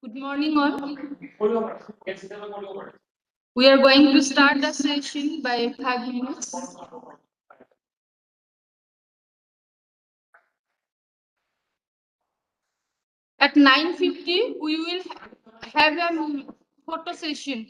Good morning, all. We are going to start the session by 5 minutes. At 9:50, we will have a photo session.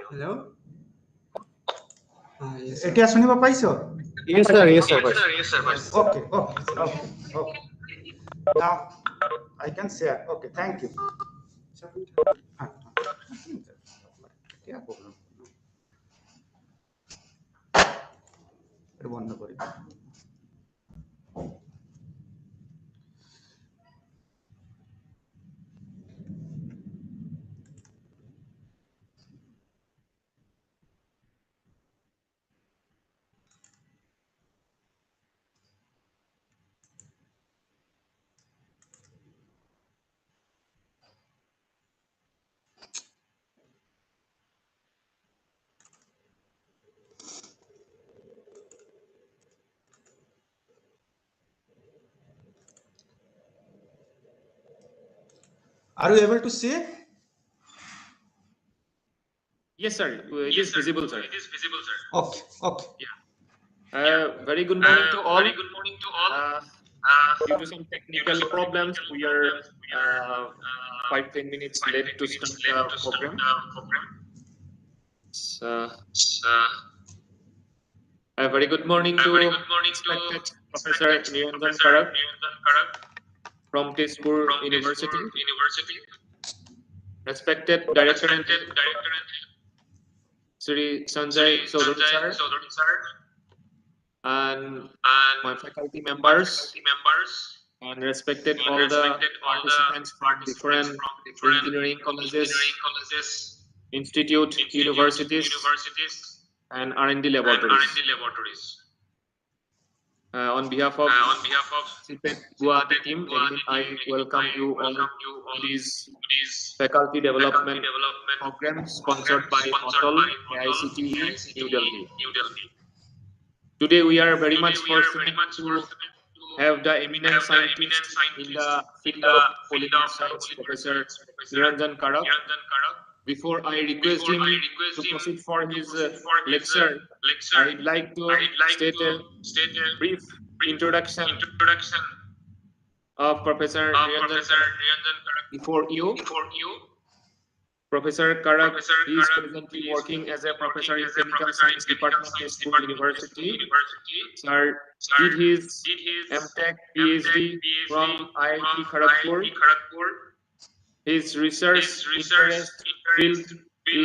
Hello. Yes, এটা শুনিব পাইছো? Yes sir, yes sir. Okay. Now I can share. Okay, thank you. क्या problem? এটা বন্ধ করি। Are you able to see? Yes sir, it is visible sir. Okay. Yeah. Very good morning to all. Due to some technical problems, we are 5-10 minutes late to start the program. A very good morning to respected Professor Niranjan Karak from Tezpur University, respected Director and Sri Sanjay Chaudhary sir, and my faculty members, and respected all the participants from different engineering colleges, institute, universities, and R&D laboratories. On behalf of CIPET-GUWAHATI team, again, I welcome you all to this faculty development program sponsored by POTOL, AICTE, New Delhi. Today we are very much fortunate to have the eminent scientist in the field of polymer science, Professor Niranjan Karak. Before I request him to proceed for his lecture, I'd like to state a brief introduction of Professor Niranjan Karak before you. Professor Karak is presently working as a professor in Chemical Science Department at Tezpur University. Sir did his MTech PhD from IIT Kharagpur. His research interest field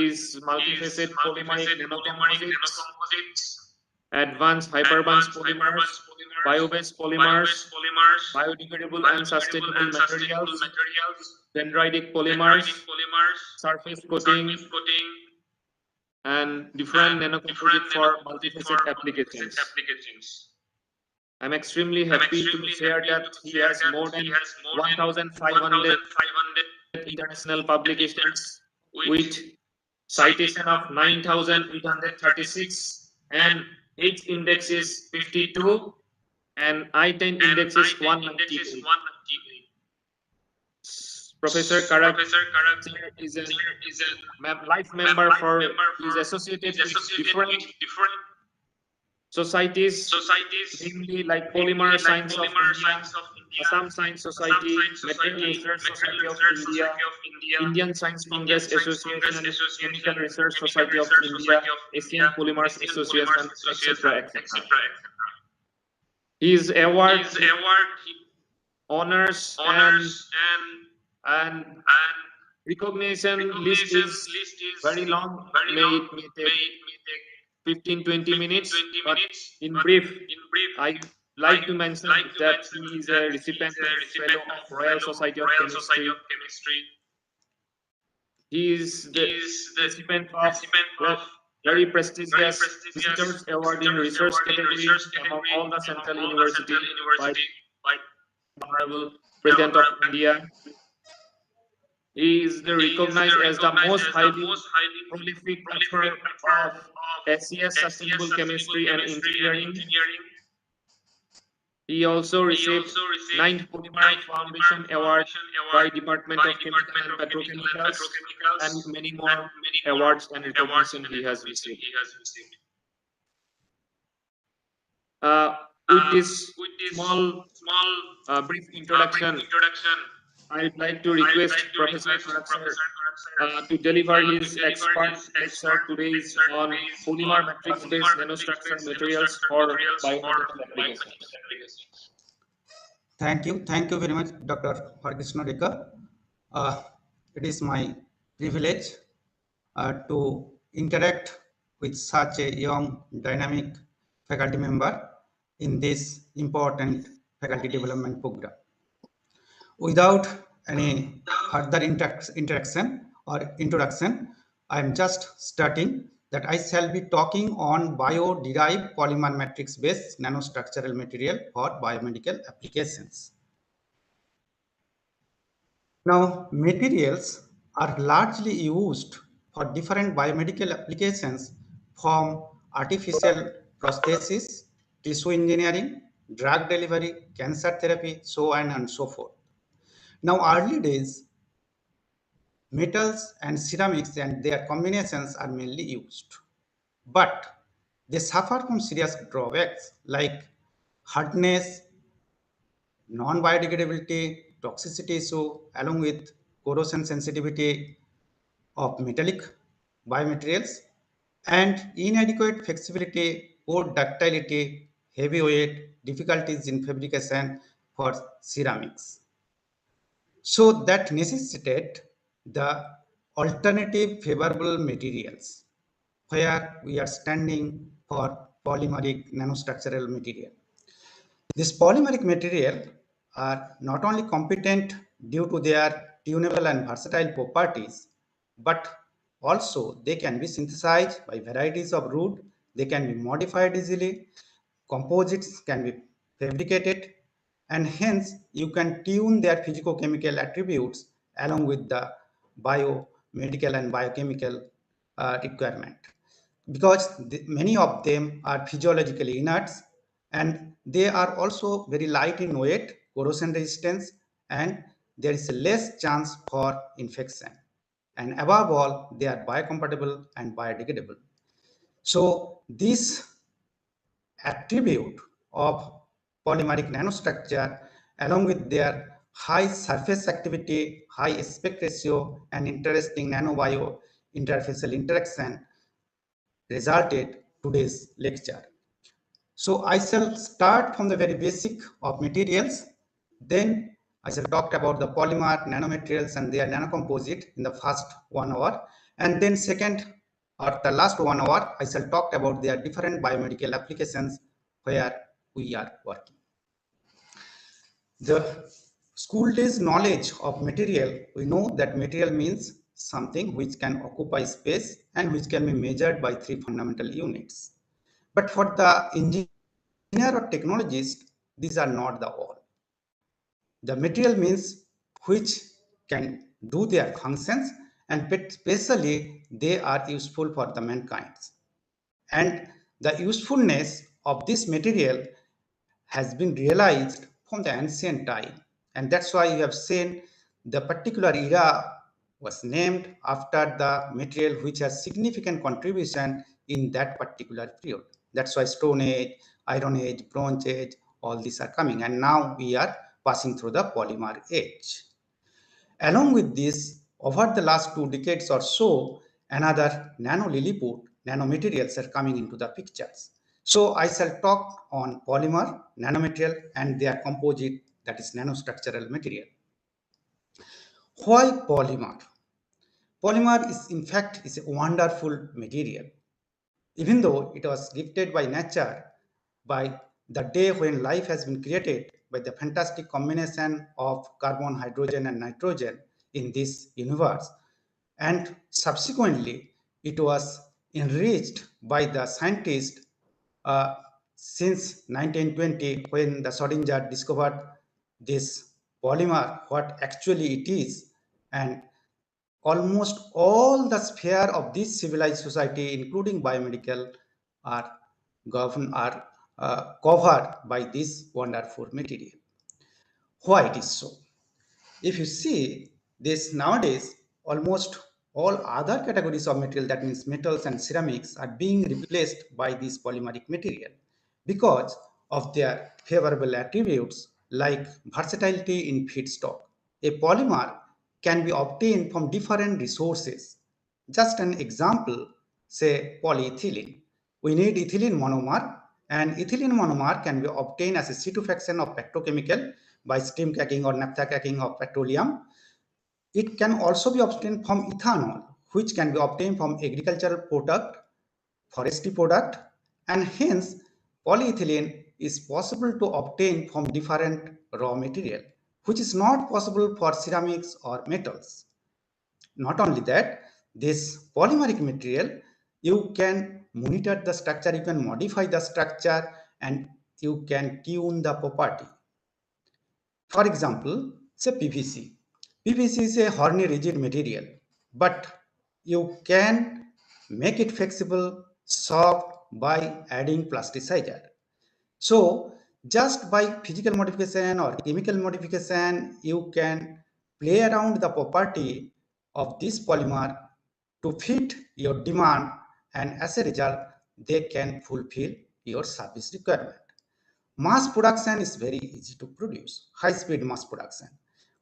is multifaceted polymeric nanocomposites, advanced hyperbond polymers, bio-based polymers, biodegradable and sustainable materials, dendritic polymers, surface coating, and different nanocomposite for multifaceted applications. I'm extremely happy to share that he has more than 1,500 international publications with citation of 9,836, and H index is 52 and I-10 index is 198. Professor Karak is a life member for, is associated with different societies, namely like Polymer Science of India, Assam Science Society, Material Research Society of India, Indian Science Congress Association, Chemical Research Society of India, Asian Polymers Association, etc., etc. His award, honors, and recognition list is very long. May take 15-20 minutes, but in brief, I like to mention that he is a recipient of Fellow of Royal Society of Chemistry. He is the recipient of very prestigious Visitors Award in Research category among all the Central University by Honorable President of India. He is recognized as the most highly prolific author of SCS Sustainable Chemistry and Engineering. He also received 9th Polymer Foundation Award by Department of Chemical and Petrochemicals, and many more awards and recognition he has received. With this small brief introduction, I'd like to request Professor Farak to deliver his expert lecture today on polymer matrix-based nanostructure materials for biomedical applications. Thank you very much, Dr. Harkrishna Rekha. It is my privilege to interact with such a young, dynamic faculty member in this important faculty development program. Without any further interaction or introduction, I am just starting that I shall be talking on bio-derived polymer matrix-based nanostructural material for biomedical applications. Now, materials are largely used for different biomedical applications, from artificial prosthesis, tissue engineering, drug delivery, cancer therapy, so on and so forth. Now, early days, metals and ceramics and their combinations are mainly used, but they suffer from serious drawbacks like hardness, non-biodegradability, toxicity issue, along with corrosion sensitivity of metallic biomaterials, and inadequate flexibility, poor ductility, heavy weight, difficulties in fabrication for ceramics. So that necessitated the alternative favorable materials, where we are standing for polymeric nanostructural material. This polymeric material are not only competent due to their tunable and versatile properties, but also they can be synthesized by varieties of route, they can be modified easily, composites can be fabricated, and hence you can tune their physicochemical attributes along with the biomedical and biochemical requirement, because many of them are physiologically inert, and they are also very light in weight, corrosion resistance, and there is less chance for infection, and above all they are biocompatible and biodegradable. So this attribute of polymeric nanostructure, along with their high surface activity, high aspect ratio, and interesting nanobio interfacial interaction, resulted today's lecture. So I shall start from the very basic of materials, then I shall talk about the polymer nanomaterials and their nanocomposite in the first 1 hour, and then second or the last 1 hour I shall talk about their different biomedical applications where we are working. The school days knowledge of material, we know that material means something which can occupy space and which can be measured by 3 fundamental units. But for the engineer or technologist, these are not the all. The material means which can do their functions, and especially they are useful for the mankind. And the usefulness of this material has been realized from the ancient time, and that's why you have seen the particular era was named after the material which has significant contribution in that particular period. That's why Stone Age, Iron Age, Bronze Age, all these are coming. And now we are passing through the polymer age. Along with this, over the last 2 decades or so, another nano-Lilliput nanomaterials are coming into the pictures. So I shall talk on polymer, nanomaterial, and their composite, that is nanostructural material. Why polymer? Polymer is in fact is a wonderful material. Even though it was gifted by nature by the day when life has been created by the fantastic combination of carbon, hydrogen, and nitrogen in this universe, and subsequently it was enriched by the scientists since 1920 when the Schrodinger discovered this polymer, what actually it is, and almost all the sphere of this civilized society, including biomedical, are covered by this wonderful material. Why it is so? If you see this nowadays, almost all other categories of material, that means metals and ceramics, are being replaced by this polymeric material because of their favorable attributes like versatility in feedstock. A polymer can be obtained from different resources. Just an example, say polyethylene. We need ethylene monomer, and ethylene monomer can be obtained as a C2 fraction of petrochemical by steam cracking or naphtha cracking of petroleum. It can also be obtained from ethanol, which can be obtained from agricultural product, forestry product, and hence polyethylene is possible to obtain from different raw material, which is not possible for ceramics or metals. Not only that, this polymeric material, you can monitor the structure, you can modify the structure, and you can tune the property. For example, say PVC. PVC is a horny rigid material, but you can make it flexible, soft by adding plasticizer. So just by physical modification or chemical modification, you can play around the property of this polymer to fit your demand, and as a result, they can fulfill your service requirement. Mass production is very easy to produce, high speed mass production,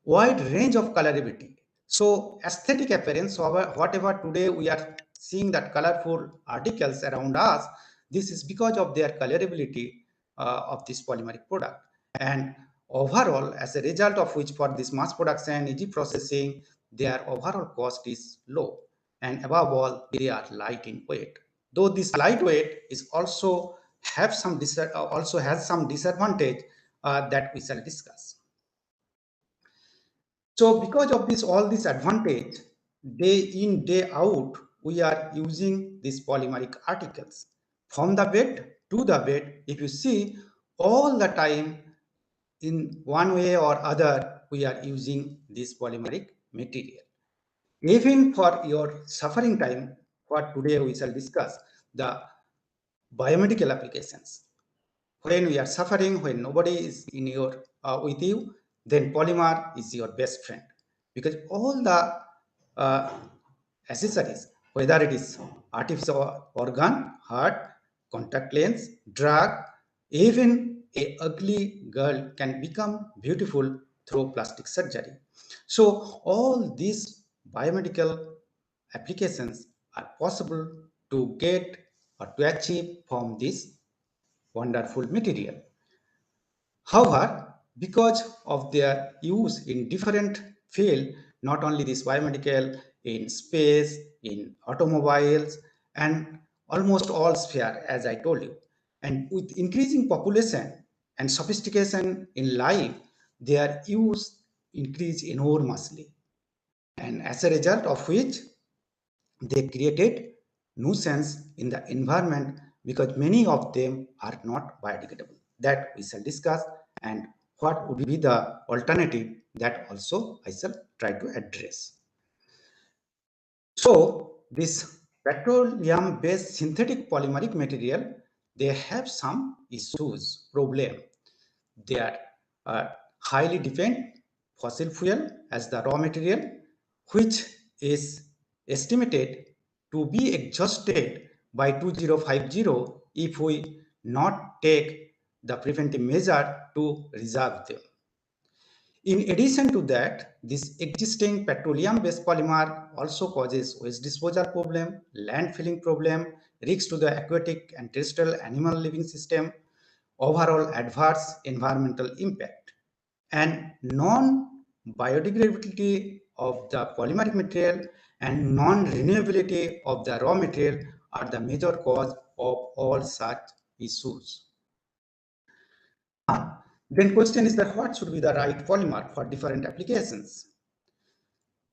wide range of colorability. So aesthetic appearance, whatever today we are seeing that colorful articles around us, this is because of their colorability of this polymeric product. And overall, as a result of which, for this mass production, easy processing, their overall cost is low. And above all, they are light in weight. Though this lightweight is also has some disadvantage that we shall discuss. So because of this, all this advantage, day in, day out, we are using these polymeric articles. From the bed to the bed, if you see, all the time, in one way or other, we are using this polymeric material. Even for your suffering time, what today we shall discuss, the biomedical applications. When we are suffering, when nobody is in your with you, then polymer is your best friend, because all the accessories, whether it is artificial organ, heart, contact lens, drug, even a ugly girl can become beautiful through plastic surgery. So all these biomedical applications are possible to get or to achieve from this wonderful material. However, because of their use in different field, not only this biomedical, in space, in automobiles, and almost all sphere, as I told you, and with increasing population and sophistication in life, their use increased enormously, and as a result of which they created nuisance in the environment, because many of them are not biodegradable. That we shall discuss, and what would be the alternative, that also I shall try to address. So this petroleum based synthetic polymeric material, they have some issues, problem. They are highly depend fossil fuel as the raw material, which is estimated to be exhausted by 2050 if we not take the preventive measure to reserve them. In addition to that, this existing petroleum-based polymer also causes waste disposal problem, land filling problem, risks to the aquatic and terrestrial animal living system, overall adverse environmental impact, and non-biodegradability of the polymeric material and non-renewability of the raw material are the major cause of all such issues. Then question is that what should be the right polymer for different applications?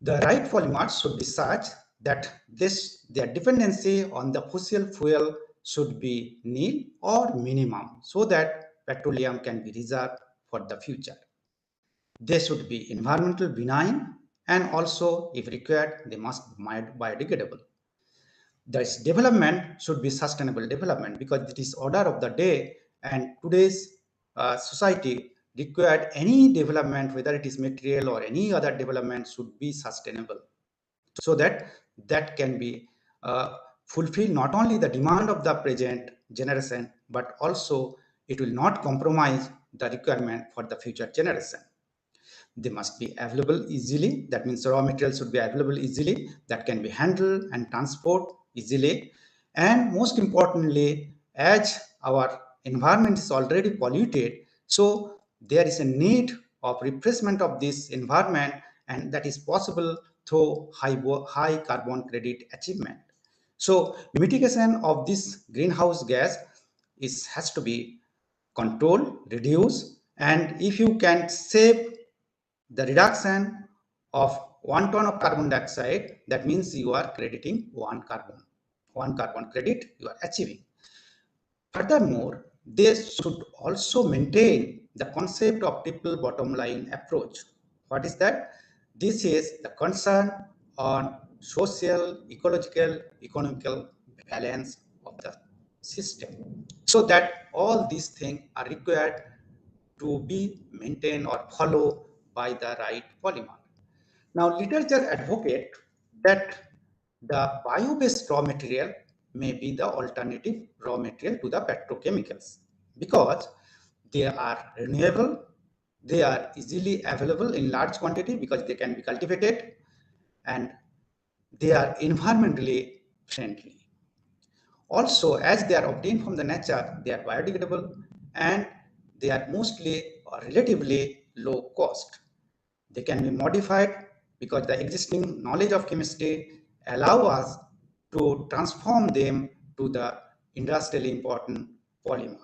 The right polymers should be such that their dependency on the fossil fuel should be nil or minimum so that petroleum can be reserved for the future. They should be environmental benign and also if required they must be biodegradable. This development should be sustainable development because it is order of the day and today's society required any development, whether it is material or any other development, should be sustainable so that that can be fulfill not only the demand of the present generation but also it will not compromise the requirement for the future generation. They must be available easily. That means raw materials should be available easily, that can be handled and transport easily. And most importantly, as our environment is already polluted, so there is a need of refreshment of this environment, and that is possible through high carbon credit achievement. So mitigation of this greenhouse gas has to be controlled, reduced, and if you can save the reduction of 1 ton of carbon dioxide, that means you are crediting one carbon credit you are achieving. Furthermore, they should also maintain the concept of triple bottom line approach. What is that? This is the concern on social, ecological, economical balance of the system. So that all these things are required to be maintained or followed by the right polymer. Now, literature advocate that the bio-based raw material may be the alternative raw material to the petrochemicals because they are renewable, they are easily available in large quantity because they can be cultivated, and they are environmentally friendly. Also, as they are obtained from the nature, they are biodegradable and they are mostly or relatively low cost. They can be modified because the existing knowledge of chemistry allow us to transform them to the industrially important polymer.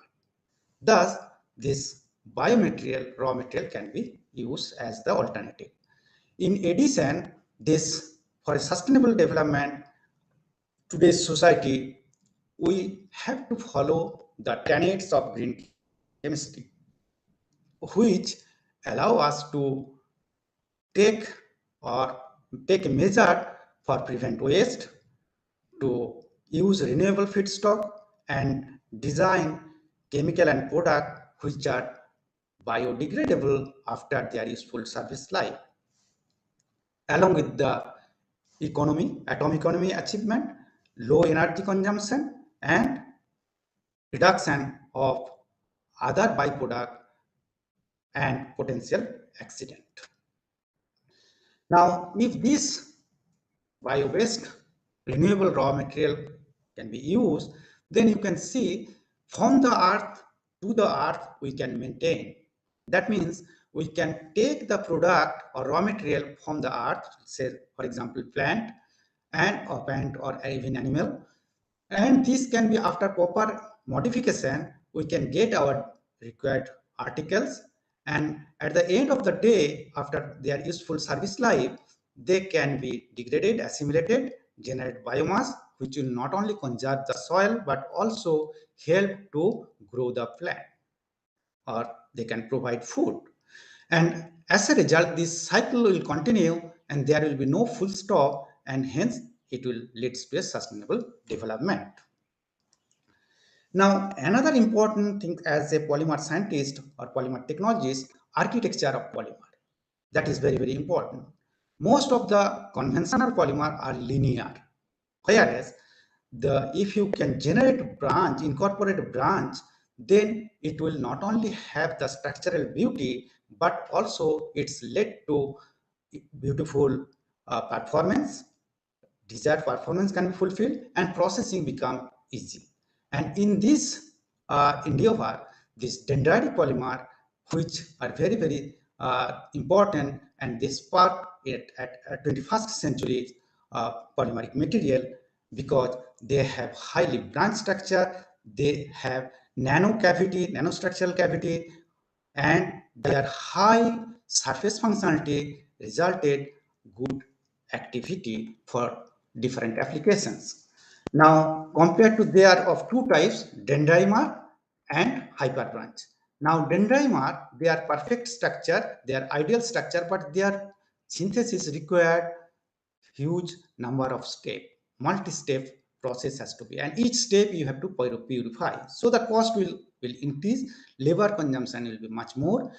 Thus, this biomaterial raw material can be used as the alternative. In addition, this for sustainable development, today's society, we have to follow the tenets of green chemistry, which allow us to take a measure for prevent waste, to use renewable feedstock and design chemical and product which are biodegradable after their useful service life. Along with the atom economy achievement, low energy consumption and reduction of other byproduct and potential accident. Now, if this bio-based renewable raw material can be used, then you can see from the earth to the earth we can maintain. That means we can take the product or raw material from the earth, say for example plant or even animal, and this can be after proper modification we can get our required articles, and at the end of the day after their useful service life they can be degraded, assimilated, generate biomass which will not only conserve the soil but also help to grow the plant, or they can provide food. And as a result, this cycle will continue and there will be no full stop, and hence it will lead to a sustainable development. Now, another important thing as a polymer scientist or polymer technologist, architecture of polymer. That is very, very important. Most of the conventional polymer are linear, whereas if you can generate branch, incorporate a branch, then it will not only have the structural beauty, but also it's led to beautiful performance. Desired performance can be fulfilled and processing become easy. And in this endeavor, this dendritic polymer, which are very, very important, and they spark it at 21st century polymeric material, because they have highly branch structure, they have nanostructural cavity, and their high surface functionality resulted good activity for different applications. Now, compared to there of two types, dendrimer and hyperbranch. Now, dendrimer, they are perfect structure, they are ideal structure, but their synthesis required huge number of step, multi-step process has to be, and each step you have to purify. So the cost will increase, labor consumption will be much more.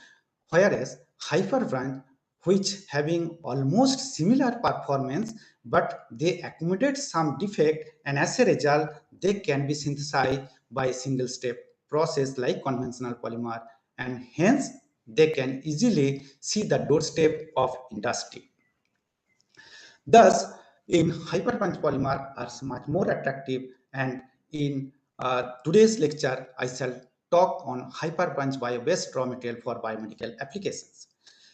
Whereas hyperbranch, which having almost similar performance, but they accumulate some defect, and as a result, they can be synthesized by a single step process like conventional polymer, and hence they can easily see the doorstep of industry. Thus, in hyperpunch polymer are much more attractive, and in today's lecture, I shall talk on hyperpunch bio-based raw material for biomedical applications.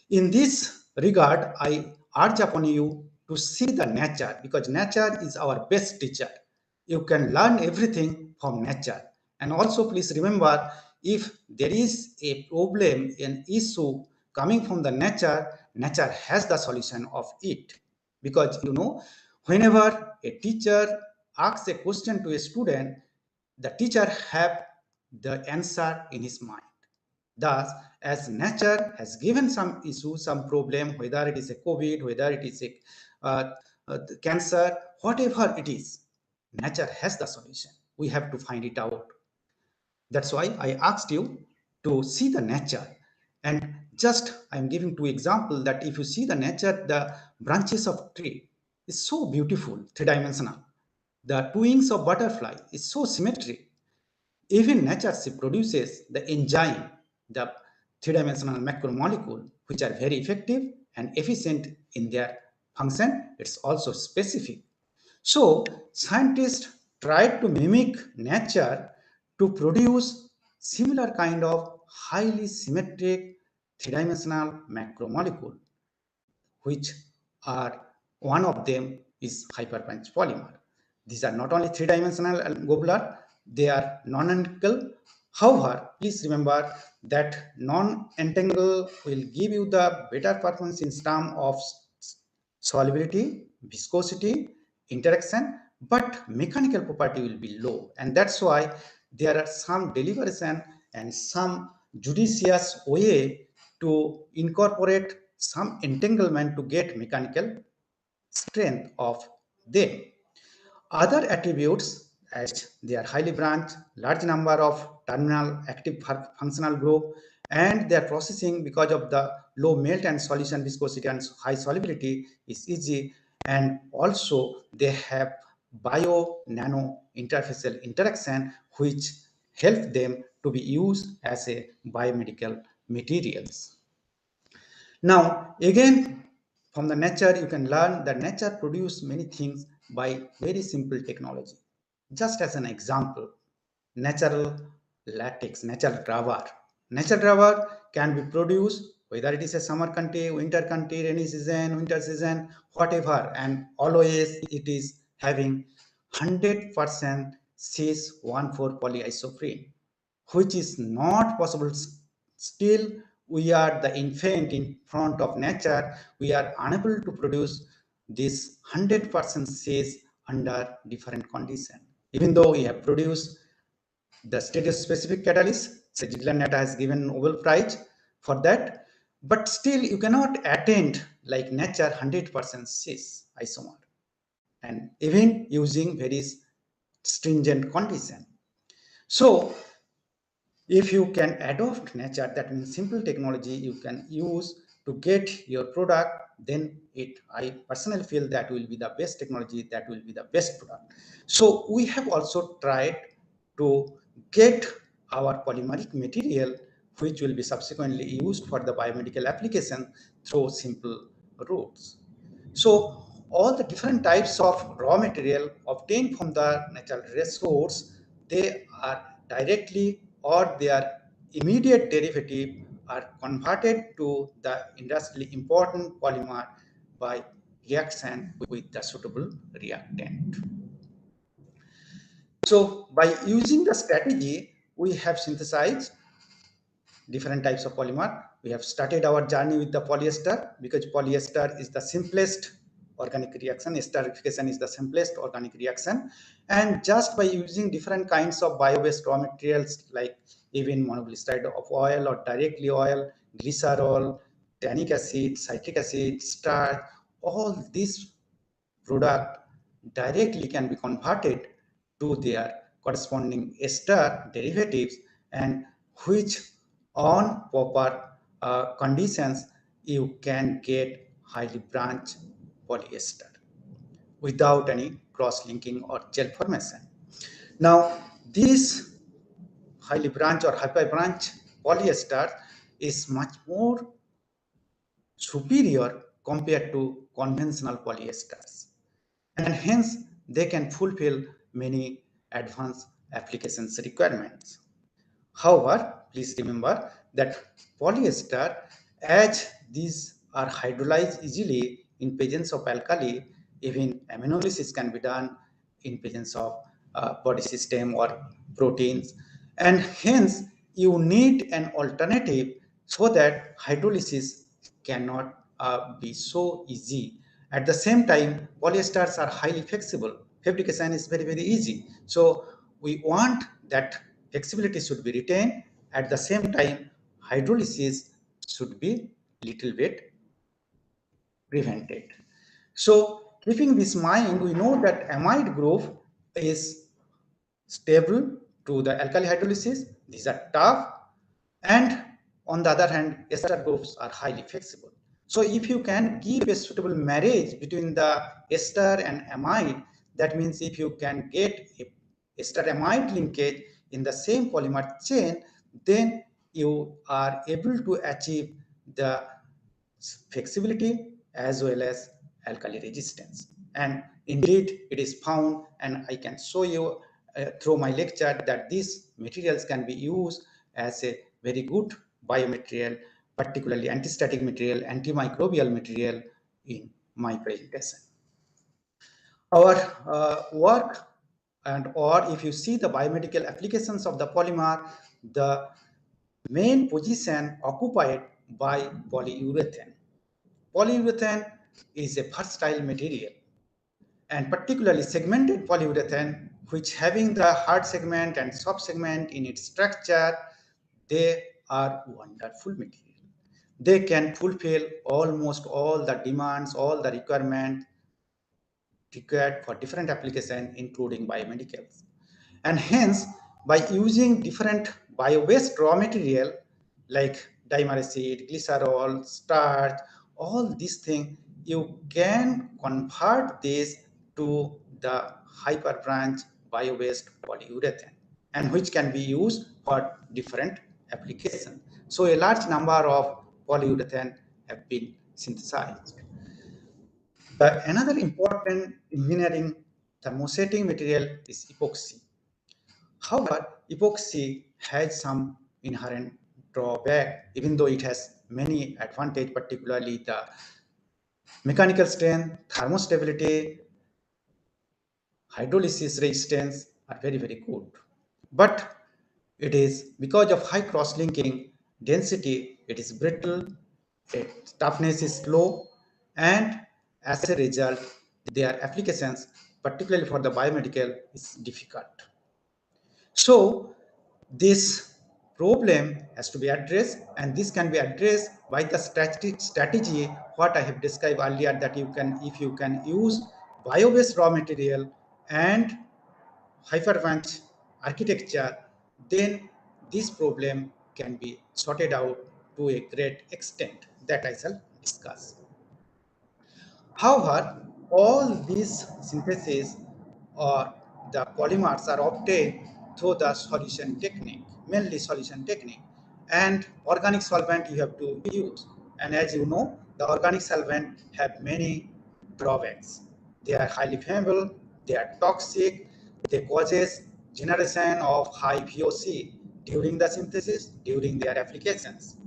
In this regard, I urge upon you to see the nature, because nature is our best teacher. You can learn everything from nature. And also please remember, if there is a problem, an issue coming from the nature, nature has the solution of it. Because whenever a teacher asks a question to a student, the teacher have the answer in his mind. Thus, as nature has given some issue, some problem, whether it is a COVID, whether it is a cancer, whatever it is, nature has the solution. We have to find it out. That's why I asked you to see the nature. And just I'm giving two examples that if you see the nature, the branches of tree is so beautiful, three-dimensional. The two wings of butterfly is so symmetric. Even nature produces the enzyme, the three-dimensional macromolecule, which are very effective and efficient in their function. It's also specific. So scientists tried to mimic nature to produce similar kind of highly symmetric three-dimensional macromolecule, which are one of them is hyperpunch polymer. These are not only three-dimensional and globular, they are non-identical. However, please remember that non-entangle will give you the better performance in terms of solubility, viscosity, interaction, but mechanical property will be low. And that's why there are some deliberation and some judicious way to incorporate some entanglement to get mechanical strength of them. Other attributes, as they are highly branched, large number of terminal active functional group, and their processing because of the low melt and solution viscosity and high solubility is easy, and also they have bio nano interfacial interaction which help them to be used as a biomedical materials. Now, again, from the nature, you can learn that nature produces many things by very simple technology. Just as an example, natural latex, natural rubber. Natural rubber can be produced whether it is a summer country, winter country, rainy season, winter season, whatever, and always it is having 100% cis-1,4 polyisoprene, which is not possible. Still, we are the infant in front of nature. We are unable to produce this 100% cis under different conditions. Even though we have produced the status-specific catalyst, Ziegler-Natta has given Nobel Prize for that, but still you cannot attain like nature 100% cis isomer, and even using very stringent condition. So if you can adopt nature, that means simple technology, you can use to get your product, then I personally feel that will be the best technology, that will be the best product. So we have also tried to get our polymeric material, which will be subsequently used for the biomedical application through simple routes. So all the different types of raw material obtained from the natural resource, they are directly or their immediate derivative are converted to the industrially important polymer by reaction with the suitable reactant. So by using the strategy, we have synthesized different types of polymer. We have started our journey with the polyester because polyester is the simplest organic reaction. Esterification is the simplest organic reaction. And just by using different kinds of bio-based raw materials like even monoglyceride of oil or directly oil, glycerol, tannic acid, citric acid, starch, all these product directly can be converted to their corresponding ester derivatives, and which on proper conditions you can get highly branched polyester without any cross-linking or gel formation. Now this highly branched or hyper-branched polyester is much more superior compared to conventional polyesters, and hence they can fulfill many advanced applications requirements. However, please remember that polyester, as these are hydrolyzed easily in presence of alkali, even aminolysis can be done in presence of body system or proteins, and hence you need an alternative so that hydrolysis cannot be so easy. At the same time, polyesters are highly flexible. Fabrication is very, very easy. So we want that flexibility should be retained. At the same time, hydrolysis should be little bit prevented. So keeping this in mind, we know that amide group is stable to the alkali hydrolysis. These are tough, and on the other hand, ester groups are highly flexible. So if you can keep a suitable marriage between the ester and amide, that means if you can get a ester amide linkage in the same polymer chain, then you are able to achieve the flexibility as well as alkali resistance. And indeed, it is found, and I can show you through my lecture that these materials can be used as a very good biomaterial, particularly antistatic material, antimicrobial material in my presentation. Our work, and or if you see the biomedical applications of the polymer, the main position occupied by polyurethane. Polyurethane is a versatile material, and particularly segmented polyurethane, which having the hard segment and soft segment in its structure, they are wonderful material. They can fulfill almost all the demands, all the requirements required for different applications, including biomedicals. And hence, by using different bio-based raw material like dimer acid, glycerol, starch, all these things, you can convert this to the hyperbranch bio-based polyurethane, and which can be used for different applications. So a large number of polyurethane have been synthesized. Another important engineering thermosetting material is epoxy. However, epoxy has some inherent drawback, even though it has many advantages, particularly the mechanical strength, thermostability, hydrolysis resistance are very, very good. But it is because of high cross-linking density, it is brittle, its toughness is low, and as a result, their applications, particularly for the biomedical, is difficult. So this problem has to be addressed, and this can be addressed by the strategy what I have described earlier, that you can, if you can use bio-based raw material and hyperbench architecture, then this problem can be sorted out to a great extent that I shall discuss. However, all these syntheses or the polymers are obtained through the solution technique, mainly solution technique, and organic solvent you have to use. And as you know, the organic solvent have many drawbacks. They are highly flammable, they are toxic, they causes generation of high VOC during the synthesis, during their applications.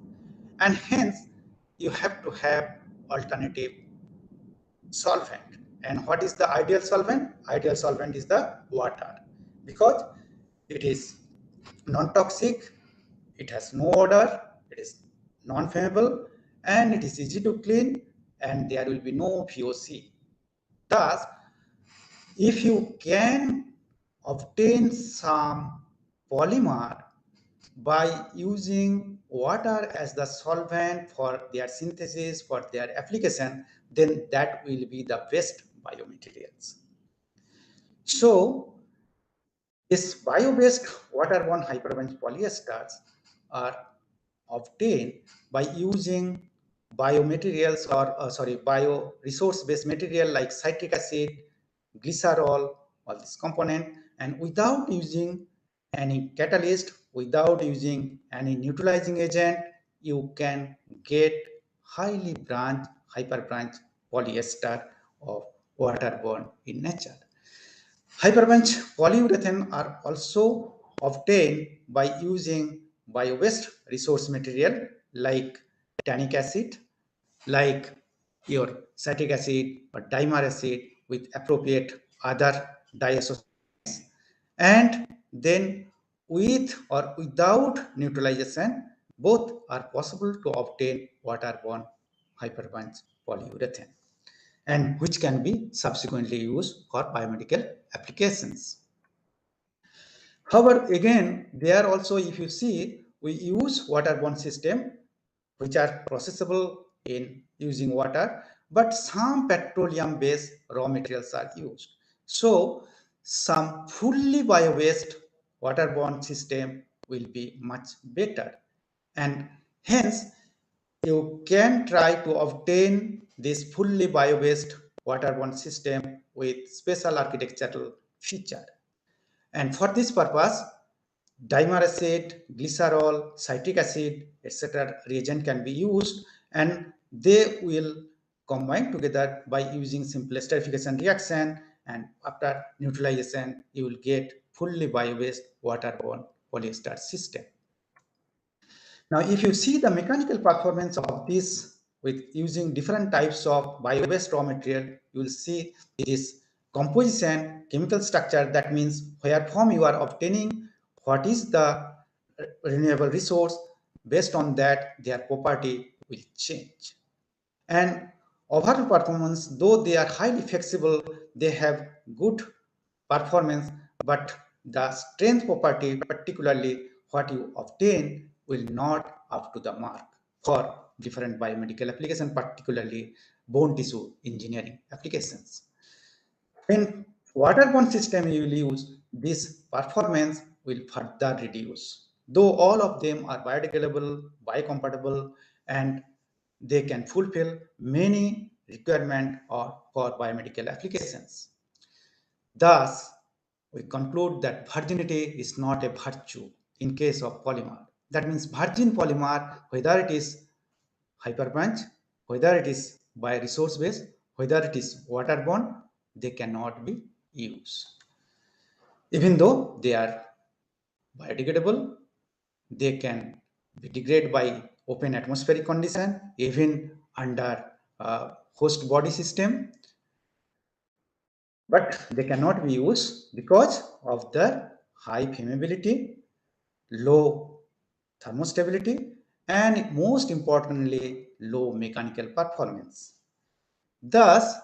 And hence, you have to have alternative solvent. And what is the ideal solvent? Ideal solvent is the water, because it is non-toxic, it has no odor, it is non-flammable, and it is easy to clean, and there will be no VOC. Thus, if you can obtain some polymer by using water as the solvent for their synthesis, for their application, then that will be the best biomaterials. So, these bio-based waterborne hyperbench polyesters are obtained by using biomaterials or bio resource-based material like citric acid, glycerol, all these component, and without using any catalyst, without using any neutralizing agent, you can get highly branched hyperbranch polyester of waterborne in nature. Hyperbench polyurethane are also obtained by using bio-based resource material like tannic acid, like your citric acid or dimer acid with appropriate other diassociates, and then with or without neutralization, both are possible to obtain waterborne hyperbench polyurethane, and which can be subsequently used for biomedical applications. However, again, there also, if you see, we use waterborne system which are processable in using water, but some petroleum-based raw materials are used. So, some fully bio-based waterborne system will be much better, and hence you can try to obtain this fully bio-based waterborne system with special architectural feature. And for this purpose, dimer acid, glycerol, citric acid, etc. reagent can be used, and they will combine together by using simple esterification reaction, and after neutralization, you will get fully bio-based waterborne polyester system. Now, if you see the mechanical performance of this with using different types of bio-based raw material, you will see this composition, chemical structure. That means where from you are obtaining, what is the renewable resource. Based on that, their property will change. And overall performance, though they are highly flexible, they have good performance, but the strength property, particularly what you obtain, will not up to the mark for different biomedical applications, particularly bone tissue engineering applications. In waterborne system you will use, this performance will further reduce. Though all of them are biodegradable, biocompatible, and they can fulfill many requirements for biomedical applications. Thus, we conclude that virginity is not a virtue in case of polymer. That means virgin polymer, whether it is hyperbranch, whether it is by resource based, whether it is waterborne, they cannot be used. Even though they are biodegradable, they can be degraded by open atmospheric condition, even under host body system, but they cannot be used because of the high flammability, low thermostability, and most importantly, low mechanical performance. Thus,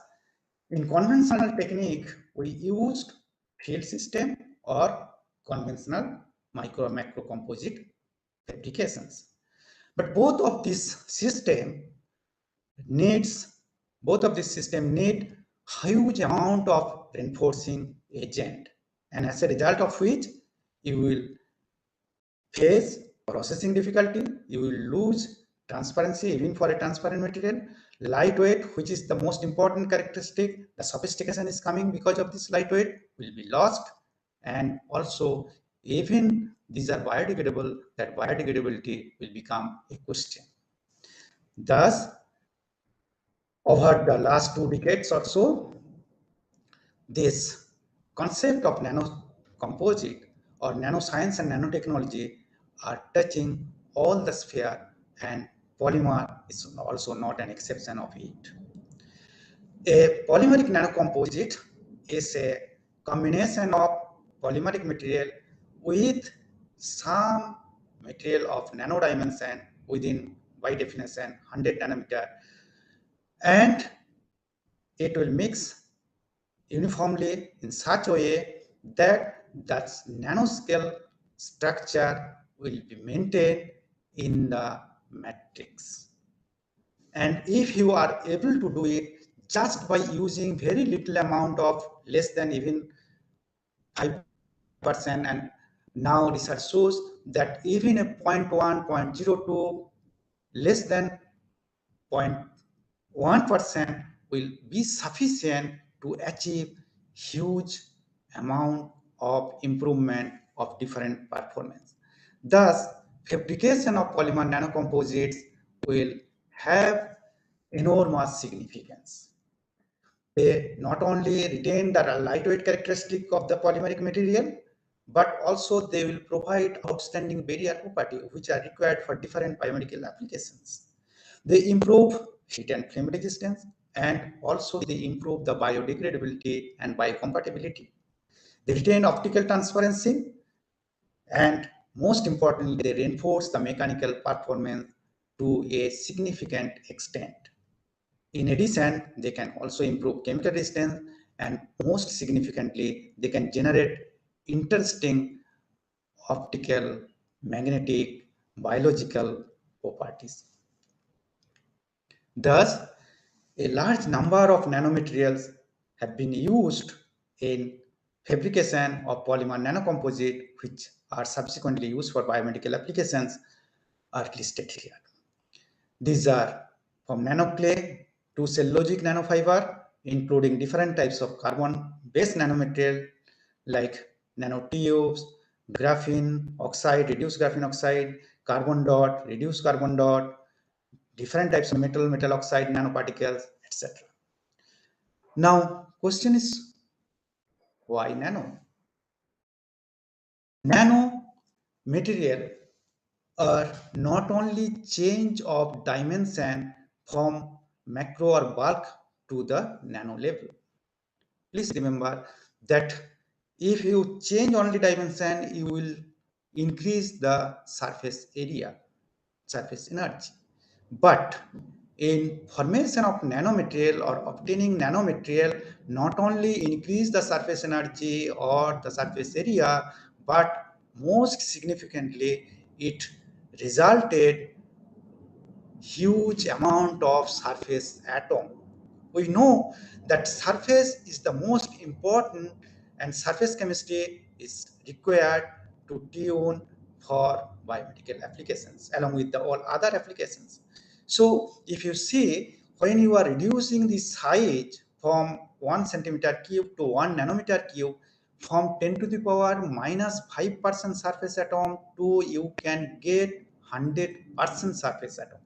in conventional technique, we used field system or conventional micro-macro composite fabrications. But both of these system need huge amount of reinforcing agent, and as a result of which you will face processing difficulty, you will lose transparency even for a transparent material, lightweight, which is the most important characteristic. The sophistication is coming because of this lightweight will be lost, and also even these are biodegradable, that biodegradability will become a question. Thus, over the last 2 decades or so, this concept of nanocomposite or nanoscience and nanotechnology are touching all the sphere, and polymer is also not an exception of it. A polymeric nanocomposite is a combination of polymeric material with some material of nano dimension within, by definition, 100 nanometer, and it will mix uniformly in such a way that that nanoscale structure will be maintained in the matrix. And if you are able to do it just by using very little amount of less than even 5%, and now research shows that even a 0.1, 0.02, less than 0.1% will be sufficient to achieve huge amount of improvement of different performance. Thus, fabrication of polymer nanocomposites will have enormous significance. They not only retain the lightweight characteristic of the polymeric material, but also they will provide outstanding barrier property which are required for different biomedical applications. They improve heat and flame resistance, and also they improve the biodegradability and biocompatibility. They retain optical transparency, and most importantly, they reinforce the mechanical performance to a significant extent. In addition, they can also improve chemical resistance, and most significantly, they can generate interesting optical, magnetic, biological properties. Thus, a large number of nanomaterials have been used in fabrication of polymer nanocomposite, which are subsequently used for biomedical applications, are listed here. These are from nanoclay to cellulosic nanofiber, including different types of carbon-based nanomaterial like nanotubes, graphene oxide, reduced graphene oxide, carbon dot, reduced carbon dot, different types of metal oxide nanoparticles, etc. Now, question is, why nano? Nano material are not only change of dimension from macro or bulk to the nano level. Please remember that if you change only dimension, you will increase the surface area, surface energy. But in formation of nanomaterial or obtaining nanomaterial, not only increase the surface energy or the surface area, but most significantly, it resulted huge amount of surface atom. We know that surface is the most important, and surface chemistry is required to tune for biomedical applications along with all other applications. So if you see, when you are reducing the size from 1 centimeter cube to 1 nanometer cube, from 10 to the power minus 5% surface atom to you can get 100% surface atom.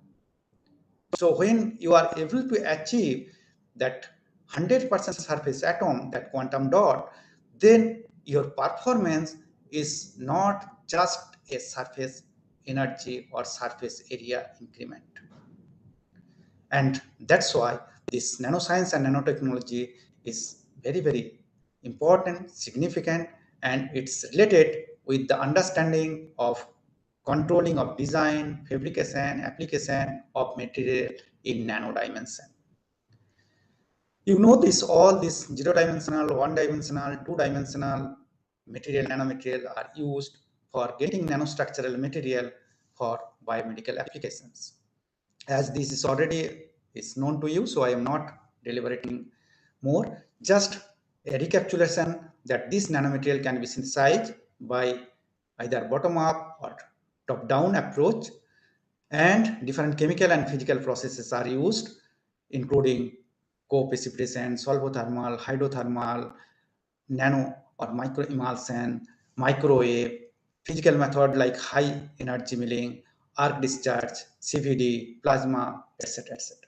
So when you are able to achieve that 100% surface atom, that quantum dot, then your performance is not just a surface energy or surface area increment. And that's why this nanoscience and nanotechnology is very, very important, significant, and it's related with the understanding of controlling of design, fabrication, application of material in nano dimension. You know this, all this 0-dimensional, 1-dimensional, 2-dimensional material, nanomaterial are used for getting nanostructural material for biomedical applications. As this is already is known to you, so I am not deliberating more. Just a recapitulation that this nanomaterial can be synthesized by either bottom-up or top-down approach, And different chemical and physical processes are used, including co-precipitation, solvothermal, hydrothermal, nano or micro emulsion, microwave, physical method like high energy milling, arc discharge, CVD, plasma, etc. etc.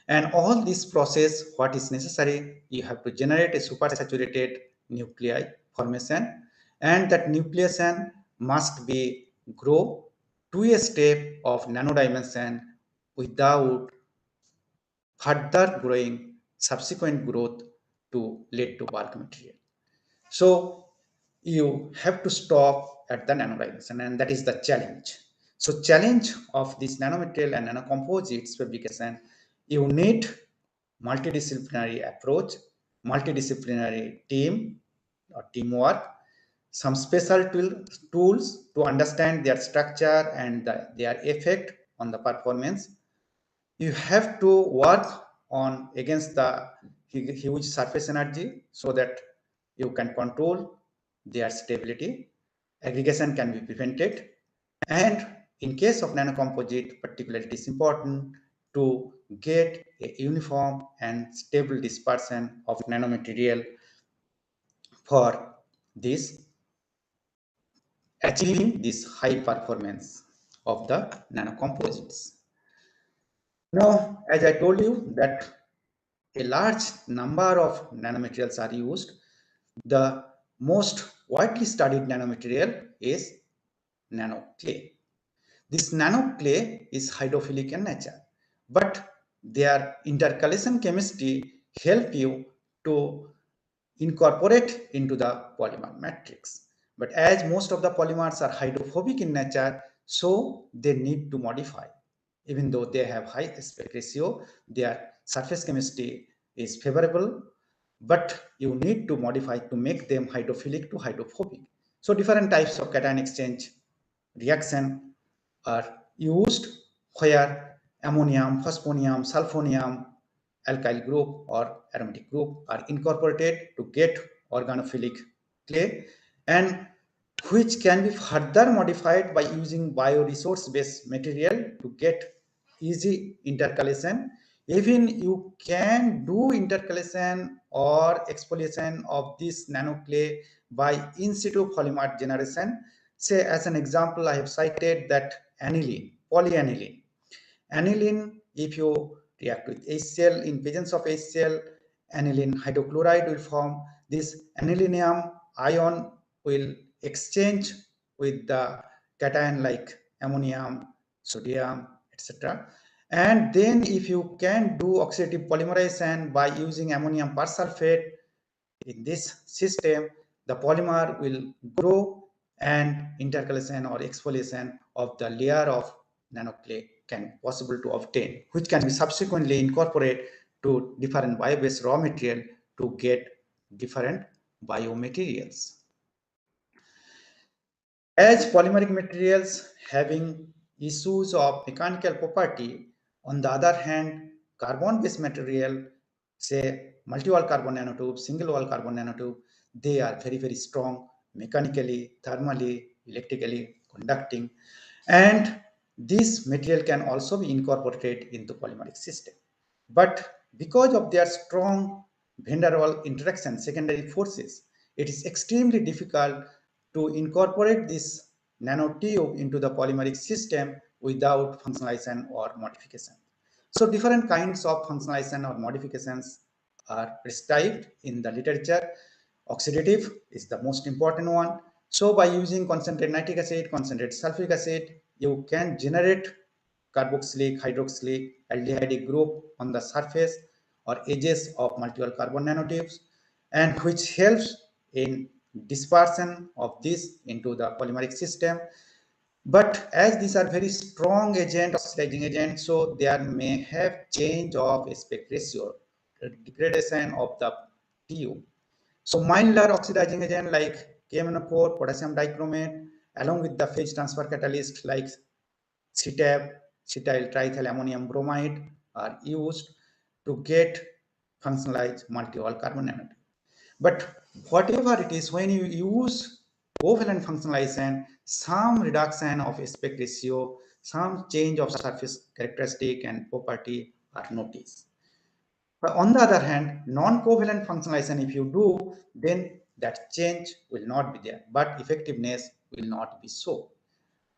And all this process, what is necessary, you have to generate a supersaturated nuclei formation, and that nucleation must be grow to a step of nanodimension without further growing subsequent growth to lead to bulk material. So you have to stop at the nanodimension, and that is the challenge. So challenge of this nanomaterial and nanocomposites fabrication, you need multidisciplinary approach, multidisciplinary team or teamwork, some special tools to understand their structure and their effect on the performance. You have to work on against the huge surface energy so that you can control their stability. Aggregation can be prevented, and in case of nanocomposite particularly, it is important to get a uniform and stable dispersion of nanomaterial for this achieving this high performance of the nanocomposites. Now, as I told you that a large number of nanomaterials are used. The most widely studied nanomaterial is nanoclay. This nanoclay is hydrophilic in nature, but their intercalation chemistry help you to incorporate into the polymer matrix. But as most of the polymers are hydrophobic in nature, so they need to modify. Even though they have high aspect ratio, their surface chemistry is favorable, but you need to modify to make them hydrophilic to hydrophobic. So different types of cation exchange reaction are used where ammonium, phosphonium, sulfonium, alkyl group or aromatic group are incorporated to get organophilic clay, and which can be further modified by using bioresource based material to get easy intercalation. Even you can do intercalation or exfoliation of this nanoclay by in situ polymer generation. Say as an example, I have cited that aniline, polyaniline. Aniline, if you react with HCl, in presence of HCl, aniline hydrochloride will form. This anilinium ion will exchange with the cation like ammonium, sodium, etc. And then if you can do oxidative polymerization by using ammonium persulfate, in this system, the polymer will grow and intercalation or exfoliation of the layer of nanoclay can possible to obtain, which can be subsequently incorporated to different bio-based raw material to get different biomaterials. As polymeric materials having issues of mechanical property, on the other hand, carbon-based material, say multi-wall carbon nanotube, single-wall carbon nanotube, they are very, very strong mechanically, thermally, electrically conducting, and this material can also be incorporated into polymeric system. But because of their strong van der Waals interaction, secondary forces, it is extremely difficult to incorporate this nanotube into the polymeric system without functionalization or modification. So different kinds of functionalization or modifications are prescribed in the literature. Oxidative is the most important one. So by using concentrated nitric acid, concentrated sulfuric acid, you can generate carboxylic, hydroxylic, aldehyde group on the surface or edges of multiple carbon nanotubes, and which helps in dispersion of this into the polymeric system. But as these are very strong agent, oxidizing agent, so there may have change of aspect ratio, degradation of the TU. So milder oxidizing agent like KMNO4, potassium dichromate, along with the phase transfer catalyst like CTAB, cetyl triethylammonium bromide are used to get functionalized multi-wall carbon nanotube. But whatever it is, when you use covalent functionalization, some reduction of aspect ratio, some change of surface characteristic and property are noticed. But on the other hand, non-covalent functionalization, if you do, then that change will not be there, but effectiveness will not be so.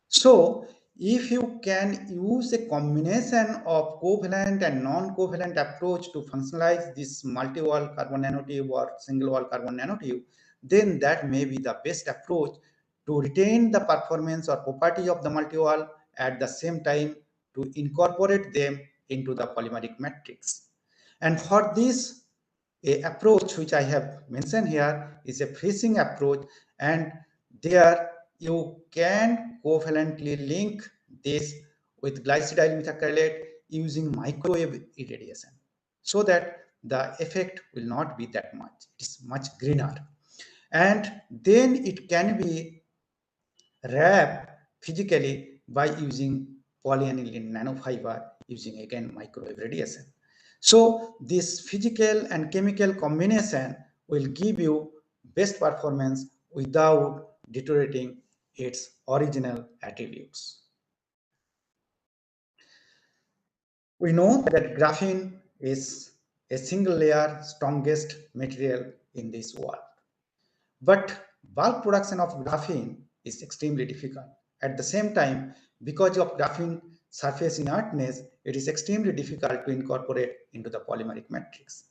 So, if you can use a combination of covalent and non-covalent approach to functionalize this multi-wall carbon nanotube or single-wall carbon nanotube, then that may be the best approach to retain the performance or property of the multi-wall, at the same time to incorporate them into the polymeric matrix. And for this, a approach which I have mentioned here is a freezing approach, and there you can covalently link this with glycidyl methacrylate using microwave irradiation, so that the effect will not be that much. It's much greener, and then it can be wrapped physically by using polyaniline nanofiber using again microwave radiation. So this physical and chemical combination will give you best performance without deteriorating its original attributes. We know that graphene is a single layer strongest material in this world. But bulk production of graphene is extremely difficult. At the same time, because of graphene surface inertness, it is extremely difficult to incorporate into the polymeric matrix.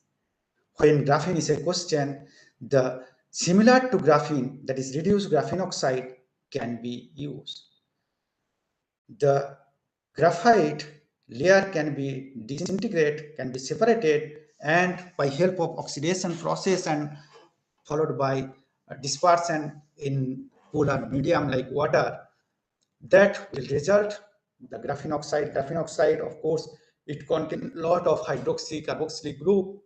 When graphene is a question, the similar to graphene, that is reduced graphene oxide, can be used. The graphite layer can be disintegrated, can be separated, and by help of oxidation process and followed by dispersion in polar medium like water, that will result the graphene oxide. Graphene oxide, of course, it contains a lot of hydroxy carboxylic group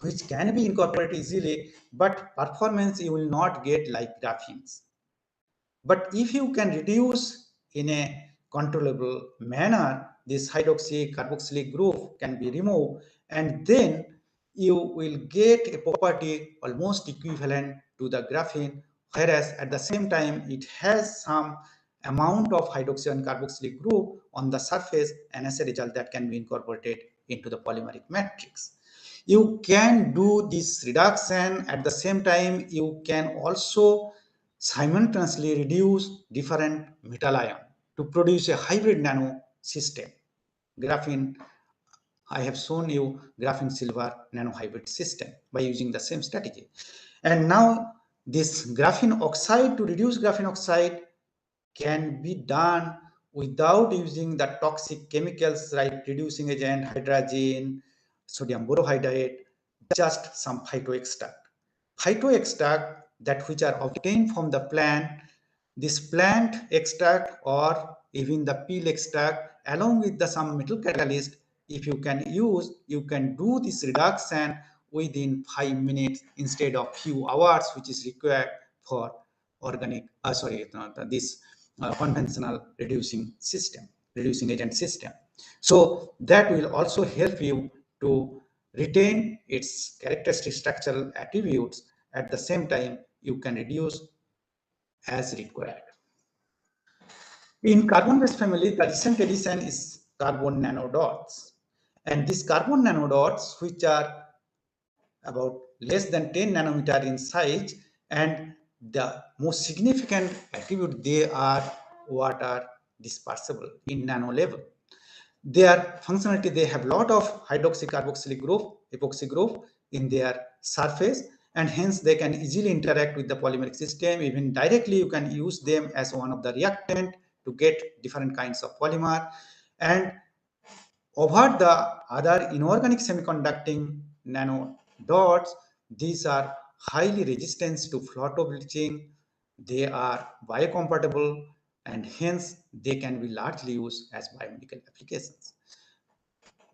which can be incorporated easily, but performance you will not get like graphenes. But if you can reduce in a controllable manner, this hydroxy carboxylic group can be removed, and then you will get a property almost equivalent to the graphene, whereas at the same time it has some amount of hydroxy and carboxylic group on the surface, and as a result that can be incorporated into the polymeric matrix. You can do this reduction, at the same time you can also simultaneously reduce different metal ion to produce a hybrid nano system. Graphene, I have shown you graphene silver nano hybrid system by using the same strategy. And now this graphene oxide, to reduce graphene oxide, can be done without using the toxic chemicals like reducing agent, hydrazine, sodium borohydride, just some phytoextract. Phytoextract that which are obtained from the plant, this plant extract or even the peel extract along with the some metal catalyst, if you can use, you can do this reduction within 5 minutes instead of few hours which is required for organic this conventional reducing agent system. So that will also help you to retain its characteristic structural attributes. At the same time you can reduce as required. In carbon-based family, the recent addition is carbon nanodots, and these carbon nanodots, which are about less than 10 nanometer in size, and the most significant attribute, they are water dispersible in nano level. Their functionality, they have a lot of hydroxy carboxylic group, epoxy group in their surface, and hence they can easily interact with the polymeric system. Even directly you can use them as one of the reactant to get different kinds of polymer. And over the other inorganic semiconducting nano dots, these are highly resistant to photo-bleaching, they are biocompatible, and hence they can be largely used as biomedical applications.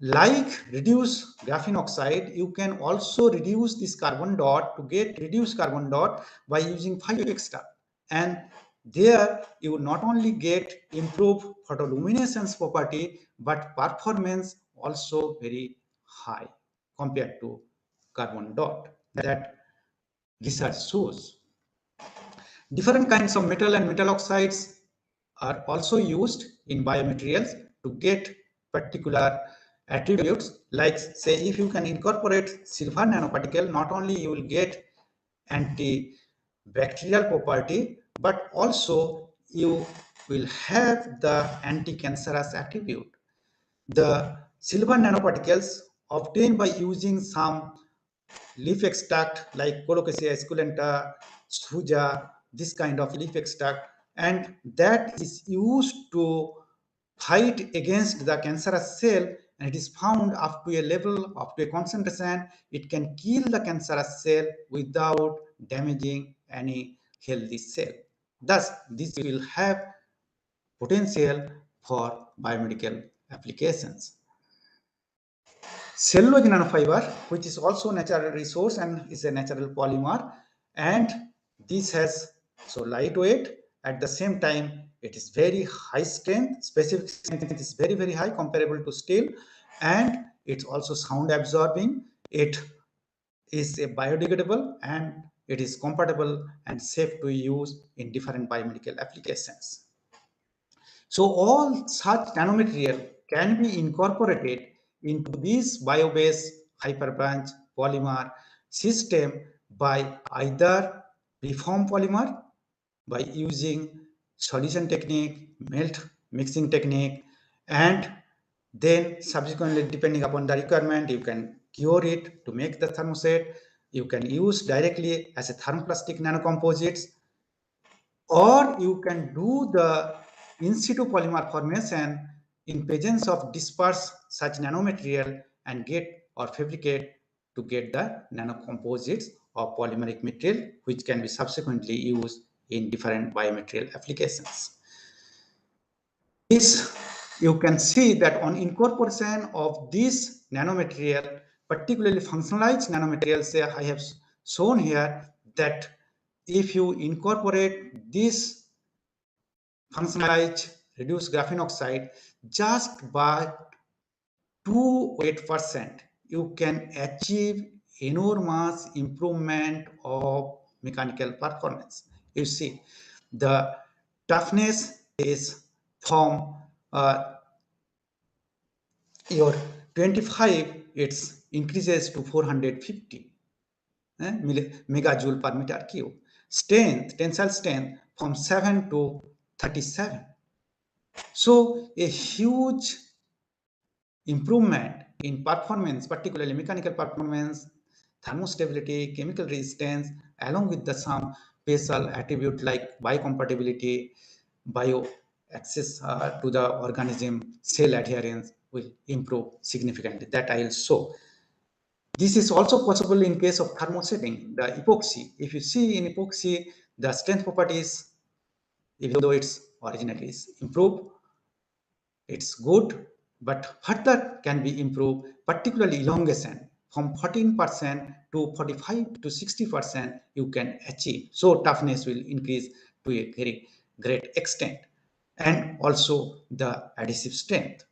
Like reduce graphene oxide, you can also reduce this carbon dot to get reduced carbon dot by using phytoextract. And there you not only get improved photoluminescence property, but performance also very high compared to carbon dot that research shows. Different kinds of metal and metal oxides are also used in biomaterials to get particular attributes. Like say, if you can incorporate silver nanoparticle, not only you will get antibacterial property, but also you will have the anti-cancerous attribute. The silver nanoparticles obtained by using some leaf extract like Colocasia esculenta, Shuja, this kind of leaf extract, and that is used to fight against the cancerous cell, and it is found up to a level, up to a concentration, it can kill the cancerous cell without damaging any healthy cell. Thus, this will have potential for biomedical applications. Cellulose nanofiber, which is also natural resource and is a natural polymer, and this has so lightweight, at the same time it is very high strength, specific strength is very high comparable to steel, and it's also sound absorbing, it is a biodegradable, and it is compatible and safe to use in different biomedical applications. So all such nanomaterial can be incorporated into this bio-based hyperbranch polymer system by either preform polymer, by using solution technique, melt mixing technique, and then subsequently, depending upon the requirement, you can cure it to make the thermoset. You can use directly as a thermoplastic nanocomposites, or you can do the in situ polymer formation in presence of dispersed such nanomaterial and get or fabricate to get the nanocomposites or polymeric material, which can be subsequently used in different biomaterial applications. This you can see that on incorporation of this nanomaterial, particularly functionalized nanomaterials, I have shown here that if you incorporate this functionalized reduced graphene oxide just by 2-8%, you can achieve enormous improvement of mechanical performance. You see, the toughness is from your 25, it increases to 450 megajoule per meter cube. Strength, tensile strength from 7 to 37. So a huge improvement in performance, particularly mechanical performance, thermostability, chemical resistance, along with the some special attribute like biocompatibility, bio access to the organism, cell adherence will improve significantly. That I will show. This is also possible in case of thermosetting, the epoxy. If you see in epoxy, the strength properties, even though it's originally is improved, it's good, but further can be improved, particularly elongation from 14% to 45 to 60% you can achieve. So toughness will increase to a very great extent, and also the adhesive strength.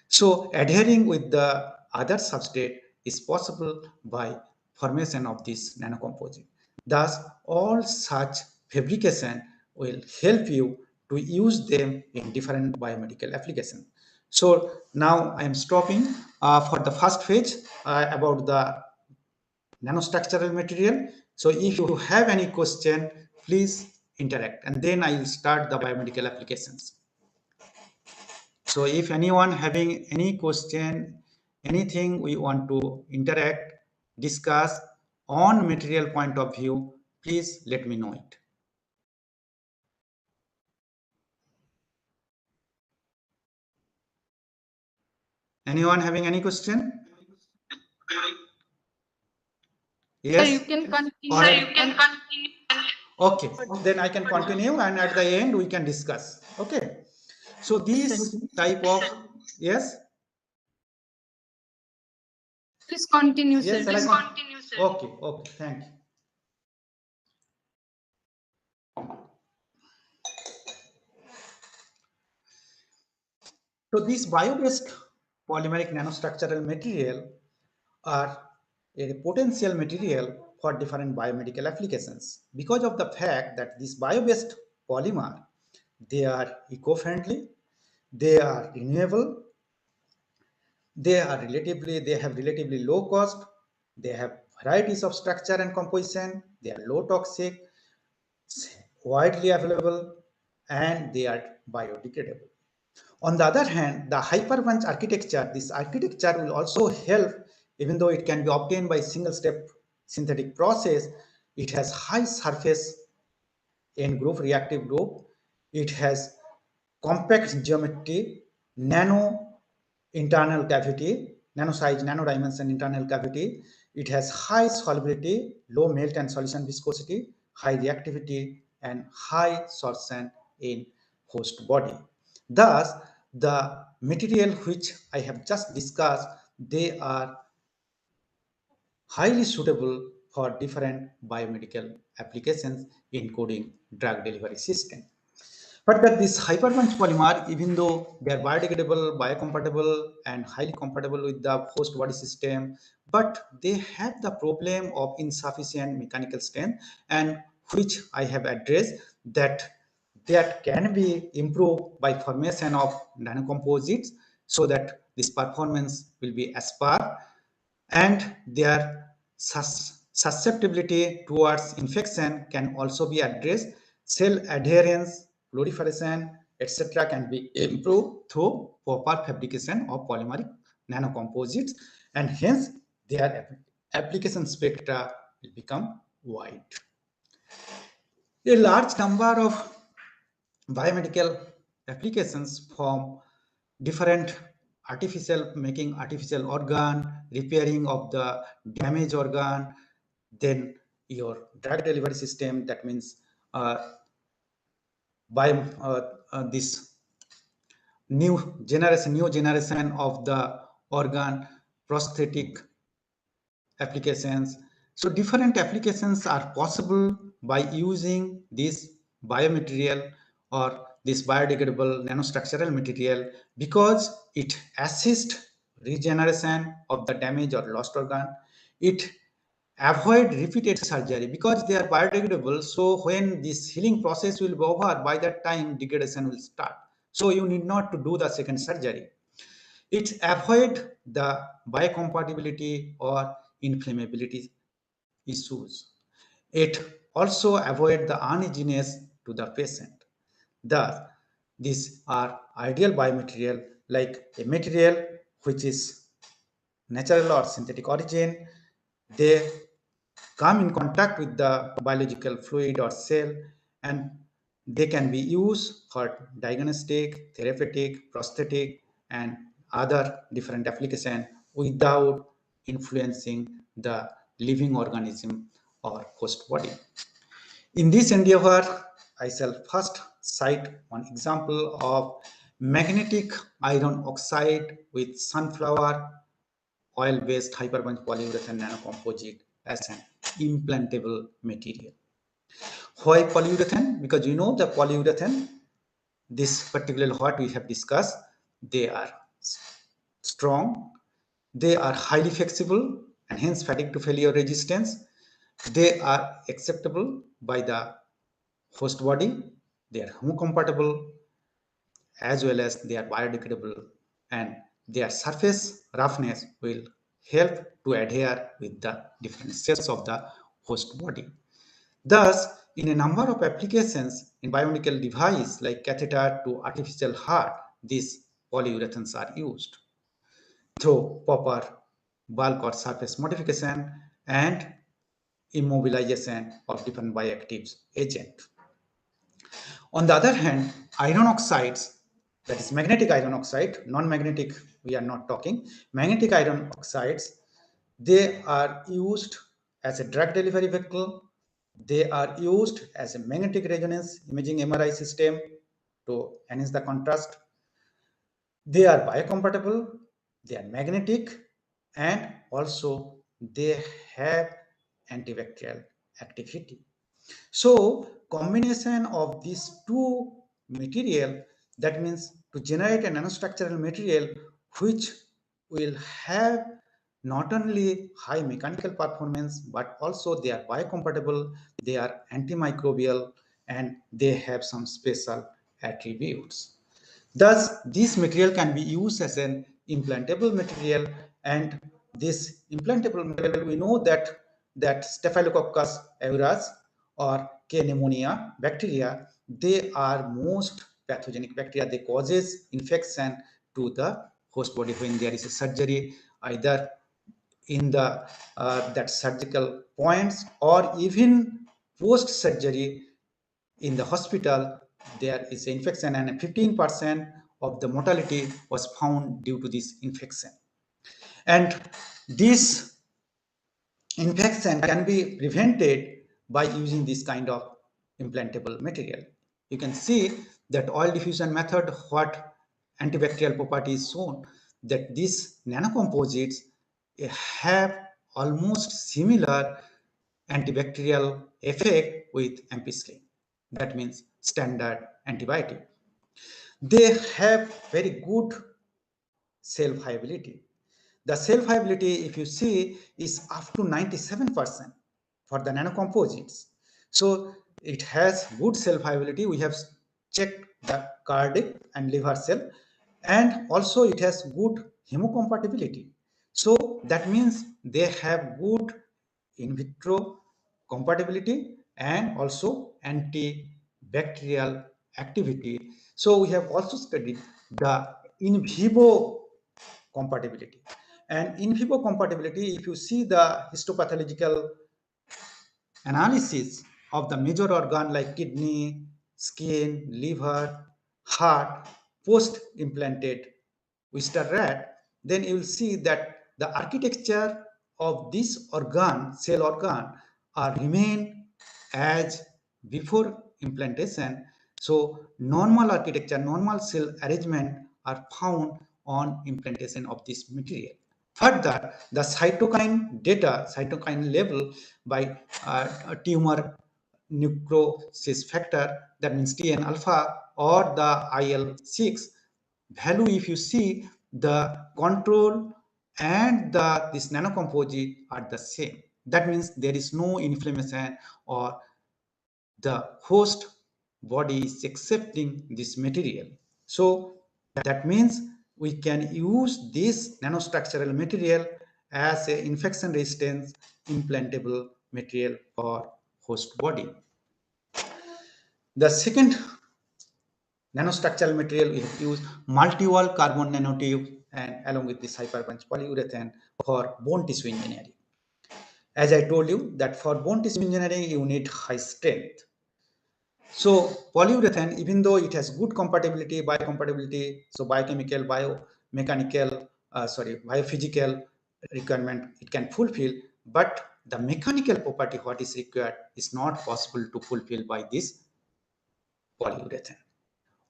So adhering with the other substrate is possible by formation of this nanocomposite. Thus, all such fabrication will help you to use them in different biomedical applications. So now I am stopping for the first phase about the nanostructural material. So if you have any question, please interact, and then I will start the biomedical applications. So if anyone having any question, anything we want to interact, discuss on material point of view, please let me know it. Anyone having any question? Yes. Sir, you can continue. Or okay, then I can continue, and at the end we can discuss. Okay. So this type of, yes. Please continue, sir. Yes, shall I continue, sir? Okay, okay, thank you. So these bio-based polymeric nanostructural material are a potential material for different biomedical applications because of the fact that this bio-based polymer, they are eco-friendly, they are renewable, they have relatively low cost, they have varieties of structure and composition, they are low toxic, widely available, and they are biodegradable. On the other hand, the hyperbunch architecture, this architecture will also help, even though it can be obtained by single step synthetic process. It has high surface in group, reactive group. It has compact geometry, nano internal cavity, nano size, nano dimension internal cavity. It has high solubility, low melt and solution viscosity, high reactivity, and high sorption in host body. Thus, the material which I have just discussed, they are highly suitable for different biomedical applications, including drug delivery system. But this hyperbunch polymer, even though they are biodegradable, biocompatible, and highly compatible with the host body system, but they have the problem of insufficient mechanical strength, and which I have addressed, that can be improved by formation of nanocomposites, so that this performance will be as per, and their susceptibility towards infection can also be addressed. Cell adherence, proliferation, etc. can be improved through proper fabrication of polymeric nanocomposites, and hence their application spectra will become wide. A large number of biomedical applications from different making artificial organ, repairing of the damaged organ, then your drug delivery system, that means by this new generation of the organ prosthetic applications. So different applications are possible by using this biomaterial or this biodegradable nanostructural material, because it assists regeneration of the damaged or lost organ. It avoid repeated surgery because they are biodegradable. So when this healing process will be over, by that time degradation will start. So you need not to do the second surgery. It avoid the biocompatibility or inflammability issues. It also avoid the uneasiness to the patient. Thus, these are ideal biomaterial, like a material which is natural or synthetic origin. They come in contact with the biological fluid or cell, and they can be used for diagnostic, therapeutic, prosthetic, and other different application without influencing the living organism or host body. In this endeavor, I shall first cite one example of magnetic iron oxide with sunflower oil-based hyperbunch polyurethane nanocomposite as an implantable material. Why polyurethane? Because you know the polyurethane, this particular what we have discussed, they are strong, they are highly flexible, and hence fatigue to failure resistance. They are acceptable by the host body, they are homocompatible, as well as they are biodegradable, and their surface roughness will help to adhere with the different cells of the host body. Thus, in a number of applications in biomedical device like catheter to artificial heart, these polyurethanes are used through proper bulk or surface modification and immobilization of different bioactive agent. On the other hand, iron oxides, that is magnetic iron oxide, non-magnetic, we are not talking, magnetic iron oxides, they are used as a drug delivery vehicle. They are used as a magnetic resonance imaging MRI system to enhance the contrast. They are biocompatible, they are magnetic, and also they have antibacterial activity. So combination of these two material, that means to generate a nanostructural material which will have not only high mechanical performance, but also they are biocompatible, they are antimicrobial, and they have some special attributes. Thus, this material can be used as an implantable material, and this implantable material, we know that Staphylococcus aureus or K pneumonia bacteria, they are most pathogenic bacteria. They causes infection to the host body when there is a surgery, either in the that surgical points or even post surgery in the hospital. There is infection, and 15% of the mortality was found due to this infection. And this infection can be prevented by using this kind of implantable material. You can see that oil diffusion method, what antibacterial property is shown, that these nanocomposites have almost similar antibacterial effect with ampicillin. That means standard antibiotic. They have very good cell viability. The cell viability, if you see, is up to 97% for the nanocomposites. So it has good cell viability. We have checked the cardiac and liver cell, and also it has good hemocompatibility. So that means they have good in vitro compatibility and also antibacterial activity. So we have also studied the in vivo compatibility. And in vivo compatibility, if you see the histopathological analysis of the major organ like kidney, skin, liver, heart, post-implanted Wister rat, then you will see that the architecture of this organ, cell organ, remain as before implantation. So normal architecture, normal cell arrangement are found on implantation of this material. Further, the cytokine data, cytokine level by tumor necrosis factor, that means TN alpha or the IL-6 value, if you see, the control and this nanocomposite are the same. That means there is no inflammation, or the host body is accepting this material. So that means we can use this nanostructural material as an infection resistant implantable material for host body. The second nanostructural material we have used multi-wall carbon nanotube and along with this hyperpunch polyurethane for bone tissue engineering. As I told you that for bone tissue engineering you need high strength. So polyurethane, even though it has good compatibility, biocompatibility, so biochemical, biomechanical, biophysical requirement, it can fulfill, but the mechanical property what is required is not possible to fulfill by this polyurethane.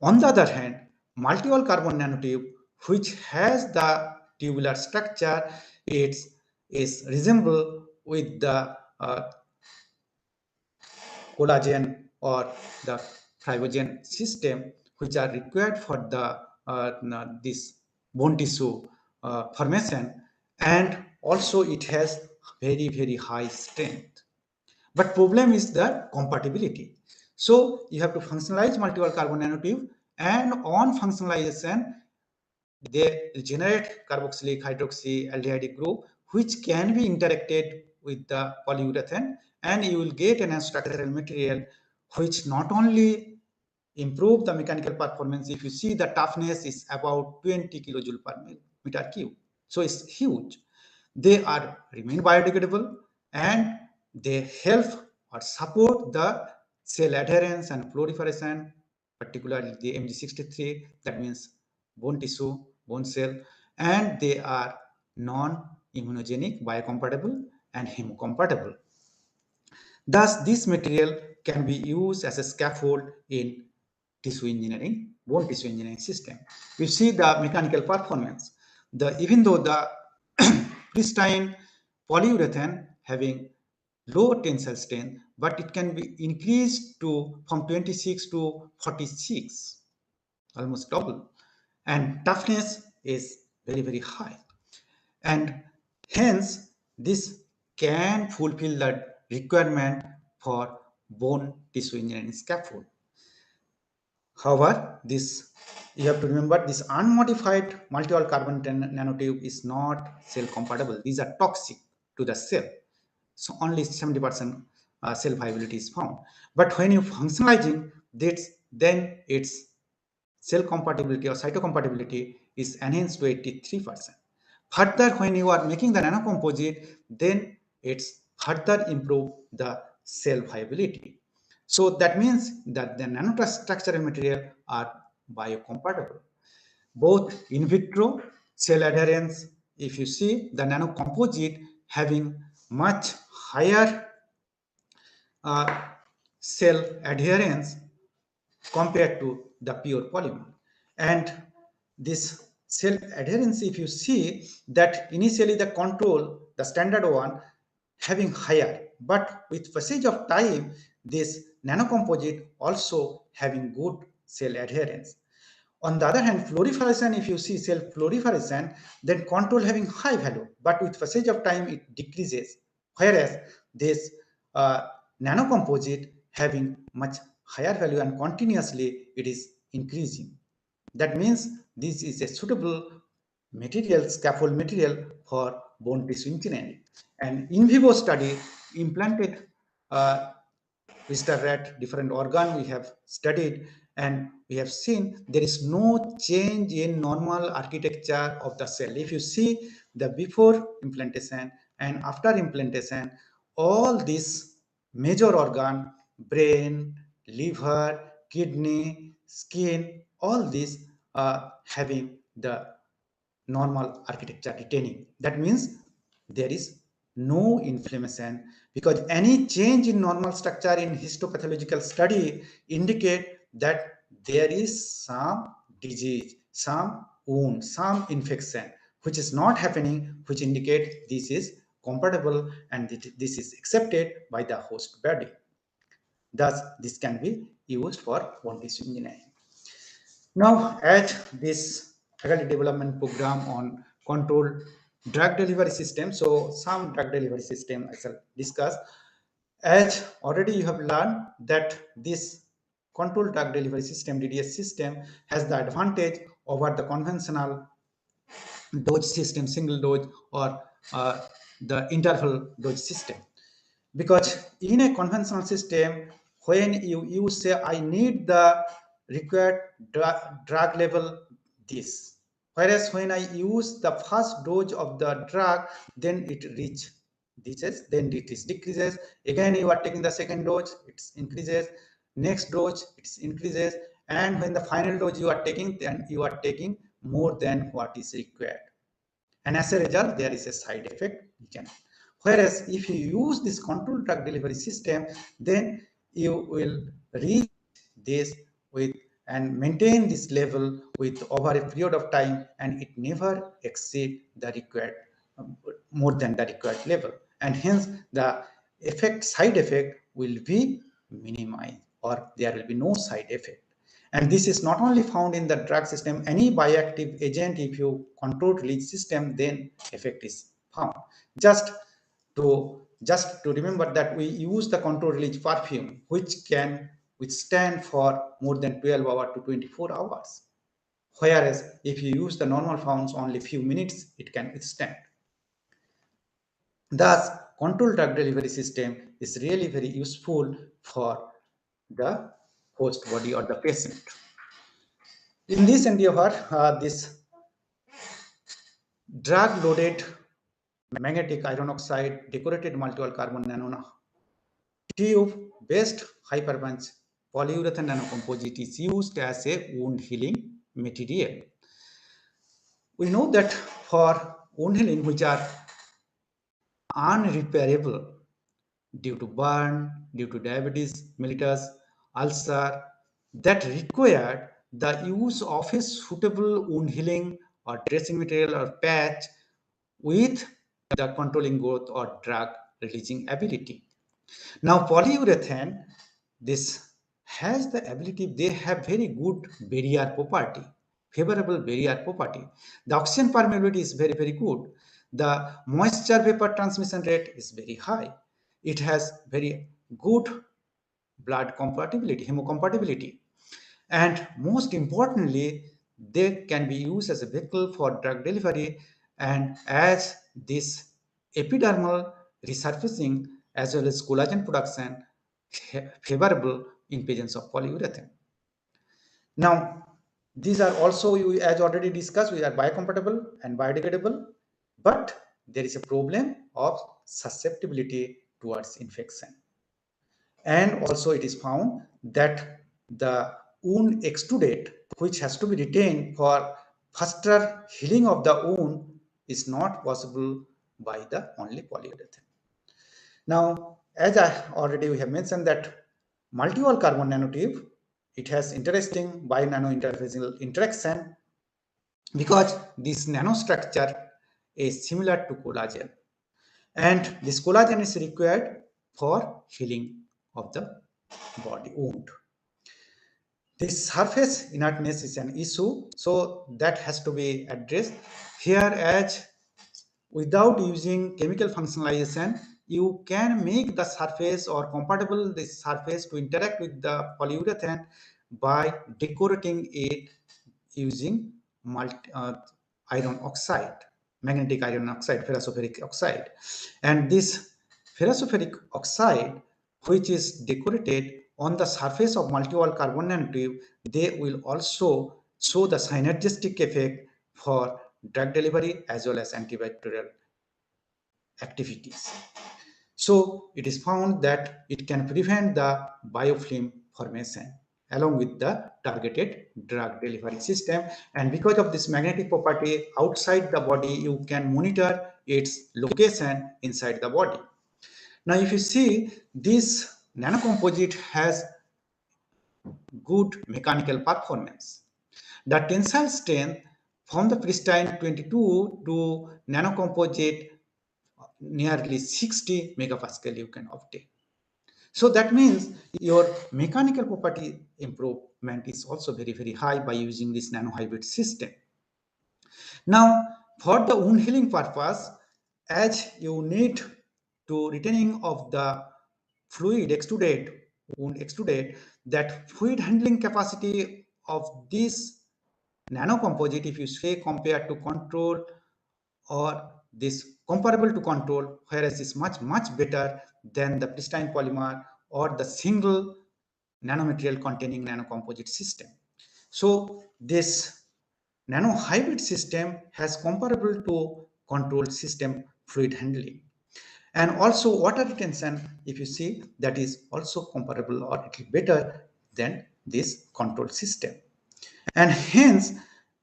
On the other hand, multi-wall carbon nanotube, which has the tubular structure, it is resemble with the collagen or the fibrogen system, which are required for the this bone tissue formation, and also it has very high strength. But problem is the compatibility. So you have to functionalize multi-wall carbon nanotube, and on functionalization they generate carboxylic hydroxyaldehyde group, which can be interacted with the polyurethane, and you will get an structural material which not only improve the mechanical performance. If you see, the toughness is about 20 kilojoule per meter cube, so it's huge. They are remain biodegradable, and they help or support the cell adherence and proliferation, particularly the MG63, that means bone tissue, bone cell, and they are non-immunogenic, biocompatible, and hemocompatible. Thus, this material can be used as a scaffold in tissue engineering, bone tissue engineering system. You see the mechanical performance. Even though the pristine polyurethane having low tensile strength, but it can be increased to from 26 to 46, almost double, and toughness is very high, and hence this can fulfill the requirement for bone tissue engineering scaffold. However, this you have to remember, this unmodified multi-wall carbon nanotube is not cell compatible. These are toxic to the cell. So only 70% cell viability is found. But when you functionalizing this, then its cell compatibility or cytocompatibility is enhanced to 83%. Further, when you are making the nanocomposite, then it's further improve the cell viability. So that means that the nanostructural material are biocompatible. Both in vitro cell adherence, if you see the nanocomposite having much higher uh, cell adherence compared to the pure polymer. And this cell adherence, if you see that initially the control, the standard one, having higher, but with passage of time, this nanocomposite also having good cell adherence. On the other hand, fluorescence, if you see cell fluorescence, then control having high value, but with passage of time it decreases. Whereas this uh, nanocomposite having much higher value and continuously it is increasing. That means this is a suitable material, scaffold material for bone tissue engineering. And in vivo study implanted visitor rat, different organ we have studied, and we have seen there is no change in normal architecture of the cell. If you see the before implantation and after implantation, all these major organ, brain, liver, kidney, skin, all these are having the normal architecture retaining. That means there is no inflammation, because any change in normal structure in histopathological study indicate that there is some disease, some wound, some infection which is not happening, which indicate this is compatible and this is accepted by the host body. Thus this can be used for bone tissue engineering. Now, as this faculty development program on controlled drug delivery system, so some drug delivery system I shall discuss. As already you have learned that this controlled drug delivery system, DDS system, has the advantage over the conventional dose system, single dose, or the interval dose system. Because in a conventional system, when you say I need the required drug level this, whereas when I use the first dose of the drug, then it reach this, then it is decreases. Again you are taking the second dose, it increases. Next dose it increases, and when the final dose you are taking, then you are taking more than what is required, and as a result there is a side effect. Whereas if you use this controlled drug delivery system, then you will reach this with and maintain this level with over a period of time, and it never exceed the required more than the required level, and hence the side effect will be minimized, or there will be no side effect. And this is not only found in the drug system, any bioactive agent, if you control release system, then effect is found. Just to remember that we use the control release perfume, which can withstand for more than 12 hours to 24 hours. Whereas if you use the normal founds only few minutes, it can withstand. Thus, controlled drug delivery system is really very useful for the host body or the patient. In this endeavor, this drug-loaded magnetic iron oxide decorated multi-wall carbon nanotube-based high-performance polyurethane nanocomposite is used as a wound healing material. We know that for wound healing which are unrepairable due to burn, due to diabetes mellitus, ulcer, that required the use of a suitable wound healing or dressing material or patch with the controlling growth or drug releasing ability. Now polyurethane, this has the ability, they have very good barrier property, favorable barrier property. The oxygen permeability is very, very good. The moisture vapor transmission rate is very high. It has very good blood compatibility, hemocompatibility. And most importantly, they can be used as a vehicle for drug delivery, and as this epidermal resurfacing as well as collagen production favorable in presence of polyurethane. Now, these are also, as already discussed, we are biocompatible and biodegradable, but there is a problem of susceptibility towards infection. And also it is found that the wound exudate, which has to be retained for faster healing of the wound, is not possible by the only polyurethane. Now, as I already we have mentioned that multi-wall carbon nanotube, it has interesting bi-nano interfacial interaction because this nanostructure is similar to collagen, and this collagen is required for healing of the body wound. This surface inertness is an issue, so that has to be addressed here. As without using chemical functionalization, you can make the surface or compatible this surface to interact with the polyurethane by decorating it using iron oxide, magnetic iron oxide, ferrosulfuric oxide. And this ferrosulfuric oxide, which is decorated on the surface of multi-wall carbon nanotube, they will also show the synergistic effect for drug delivery as well as antibacterial activities. So it is found that it can prevent the biofilm formation along with the targeted drug delivery system. And because of this magnetic property outside the body, you can monitor its location inside the body. Now, if you see, this nanocomposite has good mechanical performance. The tensile strength from the pristine 22 to nanocomposite nearly 60 megapascal you can obtain. So that means your mechanical property improvement is also very, very high by using this nanohybrid system. Now, for the wound healing purpose, as you need to retaining of the fluid exudate, wound exudate, that fluid handling capacity of this nanocomposite, if you say compared to control or this comparable to control, whereas it's much better than the pristine polymer or the single nanomaterial containing nanocomposite system. So this nanohybrid system has comparable to control system fluid handling. And also water retention, if you see, that is also comparable or a little better than this control system. And hence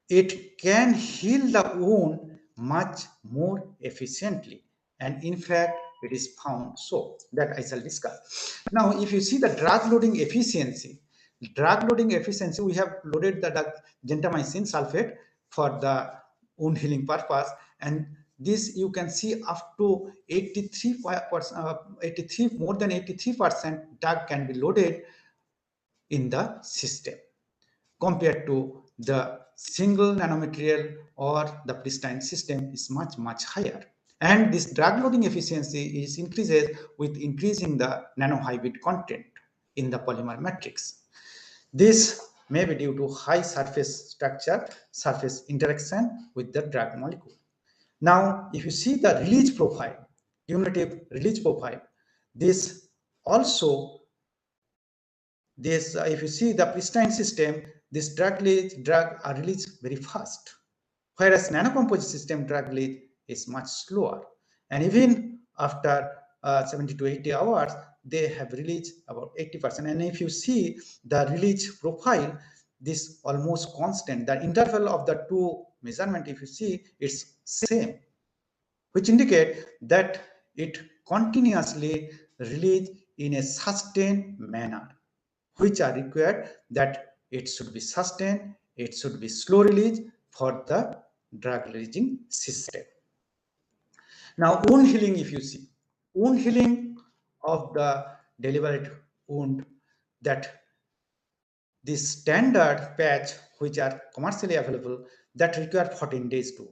it can heal the wound much more efficiently, and in fact it is found so that I shall discuss. Now, if you see the drug loading efficiency, we have loaded the gentamicin sulfate for the wound healing purpose, and this you can see up to 83%, more than 83% drug can be loaded in the system compared to the single nanomaterial or the pristine system is much higher. And this drug loading efficiency is increases with increasing the nanohybrid content in the polymer matrix. This may be due to high surface structure, surface interaction with the drug molecule. Now, if you see the release profile, cumulative release profile, this also if you see the pristine system, this drug are released very fast, whereas nanocomposite system drug release is much slower, and even after 70 to 80 hours they have released about 80%. And if you see the release profile, this almost constant, the interval of the two measurement, if you see, it's same, which indicate that it continuously release in a sustained manner, which are required that it should be sustained, it should be slow release for the drug releasing system. Now, wound healing, if you see, wound healing of the deliberate wound, that the standard patch which are commercially available that require 14 days to.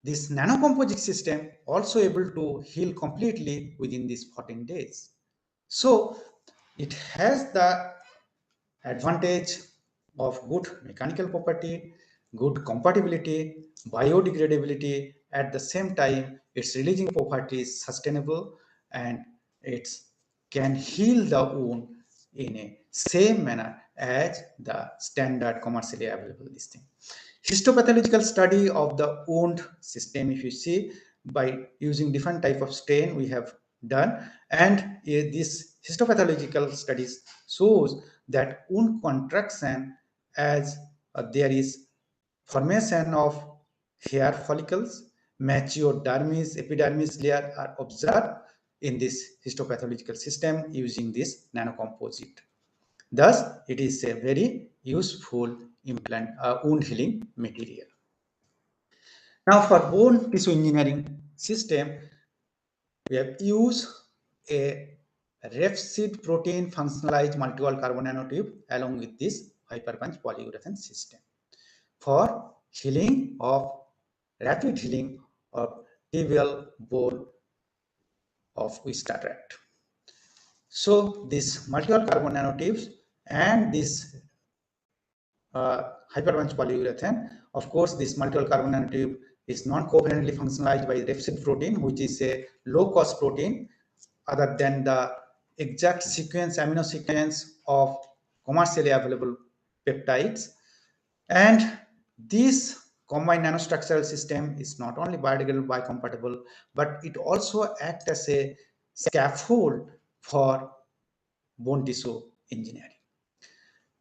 This nanocomposite system also able to heal completely within these 14 days. So it has the advantage of good mechanical property, good compatibility, biodegradability. At the same time, its releasing property is sustainable and it can heal the wound in a same manner as the standard commercially available this thing. Histopathological study of the wound system, if you see, by using different type of stain we have done, and this histopathological studies shows that wound contraction as there is formation of hair follicles, mature dermis, epidermis layer are observed in this histopathological system using this nanocomposite. Thus, it is a very useful implant wound healing material. Now, for bone tissue engineering system, we have used a rapeseed protein functionalized multi-wall carbon nanotube along with this hyperpunch polyurethane system for healing of rapid healing of tibial bone of Wistar tract. So, this multi-wall carbon nanotubes and this hyperpunch polyurethane. Of course, this multi-wall carbon nanotube is non-covalently functionalized by rapeseed protein, which is a low-cost protein other than the exact sequence, amino sequence of commercially available peptides. And this combined nanostructural system is not only biodegradable, biocompatible, but it also acts as a scaffold for bone tissue engineering.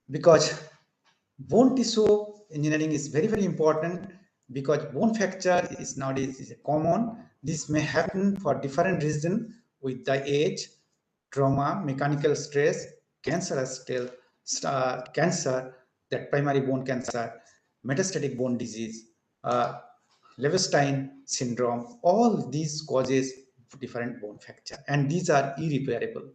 Because bone tissue engineering is very, very important because bone fracture is nowadays common. This may happen for different reasons with the age, trauma, mechanical stress, cancer, cancer, that primary bone cancer, metastatic bone disease, Levestein syndrome. All these causes different bone fracture, and these are irreparable.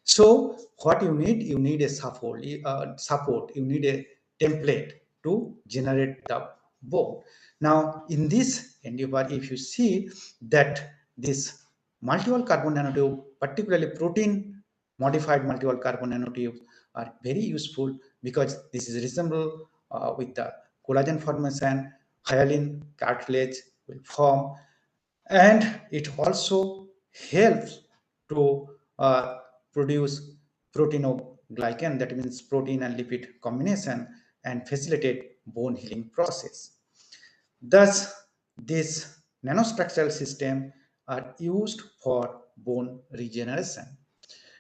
So what you need a support, you need a template to generate the bone. Now in this endeavor, if you see that this multi-wall carbon nanotube, particularly protein modified multi-wall carbon nanotubes, are very useful because this is reasonable with the collagen formation, hyaline cartilage will form, and it also helps to produce proteinoglycan, that means protein and lipid combination, and facilitate bone healing process. Thus, this nanostructural system are used for bone regeneration.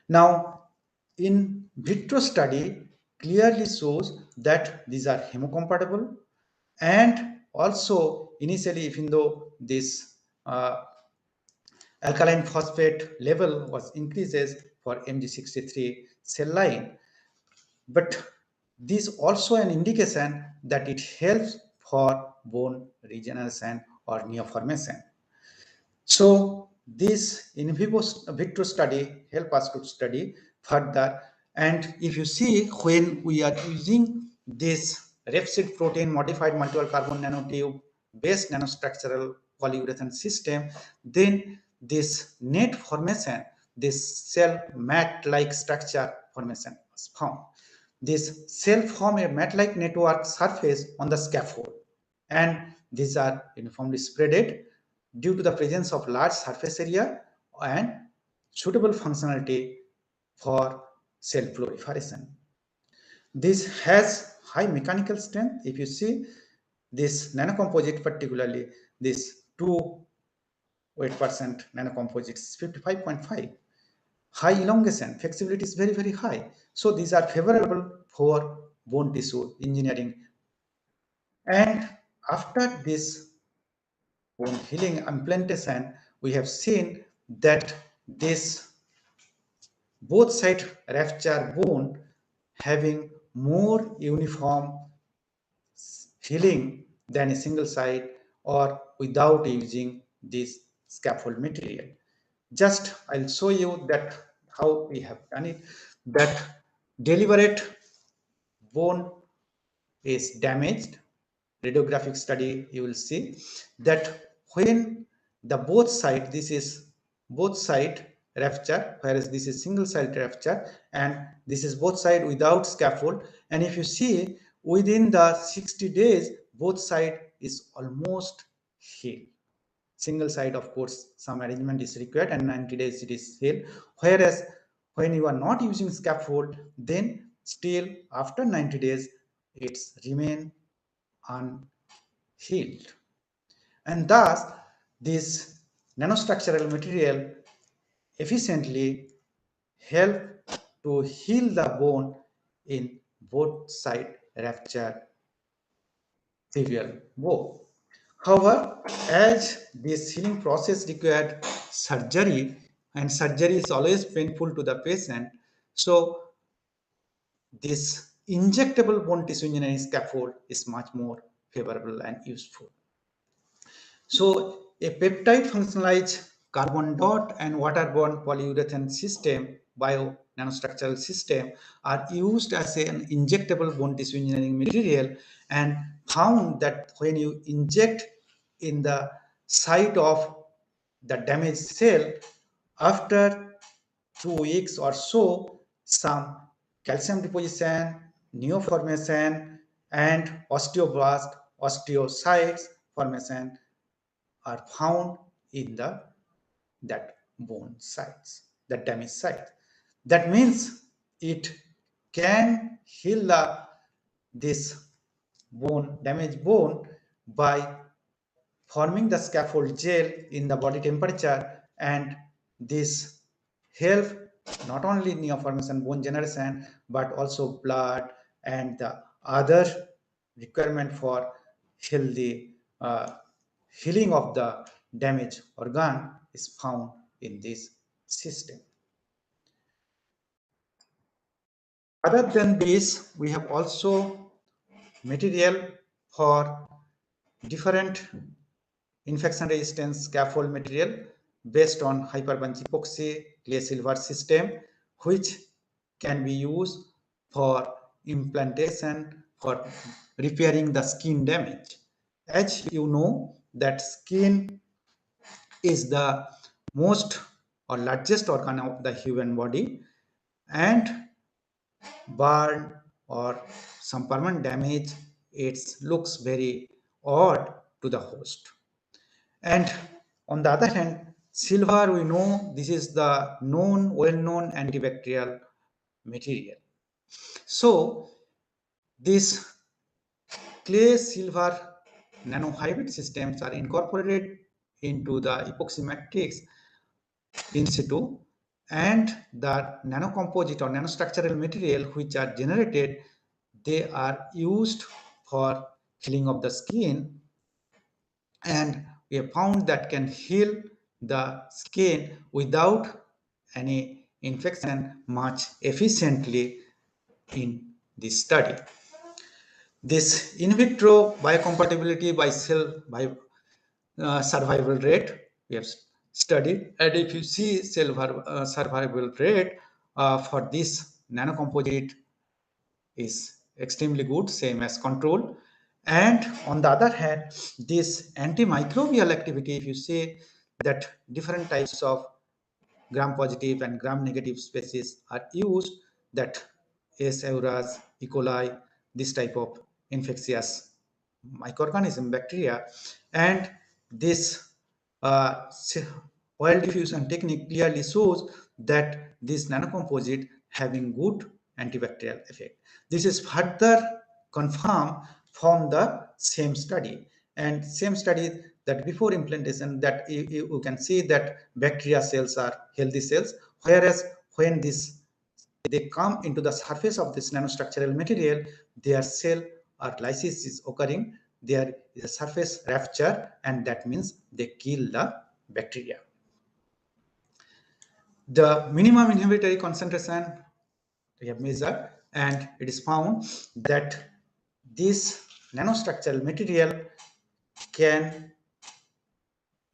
Now, in vitro study clearly shows that these are hemocompatible, and also initially, even though this alkaline phosphate level was increases for Mg63 cell line, but this also an indication that it helps for bone regeneration or neoformation. So this in vitro study help us to study further. And if you see, when we are using this rapeseed protein modified multi-wall carbon nanotube based nanostructural polyurethane system, then this net formation, this cell mat-like structure formation was found. This cell form a mat-like network surface on the scaffold, and these are uniformly spreaded due to the presence of large surface area and suitable functionality for cell proliferation. This has high mechanical strength. If you see this nanocomposite, particularly this 2 weight% nanocomposite is 55.5. High elongation, flexibility is very, very high. So these are favorable for bone tissue engineering. And after this bone healing implantation, we have seen that this both side rupture bone having more uniform healing than a single side or without using this scaffold material. Just I'll show you that how we have done it. That deliberate bone is damaged. Radiographic study, you will see that when the both side, this is both side rupture, whereas this is single side rupture, and this is both side without scaffold. And if you see, within the 60 days, both side is almost healed. Single side, of course, some arrangement is required, and 90 days it is healed. Whereas when you are not using scaffold, then still after 90 days, it's remain unhealed. And thus, this nanostructural material efficiently help to heal the bone in both side rupture severe bone. However, as this healing process required surgery, and surgery is always painful to the patient, so this injectable bone tissue engineering scaffold is much more favorable and useful. So a peptide functionalized carbon dot and waterborne polyurethane system, bio nanostructural system, are used as an injectable bone tissue engineering material, and found that when you inject in the site of the damaged cell, after 2 weeks or so, some calcium deposition, neoformation, and osteoblast, osteocytes formation are found in that bone sites, that damaged site. That means it can heal this bone, damaged bone, by forming the scaffold gel in the body temperature, and this help not only neoformation, bone generation, but also blood and the other requirement for healthy healing of the damaged organ is found in this system. Other than this, we have also material for different infection resistance scaffold material based on hyperpunch epoxy clay silver system, which can be used for implantation for repairing the skin damage. As you know, that skin is the most or largest organ of the human body, and burn or some permanent damage, it looks very odd to the host. And on the other hand, silver, we know this is the known, well-known antibacterial material. So these clay silver nanohybrid systems are incorporated into the epoxy matrix in situ, and the nanocomposite or nanostructural material which are generated, they are used for healing of the skin, and we have found that can heal the skin without any infection much efficiently in this study. This in vitro biocompatibility by cell by survival rate we have studied, and if you see survival rate for this nanocomposite is extremely good, same as control. And on the other hand, this antimicrobial activity, if you say that different types of gram positive and gram negative species are used, that S. aureus, E. coli, this type of infectious microorganism, bacteria, and this oil diffusion technique clearly shows that this nanocomposite having good antibacterial effect. This is further confirmed from the same study, and same study that before implantation, that you can see that bacteria cells are healthy cells, whereas when they come into the surface of this nanostructural material, their cell or lysis is occurring, there is a surface rupture, and that means they kill the bacteria. The minimum inhibitory concentration we have measured, and it is found that this nanostructural material can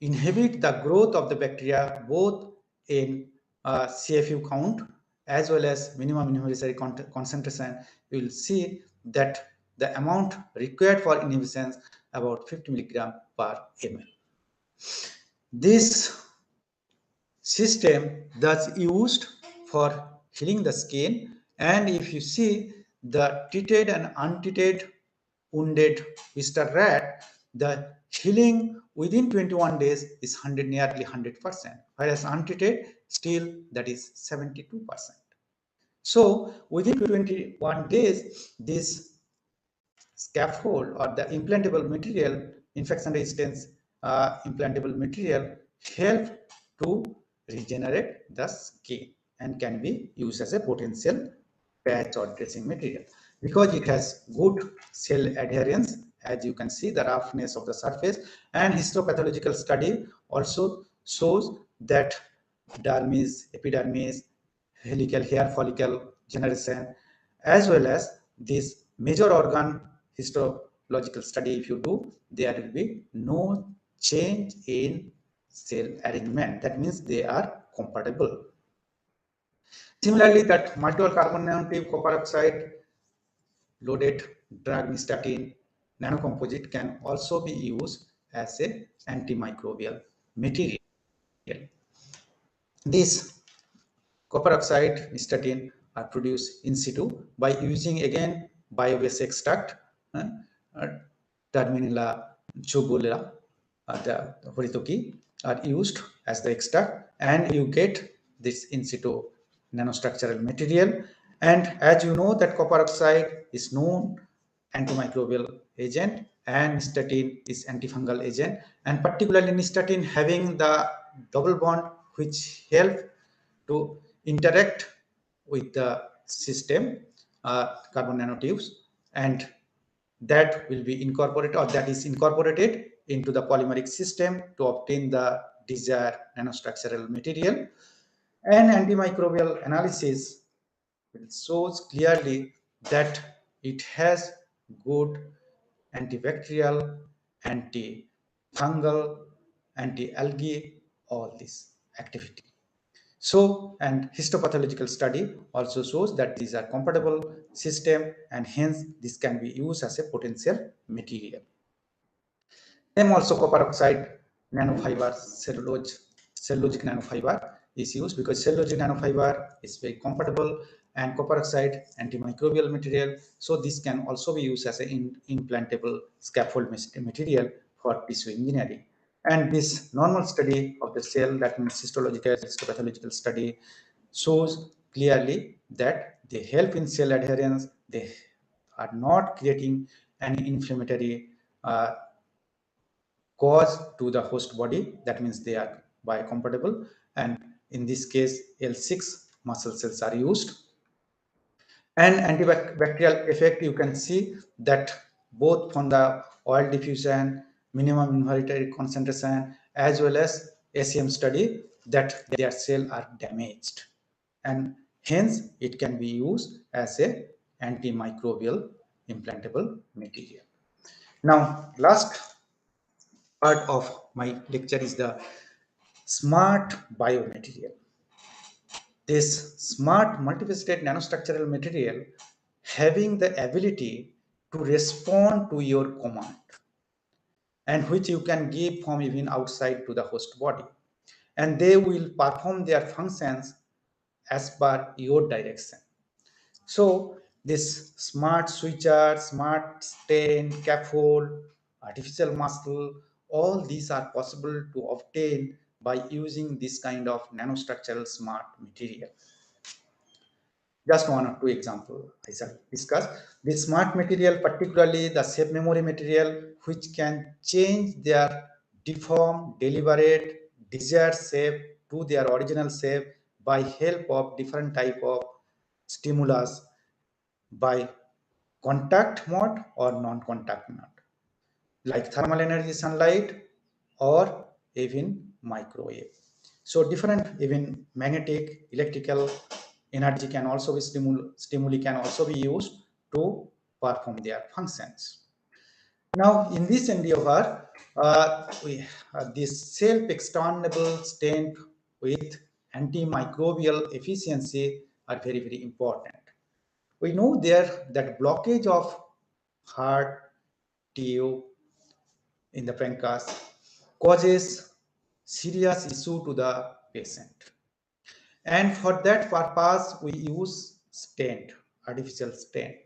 inhibit the growth of the bacteria both in CFU count as well as minimum inhibitory concentration. You will see that the amount required for inhibition is about 50 milligram per ml. This system that's used for healing the skin, and if you see the treated and untreated wounded blister rat, the healing within 21 days is nearly 100%, whereas untreated still that is 72%. So within 21 days, this scaffold or the implantable material, infection resistance implantable material, help to regenerate the skin and can be used as a potential patch or dressing material because it has good cell adherence. As you can see, the roughness of the surface, and histopathological study also shows that dermis, epidermis, helical hair follicle generation, as well as this major organ histological study, if you do, there will be no change in cell arrangement. That means they are compatible. Similarly, that multiple carbon nanotube copper oxide loaded drug nystatin nanocomposite can also be used as a antimicrobial material. This copper oxide nystatin are produced in situ by using again bio-based extract, uh, Terminilla jugulara, the horitoki are used as the extract, and you get this in situ nanostructural material. And as you know that copper oxide is known antimicrobial agent and nystatin is antifungal agent, and particularly nystatin having the double bond which help to interact with the system carbon nanotubes, and that will be incorporated or that is incorporated into the polymeric system to obtain the desired nanostructural material. And antimicrobial analysis shows clearly that it has good antibacterial, antifungal, anti-algae, all this activity. So, and histopathological study also shows that these are compatible system and hence this can be used as a potential material. Same also copper oxide nanofiber cellulosic nanofiber is used because cellulosic nanofiber is very compatible and copper oxide antimicrobial material. So this can also be used as an implantable scaffold material for tissue engineering. And this normal study of the cell, that means histological histopathological study, shows clearly that they help in cell adherence. They are not creating any inflammatory cause to the host body. That means they are biocompatible, and in this case L6 muscle cells are used. And antibacterial effect, you can see that both from the oil diffusion, minimum inhibitory concentration, as well as ACM study, that their cells are damaged, and hence it can be used as a antimicrobial implantable material. Now last part of my lecture is the smart biomaterial. This smart multifaceted nanostructural material having the ability to respond to your command, and which you can give from even outside to the host body, and they will perform their functions as per your direction. So this smart switcher, smart stain, scaffold, artificial muscle, all these are possible to obtain by using this kind of nanostructural smart material. Just one or two examples I shall discuss. The smart material, particularly the shape memory material, which can change their deform, deliberate, desired shape to their original shape by help of different type of stimulus by contact mode or non-contact mode, like thermal energy sunlight or even microwave. So different even magnetic, electrical energy can also be stimuli can also be used to perform their functions. Now in this endeavor, we this self-expandable stent with antimicrobial efficiency are very important. We know there that blockage of heart tube in the pancreas causes serious issue to the patient, and for that purpose we use stent, artificial stent.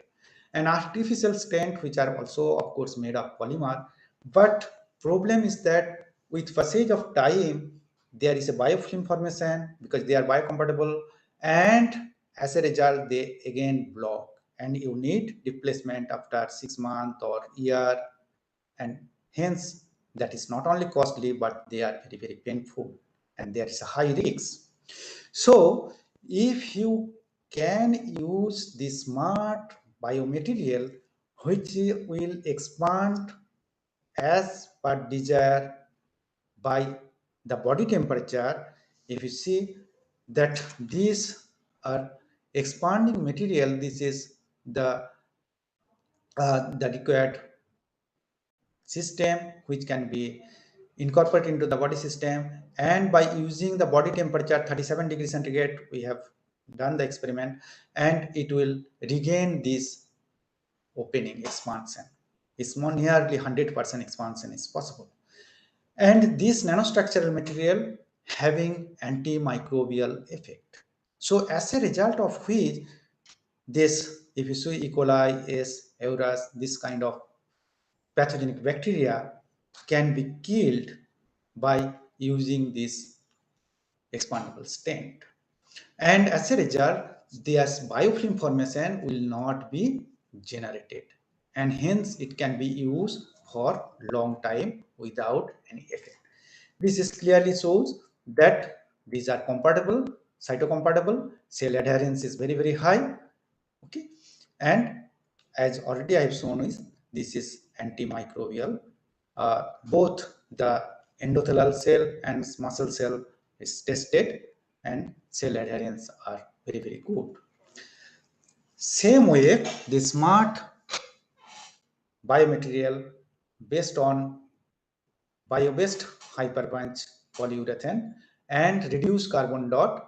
and artificial stent which are also of course made of polymer. But problem is that with passage of time there is a biofilm formation because they are biocompatible, and as a result they again block and you need replacement after 6 months or year, and hence that is not only costly but they are very very painful and there is a high risk. So if you can use the smart biomaterial which will expand as per desire by the body temperature, if you see that these are expanding material, this is the required system which can be incorporated into the body system, and by using the body temperature 37 degrees centigrade we have done the experiment, and it will regain this opening expansion. It's more nearly 100% expansion is possible, and this nanostructural material having antimicrobial effect. So as a result of which this, if you see E. coli, S. aureus, this kind of pathogenic bacteria can be killed by using this expandable stent. And as a result, their biofilm formation will not be generated, and hence it can be used for long time without any effect. This is clearly shows that these are compatible, cytocompatible, cell adherence is very very high. Okay, and as already I have shown is this is antimicrobial. Both the endothelial cell and muscle cell is tested and cell adherence are very very good. Same way, the smart biomaterial based on bio-based hyperpunch polyurethane and reduced carbon dot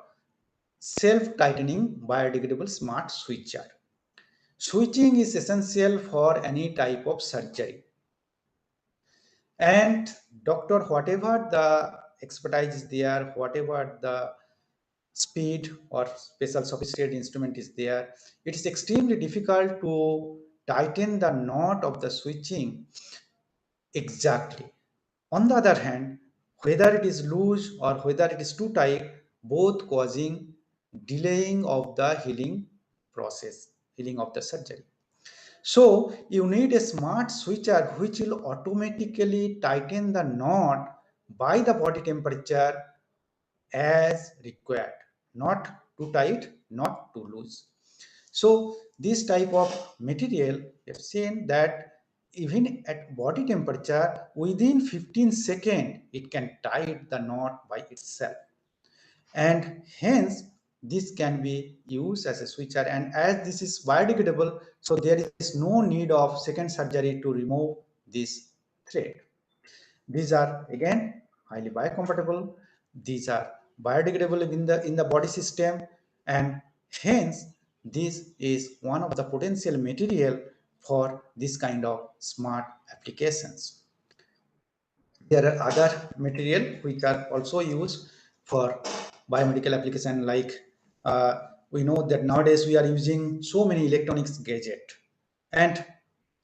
self-tightening biodegradable smart switcher. Switching is essential for any type of surgery. And doctor, whatever the expertise is there, whatever the speed or special sophisticated instrument is there, it is extremely difficult to tighten the knot of the switching exactly. On the other hand, whether it is loose or whether it is too tight, both causing delaying of the healing process, healing of the surgery. So you need a smart switcher which will automatically tighten the knot by the body temperature as required, not too tight, not too loose. So this type of material, we have seen that even at body temperature, within 15 seconds, it can tie the knot by itself. And hence, this can be used as a switcher. And as this is biodegradable, so there is no need of second surgery to remove this thread. These are again highly biocompatible. These are biodegradable in the body system, and hence this is one of the potential material for this kind of smart applications. There are other material which are also used for biomedical application, like we know that nowadays we are using so many electronics gadget and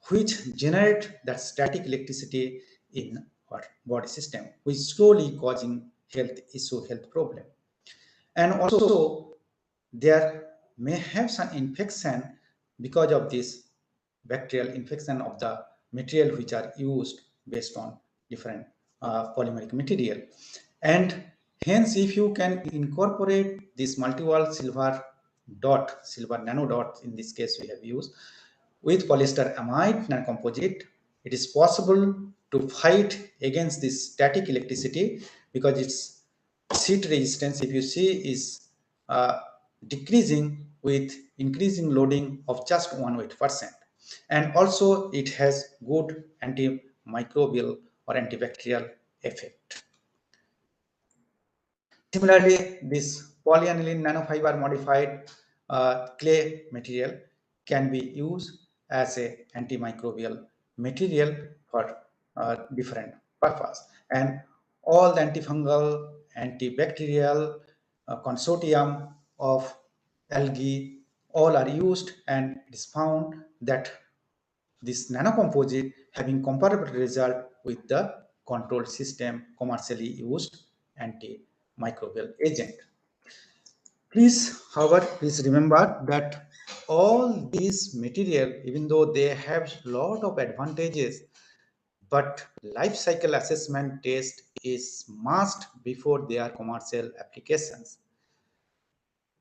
which generate that static electricity in our body system, which slowly causing health issue, health problem. And also there may have some infection because of this bacterial infection of the material which are used based on different polymeric material. And hence if you can incorporate this multi-wall silver dot, silver nano dot, in this case we have used with polyester amide nanocomposite, it is possible to fight against this static electricity because its heat resistance, if you see, is decreasing with increasing loading of just 1%. And also it has good antimicrobial or antibacterial effect. Similarly, this polyaniline nanofiber modified clay material can be used as a antimicrobial material for different purpose. And all the antifungal, antibacterial consortium of algae all are used, and it is found that this nanocomposite having comparable result with the control system commercially used antimicrobial agent. Please, however, please remember that all these material, even though they have lot of advantages, but life cycle assessment test is must before their commercial applications.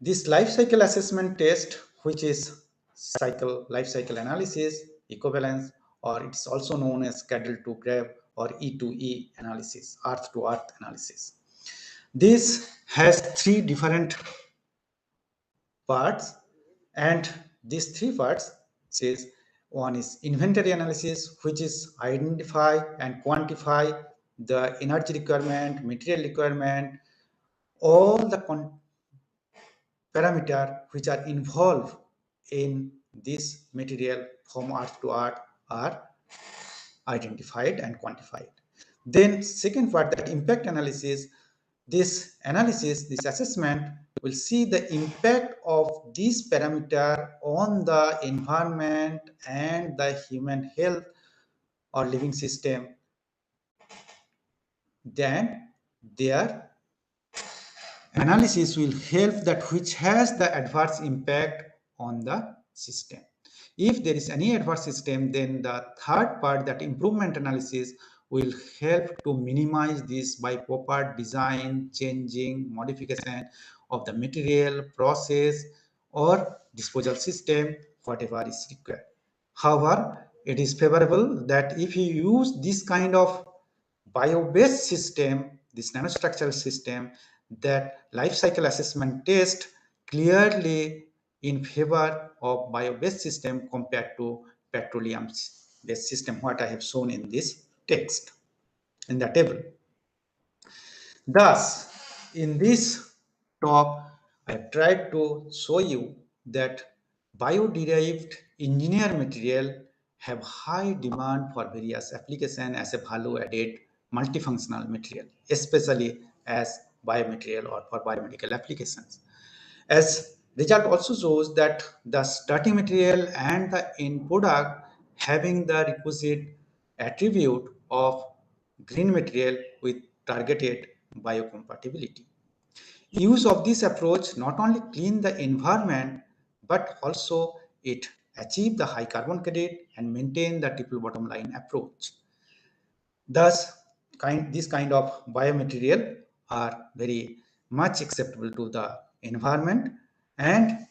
This life cycle assessment test, which is life cycle analysis, equivalence, or it's also known as cradle to grave or E2E analysis, earth to earth analysis. This has three different parts, and these three parts is one is inventory analysis, which is identify and quantify the energy requirement, material requirement, all the parameters which are involved in this material from earth to earth are identified and quantified. Then second part, that impact analysis. This analysis, this assessment will see the impact of this parameter on the environment and the human health or living system. Then their analysis will help that which has the adverse impact on the system. If there is any adverse system, then the third part, that improvement analysis, will help to minimize this by proper design, changing, modification of the material, process, or disposal system, whatever is required. However, it is favorable that if you use this kind of bio-based system, this nanostructural system, that life cycle assessment test clearly in favor of bio-based system compared to petroleum-based system, what I have shown in this text, in the table. Thus, in this talk, I tried to show you that bio-derived engineered material have high demand for various applications as a value-added multifunctional material, especially as biomaterial or for biomedical applications. As result also shows that the starting material and the end product having the requisite attribute of green material with targeted biocompatibility. Use of this approach not only clean the environment, but also it achieve the high carbon credit and maintain the triple bottom line approach. Thus, this kind of biomaterial are very much acceptable to the environment, and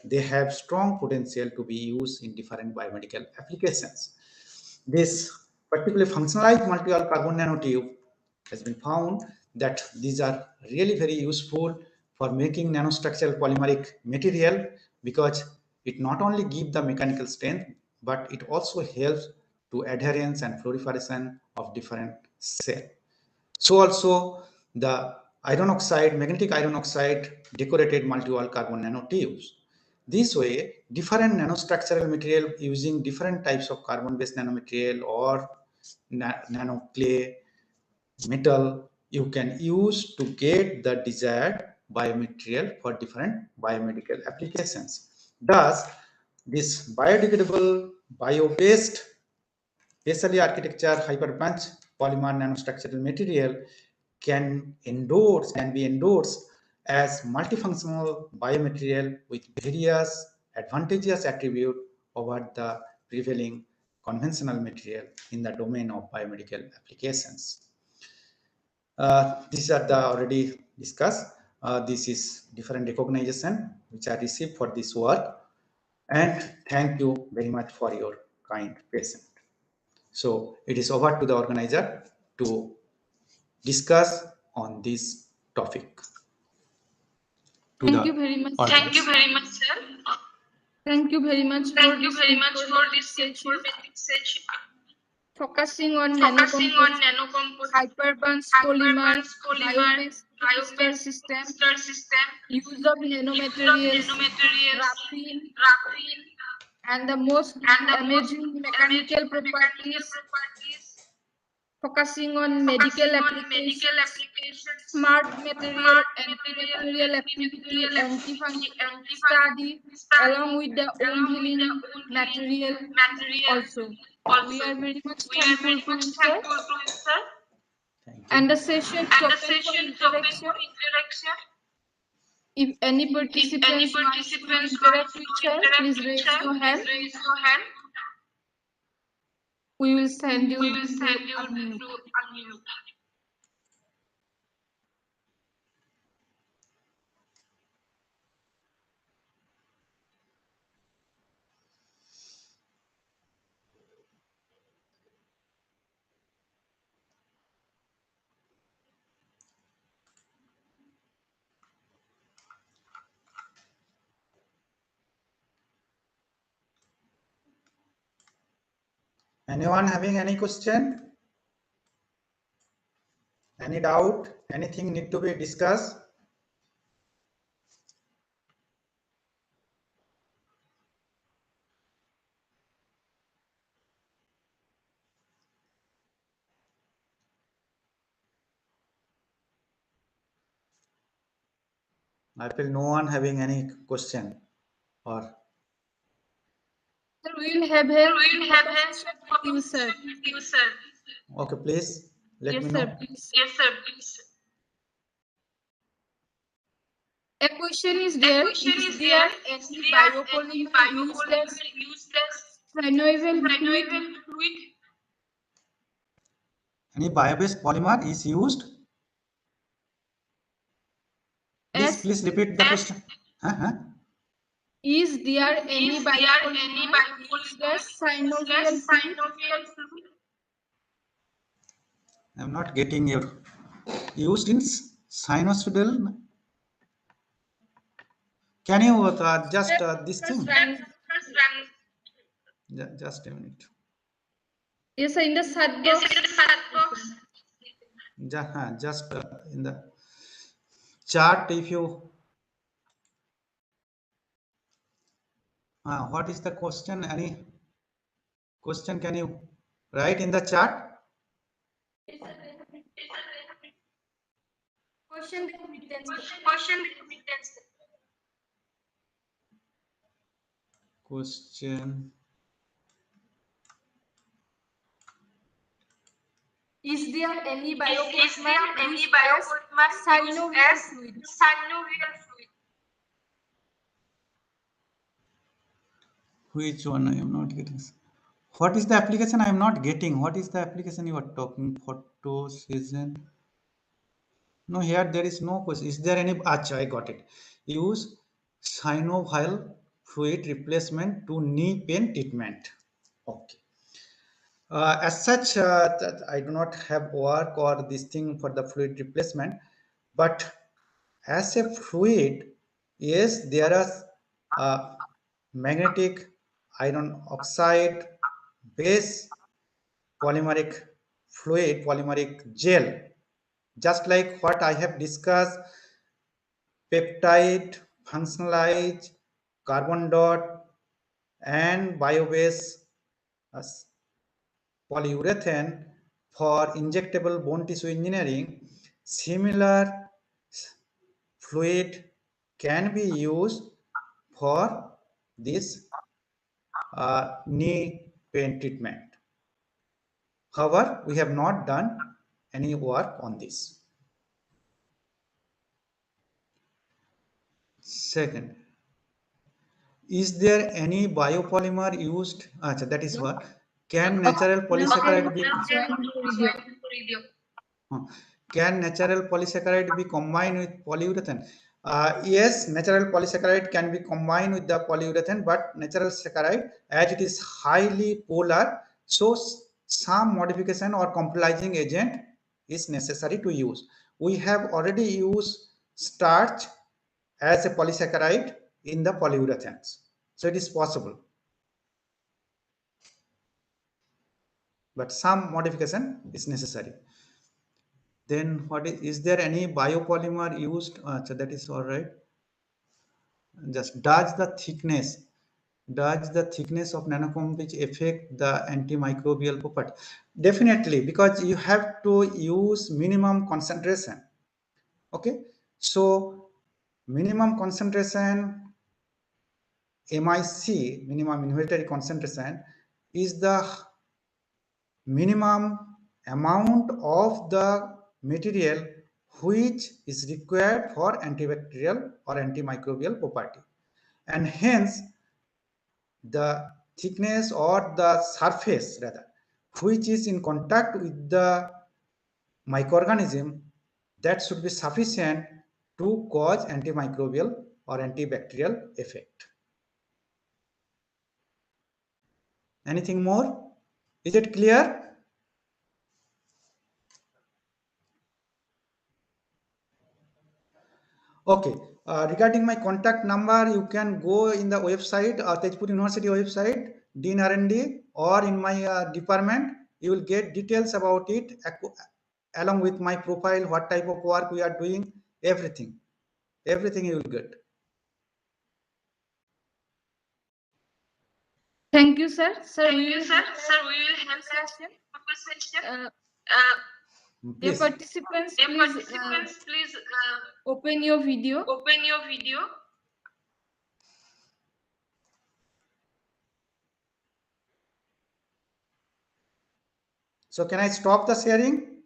they have strong potential to be used in different biomedical applications. This particularly functionalized multi-wall carbon nanotube has been found that these are really very useful for making nanostructural polymeric material, because it not only gives the mechanical strength, but it also helps to adherence and proliferation of different cells. So also the magnetic iron oxide decorated multi-wall carbon nanotubes. This way, different nanostructural material using different types of carbon-based nanomaterial or nanoclay metal you can use to get the desired biomaterial for different biomedical applications. Thus, this biodegradable, bio-based, specially architecture hyperpunch polymer nanostructural material can be endorsed as multifunctional biomaterial with various advantageous attributes over the prevailing conventional material in the domain of biomedical applications. These are the already discussed. This is different recognition which I received for this work, and thank you very much for your kind patience. So it is over to the organizer to discuss on this topic. Thank you very much. Thank you very much, sir. Thank you very much Thank you very much for this informative session. Focusing on Focusing on nanocomposite, nanocomposite, hyperbunch polymer, polymer, bio-based bio-based system, system, use of nanomaterials, graphene, and the most amazing mechanical properties focusing on medical applications, smart material, anti-material activity, anti-fungal study, along with the wound healing material also. We are very much thankful to you, sir. Thank you. And the session is open for interaction. If any participants want to interact with sir, please raise your hand. We will send you to unmute. Anyone having any question? Any doubt? Anything need to be discussed? I feel no one having any question or Sir, we will have a session with you, sir. okay, please let Yes, me sir, know. please. A question is there. Is there any biopolymer used as synovial fluid? Any bio-based polymer is used? As Please repeat the question. is there any biopolymer used as synovial fluid? I'm not getting your used in sinusoidal. Can you just this thing? Just a minute. Yes, sir, in the chat box. Just in the chart, if you what is the question? Any question can you write in the chat? Question. Question. Is there any biopolymer used as synovial fluid? Which one I am not getting? What is the application I am not getting? What is the application you are talking? Photo season. No, here there is no question. Is there any? Acha, I got it. Use synovial fluid replacement to knee pain treatment. Okay. As such, that I do not have work or this thing for the fluid replacement, but as a fluid, yes, there are magnetic iron oxide base polymeric fluid, polymeric gel, just like what I have discussed, peptide, functionalized, carbon dot, and bio-based polyurethane for injectable bone tissue engineering. Similar fluid can be used for this knee pain treatment. However, we have not done any work on this. Second, is there any biopolymer used? That is what. Can natural polysaccharide be? Can natural polysaccharide be combined with polyurethane? Yes, natural polysaccharide can be combined with the polyurethane, but natural saccharide, as it is highly polar, so some modification or comprising agent is necessary to use. We have already used starch as a polysaccharide in the polyurethanes, so it is possible. But some modification is necessary. Then what is there any biopolymer used? So that is all right. Just does the thickness Does the thickness of nanocomposites affect the antimicrobial property? Definitely, because you have to use minimum concentration. Okay, so minimum concentration MIC, minimum inhibitory concentration, is the minimum amount of the material which is required for antibacterial or antimicrobial property, and hence the thickness or the surface rather which is in contact with the microorganism, that should be sufficient to cause antimicrobial or antibacterial effect. Anything more? Is it clear? Okay. Regarding my contact number, you can go in the website, Tejpur University website, Dean R&D, or in my department. You will get details about it along with my profile, what type of work we are doing, everything. Everything you will get. Thank you, sir. Thank you, sir. Sir, we will have a session. session. Dear Please. participants, Dear please participants, please open your video. open your video. So can I stop the sharing?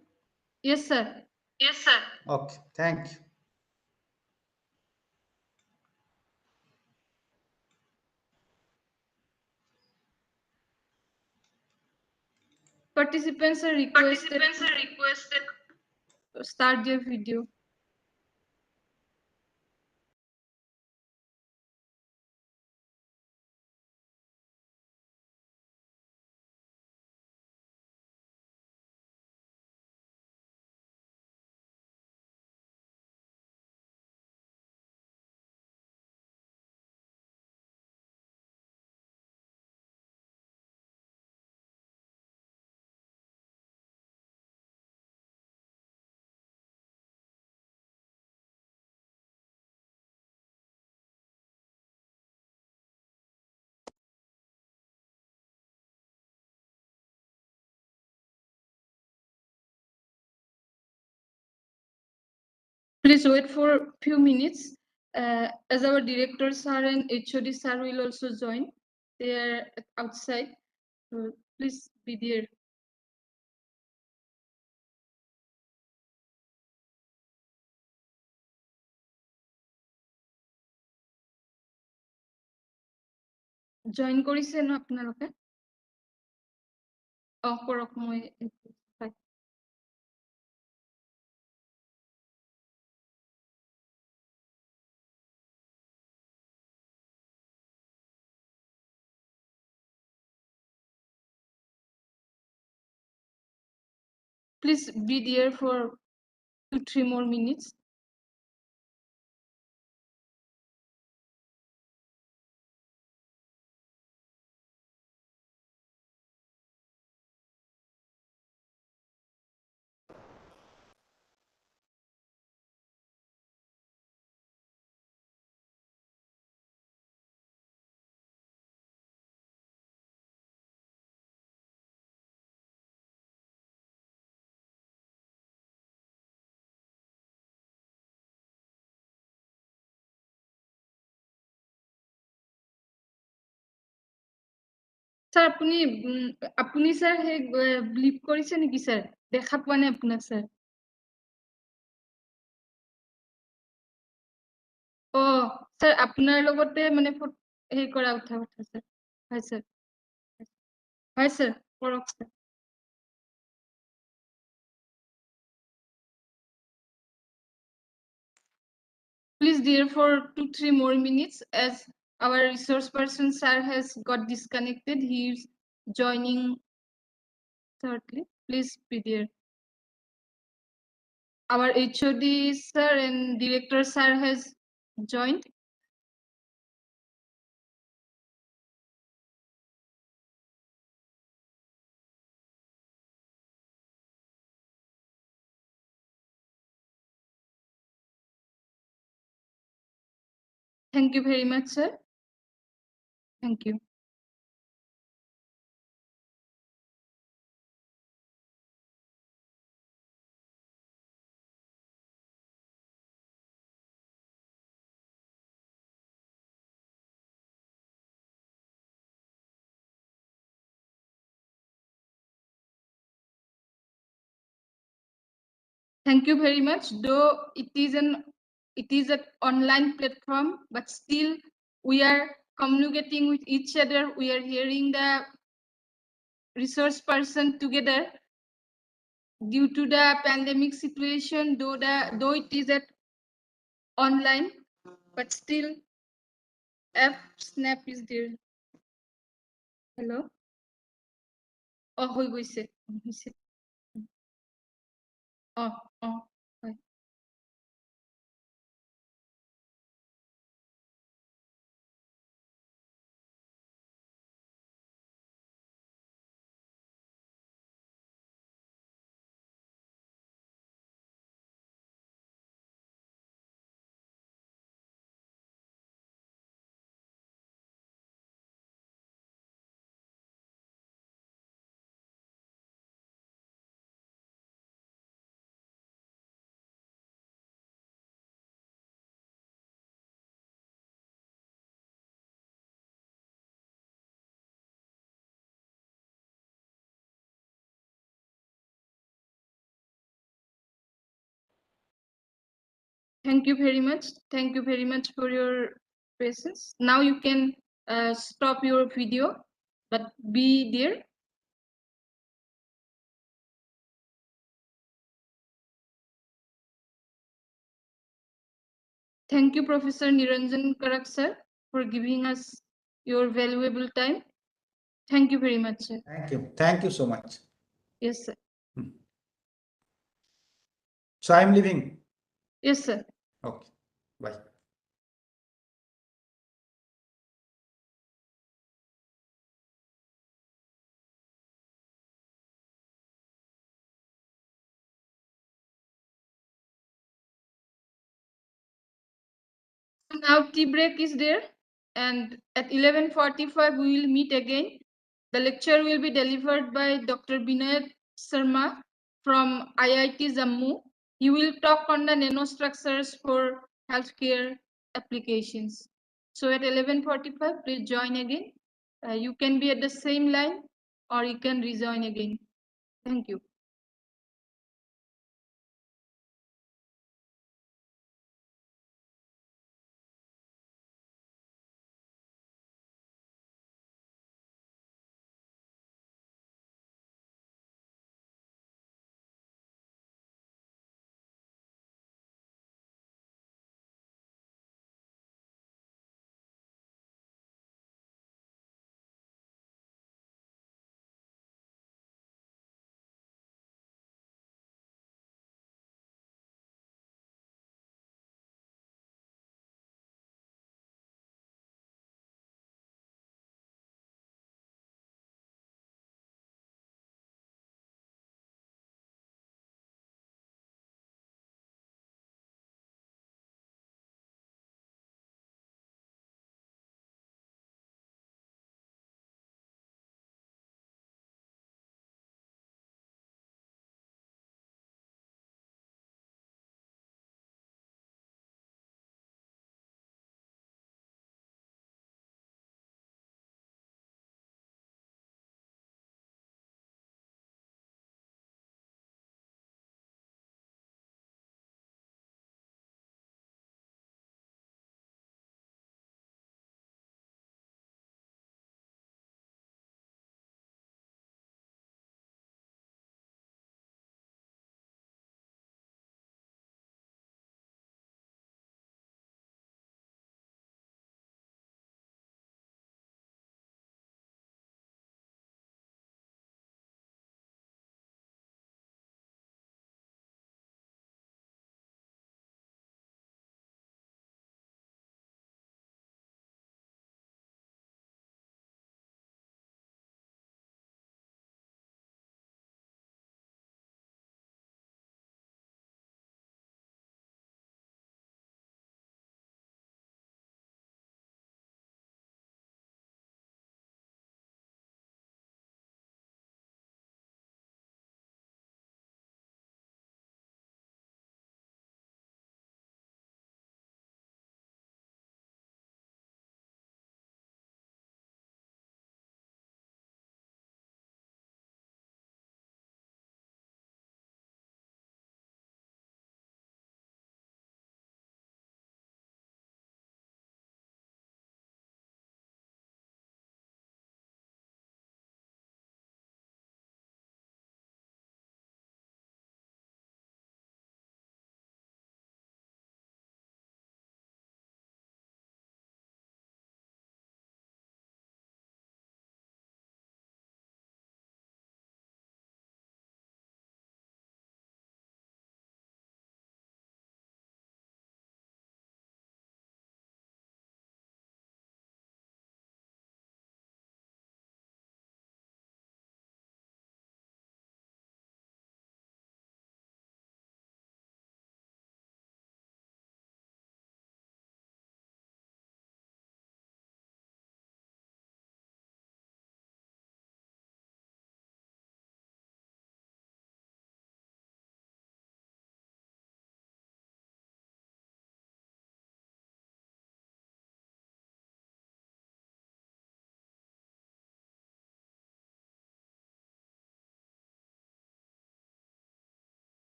Yes, sir. Yes, sir. Okay. Thank you. Participants are requested to start their video. Please wait for a few minutes. As our director sir and HOD sir will also join. They are outside. So please be there. Join কৰিছে ন আপোনালোকে? কৰক মই Please be there for 2-3 more minutes. Sir আপুনি sir হে ব্লিপ কৰিছে নেকি sir? দেখা পোৱা নাই আপোনাক স্যার। স্যার আপোনাৰ লগতে মানে হে কৰা উঠা স্যার। হয় স্যার। হয় স্যার, কৰক sir. Please dear for 2-3 more minutes as our resource person sir has got disconnected. He is joining thirdly. Please be there. Our HOD sir and director sir has joined. Thank you very much, sir. Thank you. Thank you very much. Though it is an online platform, but still we are communicating with each other. We are hearing the resource person together. Due to the pandemic situation, though it is at online, but still F snap is there. Hello. Oh, হৈ গৈছে হৈছে oh oh হয় Thank you very much. Thank you very much for your patience. Now you can stop your video, but be there. Thank you, Professor Niranjan Karak, sir, for giving us your valuable time. Thank you very much, sir. Thank you. Thank you so much. Yes, sir. So I'm leaving. Yes, sir. Okay. Bye. Now tea break is there, and at 11:45 we will meet again. The lecture will be delivered by Dr. Binay Sharma from IIT Jammu. He will talk on the nanostructures for healthcare applications. So at 11:45, please join again. You can be at the same line or you can rejoin again. Thank you.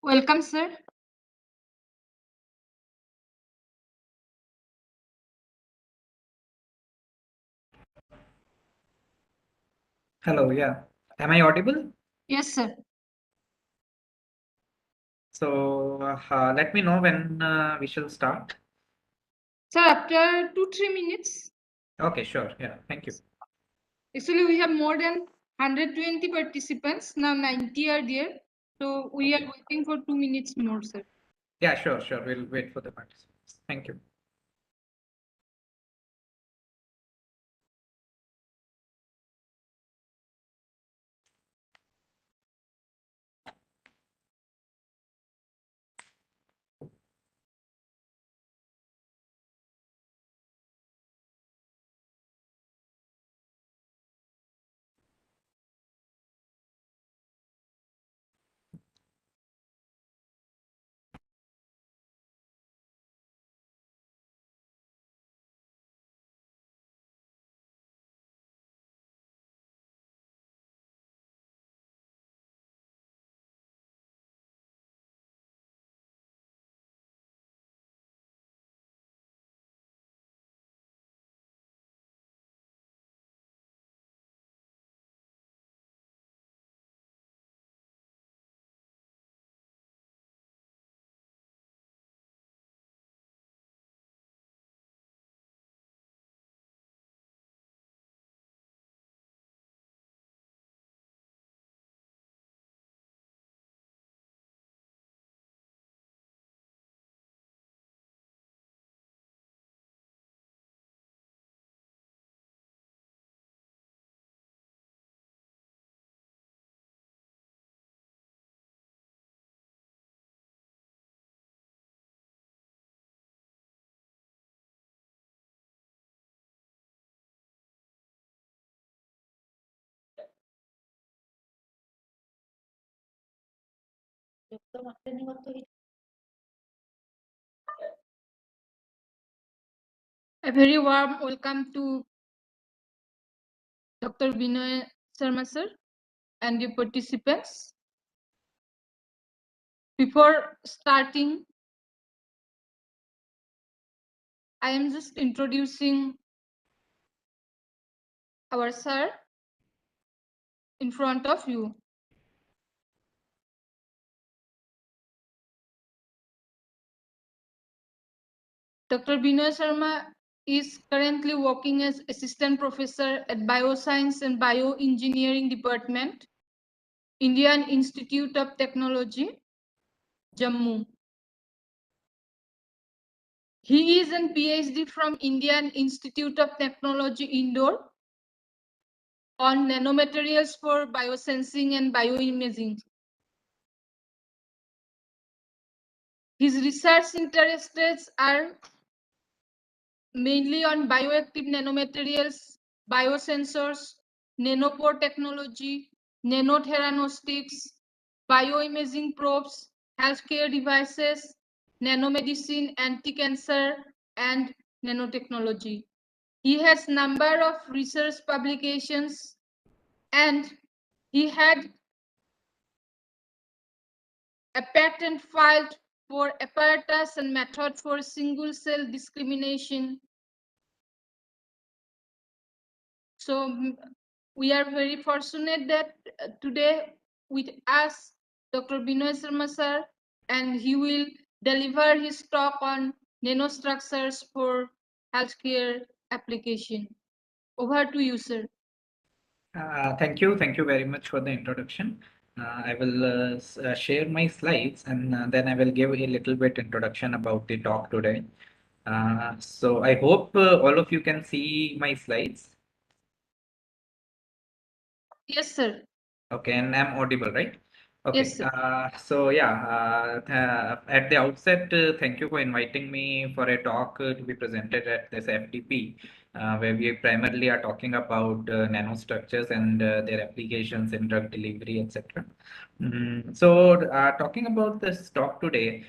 Welcome, sir. Hello, yeah. Am I audible? Yes, sir. So let me know when we shall start. Sir, after 2-3 minutes. Okay, sure. Yeah, thank you. Actually, we have more than 120 participants. Now 90 are there. So we are waiting for 2 minutes more, sir. Yeah, sure. We'll wait for the participants. Thank you. A very warm welcome to Dr. Binoy Sharma, sir, and the participants. Before starting, I am just introducing our sir in front of you. Dr. Binoy Sharma is currently working as assistant professor at Bioscience and Bioengineering Department, Indian Institute of Technology, Jammu. He is a PhD from Indian Institute of Technology, Indore, on nanomaterials for biosensing and bioimaging. His research interests are mainly on bioactive nanomaterials, biosensors, nanopore technology, nanotheranostics, bioimaging probes, healthcare devices, nanomedicine, anti-cancer, and nanotechnology. He has number of research publications, and he had a patent filed for apparatus and method for single cell discrimination. So we are very fortunate that today with us Dr. Binoy Sharma sir, and he will deliver his talk on nanostructures for healthcare application. Over to you, sir. Thank you very much for the introduction. I will share my slides, and then I will give a little bit introduction about the talk today. So I hope all of you can see my slides. Yes, sir. Okay, and I'm audible, right? Okay. Yes, sir. So yeah, at the outset, thank you for inviting me for a talk to be presented at this FDP, where we primarily are talking about nanostructures and their applications in drug delivery, etc. So talking about this talk today,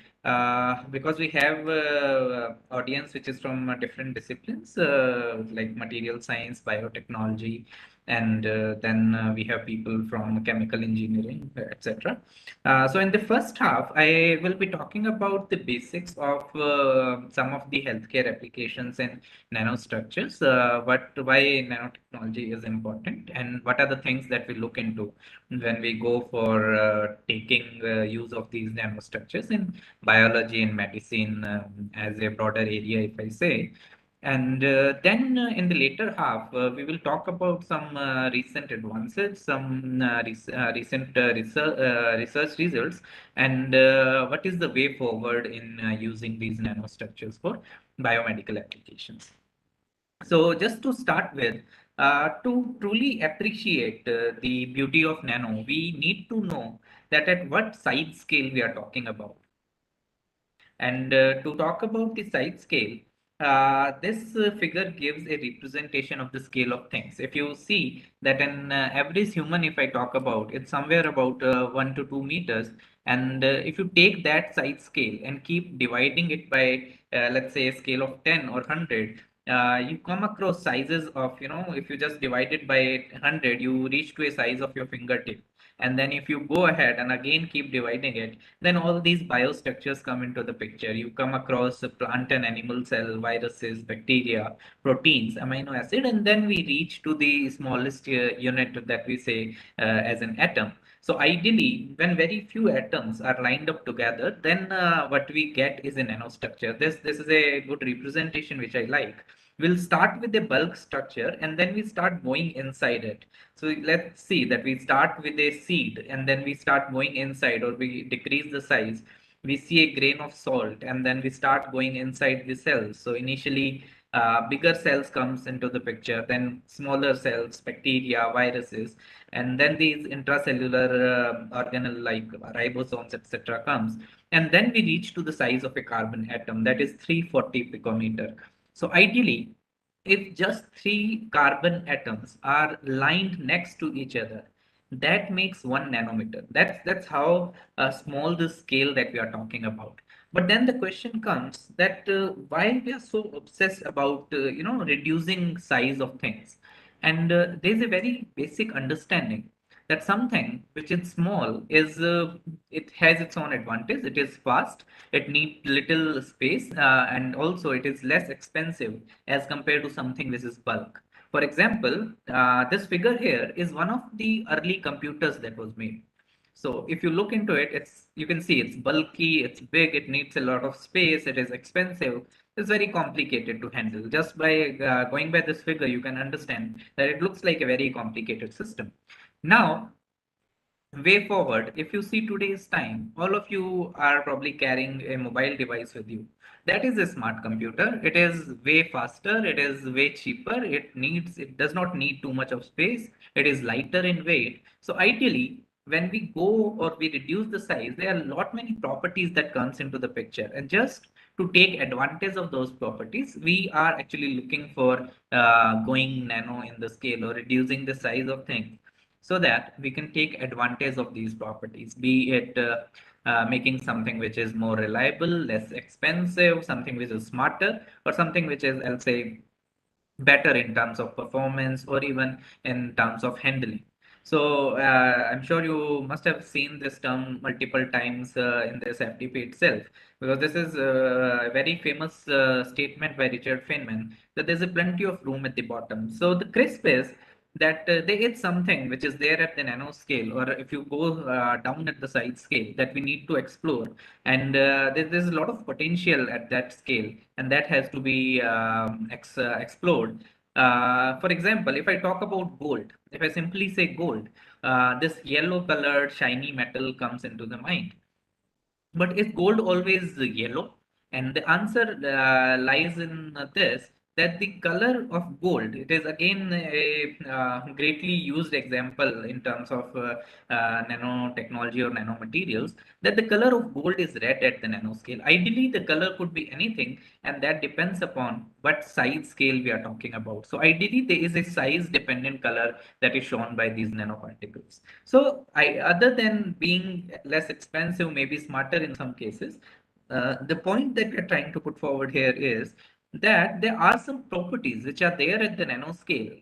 because we have audience which is from different disciplines like material science, biotechnology, and then we have people from chemical engineering, etc. So in the first half, I will be talking about the basics of some of the healthcare applications in nanostructures, why nanotechnology is important, and what are the things that we look into when we go for taking use of these nanostructures in biology and medicine as a broader area, if I say. And then in the later half, we will talk about some recent advances, some recent research results, and what is the way forward in using these nanostructures for biomedical applications. So just to start with, to truly appreciate the beauty of nano, we need to know that at what size scale we are talking about. And to talk about the size scale, this figure gives a representation of the scale of things. If you see that an average human, if I talk about, it's somewhere about 1 to 2 meters. And if you take that size scale and keep dividing it by, let's say, a scale of 10 or 100, you come across sizes of, if you just divide it by 100, you reach to a size of your fingertip. And then if you go ahead and again keep dividing it, then all these biostructures come into the picture. You come across a plant and animal cell, viruses, bacteria, proteins, amino acid, and then we reach to the smallest unit that we say as an atom. So ideally, when very few atoms are lined up together, then what we get is a nanostructure. This is a good representation which I like. We'll start with a bulk structure and then we start going inside it. So let's see that we start with a seed and then we start going inside, or we decrease the size. We see a grain of salt and then we start going inside the cells. So initially bigger cells comes into the picture, then smaller cells, bacteria, viruses, and then these intracellular organelle like ribosomes, etc. comes. And then we reach to the size of a carbon atom, that is 340 picometer. So ideally, if just three carbon atoms are lined next to each other, that makes 1 nanometer. That's how small the scale that we are talking about. But then the question comes that why we are so obsessed about reducing size of things, and there's a very basic understanding that something which is small is it has its own advantage. It is fast, it needs little space, and also it is less expensive as compared to something which is bulk. For example, this figure here is one of the early computers that was made. So if you look into it, you can see it's bulky, it's big, it needs a lot of space, it is expensive. It's very complicated to handle. Just by going by this figure, you can understand that it looks like a very complicated system. Now, way forward, if you see today's time, all of you are probably carrying a mobile device with you. That is a smart computer. It is way faster, it is way cheaper, it does not need too much of space, it is lighter in weight. So ideally, when we go or we reduce the size, there are a lot many properties that comes into the picture. And just to take advantage of those properties, we are actually looking for going nano in the scale or reducing the size of things, so that we can take advantage of these properties, be it making something which is more reliable, less expensive, something which is smarter, or something which is, I'll say, better in terms of performance or even in terms of handling. So I'm sure you must have seen this term multiple times in this FTP itself, because this is a very famous statement by Richard Feynman that there's a plenty of room at the bottom. So the crisp is that there is something which is there at the nano scale, or if you go down at the side scale, that we need to explore. And there's a lot of potential at that scale, and that has to be explored. For example, if I talk about gold, if I simply say gold, this yellow colored shiny metal comes into the mind. But is gold always yellow? And the answer lies in this, that the color of gold, it is again a greatly used example in terms of nanotechnology or nanomaterials, that the color of gold is red at the nanoscale. Ideally, the color could be anything, and that depends upon what size scale we are talking about. So ideally, there is a size dependent color that is shown by these nanoparticles. So other than being less expensive, maybe smarter in some cases, the point that we're trying to put forward here is that there are some properties which are there at the nanoscale,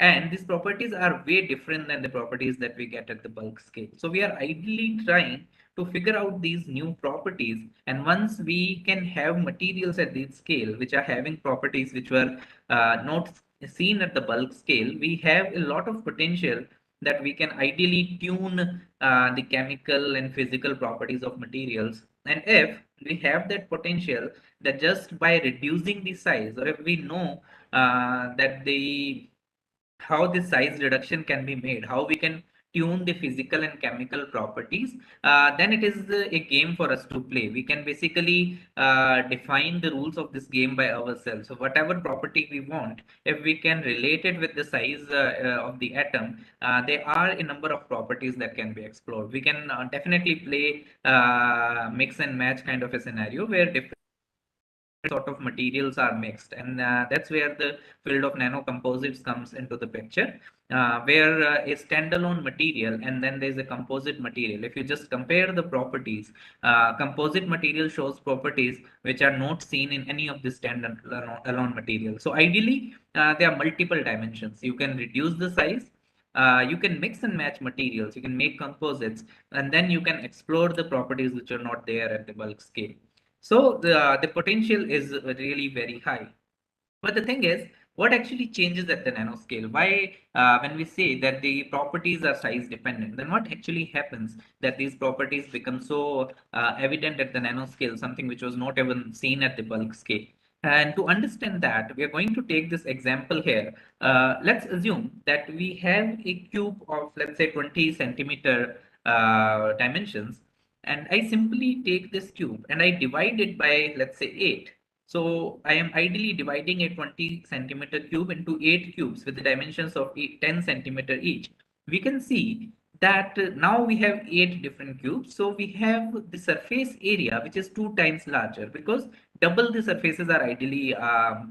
And these properties are way different than the properties that we get at the bulk scale. So we are ideally trying to figure out these new properties. And once we can have materials at this scale, which are having properties which were not seen at the bulk scale, we have a lot of potential that we can ideally tune the chemical and physical properties of materials. And if we have that potential, that just by reducing the size, or if we know that the how this size reduction can be made, how we can tune the physical and chemical properties, then it is a game for us to play. We can basically define the rules of this game by ourselves. So whatever property we want, if we can relate it with the size of the atom, there are a number of properties that can be explored. We can definitely play mix and match kind of a scenario where different sort of materials are mixed, and that's where the field of nanocomposites comes into the picture, where a standalone material and then there's a composite material. If you just compare the properties, composite material shows properties which are not seen in any of the standalone material. So ideally, there are multiple dimensions. You can reduce the size, you can mix and match materials, you can make composites, and then you can explore the properties which are not there at the bulk scale. So the potential is really very high. But the thing is, what actually changes at the nanoscale? Why, when we say that the properties are size dependent, then what actually happens that these properties become so evident at the nanoscale, something which was not even seen at the bulk scale? And to understand that, we are going to take this example here. Let's assume that we have a cube of, let's say, 20 centimeter dimensions, and I simply take this cube and I divide it by, let's say, 8. So I am ideally dividing a 20 centimeter cube into 8 cubes with the dimensions of 10 centimeter each. We can see that now we have 8 different cubes. So we have the surface area which is 2 times larger, because double the surfaces are ideally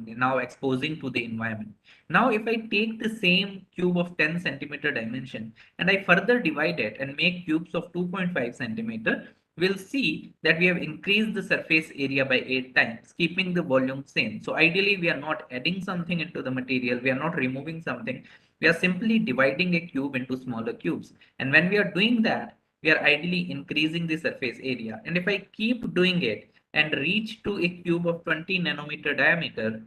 now exposing to the environment. Now if I take the same cube of 10 centimeter dimension and I further divide it and make cubes of 2.5 centimeter, we'll see that we have increased the surface area by 8 times, keeping the volume same. So ideally, we are not adding something into the material, we are not removing something, we are simply dividing a cube into smaller cubes. And when we are doing that, we are ideally increasing the surface area. And if I keep doing it and reach to a cube of 20 nanometer diameter,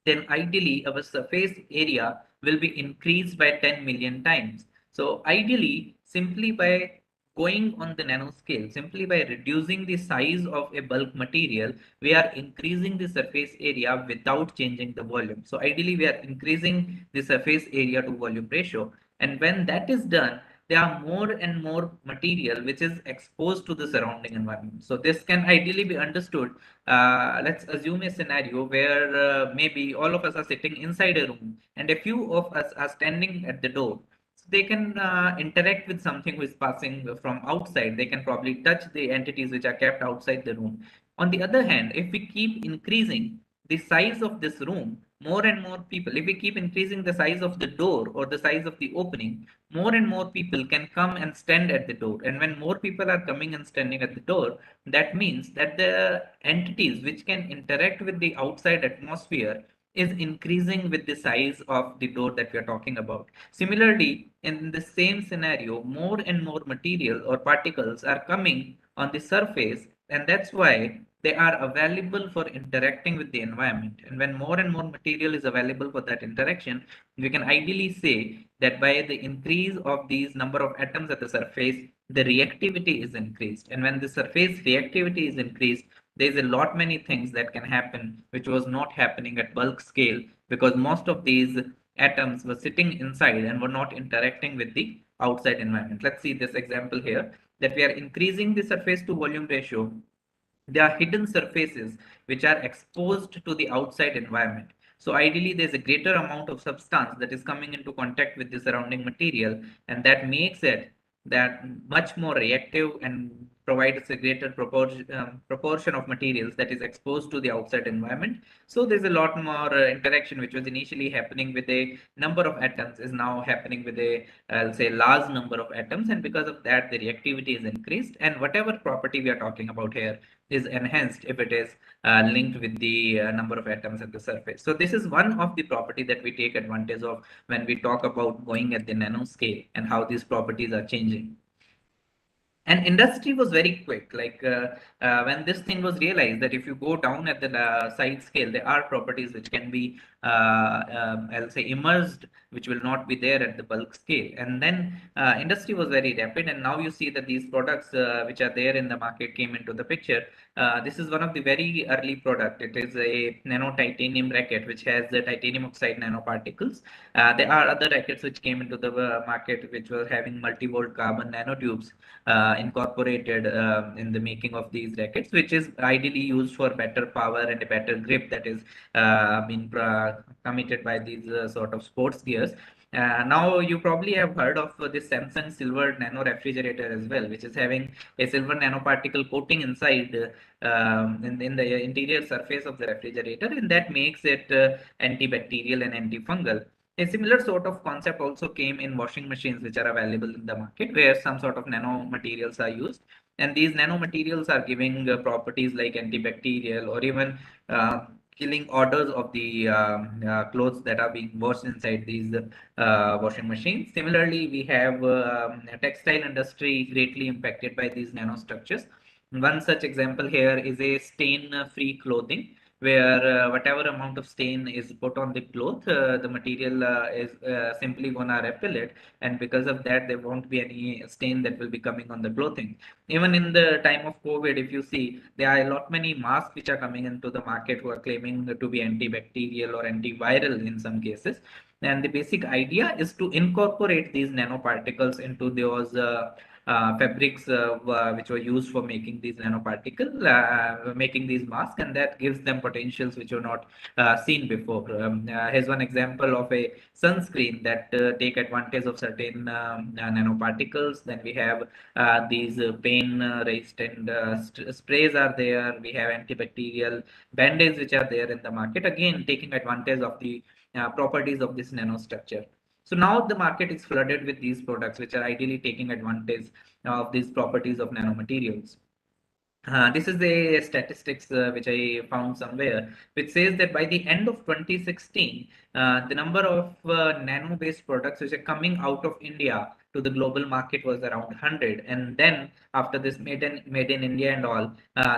then ideally our surface area will be increased by 10 million times. So ideally, simply by going on the nanoscale, simply by reducing the size of a bulk material, we are increasing the surface area without changing the volume. So ideally, we are increasing the surface area to volume ratio. And when that is done, there are more and more material which is exposed to the surrounding environment. So this can ideally be understood. Let's assume a scenario where maybe all of us are sitting inside a room and a few of us are standing at the door. So they can interact with something who is passing from outside. They can probably touch the entities which are kept outside the room. On the other hand, if we keep increasing the size of this room, more and more people, if we keep increasing the size of the door or the size of the opening, more and more people can come and stand at the door. And when more people are coming and standing at the door, that means that the entities which can interact with the outside atmosphere is increasing with the size of the door that we are talking about. Similarly, in the same scenario, more and more material or particles are coming on the surface, and that's why they are available for interacting with the environment. And when more and more material is available for that interaction, we can ideally say that by the increase of these number of atoms at the surface, the reactivity is increased. And when the surface reactivity is increased, there's a lot many things that can happen which was not happening at bulk scale, because most of these atoms were sitting inside and were not interacting with the outside environment. Let's see this example here, that we are increasing the surface to volume ratio. There are hidden surfaces which are exposed to the outside environment. So ideally, there's a greater amount of substance that is coming into contact with the surrounding material, and that makes it that much more reactive, and provides a greater proportion of materials that is exposed to the outside environment. So there's a lot more interaction, which was initially happening with a number of atoms, is now happening with a, I'll say, large number of atoms, and because of that, the reactivity is increased, and whatever property we are talking about here is enhanced if it is linked with the number of atoms at the surface. So this is one of the property that we take advantage of when we talk about going at the nanoscale and how these properties are changing. And industry was very quick. Like when this thing was realized that if you go down at the side scale, there are properties which can be, I'll say, immersed, which will not be there at the bulk scale. And then industry was very rapid. And now you see that these products which are there in the market came into the picture. This is one of the very early product. It is a nano titanium racket, which has the titanium oxide nanoparticles. There are other rackets which came into the market, which were having multi-volt carbon nanotubes incorporated in the making of these rackets, which is ideally used for better power and a better grip that is being committed by these sort of sports gears. Now you probably have heard of this Samsung silver nano refrigerator as well, which is having a silver nanoparticle coating inside in the interior surface of the refrigerator, and that makes it antibacterial and antifungal. A similar sort of concept also came in washing machines, which are available in the market, where some sort of nanomaterials are used. And these nanomaterials are giving properties like antibacterial or even killing odors of the clothes that are being washed inside these washing machines. Similarly, we have textile industry greatly impacted by these nanostructures. One such example here is a stain-free clothing, where whatever amount of stain is put on the cloth, the material is simply gonna repel it, and because of that, there won't be any stain that will be coming on the clothing. Even in the time of COVID, if you see, there are a lot many masks which are coming into the market who are claiming to be antibacterial or antiviral in some cases. And the basic idea is to incorporate these nanoparticles into those fabrics which were used for making these making these masks, and that gives them potentials which were not seen before. Here's one example of a sunscreen that take advantage of certain nanoparticles. Then we have these pain resistant sprays are there. We have antibacterial band-aids which are there in the market, again taking advantage of the properties of this nanostructure. So now the market is flooded with these products, which are ideally taking advantage of these properties of nanomaterials. This is a statistics which I found somewhere, which says that by the end of 2016, the number of nano-based products which are coming out of India to the global market was around 100. And then after this made in India and all,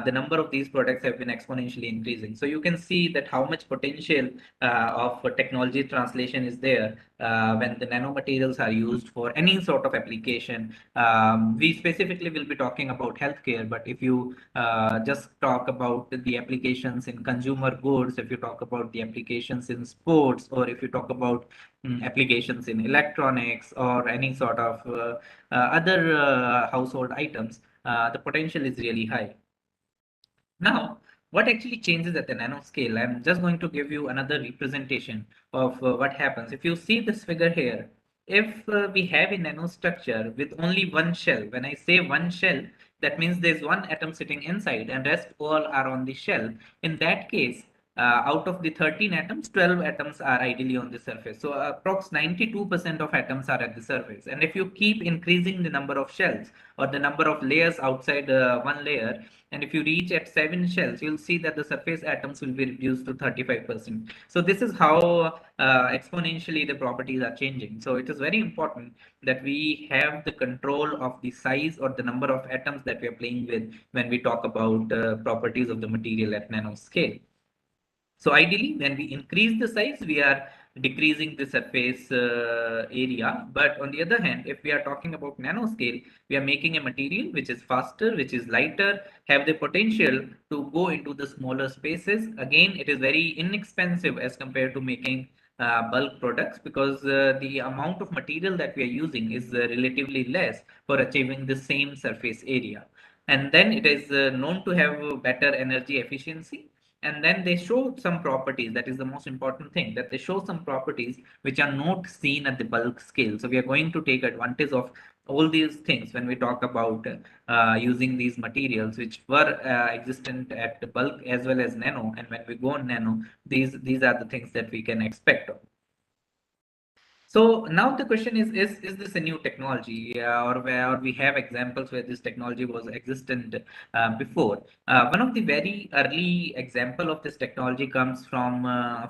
the number of these products have been exponentially increasing. So you can see that how much potential of technology translation is there when the nanomaterials are used for any sort of application. We specifically will be talking about healthcare, but if you just talk about the applications in consumer goods, if you talk about the applications in sports, or if you talk about applications in electronics or any sort of other household items, the potential is really high. Now, what actually changes at the nanoscale? I'm just going to give you another representation of what happens. If you see this figure here, if we have a nanostructure with only one shell, when I say one shell, that means there's one atom sitting inside and rest all are on the shell. In that case, out of the 13 atoms, 12 atoms are ideally on the surface. So approx 92% of atoms are at the surface. And if you keep increasing the number of shells or the number of layers outside one layer, and if you reach at 7 shells, you'll see that the surface atoms will be reduced to 35%. So this is how exponentially the properties are changing. So it is very important that we have the control of the size or the number of atoms that we are playing with when we talk about properties of the material at nanoscale. So ideally, when we increase the size, we are decreasing the surface area. But on the other hand, if we are talking about nanoscale, we are making a material which is faster, which is lighter, have the potential to go into the smaller spaces. Again, it is very inexpensive as compared to making bulk products, because the amount of material that we are using is relatively less for achieving the same surface area. And then it is known to have better energy efficiency. and then they show some properties. That is the most important thing, that they show some properties which are not seen at the bulk scale. So we are going to take advantage of all these things when we talk about using these materials which were existent at the bulk as well as nano. And when we go on nano, these are the things that we can expect of. So now the question is this a new technology, or where we have examples where this technology was existent before? One of the very early example of this technology comes from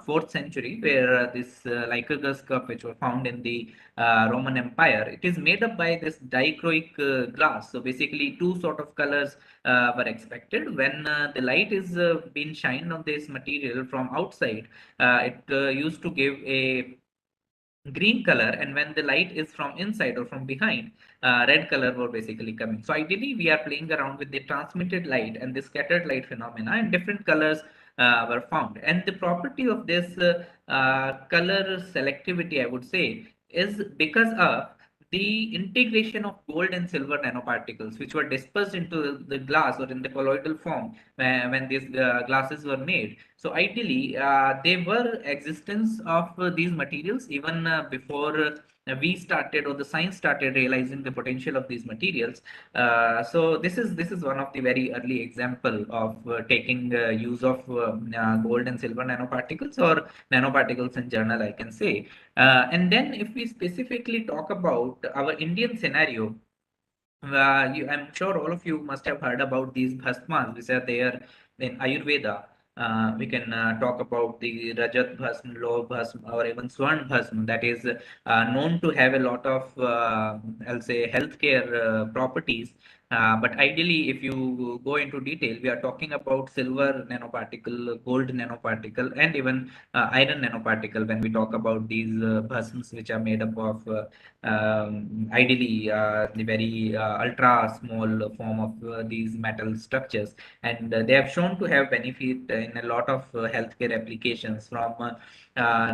4th century, where this Lycurgus cup, which were found in the Roman Empire, it is made up by this dichroic glass. So basically, two sort of colors were expected when the light is being shined on this material from outside. It used to give a green color, and when the light is from inside or from behind, red color were basically coming. So ideally we are playing around with the transmitted light and the scattered light phenomena, and different colors were found. And the property of this color selectivity, I would say, is because of the integration of gold and silver nanoparticles, which were dispersed into the glass or in the colloidal form when these glasses were made. So ideally, there were existence of these materials even before we started, or the science started realizing the potential of these materials. So this is one of the very early example of taking use of gold and silver nanoparticles, or nanoparticles in general, I can say. And then if we specifically talk about our Indian scenario, I'm sure all of you must have heard about these bhasmas which are there in Ayurveda. We can talk about the Rajat Bhasm, Loh Bhasm, or even Swarn Bhasm, that is known to have a lot of, I'll say, healthcare properties. But ideally, if you go into detail, we are talking about silver nanoparticle, gold nanoparticle, and even iron nanoparticle when we talk about these bhasms, which are made up of ideally the very ultra small form of these metal structures. And they have shown to have benefit in a lot of healthcare applications, from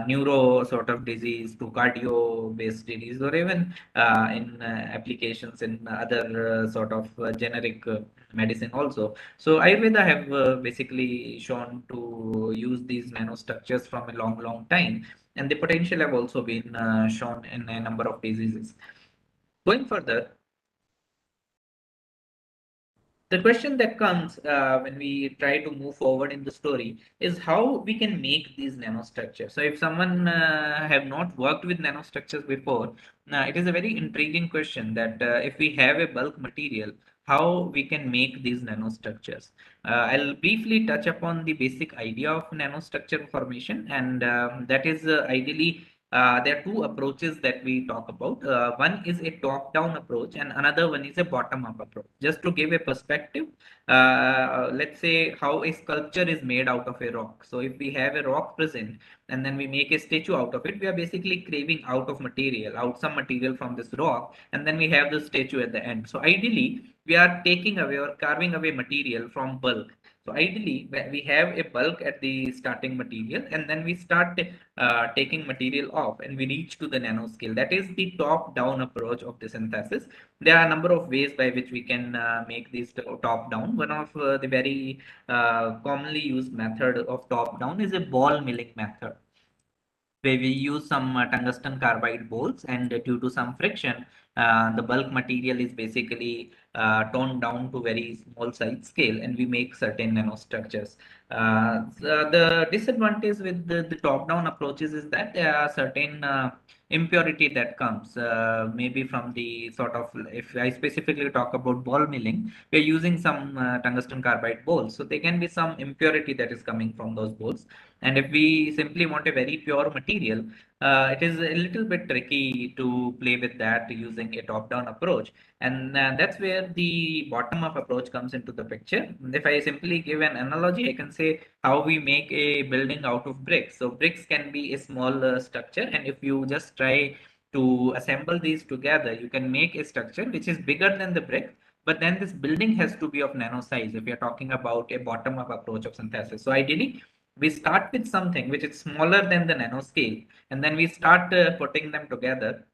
neuro sort of disease to cardio based disease, or even in applications in other sort of generic medicine also. So Ayurveda have basically shown to use these nanostructures from a long time, and the potential have also been shown in a number of diseases. Going further, the question that comes when we try to move forward in the story is how we can make these nanostructures. So if someone have not worked with nanostructures before, it is a very intriguing question that if we have a bulk material, how we can make these nanostructures. I'll briefly touch upon the basic idea of nanostructure formation, and that is ideally there are two approaches that we talk about. One is a top-down approach, and another one is a bottom-up approach. Just to give a perspective, let's say how a sculpture is made out of a rock. So if we have a rock present and then we make a statue out of it, we are basically craving out some material from this rock, and then we have the statue at the end. So ideally, we are taking away or carving away material from bulk. So ideally, we have a bulk at the starting material, and then we start taking material off, and we reach to the nanoscale. That is the top-down approach of the synthesis. There are a number of ways by which we can make this top-down. One of the very commonly used method of top-down is a ball milling method, where we use some tungsten carbide bolts, and due to some friction, the bulk material is basically toned down to very small size scale, and we make certain nanostructures. The disadvantage with the top-down approaches is that there are certain impurity that comes maybe from the sort of, if I specifically talk about ball milling, we're using some tungsten carbide bolts, so there can be some impurity that is coming from those bolts. And if we simply want a very pure material, it is a little bit tricky to play with that using a top-down approach. And that's where the bottom-up approach comes into the picture. If I simply give an analogy, I can say how we make a building out of bricks. So bricks can be a small structure, and if you just try to assemble these together, you can make a structure which is bigger than the brick. But then this building has to be of nano size if you're talking about a bottom-up approach of synthesis. So ideally, we start with something which is smaller than the nanoscale, and then we start putting them together,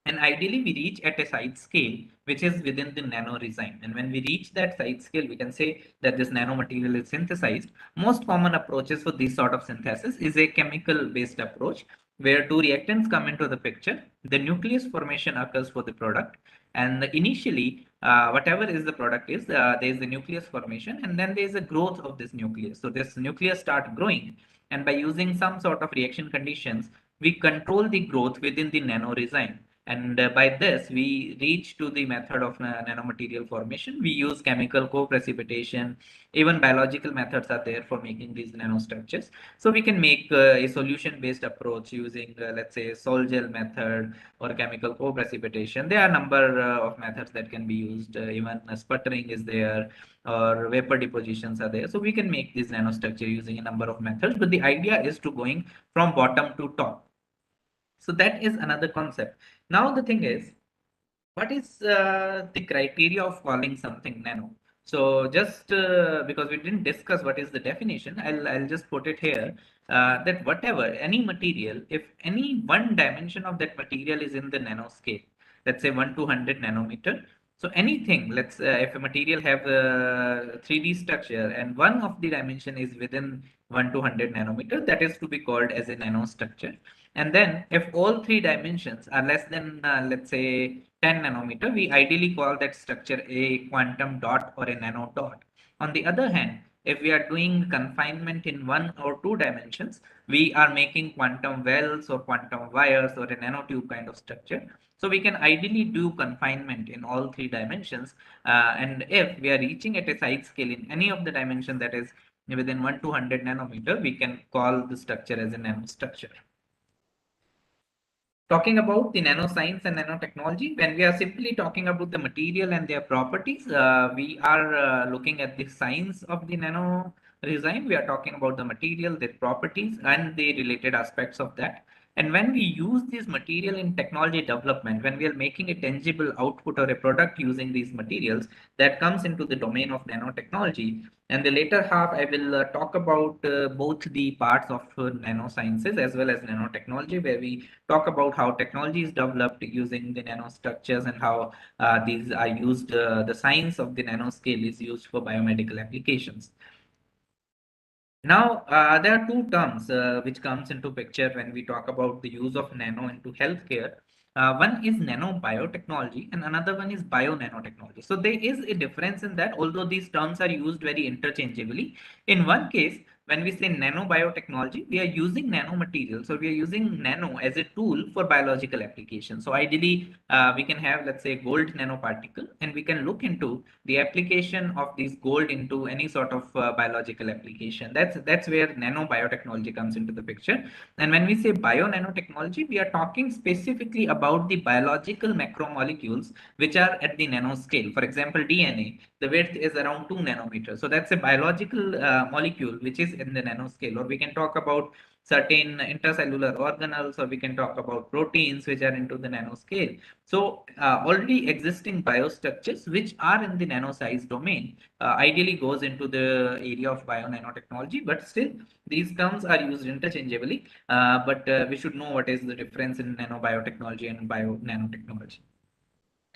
and ideally we reach at a side scale which is within the nano regime. And when we reach that size scale, we can say that this nanomaterial is synthesized. Most common approaches for this sort of synthesis is a chemical based approach where two reactants come into the picture. The nucleus formation occurs for the product, and initially whatever is the product is, there is the nucleus formation, and then there is a growth of this nucleus. So this nucleus start growing, and by using some sort of reaction conditions, we control the growth within the nano regime. And by this, we reach to the method of nanomaterial formation. We use chemical co-precipitation. Even biological methods are there for making these nanostructures. So we can make a solution-based approach using, let's say, sol gel method or chemical co-precipitation. There are a number of methods that can be used. Even sputtering is there, or vapor depositions are there. So we can make this nanostructure using a number of methods. But the idea is to going from bottom to top. So that is another concept. Now the thing is, what is the criteria of calling something nano? So just because we didn't discuss what is the definition, I'll just put it here, that whatever, any material, if any one dimension of that material is in the nanoscale, let's say 1 to 100 nanometer. So anything, let's if a material have a 3D structure and one of the dimension is within 1 to 100 nanometer, that is to be called as a nanostructure. And then if all three dimensions are less than, let's say, 10 nanometer, we ideally call that structure a quantum dot or a nano dot. On the other hand, if we are doing confinement in 1 or 2 dimensions, we are making quantum wells or quantum wires or a nanotube kind of structure. So we can ideally do confinement in all 3 dimensions. And if we are reaching at a size scale in any of the dimension that is within 1 to 100 nanometer, we can call the structure as a nanostructure. Talking about the nanoscience and nanotechnology, when we are simply talking about the material and their properties, we are looking at the science of the nano regime. We are talking about the material, their properties, and the related aspects of that. And when we use this material in technology development, when we are making a tangible output or a product using these materials, that comes into the domain of nanotechnology. And the later half, I will talk about both the parts of nanosciences as well as nanotechnology, where we talk about how technology is developed using the nanostructures and how these are used, the science of the nanoscale is used for biomedical applications. Now, there are two terms which comes into picture when we talk about the use of nano into healthcare. One is nanobiotechnology and another one is bio-nanotechnology. So there is a difference in that, although these terms are used very interchangeably. In one case, when we say nanobiotechnology, we are using nanomaterials. So we are using nano as a tool for biological application. So ideally, we can have, let's say, gold nanoparticle, and we can look into the application of these gold into any sort of biological application. That's where nanobiotechnology comes into the picture. And when we say bio-nanotechnology, we are talking specifically about the biological macromolecules which are at the nanoscale. For example, DNA, the width is around 2 nanometers. So that's a biological molecule which is in the nanoscale. Or we can talk about certain intracellular organelles, or we can talk about proteins which are into the nanoscale. So already existing biostructures which are in the nano size domain ideally goes into the area of bio-nanotechnology, but still these terms are used interchangeably. But we should know what is the difference in nanobiotechnology and bio-nanotechnology.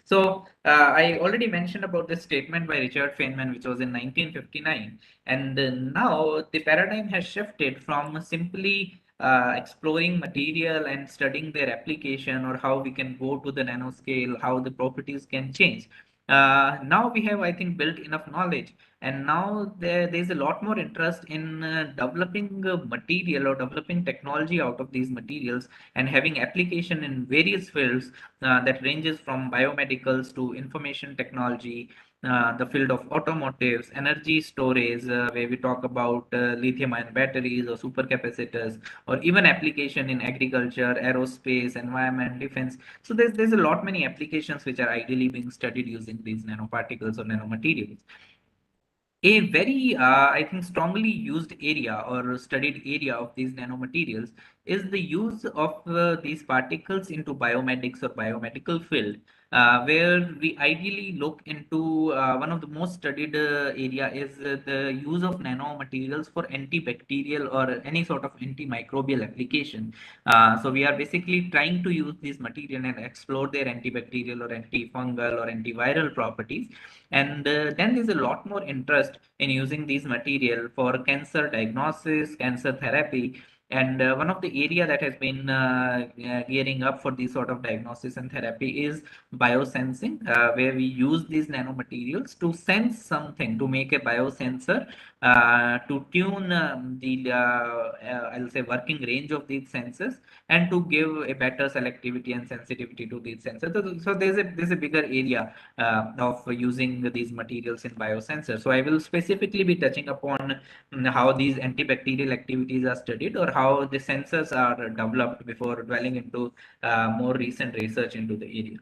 So I already mentioned about this statement by Richard Feynman, which was in 1959. And now the paradigm has shifted from simply exploring material and studying their application or how we can go to the nanoscale, how the properties can change. Now we have, I think, built enough knowledge, and now there's a lot more interest in developing material or developing technology out of these materials and having application in various fields that ranges from biomedicals to information technology, the field of automotives, energy storage, where we talk about lithium-ion batteries or supercapacitors, or even application in agriculture, aerospace, environment, defense. So there's a lot many applications which are ideally being studied using these nanoparticles or nanomaterials. A very, I think, strongly used area or studied area of these nanomaterials is the use of these particles into biomedics or biomedical field. where we ideally look into one of the most studied area is the use of nanomaterials for antibacterial or any sort of antimicrobial application. So we are basically trying to use these material and explore their antibacterial or antifungal or antiviral properties. And then there's a lot more interest in using these material for cancer diagnosis, cancer therapy. And one of the area that has been gearing up for this sort of diagnosis and therapy is biosensing, where we use these nanomaterials to sense something, to make a biosensor, to tune I'll say, working range of these sensors, and to give a better selectivity and sensitivity to these sensors. So there's a bigger area of using these materials in biosensors. So I will specifically be touching upon how these antibacterial activities are studied, or how the sensors are developed, before dwelling into more recent research into the area.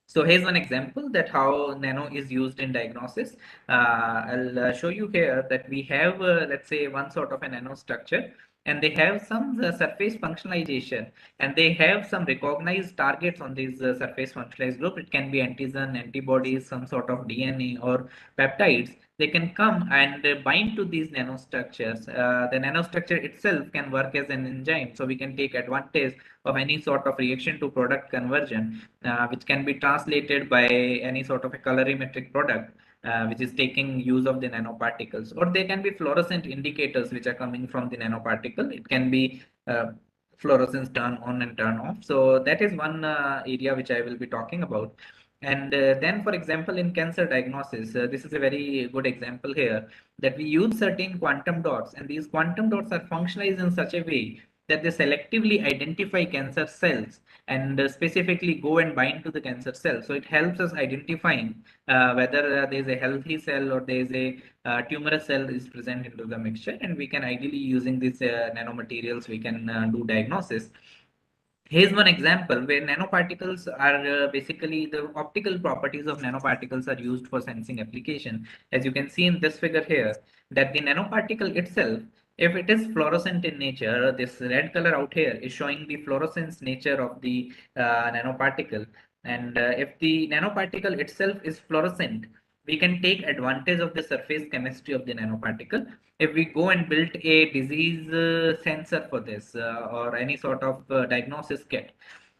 So here's one example that how nano is used in diagnosis. I'll show you here that we have, let's say, one sort of a nanostructure, and they have some surface functionalization, and they have some recognized targets on these surface functionalized group. It can be antigen, antibodies, some sort of DNA or peptides. They can come and bind to these nanostructures. The nanostructure itself can work as an enzyme, so we can take advantage of any sort of reaction to product conversion, which can be translated by any sort of a colorimetric product, which is taking use of the nanoparticles. Or they can be fluorescent indicators which are coming from the nanoparticle. It can be fluorescence turn on and turn off. So that is one area which I will be talking about. And then, for example, in cancer diagnosis, this is a very good example here, that we use certain quantum dots, and these quantum dots are functionalized in such a way that they selectively identify cancer cells and specifically go and bind to the cancer cell. So it helps us identifying whether there's a healthy cell or there's a tumorous cell is present into the mixture, and we can ideally, using these nanomaterials, we can do diagnosis. Here's one example where nanoparticles are basically, the optical properties of nanoparticles are used for sensing application. As you can see in this figure here, that the nanoparticle itself, if it is fluorescent in nature, this red color out here is showing the fluorescence nature of the nanoparticle. And if the nanoparticle itself is fluorescent, we can take advantage of the surface chemistry of the nanoparticle. If we go and build a disease sensor for this, or any sort of diagnosis kit,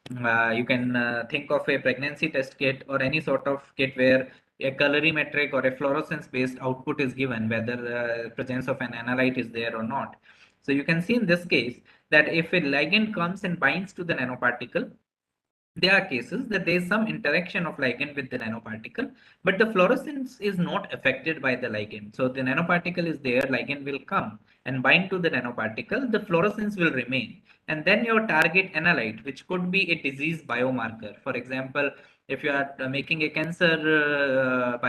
you can think of a pregnancy test kit or any sort of kit where a colorimetric or a fluorescence based output is given, whether presence of an analyte is there or not. So you can see in this case that if a ligand comes and binds to the nanoparticle, there are cases that there is some interaction of ligand with the nanoparticle, but the fluorescence is not affected by the ligand. So the nanoparticle is there, ligand will come and bind to the nanoparticle, the fluorescence will remain. And then your target analyte, which could be a disease biomarker. For example, if you are making a cancer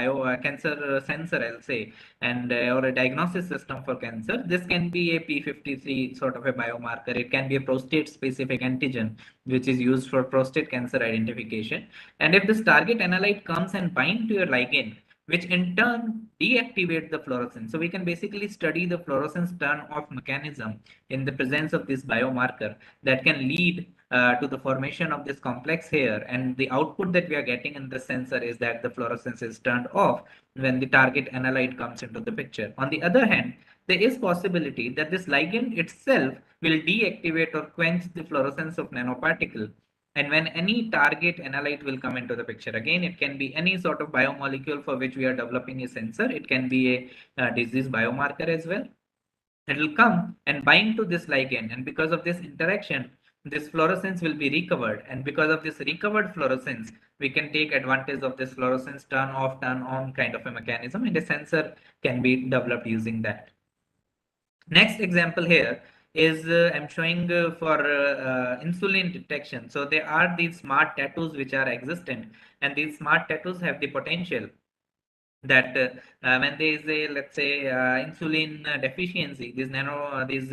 cancer sensor, I'll say, and or a diagnosis system for cancer, this can be a P53 sort of a biomarker. It can be a prostate specific antigen, which is used for prostate cancer identification. And if this target analyte comes and bind to your ligand, which in turn deactivate the fluorescence. So we can basically study the fluorescence turn off mechanism in the presence of this biomarker that can lead to the formation of this complex here. And the output that we are getting in the sensor is that the fluorescence is turned off when the target analyte comes into the picture. On the other hand, there is possibility that this ligand itself will deactivate or quench the fluorescence of nanoparticle. And when any target analyte will come into the picture, again, it can be any sort of biomolecule for which we are developing a sensor. It can be a disease biomarker as well. It will come and bind to this ligand. And because of this interaction, this fluorescence will be recovered. And because of this recovered fluorescence, we can take advantage of this fluorescence turn off, turn on kind of a mechanism. And a sensor can be developed using that. Next example here is I'm showing for insulin detection. So there are these smart tattoos which are existent, and these smart tattoos have the potential that when there is a, let's say, insulin deficiency, these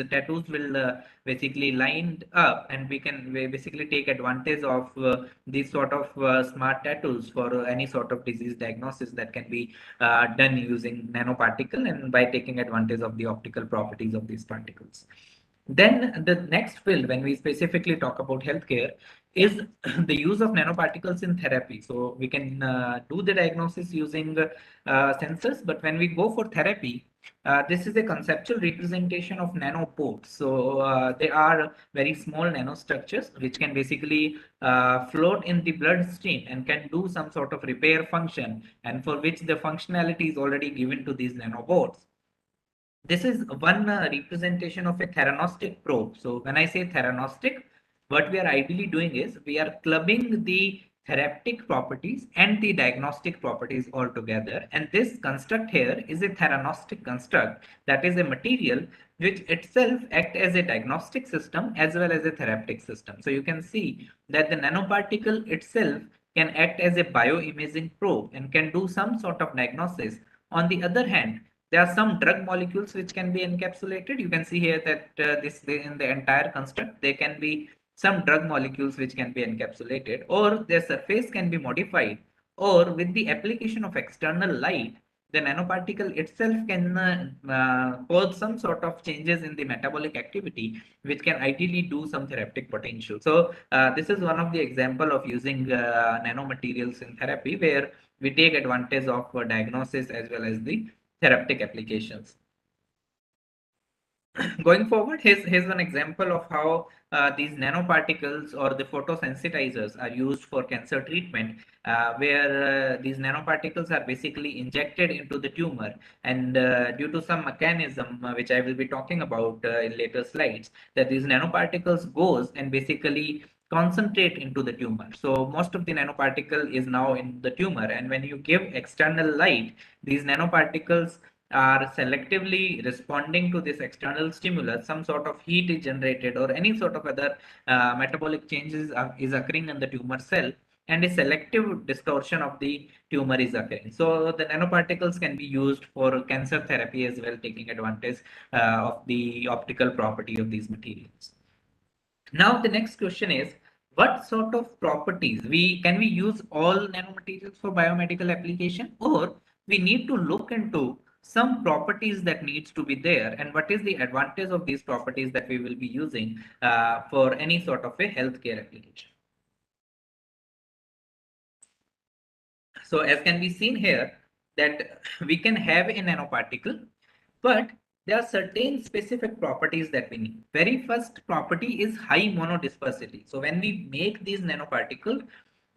tattoos will basically lined up, and we can basically take advantage of these sort of smart tattoos for any sort of disease diagnosis that can be done using nanoparticle and by taking advantage of the optical properties of these particles. Then the next field, when we specifically talk about healthcare, is the use of nanoparticles in therapy. So we can do the diagnosis using sensors, but when we go for therapy, this is a conceptual representation of nanopods. So they are very small nanostructures which can basically float in the bloodstream and can do some sort of repair function, and for which the functionality is already given to these nanobots. This is one representation of a theranostic probe. So when I say theranostic, what we are ideally doing is we are clubbing the therapeutic properties and the diagnostic properties all together. And this construct here is a theranostic construct, that is a material which itself act as a diagnostic system as well as a therapeutic system. So you can see that the nanoparticle itself can act as a bioimaging probe and can do some sort of diagnosis. On the other hand, there are some drug molecules which can be encapsulated. You can see here that in the entire construct, there can be some drug molecules which can be encapsulated, or their surface can be modified, or with the application of external light, the nanoparticle itself can cause some sort of changes in the metabolic activity, which can ideally do some therapeutic potential. So this is one of the example of using nanomaterials in therapy, where we take advantage of diagnosis as well as the therapeutic applications. Going forward, here's one example of how these nanoparticles or the photosensitizers are used for cancer treatment, where these nanoparticles are basically injected into the tumor, and due to some mechanism which I will be talking about in later slides, that these nanoparticles goes and basically concentrate into the tumor. So most of the nanoparticle is now in the tumor, and when you give external light, these nanoparticles are selectively responding to this external stimulus. Some sort of heat is generated, or any sort of other metabolic changes is occurring in the tumor cell, and a selective distortion of the tumor is occurring. So the nanoparticles can be used for cancer therapy as well, taking advantage of the optical property of these materials. Now the next question is, what sort of properties can we use all nanomaterials for biomedical application, or we need to look into some properties that needs to be there, and what is the advantage of these properties that we will be using for any sort of a healthcare application. So as can be seen here, that we can have a nanoparticle, but there are certain specific properties that we need. Very first property is high monodispersity. So when we make these nanoparticles,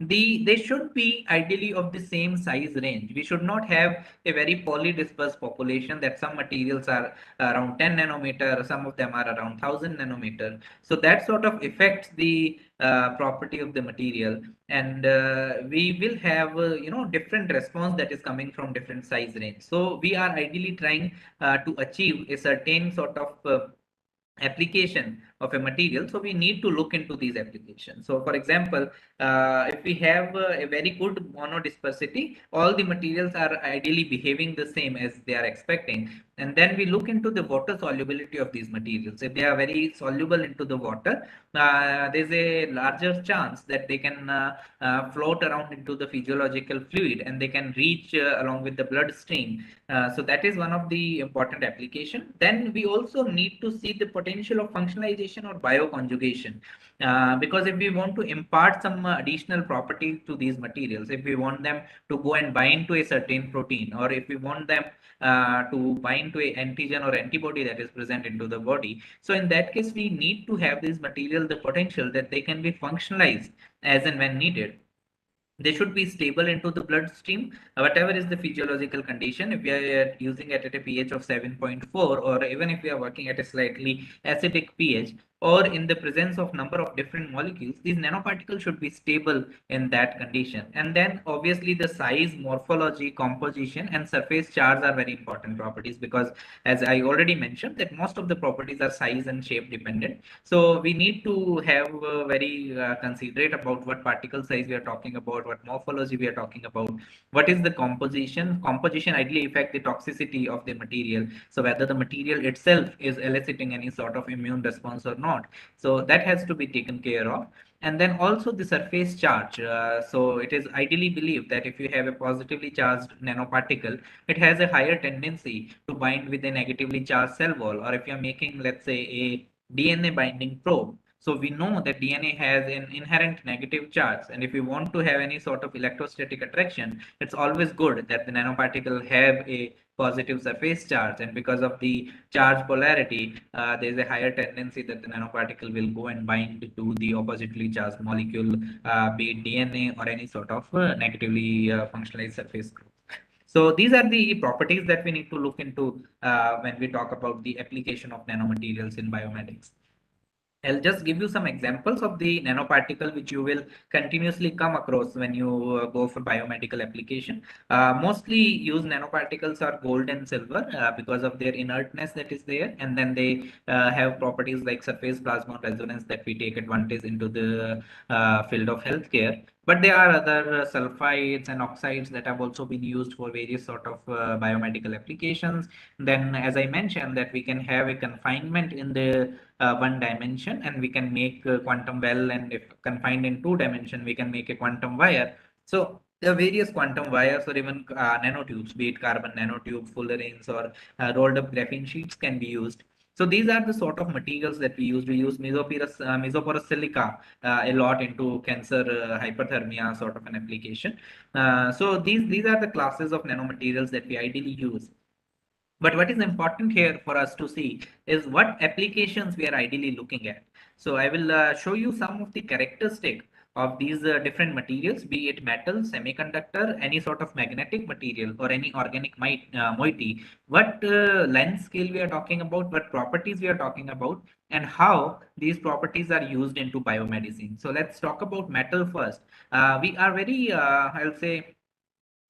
they should be ideally of the same size range. We should not have a very polydispersed population, that some materials are around 10 nanometer, some of them are around 1000 nanometer. So that sort of affects the property of the material, and we will have different response that is coming from different size range. So we are ideally trying to achieve a certain sort of application of a material. So we need to look into these applications. So for example, if we have a very good monodispersity, all the materials are ideally behaving the same as they are expecting, and then we look into the water solubility of these materials. If they are very soluble into the water, there's a larger chance that they can float around into the physiological fluid, and they can reach along with the bloodstream. So that is one of the important application. Then we also need to see the potential of functionalization or bioconjugation, because if we want to impart some additional properties to these materials, if we want them to go and bind to a certain protein, or if we want them to bind to a antigen or antibody that is present into the body, so in that case we need to have this material the potential that they can be functionalized as and when needed. They should be stable into the bloodstream, whatever is the physiological condition. If we are using it at a pH of 7.4, or even if we are working at a slightly acidic pH, or in the presence of number of different molecules, these nanoparticles should be stable in that condition. And then obviously the size, morphology, composition, and surface charge are very important properties, because as I already mentioned, that most of the properties are size and shape dependent. So we need to have very considerate about what particle size we are talking about, what morphology we are talking about, what is the composition. Composition ideally affect the toxicity of the material, so whether the material itself is eliciting any sort of immune response or not. So that has to be taken care of. And then also the surface charge. So it is ideally believed that if you have a positively charged nanoparticle, it has a higher tendency to bind with a negatively charged cell wall. Or if you're making, let's say, a DNA binding probe. So we know that DNA has an inherent negative charge, and if we want to have any sort of electrostatic attraction, it's always good that the nanoparticle have a positive surface charge, and because of the charge polarity, there is a higher tendency that the nanoparticle will go and bind to the oppositely charged molecule, be it DNA or any sort of negatively functionalized surface group. So these are the properties that we need to look into when we talk about the application of nanomaterials in biomedics. I'll just give you some examples of the nanoparticle which you will continuously come across when you go for biomedical application. Mostly used nanoparticles are gold and silver because of their inertness that is there, and then they have properties like surface plasmon resonance that we take advantage into the field of healthcare. But there are other sulfides and oxides that have also been used for various sort of biomedical applications. Then, as I mentioned, that we can have a confinement in the one dimension, and we can make quantum well, and if confined in 2 dimension, we can make a quantum wire. So there are various quantum wires or even nanotubes, be it carbon nanotube, fullerenes, or rolled up graphene sheets can be used. So these are the sort of materials that we use. We use mesoporous silica a lot into cancer hyperthermia sort of an application. So these are the classes of nanomaterials that we ideally use. But what is important here for us to see is what applications we are ideally looking at. So I will show you some of the characteristic of these different materials, be it metal, semiconductor, any sort of magnetic material, or any organic moiety, what length scale we are talking about, what properties we are talking about, and how these properties are used into biomedicine. So let's talk about metal first. We are very, I'll say,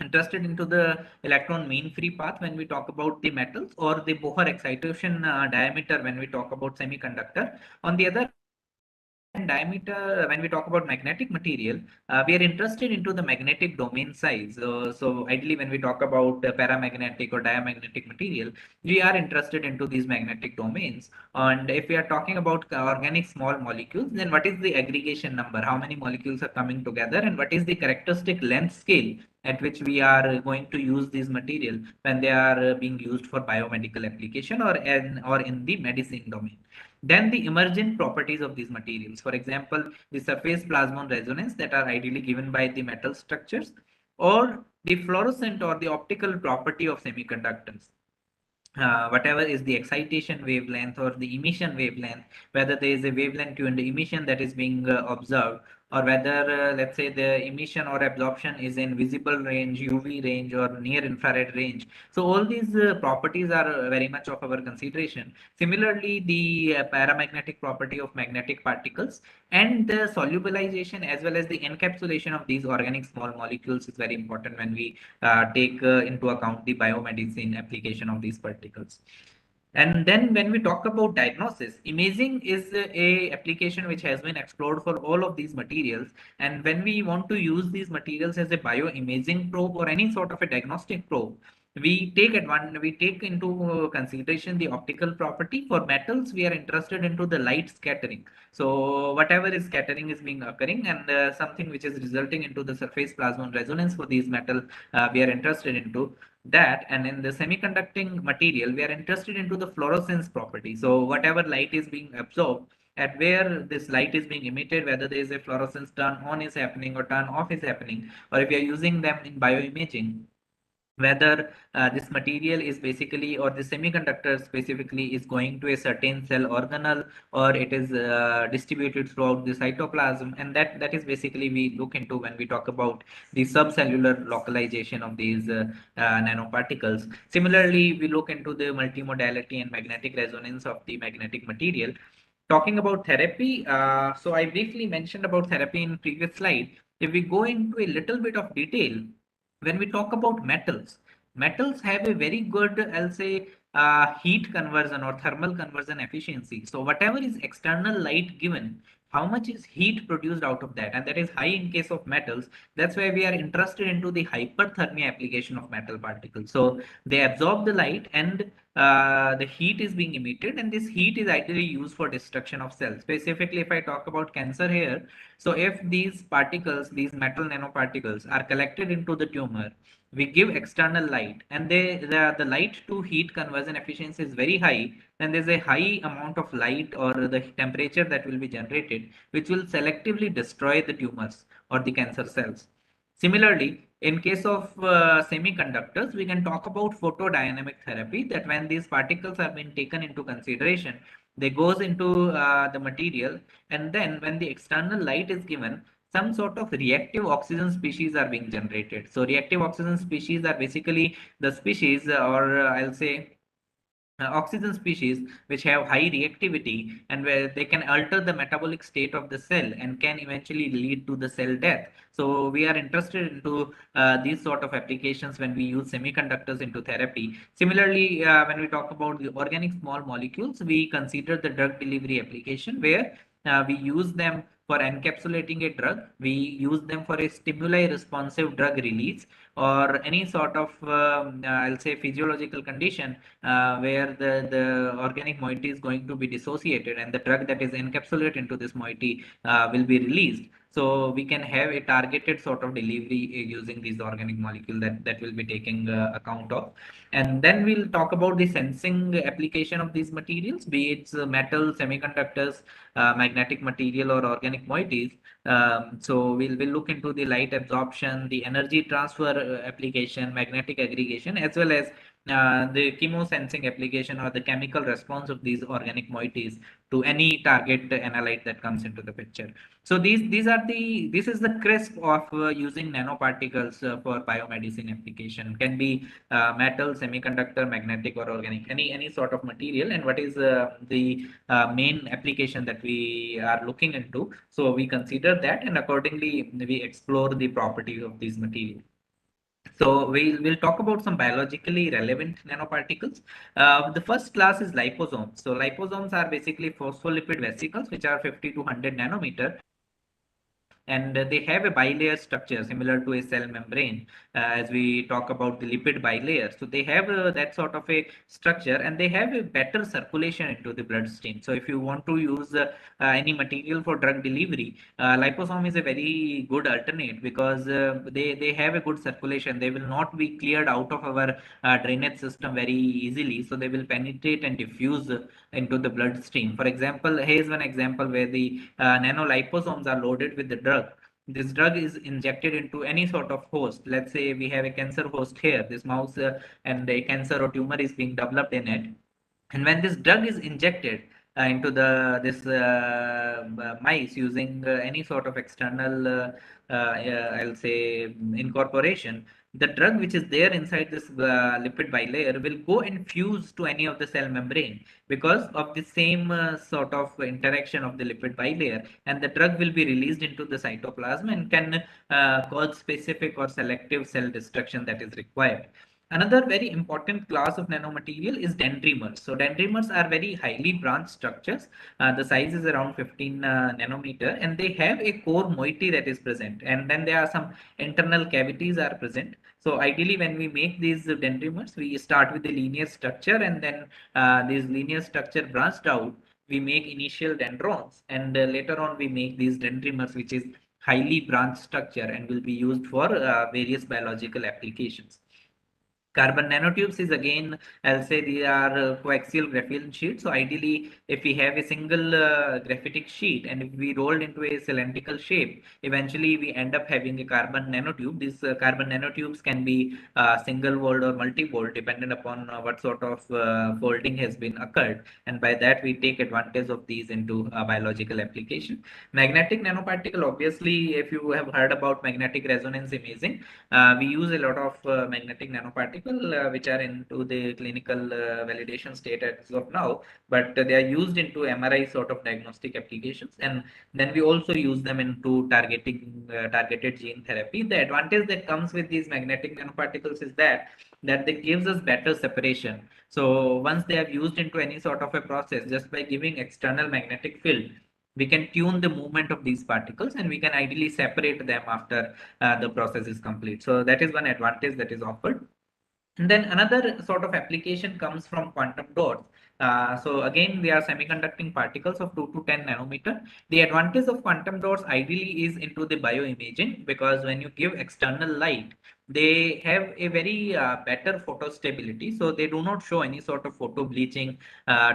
interested into the electron mean free path when we talk about the metals, or the Bohr excitation diameter when we talk about semiconductor. On the other hand, diameter, when we talk about magnetic material, we are interested into the magnetic domain size. So ideally, when we talk about paramagnetic or diamagnetic material, we are interested into these magnetic domains. And if we are talking about organic small molecules, then what is the aggregation number? How many molecules are coming together, and what is the characteristic length scale at which we are going to use these material when they are being used for biomedical application or in the medicine domain. Then the emergent properties of these materials, for example, the surface plasmon resonance that are ideally given by the metal structures, or the fluorescent or the optical property of semiconductors. Whatever is the excitation wavelength or the emission wavelength, whether there is a wavelength tuned emission that is being observed, or whether, let's say, the emission or absorption is in visible range, UV range, or near infrared range. So all these properties are very much of our consideration. Similarly, the paramagnetic property of magnetic particles and the solubilization as well as the encapsulation of these organic small molecules is very important when we take into account the biomedicine application of these particles. And then when we talk about diagnosis, imaging is a application which has been explored for all of these materials. And when we want to use these materials as a bioimaging probe or any sort of a diagnostic probe, we take into consideration the optical property. For metals, we are interested into the light scattering. So whatever is scattering is being occurring, and something which is resulting into the surface plasmon resonance for these metal, we are interested into that. And in the semiconducting material, we are interested into the fluorescence property. So whatever light is being absorbed, at where this light is being emitted, whether there is a fluorescence turn on is happening or turn off is happening, or if we are using them in bioimaging, whether this material is basically, or the semiconductor specifically, is going to a certain cell organelle, or it is distributed throughout the cytoplasm. And that is basically we look into when we talk about the subcellular localization of these nanoparticles. Similarly, we look into the multimodality and magnetic resonance of the magnetic material. Talking about therapy, so I briefly mentioned about therapy in previous slide. If we go into a little bit of detail, when we talk about metals, metals have a very good, I'll say, heat conversion or thermal conversion efficiency. So whatever is external light given, how much is heat produced out of that, and that is high in case of metals. That's why we are interested into the hyperthermia application of metal particles. So they absorb the light, and the heat is being emitted, and this heat is ideally used for destruction of cells. Specifically, if I talk about cancer here, so if these particles, these metal nanoparticles, are collected into the tumor, we give external light, and the light to heat conversion efficiency is very high, then there's a high amount of light or the temperature that will be generated, which will selectively destroy the tumors or the cancer cells. Similarly, in case of semiconductors, we can talk about photodynamic therapy, that when these particles are being taken into consideration, they goes into the material, and then when the external light is given, some sort of reactive oxygen species are being generated. So reactive oxygen species are basically the species or I'll say oxygen species which have high reactivity and where they can alter the metabolic state of the cell and can eventually lead to the cell death. So we are interested into these sort of applications when we use semiconductors into therapy. Similarly, when we talk about the organic small molecules, we consider the drug delivery application where we use them for encapsulating a drug, we use them for a stimuli responsive drug release, or any sort of I'll say physiological condition where the organic moiety is going to be dissociated and the drug that is encapsulated into this moiety will be released. So we can have a targeted sort of delivery using these organic molecule that will be taking account of. And then we'll talk about the sensing application of these materials, be it metal, semiconductors, magnetic material or organic moieties. So we'll look into the light absorption, the energy transfer application, magnetic aggregation, as well as the chemosensing application or the chemical response of these organic moieties to any target analyte that comes into the picture. So this is the crisp of using nanoparticles for biomedicine application. Can be metal, semiconductor, magnetic or organic, any sort of material, and what is the main application that we are looking into. So we consider that, and accordingly we explore the properties of these materials. So we'll talk about some biologically relevant nanoparticles. The first class is liposomes. So liposomes are basically phospholipid vesicles which are 50 to 100 nanometer, and they have a bilayer structure similar to a cell membrane as we talk about the lipid bilayer. So they have that sort of a structure, and they have a better circulation into the bloodstream. So if you want to use any material for drug delivery, liposome is a very good alternate because they have a good circulation. They will not be cleared out of our drainage system very easily, so they will penetrate and diffuse into the bloodstream. For example, here's one example where the nanoliposomes are loaded with the drug. This drug is injected into any sort of host. Let's say we have a cancer host here, this mouse, and a cancer or tumor is being developed in it. And when this drug is injected into this mice using any sort of external, I'll say incorporation, the drug which is there inside this lipid bilayer will go and fuse to any of the cell membrane because of the same sort of interaction of the lipid bilayer, and the drug will be released into the cytoplasm and can cause specific or selective cell destruction that is required. Another very important class of nanomaterial is dendrimers. So dendrimers are very highly branched structures. The size is around 15 nanometer, and they have a core moiety that is present. And then there are some internal cavities are present. So ideally, when we make these dendrimers, we start with the linear structure, and then these linear structure branched out. We make initial dendrons, and later on we make these dendrimers, which is highly branched structure and will be used for various biological applications. Carbon nanotubes is again, I'll say they are coaxial graphene sheets. So ideally, if we have a single graphitic sheet and if we roll into a cylindrical shape, eventually we end up having a carbon nanotube. These carbon nanotubes can be single walled or multi-walled depending upon what sort of folding has been occurred. And by that, we take advantage of these into biological application. Magnetic nanoparticle, obviously, if you have heard about magnetic resonance imaging, we use a lot of magnetic nanoparticle which are into the clinical validation state as of now, but they are used into MRI sort of diagnostic applications, and then we also use them into targeted gene therapy. The advantage that comes with these magnetic nanoparticles is that they gives us better separation. So once they are used into any sort of a process, just by giving external magnetic field, we can tune the movement of these particles and we can ideally separate them after the process is complete. So that is one advantage that is offered. And then another sort of application comes from quantum dots. So again, they are semiconducting particles of 2 to 10 nanometer. The advantage of quantum dots ideally is into the bioimaging, because when you give external light, they have a very better photostability. So they do not show any sort of photo bleaching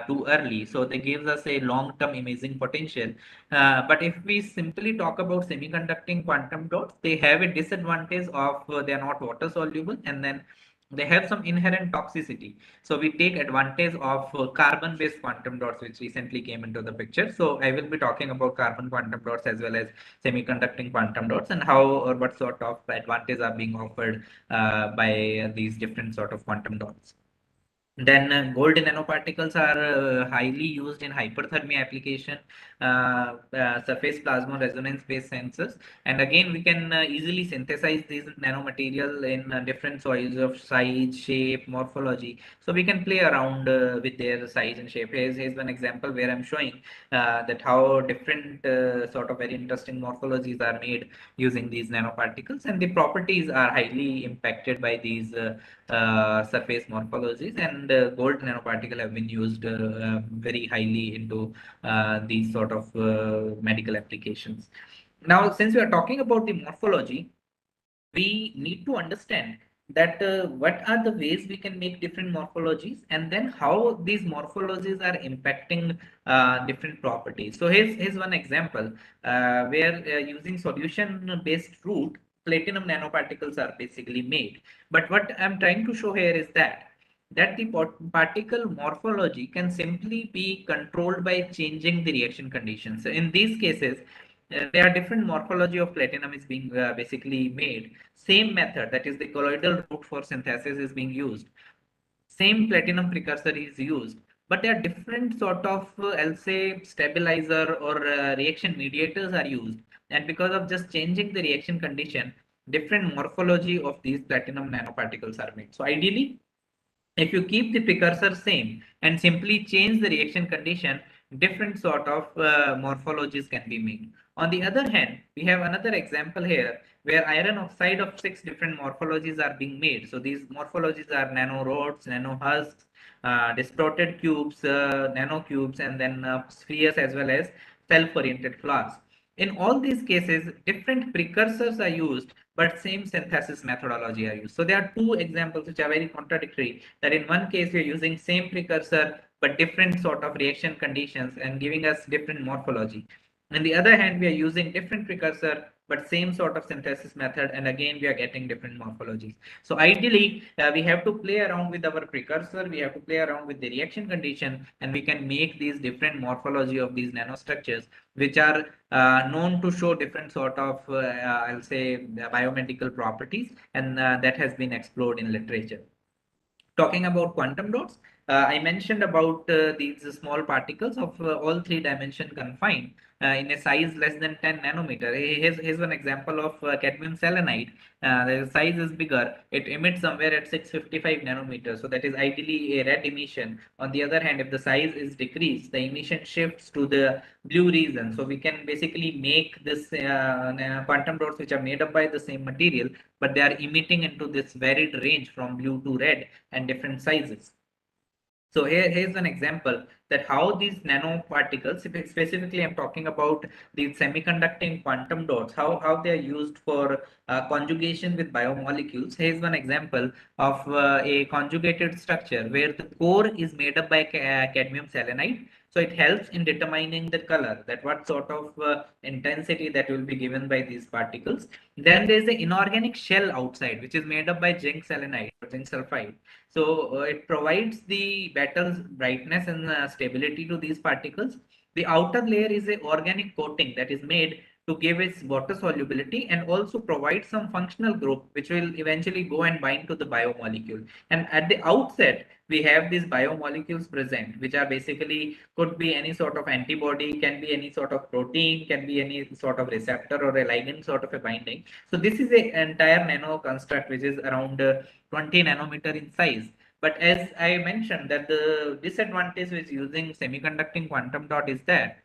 too early. So they gives us a long-term imaging potential. But if we simply talk about semiconducting quantum dots, they have a disadvantage of they are not water soluble, and then they have some inherent toxicity. So we take advantage of carbon-based quantum dots, which recently came into the picture. So I will be talking about carbon quantum dots as well as semiconducting quantum dots, and how or what sort of advantages are being offered by these different sort of quantum dots. Then gold nanoparticles are highly used in hyperthermia application, surface plasma resonance based sensors. And again, we can easily synthesize these nanomaterial in different soils of size, shape, morphology. So we can play around with their size and shape. Here's one example where I'm showing that how different sort of very interesting morphologies are made using these nanoparticles, and the properties are highly impacted by these surface morphologies, and gold nanoparticle have been used very highly into these sort of medical applications. Now, since we are talking about the morphology, we need to understand that what are the ways we can make different morphologies, and then how these morphologies are impacting different properties. So here's one example where using solution based route, platinum nanoparticles are basically made. But what I'm trying to show here is that the particle morphology can simply be controlled by changing the reaction conditions. So in these cases, there are different morphology of platinum is being basically made. Same method, that is the colloidal route for synthesis, is being used. Same platinum precursor is used, but there are different sort of, I'll say, stabilizer or reaction mediators are used. And because of just changing the reaction condition, different morphology of these platinum nanoparticles are made. So ideally, if you keep the precursor same and simply change the reaction condition, different sort of morphologies can be made. On the other hand, we have another example here where iron oxide of 6 different morphologies are being made. So these morphologies are nano rods, nano husks, distorted cubes, nano cubes, and then spheres, as well as self-oriented flowers. In all these cases, different precursors are used, but same synthesis methodology are used. So there are two examples which are very contradictory, that in one case you're using same precursor but different sort of reaction conditions and giving us different morphology. On the other hand, we are using different precursor but same sort of synthesis method, and again we are getting different morphologies. So ideally, we have to play around with our precursor, we have to play around with the reaction condition, and we can make these different morphology of these nanostructures, which are known to show different sort of, I'll say, biomedical properties, and that has been explored in literature. Talking about quantum dots, I mentioned about these small particles of all 3 dimension confined in a size less than 10 nanometer. Here's one example of cadmium selenide. The size is bigger. It emits somewhere at 655 nanometers. So that is ideally a red emission. On the other hand, if the size is decreased, the emission shifts to the blue region. So we can basically make this quantum dots which are made up by the same material, but they are emitting into this varied range from blue to red and different sizes. So here's an example that how these nanoparticles, specifically I'm talking about these semiconducting quantum dots, how they are used for conjugation with biomolecules. Here's one example of a conjugated structure where the core is made up by cadmium selenide. So it helps in determining the color, that what sort of intensity that will be given by these particles. Then there's the inorganic shell outside, which is made up by zinc selenide or zinc sulfide. So it provides the better brightness and stability to these particles. The outer layer is a organic coating that is made to give its water solubility and also provide some functional group which will eventually go and bind to the biomolecule. And at the outset, we have these biomolecules present, which are basically could be any sort of antibody, can be any sort of protein, can be any sort of receptor or a ligand sort of a binding. So this is a entire nano construct which is around 20 nanometer in size. But as I mentioned, that the disadvantage with using semiconducting quantum dot is that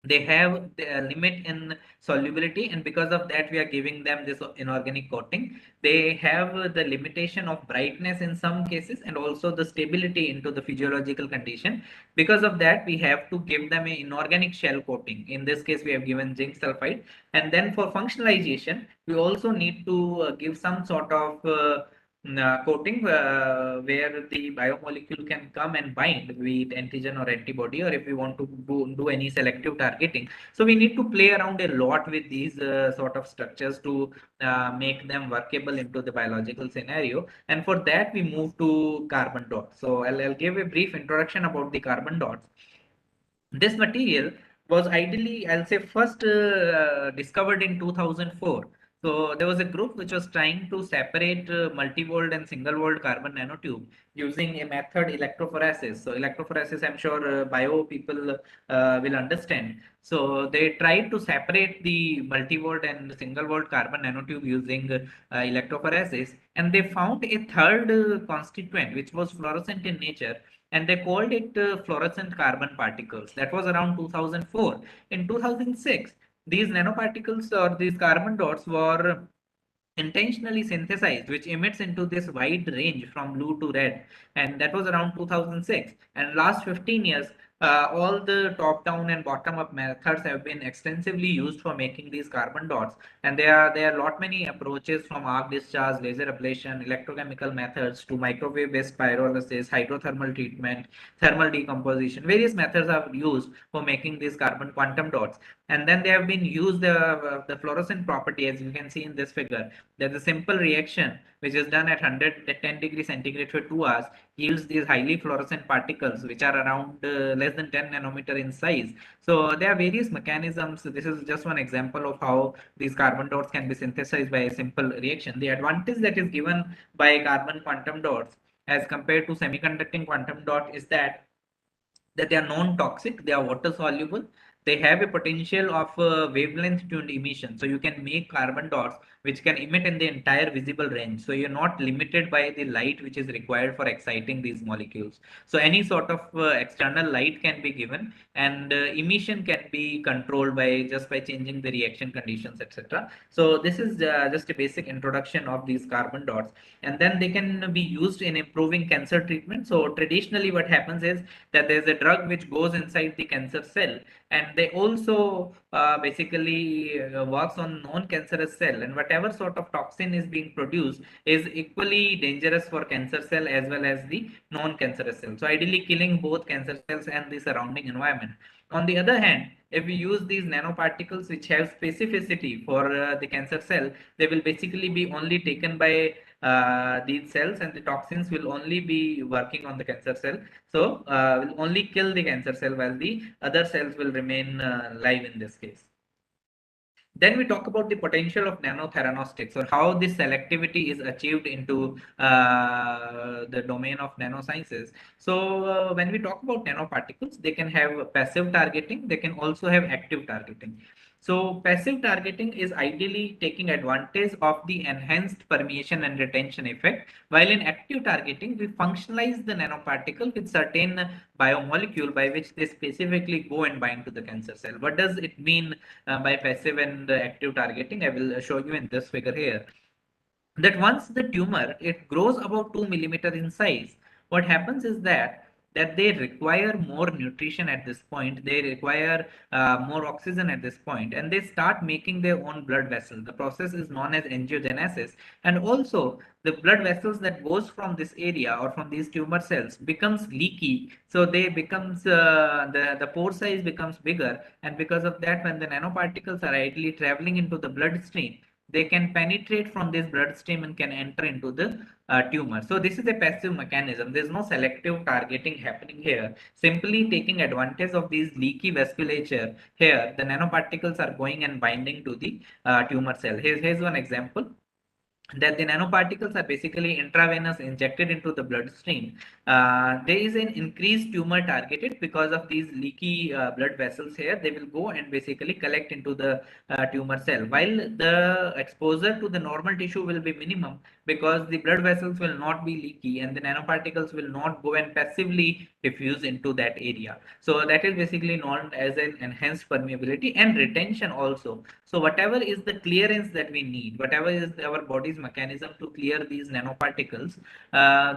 they have the limit in solubility, and because of that we are giving them this inorganic coating. They have the limitation of brightness in some cases, and also the stability into the physiological condition. Because of that we have to give them an inorganic shell coating. In this case we have given zinc sulfide. And then for functionalization we also need to give some sort of coating where the biomolecule can come and bind with antigen or antibody, or if we want to do any selective targeting. So we need to play around a lot with these sort of structures to make them workable into the biological scenario. And for that we move to carbon dots. So I'll give a brief introduction about the carbon dots. This material was ideally, I'll say, first discovered in 2004. So there was a group which was trying to separate multi-walled and single-walled carbon nanotube using a method electrophoresis. So electrophoresis, I'm sure bio people will understand. So they tried to separate the multi-walled and single-walled carbon nanotube using electrophoresis, and they found a third constituent which was fluorescent in nature, and they called it fluorescent carbon particles. That was around 2004. In 2006, these nanoparticles or these carbon dots were intentionally synthesized, which emits into this wide range from blue to red, and that was around 2006. And last 15 years all the top down and bottom up methods have been extensively used for making these carbon dots. And there are lot many approaches, from arc discharge, laser ablation, electrochemical methods, to microwave based pyrolysis, hydrothermal treatment, thermal decomposition. Various methods are used for making these carbon quantum dots. And then they have been used the fluorescent property, as you can see in this figure. There's a simple reaction which is done at 110 degrees centigrade for 2 hours, yields these highly fluorescent particles which are around less than 10 nanometer in size. So there are various mechanisms. This is just one example of how these carbon dots can be synthesized by a simple reaction. The advantage that is given by carbon quantum dots as compared to semiconducting quantum dot is that they are non-toxic, they are water soluble, they have a potential of wavelength tuned emission. So you can make carbon dots which can emit in the entire visible range. So you're not limited by the light which is required for exciting these molecules. So any sort of external light can be given, and emission can be controlled by just by changing the reaction conditions, etc. So this is just a basic introduction of these carbon dots, and then they can be used in improving cancer treatment. So traditionally what happens is that there's a drug which goes inside the cancer cell, and they also basically works on non-cancerous cell, and whatever sort of toxin is being produced is equally dangerous for cancer cell as well as the non-cancerous cell, so ideally killing both cancer cells and the surrounding environment. On the other hand, if we use these nanoparticles which have specificity for the cancer cell, they will basically be only taken by these cells, and the toxins will only be working on the cancer cell. So will only kill the cancer cell while the other cells will remain live in this case. Then we talk about the potential of nanotheranostics, or how this selectivity is achieved into the domain of nanosciences. So when we talk about nanoparticles, they can have passive targeting, they can also have active targeting. So passive targeting is ideally taking advantage of the enhanced permeation and retention effect, while in active targeting, we functionalize the nanoparticle with certain biomolecule by which they specifically go and bind to the cancer cell. What does it mean by passive and active targeting? I will show you in this figure here. That once the tumor, it grows about 2 millimeter in size, what happens is that they require more nutrition at this point, they require more oxygen at this point, and they start making their own blood vessels. The process is known as angiogenesis, and also the blood vessels that goes from this area or from these tumor cells becomes leaky, so they becomes the pore size becomes bigger, and because of that, when the nanoparticles are ideally traveling into the bloodstream, they can penetrate from this bloodstream and can enter into the tumor. So this is a passive mechanism. There's no selective targeting happening here. Simply taking advantage of these leaky vasculature here, the nanoparticles are going and binding to the tumor cell. Here's one example, that the nanoparticles are basically intravenous injected into the bloodstream. There is an increased tumor targeted because of these leaky blood vessels here. They will go and basically collect into the tumor cell, while the exposure to the normal tissue will be minimum because the blood vessels will not be leaky and the nanoparticles will not go and passively diffuse into that area. So that is basically known as an enhanced permeability and retention also. So whatever is the clearance that we need, whatever is our body's mechanism to clear these nanoparticles,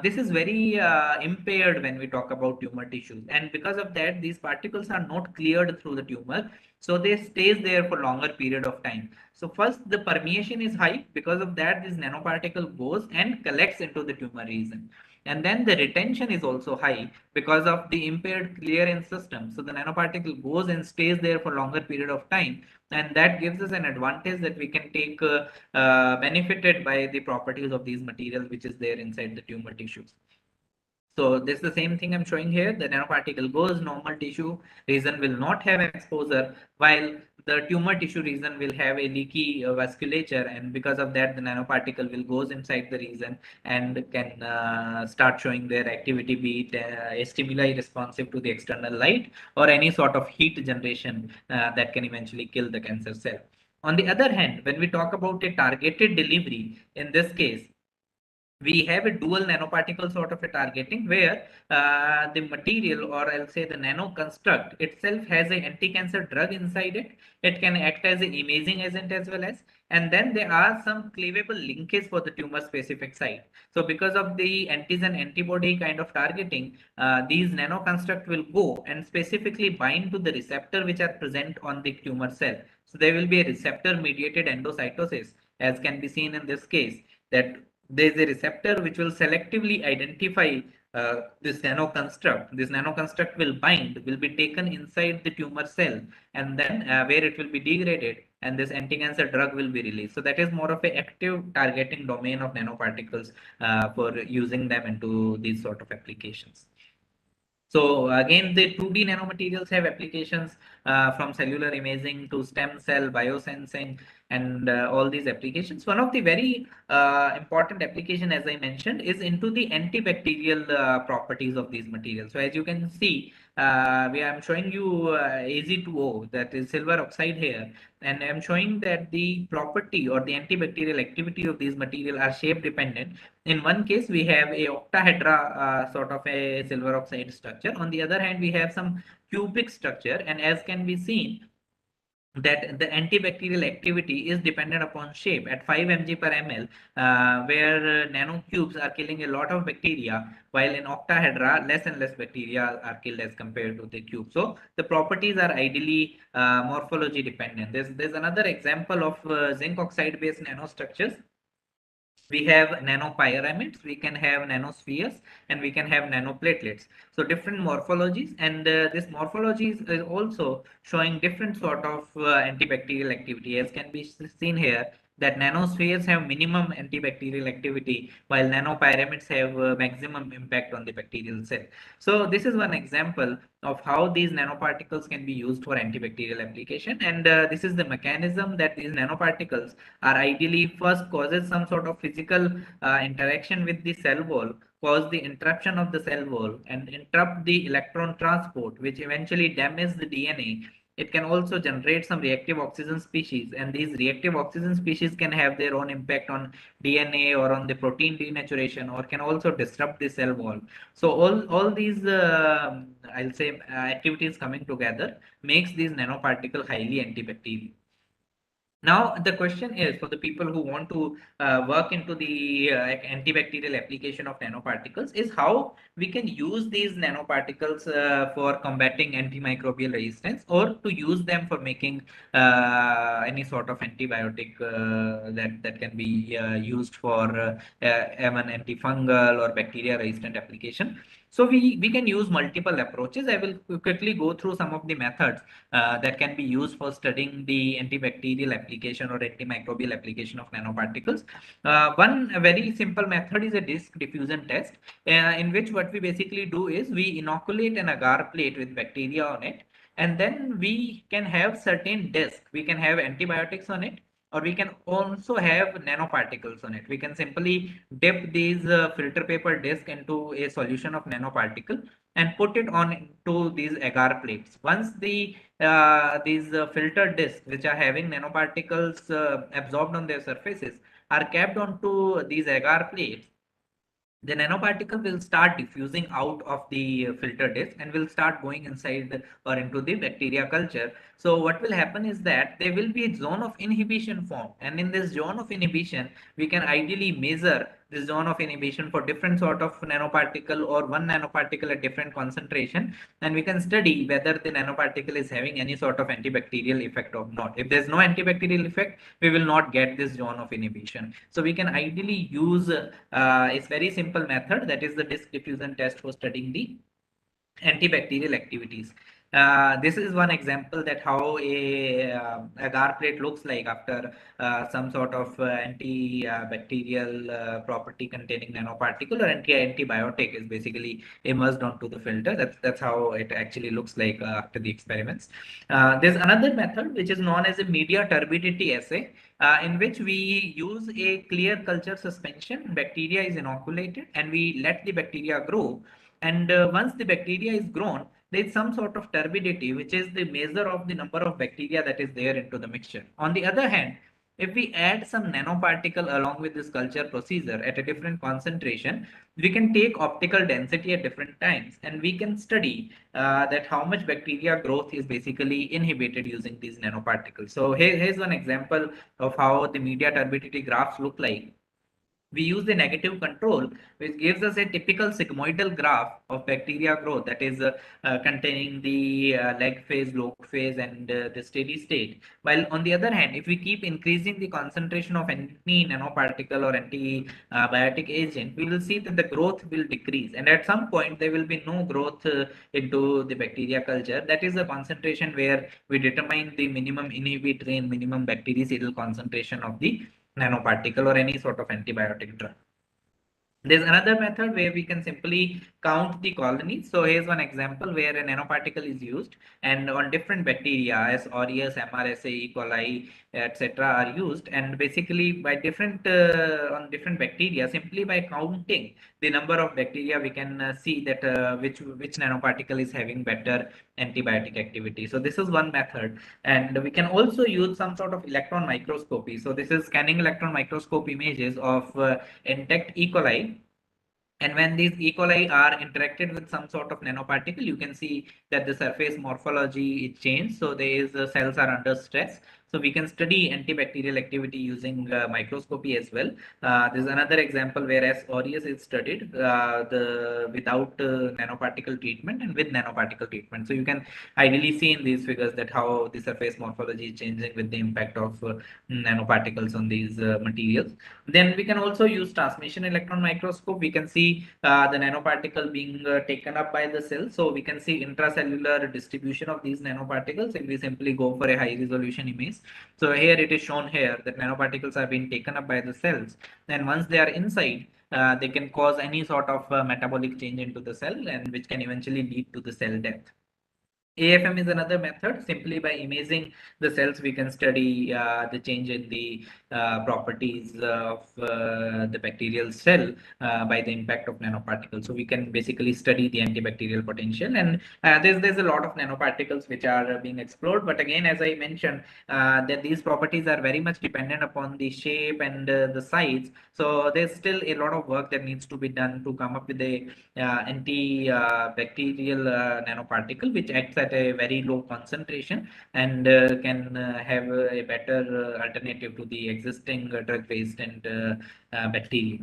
this is very impaired when we talk about tumor tissues. And because of that, these particles are not cleared through the tumor. So they stays there for longer period of time. So first, the permeation is high. Because of that, this nanoparticle goes and collects into the tumor region. And then the retention is also high because of the impaired clearance system. So the nanoparticle goes and stays there for longer period of time. And that gives us an advantage that we can take benefited by the properties of these materials which is there inside the tumor tissues. So this is the same thing I'm showing here. The nanoparticle goes, normal tissue region will not have exposure, while the tumor tissue region will have a leaky vasculature, and because of that, the nanoparticle will goes inside the region and can start showing their activity, be it a stimuli responsive to the external light or any sort of heat generation that can eventually kill the cancer cell. On the other hand, when we talk about a targeted delivery, in this case, we have a dual nanoparticle sort of a targeting where the material, or I'll say the nano construct itself, has an anti-cancer drug inside it. It can act as an imaging agent as well as, and then there are some cleavable linkage for the tumor specific site. So because of the antigen antibody kind of targeting, these nano construct will go and specifically bind to the receptor which are present on the tumor cell. So there will be a receptor mediated endocytosis, as can be seen in this case, that there is a receptor which will selectively identify this nanoconstruct. This nanoconstruct will bind, will be taken inside the tumor cell, and then where it will be degraded, and this anti-cancer drug will be released. So that is more of an active targeting domain of nanoparticles for using them into these sort of applications. So again, the 2D nanomaterials have applications from cellular imaging to stem cell biosensing and all these applications. One of the very important application, as I mentioned, is into the antibacterial properties of these materials. So as you can see, I'm showing you Az2O, that is silver oxide here, and I'm showing that the property or the antibacterial activity of these materials are shape dependent. In one case, we have a octahedra sort of a silver oxide structure. On the other hand, we have some cubic structure, and as can be seen, that the antibacterial activity is dependent upon shape at 5 mg per ml, where nanocubes are killing a lot of bacteria, while in octahedra, less and less bacteria are killed as compared to the cube. So the properties are ideally morphology dependent. There's another example of zinc oxide based nanostructures. We have nanopyramids, we can have nanospheres, and we can have nanoplatelets. So different morphologies, and this morphologies is also showing different sort of antibacterial activity, as can be seen here, that nanospheres have minimum antibacterial activity, while nanopyramids have maximum impact on the bacterial cell. So this is one example of how these nanoparticles can be used for antibacterial application, and this is the mechanism that these nanoparticles are ideally first causes some sort of physical interaction with the cell wall, cause the interruption of the cell wall, and interrupt the electron transport, which eventually damages the DNA. It can also generate some reactive oxygen species, and these reactive oxygen species can have their own impact on DNA or on the protein denaturation, or can also disrupt the cell wall. So all these I'll say activities coming together makes these nanoparticle highly antibacterial. Now, the question is for the people who want to work into the antibacterial application of nanoparticles is how we can use these nanoparticles for combating antimicrobial resistance, or to use them for making any sort of antibiotic that can be used for even antifungal or bacteria resistant application. So we can use multiple approaches. I will quickly go through some of the methods that can be used for studying the antibacterial application or antimicrobial application of nanoparticles. One very simple method is a disk diffusion test, in which what we basically do is we inoculate an agar plate with bacteria on it, and then we can have certain disk. We can have antibiotics on it, or we can also have nanoparticles on it. We can simply dip these filter paper disc into a solution of nanoparticle and put it on to these agar plates. Once these filter discs, which are having nanoparticles absorbed on their surfaces, are capped onto these agar plates, the nanoparticle will start diffusing out of the filter disk and will start going inside or into the bacteria culture. So what will happen is that there will be a zone of inhibition formed, and in this zone of inhibition we can ideally measure the zone of inhibition for different sort of nanoparticle or one nanoparticle at different concentration, and we can study whether the nanoparticle is having any sort of antibacterial effect or not. If there's no antibacterial effect, we will not get this zone of inhibition. So we can ideally use it's very simple method, that is the disk diffusion test for studying the antibacterial activities. This is one example that how a agar plate looks like after some sort of antibacterial property containing nanoparticle or antibiotic is basically immersed onto the filter. That's how it actually looks like after the experiments. There's another method which is known as a media turbidity assay, in which we use a clear culture suspension. Bacteria is inoculated and we let the bacteria grow. And once the bacteria is grown, there is some sort of turbidity, which is the measure of the number of bacteria that is there into the mixture. On the other hand, if we add some nanoparticle along with this culture procedure at a different concentration, we can take optical density at different times and we can study that how much bacteria growth is basically inhibited using these nanoparticles. So here's one example of how the media turbidity graphs look like. We use the negative control, which gives us a typical sigmoidal graph of bacteria growth, that is containing the lag phase, log phase, and the steady state. While on the other hand, if we keep increasing the concentration of any nanoparticle or antibiotic agent, we will see that the growth will decrease. And at some point, there will be no growth into the bacteria culture. That is the concentration where we determine the minimum inhibitory and minimum bactericidal concentration of the nanoparticle or any sort of antibiotic drug. There's another method where we can simply count the colonies. So here's one example where a nanoparticle is used and on different bacteria as aureus, MRSA, E. coli, etc. are used, and basically by different on different bacteria, simply by counting the number of bacteria, we can see that which nanoparticle is having better antibiotic activity. So this is one method, and we can also use some sort of electron microscopy. So this is scanning electron microscope images of intact E. coli. And when these E. coli are interacted with some sort of nanoparticle, you can see that the surface morphology is changed. So the cells are under stress. So we can study antibacterial activity using microscopy as well. There's another example where as aureus is studied without nanoparticle treatment and with nanoparticle treatment. So you can ideally see in these figures that how the surface morphology is changing with the impact of nanoparticles on these materials. Then we can also use transmission electron microscope. We can see the nanoparticle being taken up by the cell. So we can see intracellular distribution of these nanoparticles if we simply go for a high resolution image. So here it is shown here that nanoparticles are being taken up by the cells. And once they are inside, they can cause any sort of metabolic change into the cell, and which can eventually lead to the cell death. AFM is another method. Simply by imaging the cells, we can study the change in the properties of the bacterial cell by the impact of nanoparticles. So we can basically study the antibacterial potential, and there's a lot of nanoparticles which are being explored. But again, as I mentioned, that these properties are very much dependent upon the shape and the size. So there's still a lot of work that needs to be done to come up with a antibacterial nanoparticle which acts at a very low concentration and can have a better alternative to the existing drug-based and bacteria.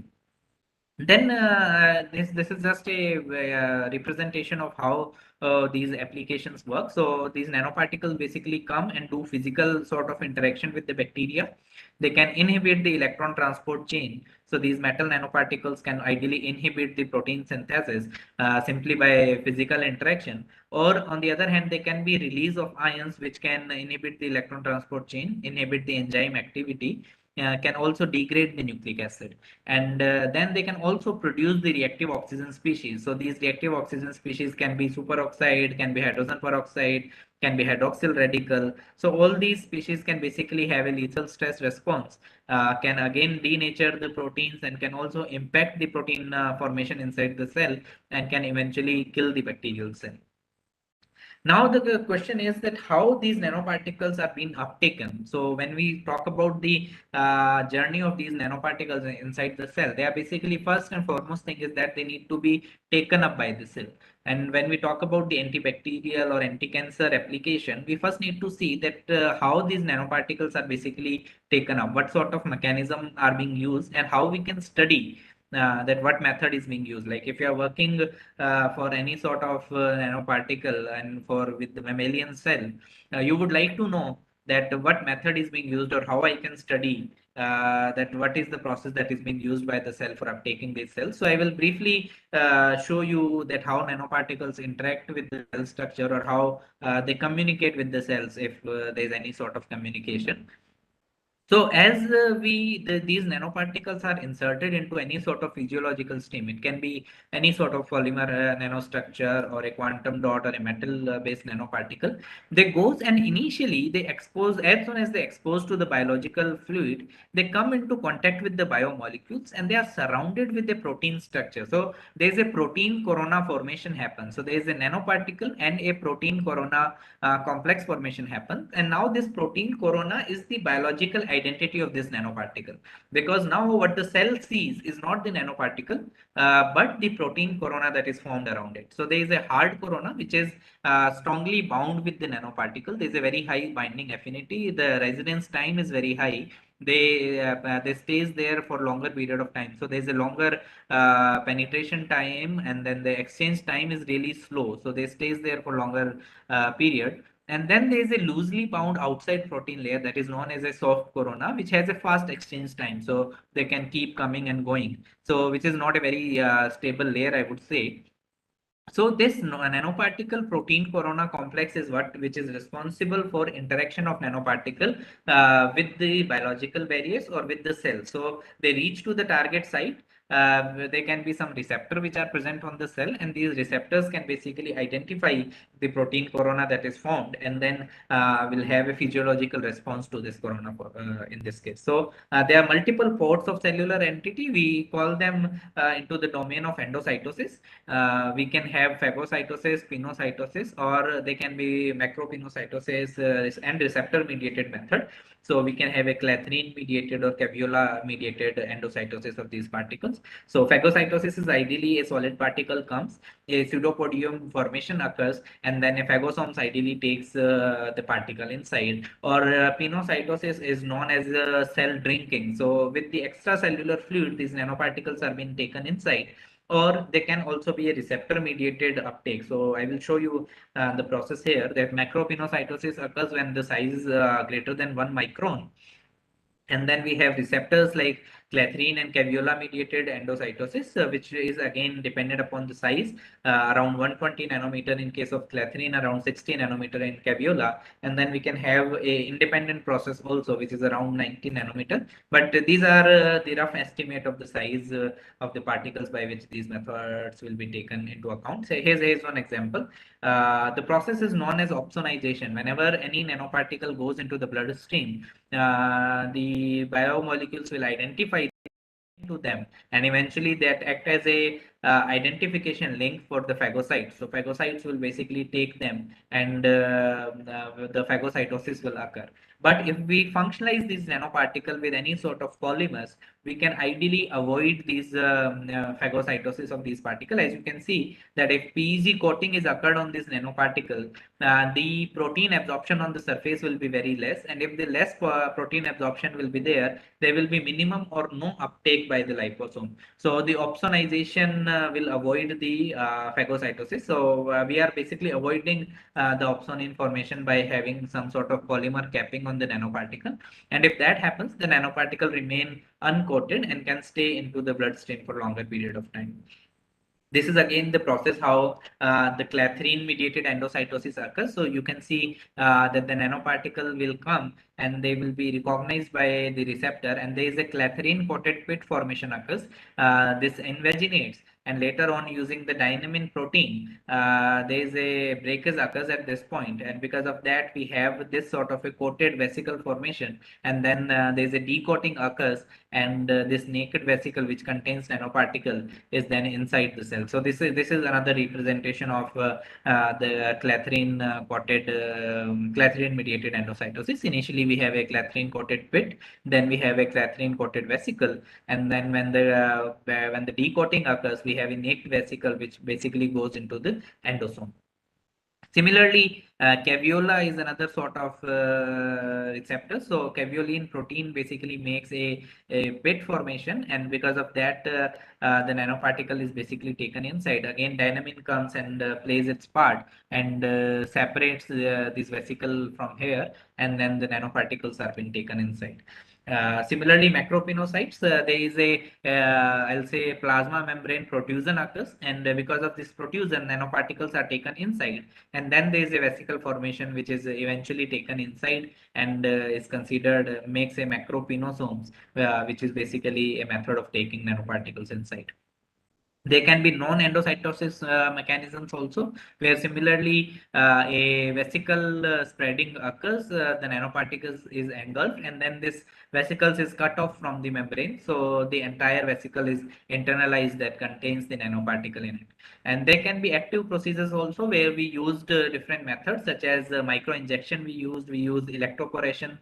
Then this is just a representation of how these applications work. So these nanoparticles basically come and do physical sort of interaction with the bacteria. They can inhibit the electron transport chain. So these metal nanoparticles can ideally inhibit the protein synthesis simply by physical interaction. Or on the other hand, they can be release of ions which can inhibit the electron transport chain, inhibit the enzyme activity, can also degrade the nucleic acid, and then they can also produce the reactive oxygen species. So these reactive oxygen species can be superoxide, can be hydrogen peroxide, can be hydroxyl radical. So all these species can basically have a lethal stress response, can again denature the proteins, and can also impact the protein formation inside the cell, and can eventually kill the bacterial cell. Now the question is that how these nanoparticles are being uptaken. So when we talk about the journey of these nanoparticles inside the cell, they are basically first and foremost thing is that they need to be taken up by the cell. And when we talk about the antibacterial or anti-cancer application, we first need to see that how these nanoparticles are basically taken up, what sort of mechanism are being used, and how we can study that what method is being used. Like if you are working for any sort of nanoparticle and for with the mammalian cell, you would like to know that what method is being used or how I can study that what is the process that is being used by the cell for uptaking these cells. So I will briefly show you that how nanoparticles interact with the cell structure or how they communicate with the cells if there is any sort of communication. So as these nanoparticles are inserted into any sort of physiological stream, it can be any sort of polymer nanostructure or a quantum dot or a metal based nanoparticle. They goes and initially they expose, as soon as they expose to the biological fluid, they come into contact with the biomolecules and they are surrounded with a protein structure. So there is a protein corona formation happens. So there is a nanoparticle and a protein corona complex formation happens. And now this protein corona is the biological identity of this nanoparticle, because now what the cell sees is not the nanoparticle, but the protein corona that is formed around it. So there is a hard corona which is strongly bound with the nanoparticle. There is a very high binding affinity. The residence time is very high. They stays there for longer period of time. So there's a longer penetration time, and then the exchange time is really slow. So they stays there for longer period. And then there is a loosely bound outside protein layer that is known as a soft corona, which has a fast exchange time. So they can keep coming and going. So which is not a very stable layer, I would say. So this nanoparticle protein corona complex is what which is responsible for interaction of nanoparticle with the biological barriers or with the cell. So they reach to the target site. There can be some receptor which are present on the cell, and these receptors can basically identify the protein corona that is formed, and then will have a physiological response to this corona in this case. So there are multiple ports of cellular entity. We call them into the domain of endocytosis. We can have phagocytosis, pinocytosis, or they can be macropinocytosis and receptor mediated method. So we can have a clathrin mediated or caviola mediated endocytosis of these particles. So phagocytosis is ideally a solid particle comes, a pseudopodium formation occurs, and then a phagosome ideally takes the particle inside. Or pinocytosis is known as cell drinking. So with the extracellular fluid, these nanoparticles are being taken inside, or they can also be a receptor mediated uptake. So I will show you the process here, that macropinocytosis occurs when the size is greater than 1 micron. And then we have receptors like clathrin and caviola mediated endocytosis, which is again dependent upon the size, around 120 nanometer in case of clathrin, around 60 nanometer in caviola. And then we can have a independent process also, which is around 90 nanometer. But these are the rough estimate of the size of the particles by which these methods will be taken into account. So here's one example. The process is known as opsonization. Whenever any nanoparticle goes into the bloodstream, the biomolecules will identify to them, and eventually that act as a identification link for the phagocytes. So phagocytes will basically take them, and the phagocytosis will occur. But if we functionalize this nanoparticle with any sort of polymers, we can ideally avoid these phagocytosis of these particles. As you can see that if PEG coating is occurred on this nanoparticle, the protein absorption on the surface will be very less, and if the less protein absorption will be there will be minimum or no uptake by the liposome. So the opsonization will avoid the phagocytosis. So we are basically avoiding the opsonin formation by having some sort of polymer capping on the nanoparticle. And if that happens, the nanoparticle remain uncoated and can stay into the bloodstream for longer period of time. This is again the process how the clathrin mediated endocytosis occurs. So you can see that the nanoparticle will come and they will be recognized by the receptor, and there is a clathrin coated pit formation occurs. This invaginates, and later on using the dynamine protein, there is a breakage occurs at this point, and because of that we have this sort of a coated vesicle formation, and then there is a decoating occurs, and this naked vesicle which contains nanoparticle is then inside the cell. So this is another representation of the clathrin coated clathrin mediated endocytosis. Initially we have a clathrin coated pit, then we have a clathrin coated vesicle, and then when the decoating occurs, we have a naked vesicle which basically goes into the endosome. Similarly, caveola is another sort of receptor. So caveolin protein basically makes a pit formation, and because of that, the nanoparticle is basically taken inside. Again, dynamine comes and plays its part and separates this vesicle from here, and then the nanoparticles are being taken inside. Similarly, macropinocytes, there is a, I'll say, plasma membrane protrusion occurs, and because of this protrusion, nanoparticles are taken inside, and then there is a vesicle formation which is eventually taken inside and is considered makes a macropinosomes, which is basically a method of taking nanoparticles inside. There can be non-endocytosis mechanisms also, where similarly a vesicle spreading occurs, the nanoparticles is engulfed, and then this vesicles is cut off from the membrane. So the entire vesicle is internalized that contains the nanoparticle in it. And there can be active procedures also, where we used different methods such as microinjection. We used electroporation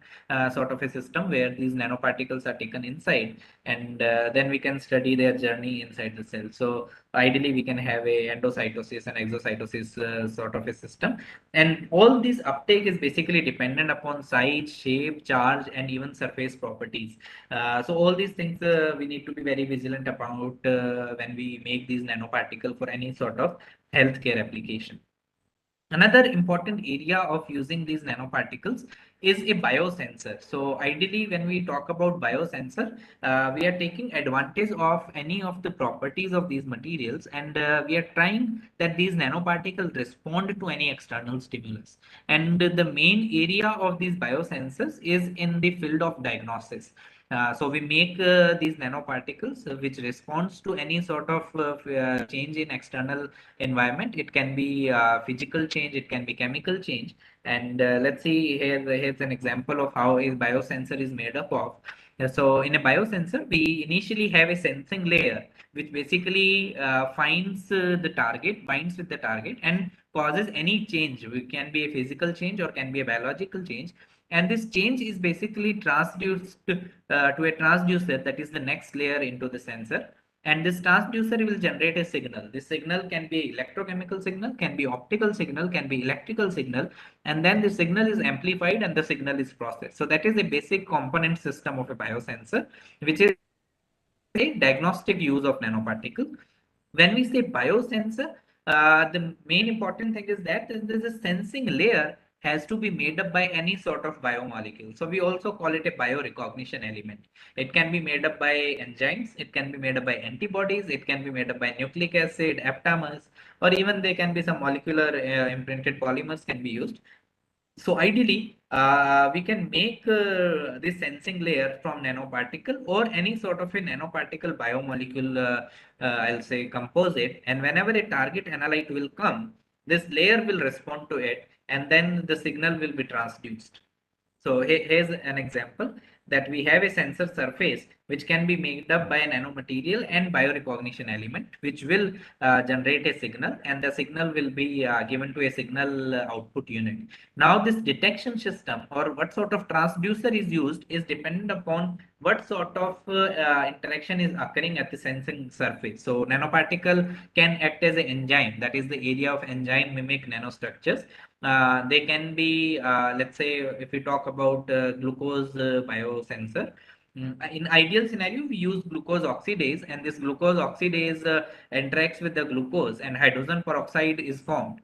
sort of a system where these nanoparticles are taken inside, and then we can study their journey inside the cell. So ideally we can have a endocytosis and exocytosis sort of a system, and all this uptake is basically dependent upon size, shape, charge, and even surface properties. So all these things we need to be very vigilant about when we make these nanoparticles for any sort of healthcare application. Another important area of using these nanoparticles is a biosensor. So ideally, when we talk about biosensor, we are taking advantage of any of the properties of these materials, and we are trying that these nanoparticles respond to any external stimulus. And the main area of these biosensors is in the field of diagnosis. So we make these nanoparticles which responds to any sort of change in external environment. It can be physical change, it can be chemical change. And let's see here, here's an example of how a biosensor is made up of. So in a biosensor, we initially have a sensing layer which basically finds the target, binds with the target, and causes any change. It can be a physical change or can be a biological change. And this change is basically transduced to a transducer, that is the next layer into the sensor. And this transducer will generate a signal. This signal can be electrochemical signal, can be optical signal, can be electrical signal, and then the signal is amplified and the signal is processed. So that is a basic component system of a biosensor, which is a diagnostic use of nanoparticle. When we say biosensor, the main important thing is that there's a sensing layer has to be made up by any sort of biomolecule. So we also call it a biorecognition element. It can be made up by enzymes, it can be made up by antibodies, it can be made up by nucleic acid, aptamers, or even there can be some molecular imprinted polymers can be used. So ideally, we can make this sensing layer from nanoparticle or any sort of a nanoparticle biomolecule, I'll say composite. And whenever a target analyte will come, this layer will respond to it, and then the signal will be transduced. So here's an example that we have a sensor surface which can be made up by a nanomaterial and biorecognition element, which will generate a signal, and the signal will be given to a signal output unit. Now this detection system or what sort of transducer is used is dependent upon what sort of interaction is occurring at the sensing surface. So nanoparticle can act as an enzyme, that is the area of enzyme mimic nanostructures. They can be, let's say, if we talk about glucose biosensor, in ideal scenario, we use glucose oxidase, and this glucose oxidase interacts with the glucose, and hydrogen peroxide is formed.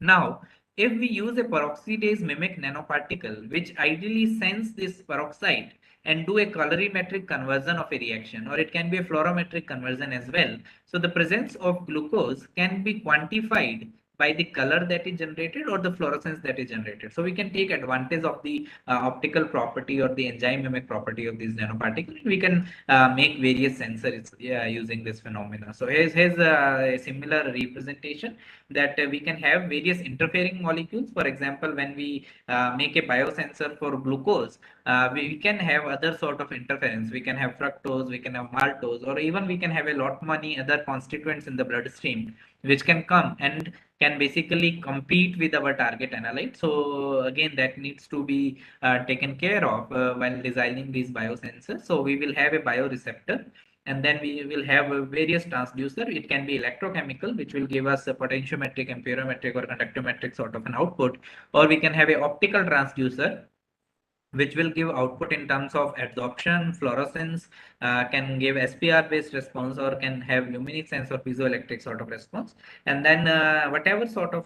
Now, if we use a peroxidase mimic nanoparticle, which ideally sense this peroxide and do a colorimetric conversion of a reaction, or it can be a fluorometric conversion as well. So the presence of glucose can be quantified by the color that is generated or the fluorescence that is generated. So we can take advantage of the optical property or the enzyme mimic property of these nanoparticles. We can make various sensors using this phenomena. So here's a similar representation that we can have various interfering molecules. For example, when we make a biosensor for glucose, we can have other sort of interference. We can have fructose, we can have maltose, or even we can have a lot many other constituents in the bloodstream which can come and can basically compete with our target analyte. So again, that needs to be taken care of while designing these biosensors. So we will have a bioreceptor, and then we will have various transducer. It can be electrochemical, which will give us a potentiometric, amperometric, or conductometric sort of an output, or we can have a optical transducer, which will give output in terms of absorption, fluorescence, can give SPR based response, or can have luminescence or piezoelectric sort of response. And then whatever sort of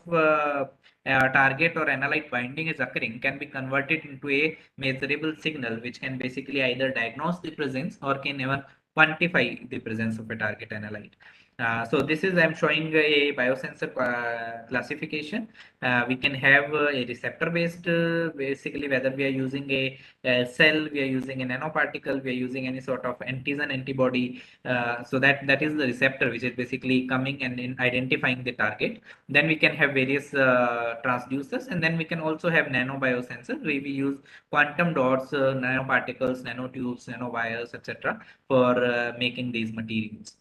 target or analyte binding is occurring can be converted into a measurable signal, which can basically either diagnose the presence or can even quantify the presence of a target analyte. So this is, I'm showing a biosensor classification. We can have a receptor based, basically whether we are using a cell, we are using a nanoparticle, we are using any sort of antigen antibody. So that is the receptor, which is basically coming and in identifying the target. Then we can have various transducers, and then we can also have nanobiosensors where we use quantum dots, nanoparticles, nanotubes, nanowires, etc. for making these materials.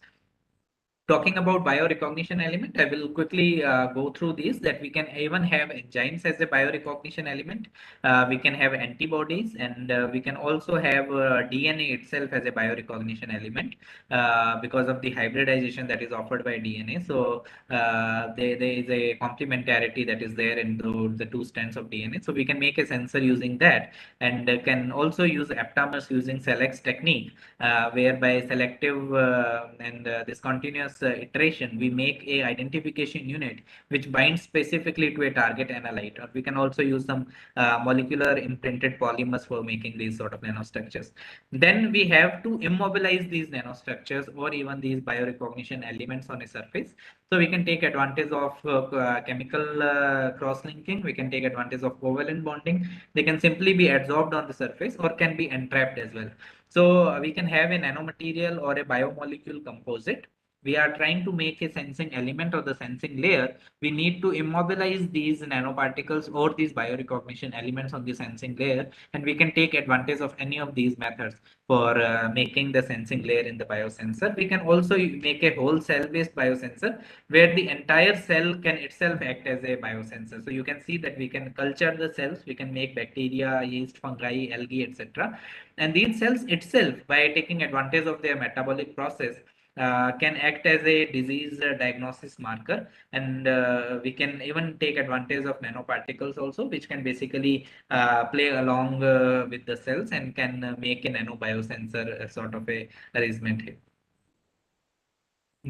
Talking about biorecognition element, I will quickly go through these, that we can even have enzymes as a biorecognition element. We can have antibodies, and we can also have DNA itself as a biorecognition element because of the hybridization that is offered by DNA. So there is a complementarity that is there in the two strands of DNA. So we can make a sensor using that, and can also use aptamers using SELEX technique, whereby selective and this continuous iteration, we make a identification unit which binds specifically to a target analyte. Or we can also use some molecular imprinted polymers for making these sort of nanostructures. Then we have to immobilize these nanostructures or even these biorecognition elements on a surface. So we can take advantage of chemical cross-linking. We can take advantage of covalent bonding. They can simply be adsorbed on the surface or can be entrapped as well. So we can have a nanomaterial or a biomolecule composite. We are trying to make a sensing element or the sensing layer. We need to immobilize these nanoparticles or these biorecognition elements on the sensing layer, and we can take advantage of any of these methods for making the sensing layer in the biosensor. We can also make a whole cell-based biosensor where the entire cell can itself act as a biosensor. So you can see that we can culture the cells, we can make bacteria, yeast, fungi, algae, etc. And these cells itself, by taking advantage of their metabolic process, can act as a disease diagnosis marker. And we can even take advantage of nanoparticles also, which can basically play along with the cells and can make a nanobiosensor sort of a arrangement here.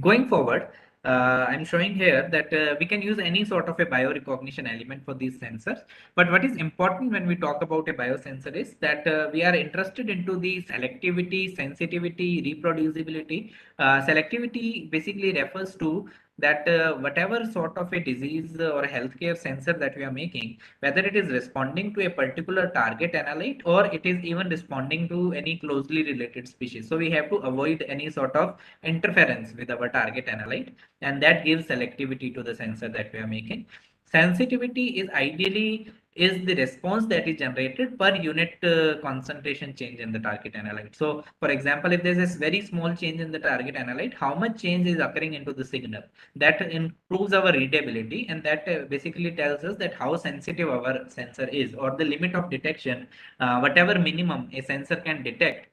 Going forward, I'm showing here that we can use any sort of a biorecognition element for these sensors. But what is important when we talk about a biosensor is that we are interested into the selectivity, sensitivity, reproducibility. Selectivity basically refers to that whatever sort of a disease or a healthcare sensor that we are making, whether it is responding to a particular target analyte or it is even responding to any closely related species. So we have to avoid any sort of interference with our target analyte, and that gives selectivity to the sensor that we are making. Sensitivity is ideally is the response that is generated per unit concentration change in the target analyte. So for example, if there's a very small change in the target analyte, how much change is occurring into the signal, that improves our readability, and that basically tells us that how sensitive our sensor is, or the limit of detection, whatever minimum a sensor can detect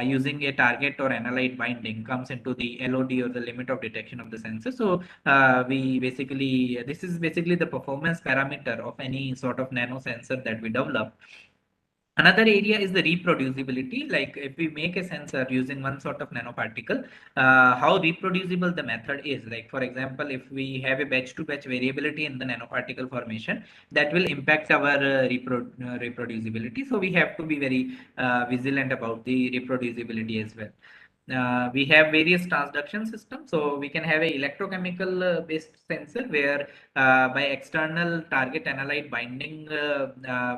using a target or analyte binding comes into the LOD, or the limit of detection of the sensor. So we basically, this is basically the performance parameter of any sort of nano sensor that we develop. Another area is the reproducibility. Like if we make a sensor using one sort of nanoparticle, how reproducible the method is. Like for example, if we have a batch to batch variability in the nanoparticle formation, that will impact our reproducibility. So we have to be very vigilant about the reproducibility as well. We have various transduction systems. So we can have a electrochemical based sensor where by external target analyte binding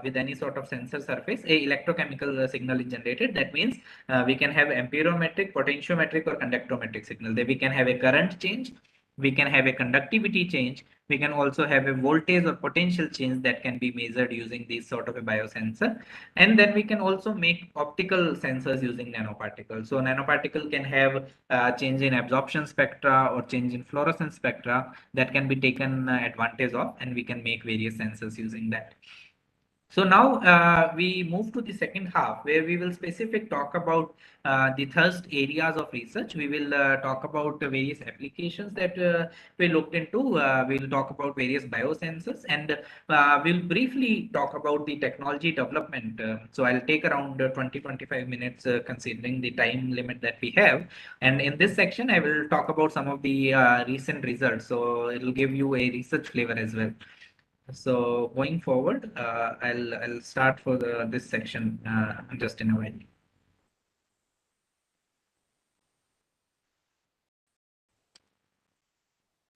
with any sort of sensor surface, a electrochemical signal is generated. That means we can have amperometric, potentiometric, or conductometric signal. Then we can have a current change, we can have a conductivity change, we can also have a voltage or potential change that can be measured using this sort of a biosensor. And then we can also make optical sensors using nanoparticles. So nanoparticle can have change in absorption spectra or change in fluorescence spectra that can be taken advantage of, and we can make various sensors using that. So now we move to the second half where we will specific talk about the first areas of research. We will talk about various applications that we looked into. We'll talk about various biosensors, and we'll briefly talk about the technology development. So I'll take around 20-25 minutes considering the time limit that we have. And in this section, I will talk about some of the recent results. So it'll give you a research flavor as well. So going forward, I'll start for this section just in a while.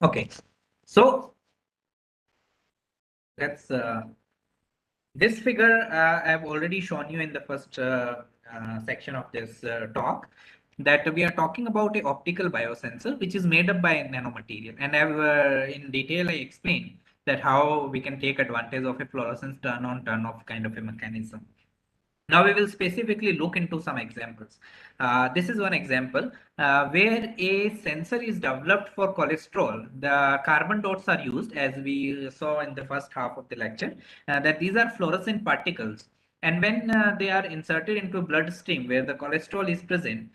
Okay, so that's this figure I've already shown you in the first section of this talk, that we are talking about a optical biosensor which is made up by nanomaterial, and I've in detail I explained that how we can take advantage of a fluorescence turn on turn off kind of a mechanism. Now we will specifically look into some examples. This is one example where a sensor is developed for cholesterol. The carbon dots are used, as we saw in the first half of the lecture, that these are fluorescent particles. And when they are inserted into bloodstream where the cholesterol is present,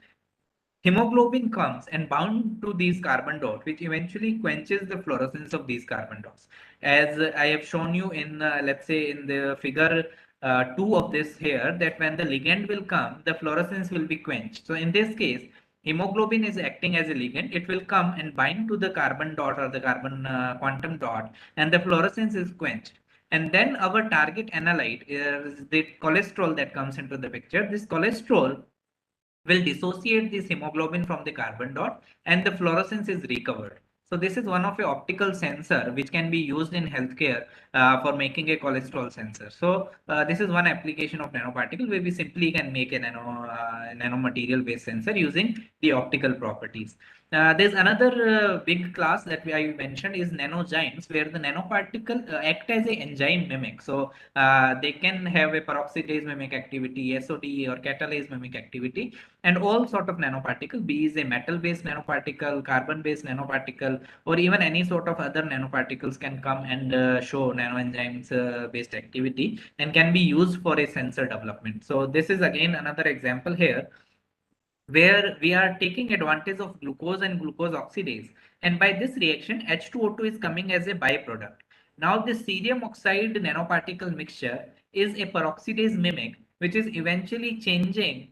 hemoglobin comes and bound to these carbon dots, which eventually quenches the fluorescence of these carbon dots. As I have shown you in, let's say, in the figure 2 of this here, that when the ligand will come, the fluorescence will be quenched. So in this case, hemoglobin is acting as a ligand. It will come and bind to the carbon dot or the carbon quantum dot, and the fluorescence is quenched. And then our target analyte is the cholesterol that comes into the picture. This cholesterol will dissociate this hemoglobin from the carbon dot, and the fluorescence is recovered. So this is one of the optical sensor which can be used in healthcare for making a cholesterol sensor. So this is one application of nanoparticle where we simply can make a nanomaterial based sensor using the optical properties. There's another big class that I mentioned is nanogymes, where the nanoparticle act as a enzyme mimic. So they can have a peroxidase mimic activity, SOD or catalase mimic activity, and all sort of nanoparticle, be it a metal-based nanoparticle, carbon-based nanoparticle, or even any sort of other nanoparticles can come and show nanoenzymes based activity and can be used for a sensor development. So this is again another example here where we are taking advantage of glucose and glucose oxidase. And by this reaction, H2O2 is coming as a byproduct. Now, this cerium oxide nanoparticle mixture is a peroxidase mimic, which is eventually changing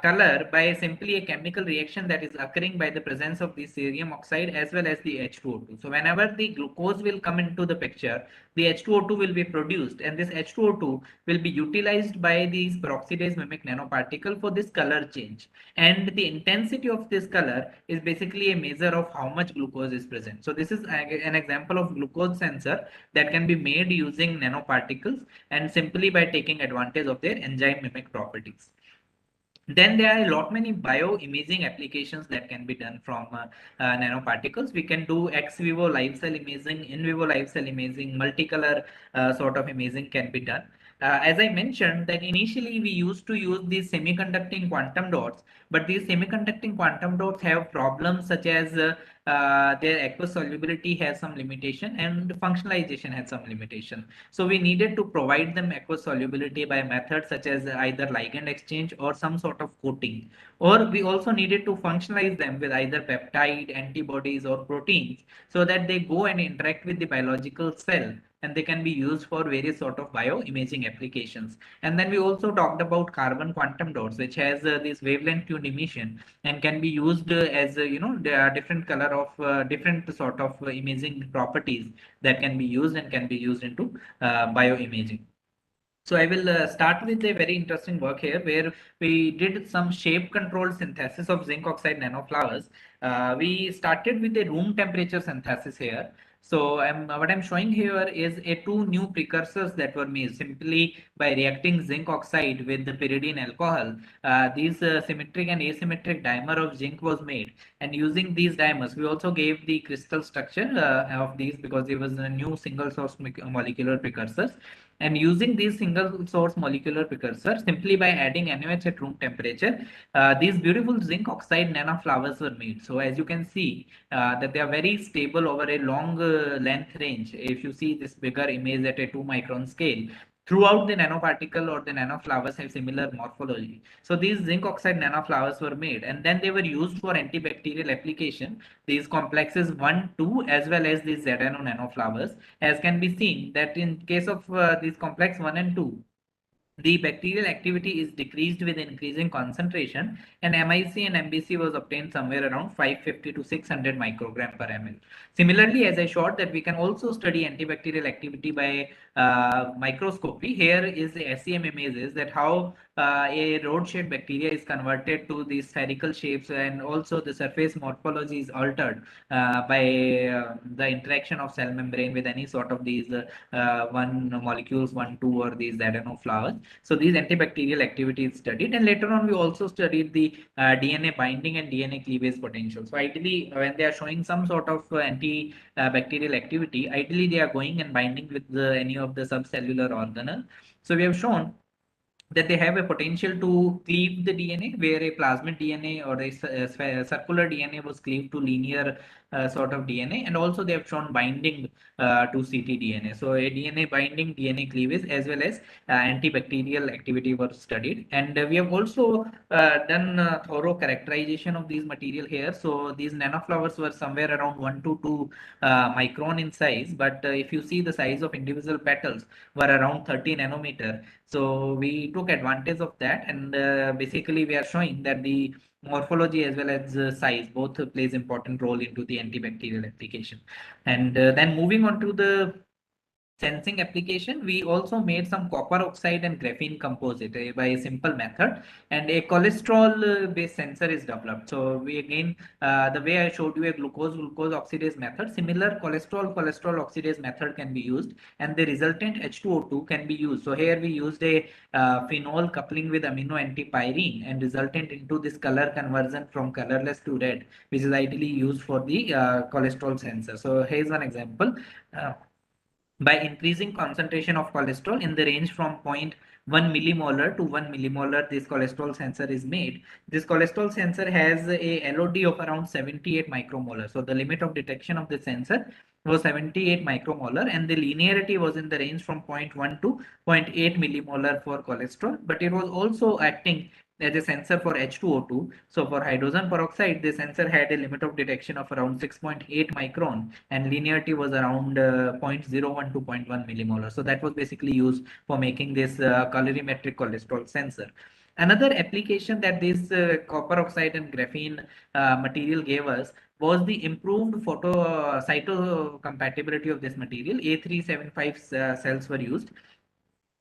color by simply a chemical reaction that is occurring by the presence of the cerium oxide as well as the H2O2. So whenever the glucose will come into the picture, the H2O2 will be produced, and this H2O2 will be utilized by these peroxidase mimic nanoparticle for this color change. And the intensity of this color is basically a measure of how much glucose is present. So this is an example of glucose sensor that can be made using nanoparticles and simply by taking advantage of their enzyme mimic properties. Then there are a lot many bioimaging applications that can be done from nanoparticles. We can do ex vivo live cell imaging, in vivo live cell imaging, multicolor sort of imaging can be done. As I mentioned that initially we used to use these semiconducting quantum dots, but these semiconducting quantum dots have problems such as their aqueous solubility has some limitation and functionalization has some limitation. So we needed to provide them aqueous solubility by methods such as either ligand exchange or some sort of coating. Or we also needed to functionalize them with either peptide, antibodies, or proteins so that they go and interact with the biological cell and they can be used for various sort of bioimaging applications. And then we also talked about carbon quantum dots, which has this wavelength tuned emission and can be used as there are different color of different sort of imaging properties that can be used and can be used into bioimaging. So I will start with a very interesting work here where we did some shape controlled synthesis of zinc oxide nanoflowers. We started with a room temperature synthesis here. So what I'm showing here is two new precursors that were made simply by reacting zinc oxide with the pyridine alcohol. These symmetric and asymmetric dimer of zinc was made, and using these dimers, we also gave the crystal structure of these because it was a new single source molecular precursors. And using these single source molecular precursors, simply by adding NaOH at room temperature, these beautiful zinc oxide nanoflowers were made. So as you can see, that they are very stable over a long length range. If you see this bigger image at a 2 micron scale, throughout the nanoparticle or the nanoflowers have similar morphology. So these zinc oxide nanoflowers were made, and then they were used for antibacterial application. These complexes 1, 2, as well as these ZNO nanoflowers, as can be seen that in case of these complex 1 and 2, the bacterial activity is decreased with increasing concentration, and MIC and MBC was obtained somewhere around 550 to 600 microgram per ml. Similarly, as I showed that we can also study antibacterial activity by microscopy. Here is the SEM images that how a rod-shaped bacteria is converted to these spherical shapes, and also the surface morphology is altered by the interaction of cell membrane with any sort of these one molecules, 1, 2, or these adeno flowers. So these antibacterial activity is studied, and later on we also studied the DNA binding and DNA cleavage potential. So ideally, when they are showing some sort of antibacterial activity, ideally they are going and binding with any of the subcellular organelle. So we have shown that they have a potential to cleave the DNA, where a plasmid DNA or a circular DNA was cleaved to linear sort of DNA, and also they have shown binding to ctDNA. So a DNA binding, DNA cleavage, as well as antibacterial activity were studied, and we have also done thorough characterization of these material here. So these nanoflowers were somewhere around 1 to 2 micron in size, but if you see the size of individual petals were around 30 nanometer. So we took advantage of that, and basically we are showing that the morphology as well as size both plays important role into the antibacterial application. And then moving on to the sensing application, we also made some copper oxide and graphene composite by a simple method, and a cholesterol based sensor is developed. So we again, the way I showed you a glucose oxidase method, similar cholesterol oxidase method can be used, and the resultant H2O2 can be used. So here we used a phenol coupling with amino antipyrine, and resultant into this color conversion from colorless to red, which is ideally used for the cholesterol sensor. So here's one example. By increasing concentration of cholesterol in the range from 0.1 millimolar to 1 millimolar, this cholesterol sensor is made. This cholesterol sensor has a LOD of around 78 micromolar. So the limit of detection of the sensor was 78 micromolar, and the linearity was in the range from 0.1 to 0.8 millimolar for cholesterol, but it was also acting as a sensor for H2O2. So for hydrogen peroxide, the sensor had a limit of detection of around 6.8 micron, and linearity was around 0.01 to 0.1 millimolar. So that was basically used for making this colorimetric cholesterol sensor. Another application that this copper oxide and graphene material gave us was the improved photo cytocompatibility of this material. A375 cells were used.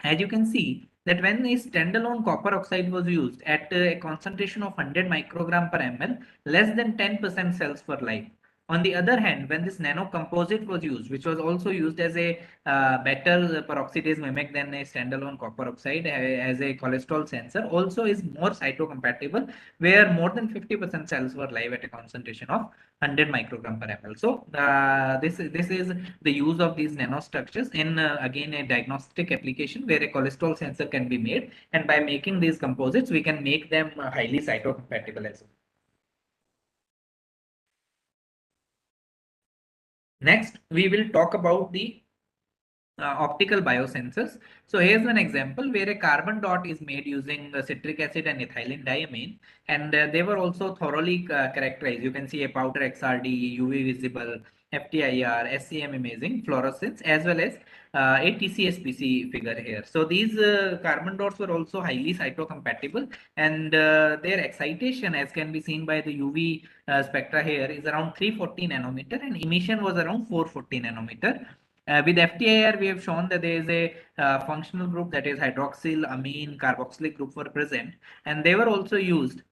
As you can see that when a standalone copper oxide was used at a concentration of 100 microgram per ml, less than 10% cells were live. On the other hand, when this nano composite was used, which was also used as a better peroxidase mimic than a standalone copper oxide as a cholesterol sensor, also is more cytocompatible, where more than 50% cells were live at a concentration of 100 microgram per ml. So this is the use of these nanostructures in again a diagnostic application where a cholesterol sensor can be made, and by making these composites we can make them highly cytocompatible as well. Next, we will talk about the optical biosensors. So here's an example where a carbon dot is made using citric acid and ethylene diamine, and they were also thoroughly characterized. You can see a powder XRD, UV visible, FTIR, SEM imaging, fluorescence, as well as a TCSPC figure here. So these carbon dots were also highly cytocompatible, and their excitation, as can be seen by the UV spectra here, is around 340 nanometer, and emission was around 440 nanometer. With FTIR, we have shown that there is a functional group, that is hydroxyl amine carboxylic group, were present, and they were also used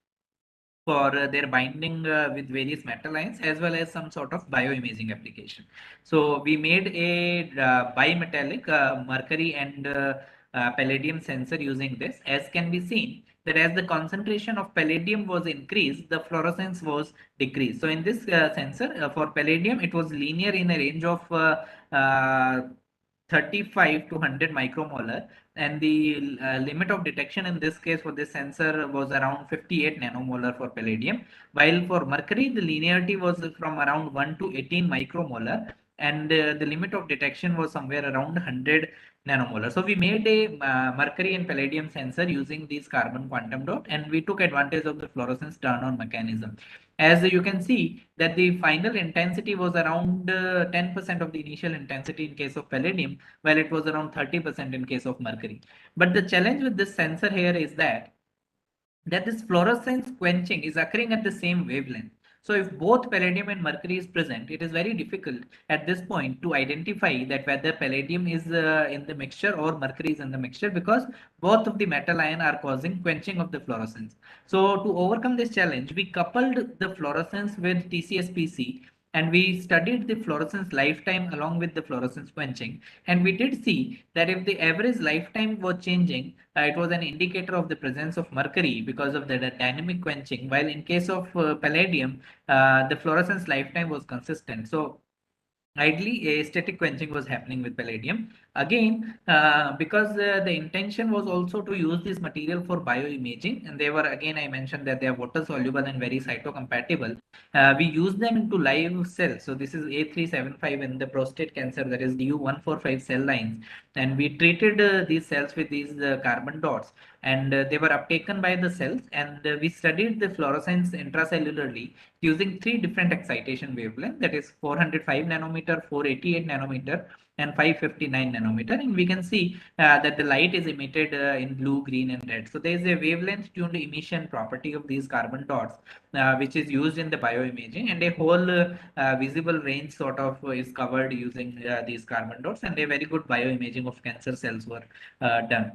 for their binding with various metal ions, as well as some sort of bioimaging application. So we made a bimetallic mercury and palladium sensor using this. As can be seen, that as the concentration of palladium was increased, the fluorescence was decreased. So in this sensor for palladium, it was linear in a range of uh, 35 to 100 micromolar, and the limit of detection in this case for this sensor was around 58 nanomolar for palladium, while for mercury the linearity was from around 1 to 18 micromolar, and the limit of detection was somewhere around 100 nanomolar. So we made a mercury and palladium sensor using these carbon quantum dot, and we took advantage of the fluorescence turn on mechanism. As you can see that the final intensity was around 10% of the initial intensity in case of palladium, while it was around 30% in case of mercury. But the challenge with this sensor here is that this fluorescence quenching is occurring at the same wavelength. So if both palladium and mercury is present, it is very difficult at this point to identify that whether palladium is in the mixture or mercury is in the mixture, because both of the metal ion are causing quenching of the fluorescence. So to overcome this challenge, we coupled the fluorescence with TCSPC, and we studied the fluorescence lifetime along with the fluorescence quenching, and we did see that if the average lifetime was changing, it was an indicator of the presence of mercury because of the dynamic quenching, while in case of palladium, the fluorescence lifetime was consistent. So ideally, a static quenching was happening with palladium. Again, because the intention was also to use this material for bioimaging, and they were, again, I mentioned that they are water soluble and very cytocompatible. We use them into live cells. So this is A375 in the prostate cancer, that is DU145 cell lines. And we treated these cells with these carbon dots, and they were uptaken by the cells, and we studied the fluorescence intracellularly using three different excitation wavelengths, that is 405 nanometer, 488 nanometer, and 559 nanometer. And we can see that the light is emitted in blue, green, and red. So there is a wavelength tuned emission property of these carbon dots, which is used in the bioimaging, and a whole visible range sort of is covered using these carbon dots, and a very good bioimaging of cancer cells were done.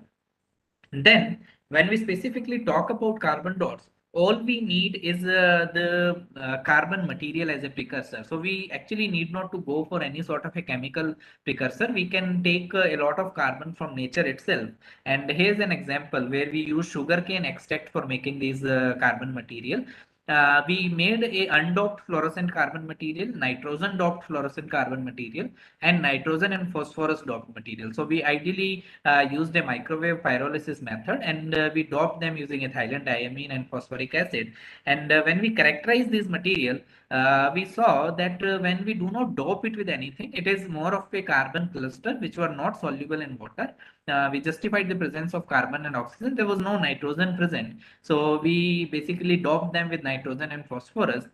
Then, when we specifically talk about carbon dots, all we need is the carbon material as a precursor. So we actually need not to go for any sort of a chemical precursor. We can take a lot of carbon from nature itself. And here's an example where we use sugarcane extract for making these carbon material. We made a undoped fluorescent carbon material, nitrogen doped fluorescent carbon material, and nitrogen and phosphorus doped material. So we ideally used a microwave pyrolysis method, and we doped them using ethylene diamine and phosphoric acid. And when we characterize this material, we saw that when we do not dope it with anything, it is more of a carbon cluster which were not soluble in water. We justified the presence of carbon and oxygen. There was no nitrogen present. So we basically doped them with nitrogen and phosphorus,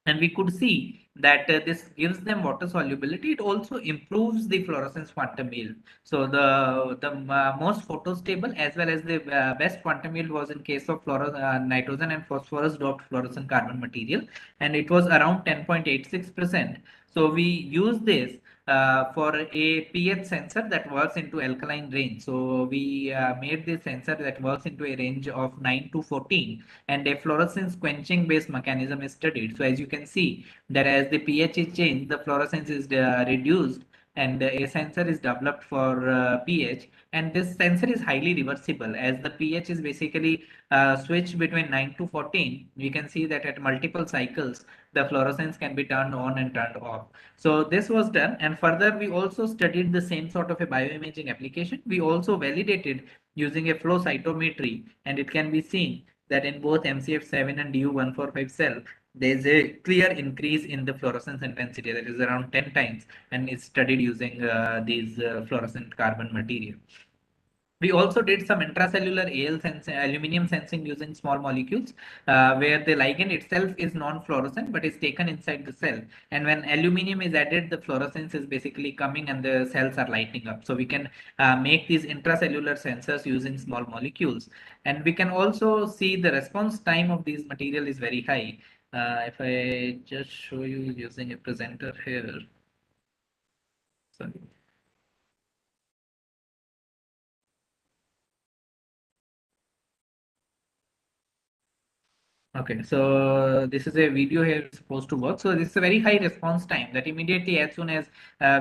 and we could see that this gives them water solubility. It also improves the fluorescence quantum yield. So the most photostable as well as the best quantum yield was in case of nitrogen and phosphorus doped fluorescent carbon material, and it was around 10.86%. So we use this for a pH sensor that works into alkaline range. So we made this sensor that works into a range of 9 to 14, and a fluorescence quenching based mechanism is studied. So as you can see that as the pH is changed, the fluorescence is reduced, and a sensor is developed for pH, and this sensor is highly reversible. As the pH is basically switched between 9 to 14, we can see that at multiple cycles the fluorescence can be turned on and turned off. So this was done, and further we also studied the same sort of a bioimaging application. We also validated using a flow cytometry, and it can be seen that in both MCF7 and DU145 cell, there is a clear increase in the fluorescence intensity, that is around 10 times, and it's studied using these fluorescent carbon material. We also did some intracellular aluminum sensing using small molecules, where the ligand itself is non-fluorescent but is taken inside the cell. And when aluminum is added, the fluorescence is basically coming and the cells are lighting up. So we can make these intracellular sensors using small molecules. And we can also see the response time of these material is very high. If I just show you using a presenter here. Sorry. Okay, so this is a video here supposed to work. So this is a very high response time that immediately as soon as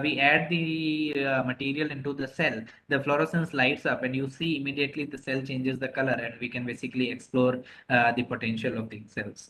we add the material into the cell, the fluorescence lights up and you see immediately the cell changes the color and we can basically explore the potential of these cells.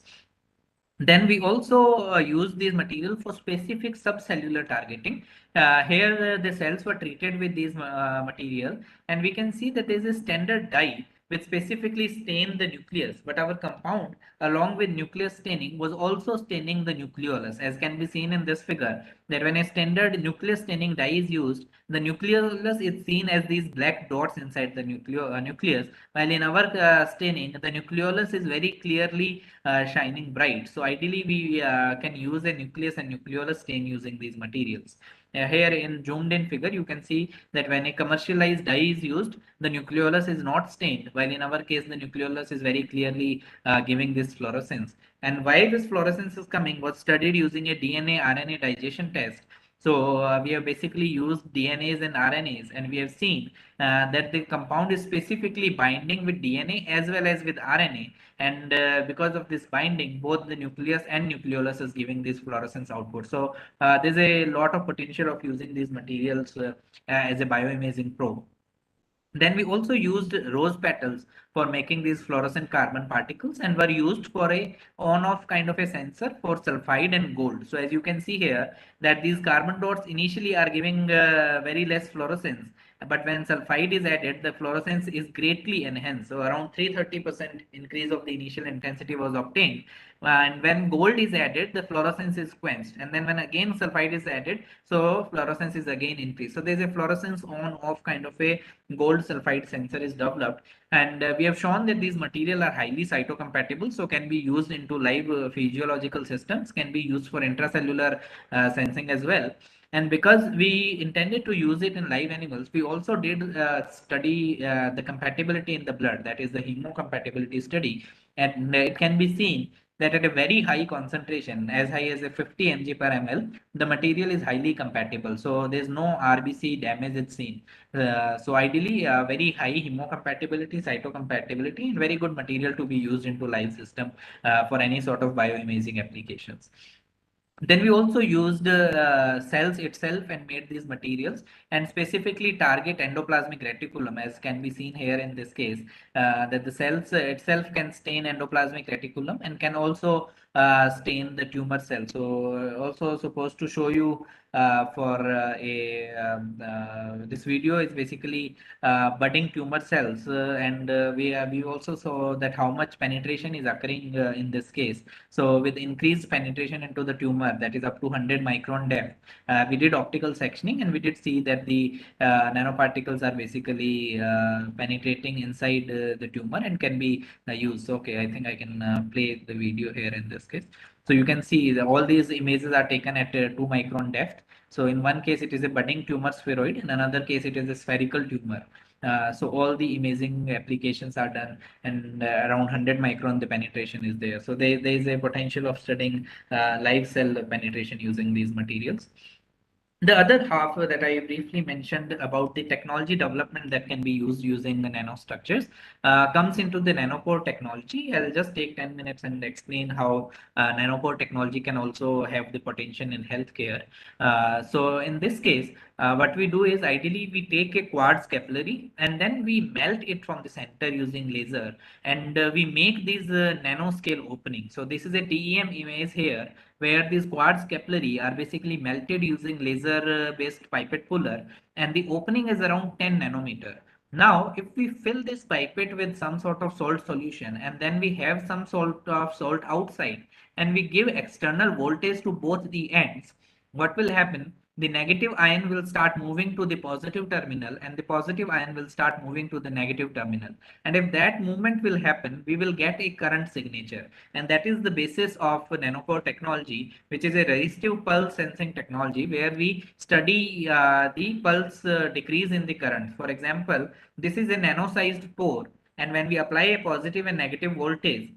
Then we also use these material for specific subcellular targeting. Here the cells were treated with these material and we can see that there is a standard dye which specifically stain the nucleus, but our compound along with nucleus staining was also staining the nucleolus, as can be seen in this figure, that when a standard nucleus staining dye is used, the nucleolus is seen as these black dots inside the nucleus, while in our staining the nucleolus is very clearly shining bright. So ideally we can use a nucleus and nucleolus stain using these materials. Here in zoomed in figure, you can see that when a commercialized dye is used, the nucleolus is not stained, while in our case, the nucleolus is very clearly giving this fluorescence. And why this fluorescence is coming was studied using a DNA RNA digestion test. So we have basically used DNAs and RNAs, and we have seen that the compound is specifically binding with DNA as well as with RNA. And because of this binding, both the nucleus and nucleolus is giving this fluorescence output. So there's a lot of potential of using these materials as a bioimaging probe. Then we also used rose petals for making these fluorescent carbon particles and were used for a on-off kind of a sensor for sulfide and gold. So as you can see here that these carbon dots initially are giving very less fluorescence, but when sulfide is added, the fluorescence is greatly enhanced. So around 330% increase of the initial intensity was obtained. And when gold is added, the fluorescence is quenched. And then when again sulfide is added, so fluorescence is again increased. So there's a fluorescence on-off kind of a gold sulfide sensor is developed. And we have shown that these materials are highly cytocompatible, so can be used into live physiological systems, can be used for intracellular sensing as well. And because we intended to use it in live animals, we also did study the compatibility in the blood, that is the hemocompatibility study. And it can be seen that at a very high concentration, as high as a 50 mg per ml, the material is highly compatible. So there's no RBC damage it's seen. So ideally, very high hemocompatibility, cytocompatibility, and very good material to be used into live system for any sort of bioimaging applications. Then we also used cells itself and made these materials and specifically target endoplasmic reticulum, as can be seen here in this case, that the cells itself can stain endoplasmic reticulum and can also stain the tumor cell. So also supposed to show you for this video is basically budding tumor cells, and we also saw that how much penetration is occurring in this case. So with increased penetration into the tumor, that is up to 100 micron depth, we did optical sectioning and we did see that the nanoparticles are basically penetrating inside the tumor and can be used. Okay, I think I can play the video here in this case. So you can see that all these images are taken at 2 micron depth. So in one case, it is a budding tumor spheroid. In another case, it is a spherical tumor. So all the imaging applications are done, and around 100 micron the penetration is there. So there is a potential of studying live cell penetration using these materials. The other half that I briefly mentioned about the technology development that can be used using the nanostructures comes into the nanopore technology. I'll just take 10 minutes and explain how nanopore technology can also have the potential in healthcare. So in this case, what we do is ideally we take a quartz capillary and then we melt it from the center using laser, and we make these nanoscale openings. So this is a TEM image here where these quartz capillary are basically melted using laser based pipette puller, and the opening is around 10 nanometer. Now, if we fill this pipette with some sort of salt solution and then we have some sort of salt outside and we give external voltage to both the ends, what will happen? The negative ion will start moving to the positive terminal and the positive ion will start moving to the negative terminal. And if that movement will happen, we will get a current signature. And that is the basis of nanopore technology, which is a resistive pulse sensing technology where we study the pulse decrease in the current. For example, this is a nano-sized pore, and when we apply a positive and negative voltage,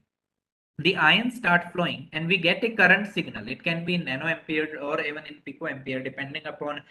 the ions start flowing and we get a current signal. It can be in nanoampere or even in picoampere, depending upon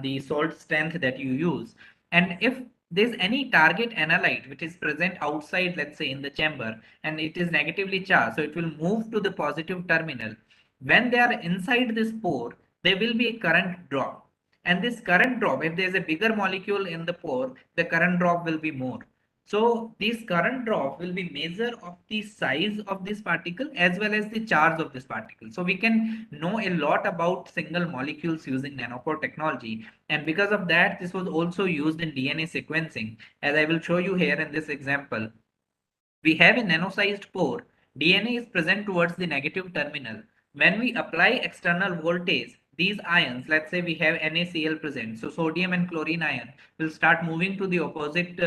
the salt strength that you use. And if there's any target analyte which is present outside, let's say in the chamber, and it is negatively charged, so it will move to the positive terminal. When they are inside this pore, there will be a current drop. And this current drop, if there's a bigger molecule in the pore, the current drop will be more. So this current drop will be measure of the size of this particle as well as the charge of this particle. So we can know a lot about single molecules using nanopore technology. And because of that, this was also used in DNA sequencing, as I will show you here in this example. We have a nano-sized pore. DNA is present towards the negative terminal. When we apply external voltage, these ions, let's say we have NaCl present, so sodium and chlorine ion will start moving to the opposite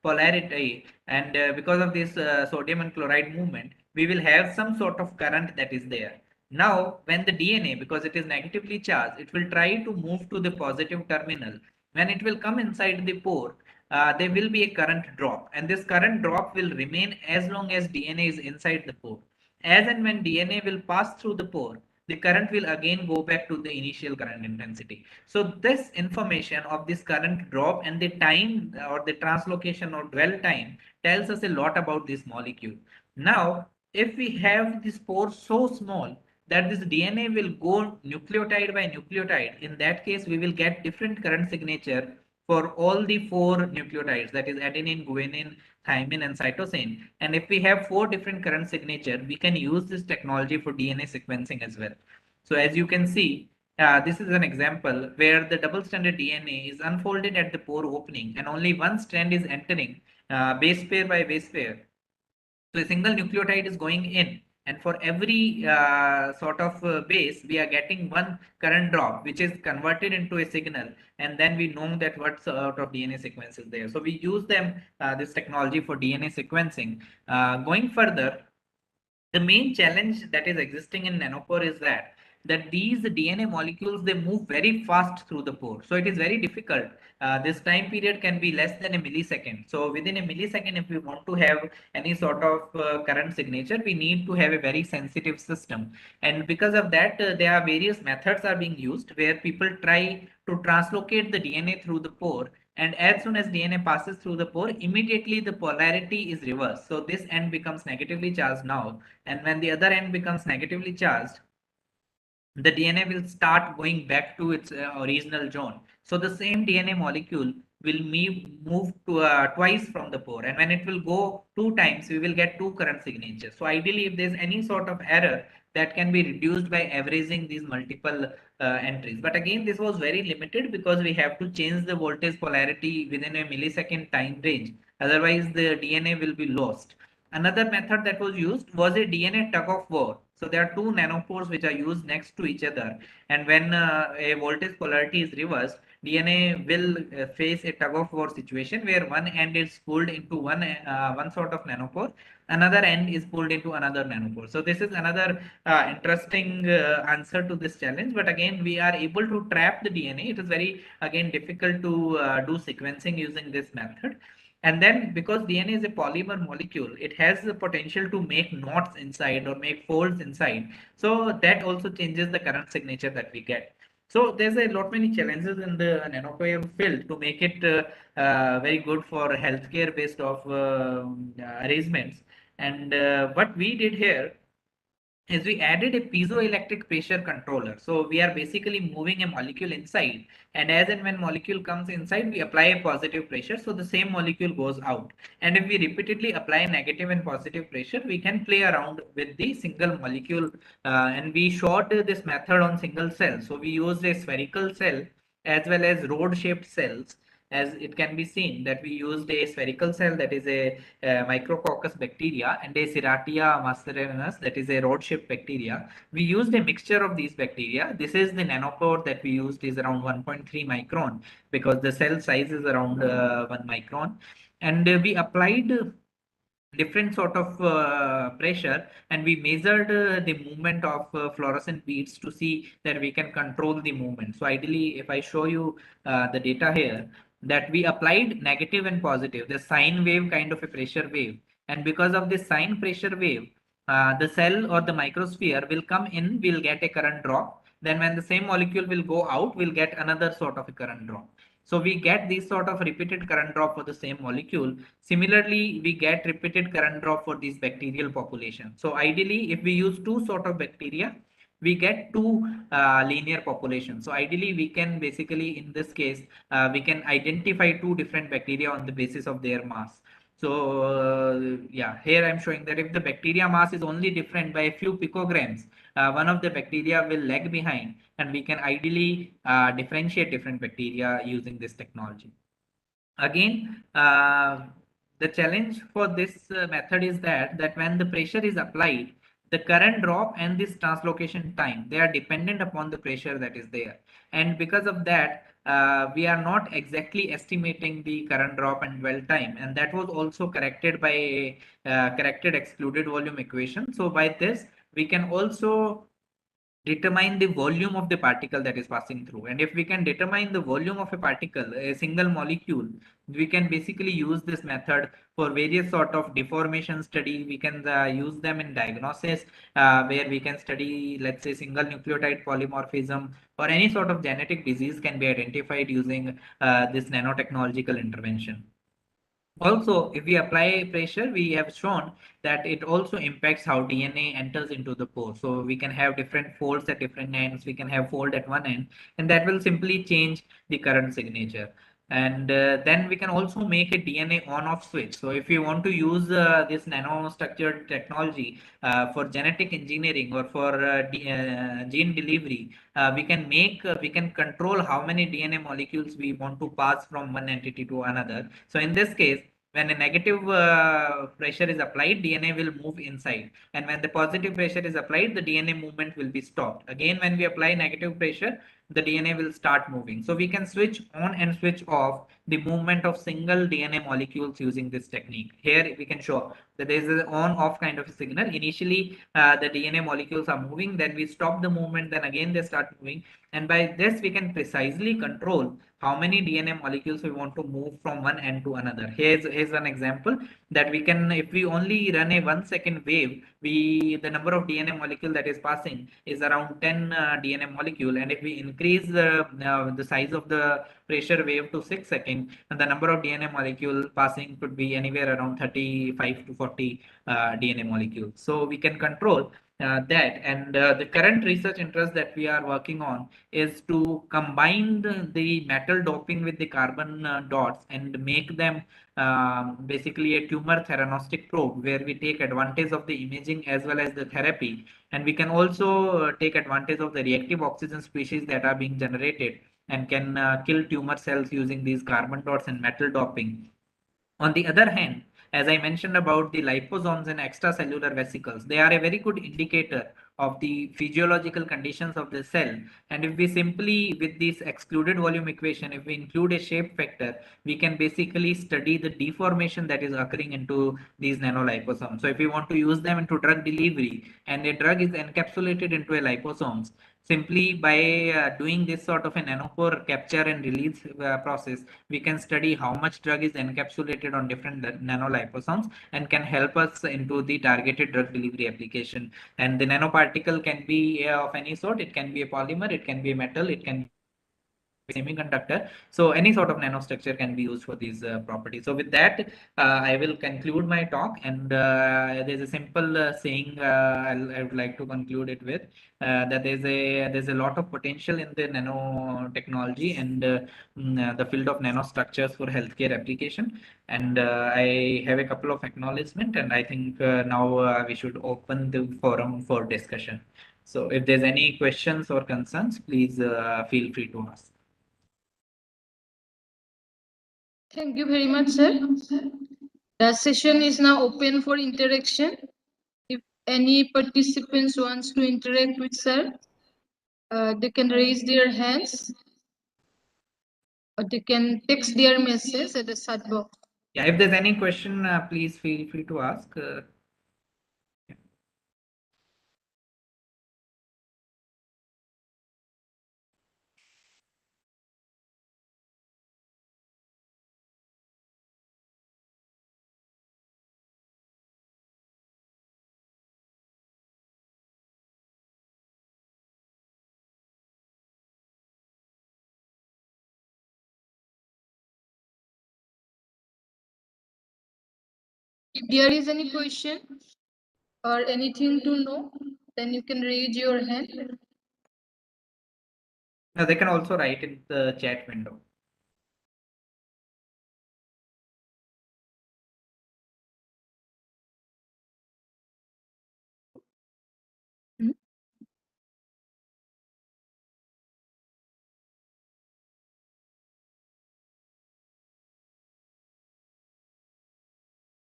polarity, and because of this sodium and chloride movement, we will have some sort of current that is there. Now, when the DNA, because it is negatively charged, it will try to move to the positive terminal. When it will come inside the pore, there will be a current drop, and this current drop will remain as long as DNA is inside the pore. As and when DNA will pass through the pore, the current will again go back to the initial current intensity. So this information of this current drop and the time or the translocation or dwell time tells us a lot about this molecule. Now, if we have this pore so small that this DNA will go nucleotide by nucleotide, in that case, we will get different current signature for all the four nucleotides, that is adenine, guanine, thymine, and cytosine. And if we have four different current signature, we can use this technology for DNA sequencing as well. So as you can see, this is an example where the double-stranded DNA is unfolded at the pore opening and only one strand is entering base pair by base pair. So a single nucleotide is going in, and for every sort of base, we are getting one current drop, which is converted into a signal, and then we know that what sort of DNA sequence is there. So we use this technology for DNA sequencing. Going further, the main challenge that is existing in nanopore is that these DNA molecules, they move very fast through the pore. So it is very difficult. This time period can be less than a millisecond. So within a millisecond, if we want to have any sort of current signature, we need to have a very sensitive system. And because of that, there are various methods are being used where people try to translocate the DNA through the pore, and as soon as DNA passes through the pore, immediately the polarity is reversed. So this end becomes negatively charged now, and when the other end becomes negatively charged, the DNA will start going back to its original zone. So the same DNA molecule will move to twice from the pore, and when it will go two times, we will get two current signatures. So ideally, if there's any sort of error, that can be reduced by averaging these multiple entries. But again, this was very limited because we have to change the voltage polarity within a millisecond time range. Otherwise, the DNA will be lost. Another method that was used was a DNA tug of war. So there are two nanopores which are used next to each other, and when a voltage polarity is reversed, DNA will face a tug of war situation where one end is pulled into one sort of nanopore, another end is pulled into another nanopore. So this is another interesting answer to this challenge. But again, we are able to trap the DNA. It is very again difficult to do sequencing using this method. And then because DNA is a polymer molecule, it has the potential to make knots inside or make folds inside. So that also changes the current signature that we get. So there's a lot many challenges in the nanopore field to make it very good for healthcare based of arrangements. And what we did here is we added a piezoelectric pressure controller. So we are basically moving a molecule inside, and as and when molecule comes inside, we apply a positive pressure, so the same molecule goes out. And if we repeatedly apply negative and positive pressure, we can play around with the single molecule. And we showed this method on single cells. So we used a spherical cell as well as rod shaped cells. As it can be seen that we used a spherical cell, that is a micrococcus bacteria, and a Serratia maceranas, that is a rod-shaped bacteria. We used a mixture of these bacteria. This is the nanopore that we used is around 1.3 micron because the cell size is around 1 micron. And we applied different sort of pressure, and we measured the movement of fluorescent beads to see that we can control the movement. So ideally, if I show you the data here, that we applied negative and positive, the sine wave kind of a pressure wave, and because of this sine pressure wave, the cell or the microsphere will come in, we'll get a current drop. Then when the same molecule will go out, we'll get another sort of a current drop. So we get this sort of repeated current drop for the same molecule. Similarly, we get repeated current drop for these bacterial population. So ideally, if we use two sort of bacteria, we get two linear populations. So ideally, we can basically, in this case, we can identify two different bacteria on the basis of their mass. So yeah, here I'm showing that if the bacteria mass is only different by a few picograms, one of the bacteria will lag behind, and we can ideally differentiate different bacteria using this technology. Again, the challenge for this method is that when the pressure is applied, the current drop and this translocation time, they are dependent upon the pressure that is there. And because of that, we are not exactly estimating the current drop and dwell time. And that was also corrected by a corrected excluded volume equation. So by this, we can also determine the volume of the particle that is passing through. And if we can determine the volume of a particle, a single molecule, we can basically use this method for various sort of deformation study. We can use them in diagnosis, where we can study, let's say, single nucleotide polymorphism, or any sort of genetic disease can be identified using this nanotechnological intervention. Also, if we apply pressure, we have shown that it also impacts how DNA enters into the pore. So we can have different folds at different ends. We can have fold at one end, and that will simply change the current signature. And then we can also make a DNA on-off switch. So if you want to use this nanostructured technology for genetic engineering or for gene delivery, we can control how many DNA molecules we want to pass from one entity to another. So in this case, when a negative pressure is applied, DNA will move inside. And when the positive pressure is applied, the DNA movement will be stopped. Again, when we apply negative pressure, the DNA will start moving. So we can switch on and switch off the movement of single DNA molecules using this technique. Here we can show that there is an on-off kind of a signal. Initially, the DNA molecules are moving, then we stop the movement, then again they start moving. And by this, we can precisely control how many DNA molecules we want to move from one end to another. Here's an example that we can, if we only run a 1 second wave, the number of DNA molecule that is passing is around 10 DNA molecule. And if we increase the size of the pressure wave to 6 seconds, and the number of DNA molecule passing could be anywhere around 35 to 40 DNA molecules. So we can control that. And the current research interest that we are working on is to combine the metal doping with the carbon dots and make them basically a tumor theranostic probe, where we take advantage of the imaging as well as the therapy. And we can also take advantage of the reactive oxygen species that are being generated and can kill tumor cells using these carbon dots and metal doping. On the other hand, as I mentioned about the liposomes and extracellular vesicles, they are a very good indicator of the physiological conditions of the cell. And if we simply, with this excluded volume equation, if we include a shape factor, we can basically study the deformation that is occurring into these nanoliposomes. So if we want to use them into drug delivery, and a drug is encapsulated into a liposomes, simply by doing this sort of a nanopore capture and release process, we can study how much drug is encapsulated on different nanoliposomes and can help us into the targeted drug delivery application. And the nanoparticle can be of any sort. It can be a polymer, it can be a metal, it can semiconductor. So any sort of nanostructure can be used for these properties. So with that, I will conclude my talk. And there's a simple saying I would like to conclude it with, that there's a lot of potential in the nanotechnology and the field of nanostructures for healthcare application. And I have a couple of acknowledgement, and I think now we should open the forum for discussion. So if there's any questions or concerns, please feel free to ask. Thank you very much, sir. The session is now open for interaction. If any participants wants to interact with sir, they can raise their hands, or they can text their message at the chat box. Yeah, if there's any question, please feel free to ask. If there is any question or anything to know, then you can raise your hand. They can also write in the chat window.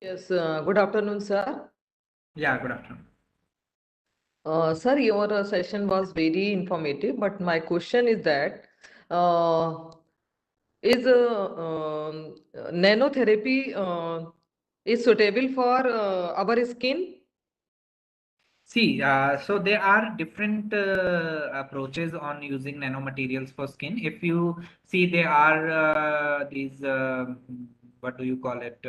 Yes, good afternoon, sir. Yeah, good afternoon. Sir, your session was very informative, but my question is that is nanotherapy is suitable for our skin? See, so there are different approaches on using nanomaterials for skin. If you see, there are these, what do you call it?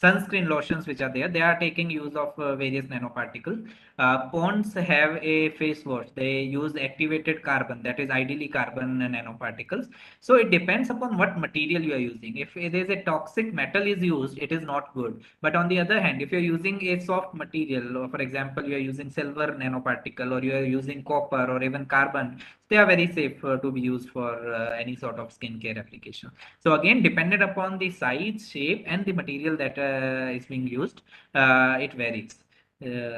Sunscreen lotions which are there, they are taking use of various nanoparticles. Ponds have a face wash, they use activated carbon, that is ideally carbon nanoparticles. So it depends upon what material you are using. If there is a toxic metal is used, it is not good. But on the other hand, if you're using a soft material, or for example you are using silver nanoparticle, or you are using copper or even carbon, they are very safe to be used for any sort of skincare application. So again, dependent upon the size, shape, and the material that is being used, it varies.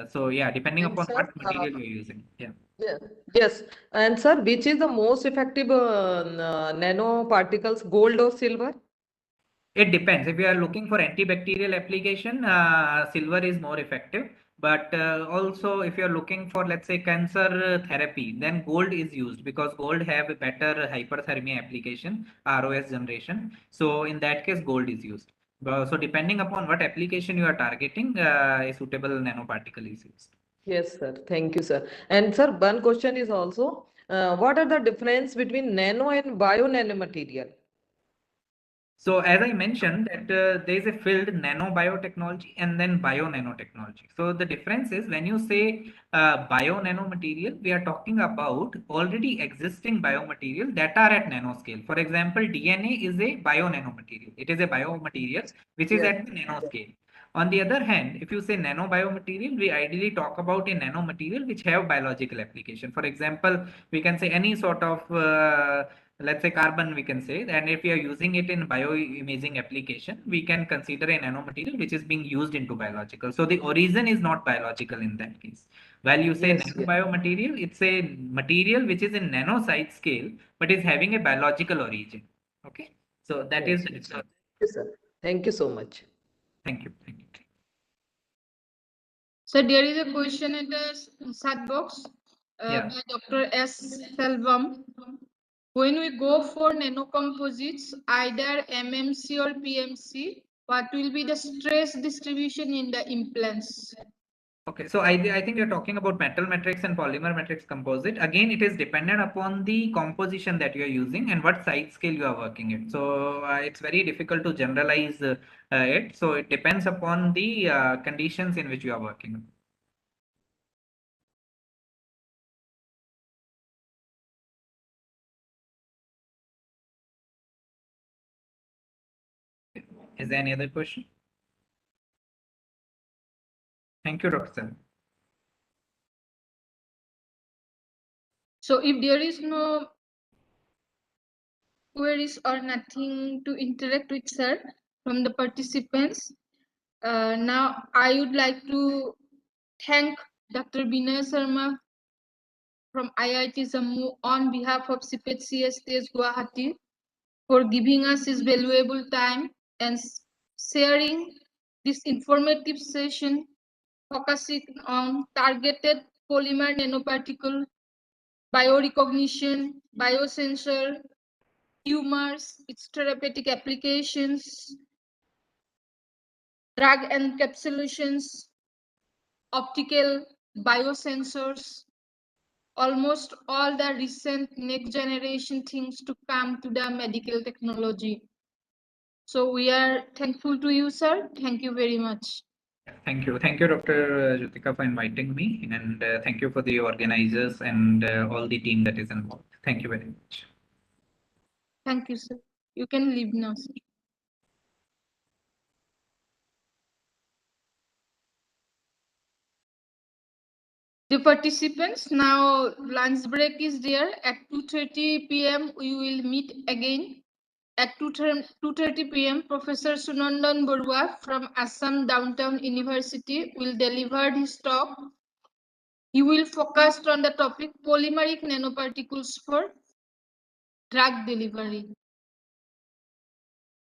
So yeah, depending And upon sir, what material you're using. Yeah. yeah, yes. And sir, which is the most effective nanoparticles, gold or silver? It depends. If you are looking for antibacterial application, silver is more effective. But also, if you are looking for, let's say, cancer therapy, then gold is used because gold have a better hyperthermia application, ROS generation. So in that case, gold is used. So depending upon what application you are targeting, a suitable nanoparticle is used. Yes, sir. Thank you, sir. And sir, one question is also, what are the difference between nano and bio nanomaterial? So as I mentioned that there is a field nanobiotechnology and then bio nanotechnology. So the difference is when you say bio nanomaterial, we are talking about already existing biomaterial that are at nanoscale. For example, DNA is a bio nanomaterial. It is a biomaterial which is Yes. at the nanoscale. On the other hand, if you say nanobiomaterial, we ideally talk about a nanomaterial which have biological application. For example, we can say any sort of let's say carbon we can say, and if we are using it in bioimaging application, we can consider a nanomaterial which is being used into biological. So the origin is not biological in that case. While you say Yes, yes. nanobiomaterial, it's a material which is in nano size scale but is having a biological origin. Okay, so that is Yes, the yes. difference. Yes, sir. Thank you so much. Thank you. Thank you. So there is a question in the chat box Yeah. by Dr. S. Selvam. When we go for nanocomposites, either MMC or PMC, what will be the stress distribution in the implants? Okay, so I think you're talking about metal matrix and polymer matrix composite. Again, it is dependent upon the composition that you're using and what size scale you are working it. So it's very difficult to generalize it. So it depends upon the conditions in which you are working. Is there any other question? Thank you, Dr. Sam. So if there is no queries or nothing to interact with sir from the participants, now I would like to thank Dr. Binay Sharma from IIT Jammu on behalf of CIPET CSTS-GUWAHATI for giving us his valuable time and sharing this informative session focusing on targeted polymer nanoparticle, biorecognition, biosensor, tumors, its therapeutic applications, drug encapsulations, optical biosensors, almost all the recent next generation things to come to the medical technology. So we are thankful to you, sir. Thank you very much. Thank you. Thank you, Dr. Jyotika, for inviting me. And thank you for the organizers and all the team that is involved. Thank you very much. Thank you, sir. You can leave now, sir. The participants, now lunch break is there. At 2:30 p.m. we will meet again. At 2:30 p.m. Professor Sunandan Barua from Assam Downtown University will deliver his talk. He will focus on the topic polymeric nanoparticles for drug delivery.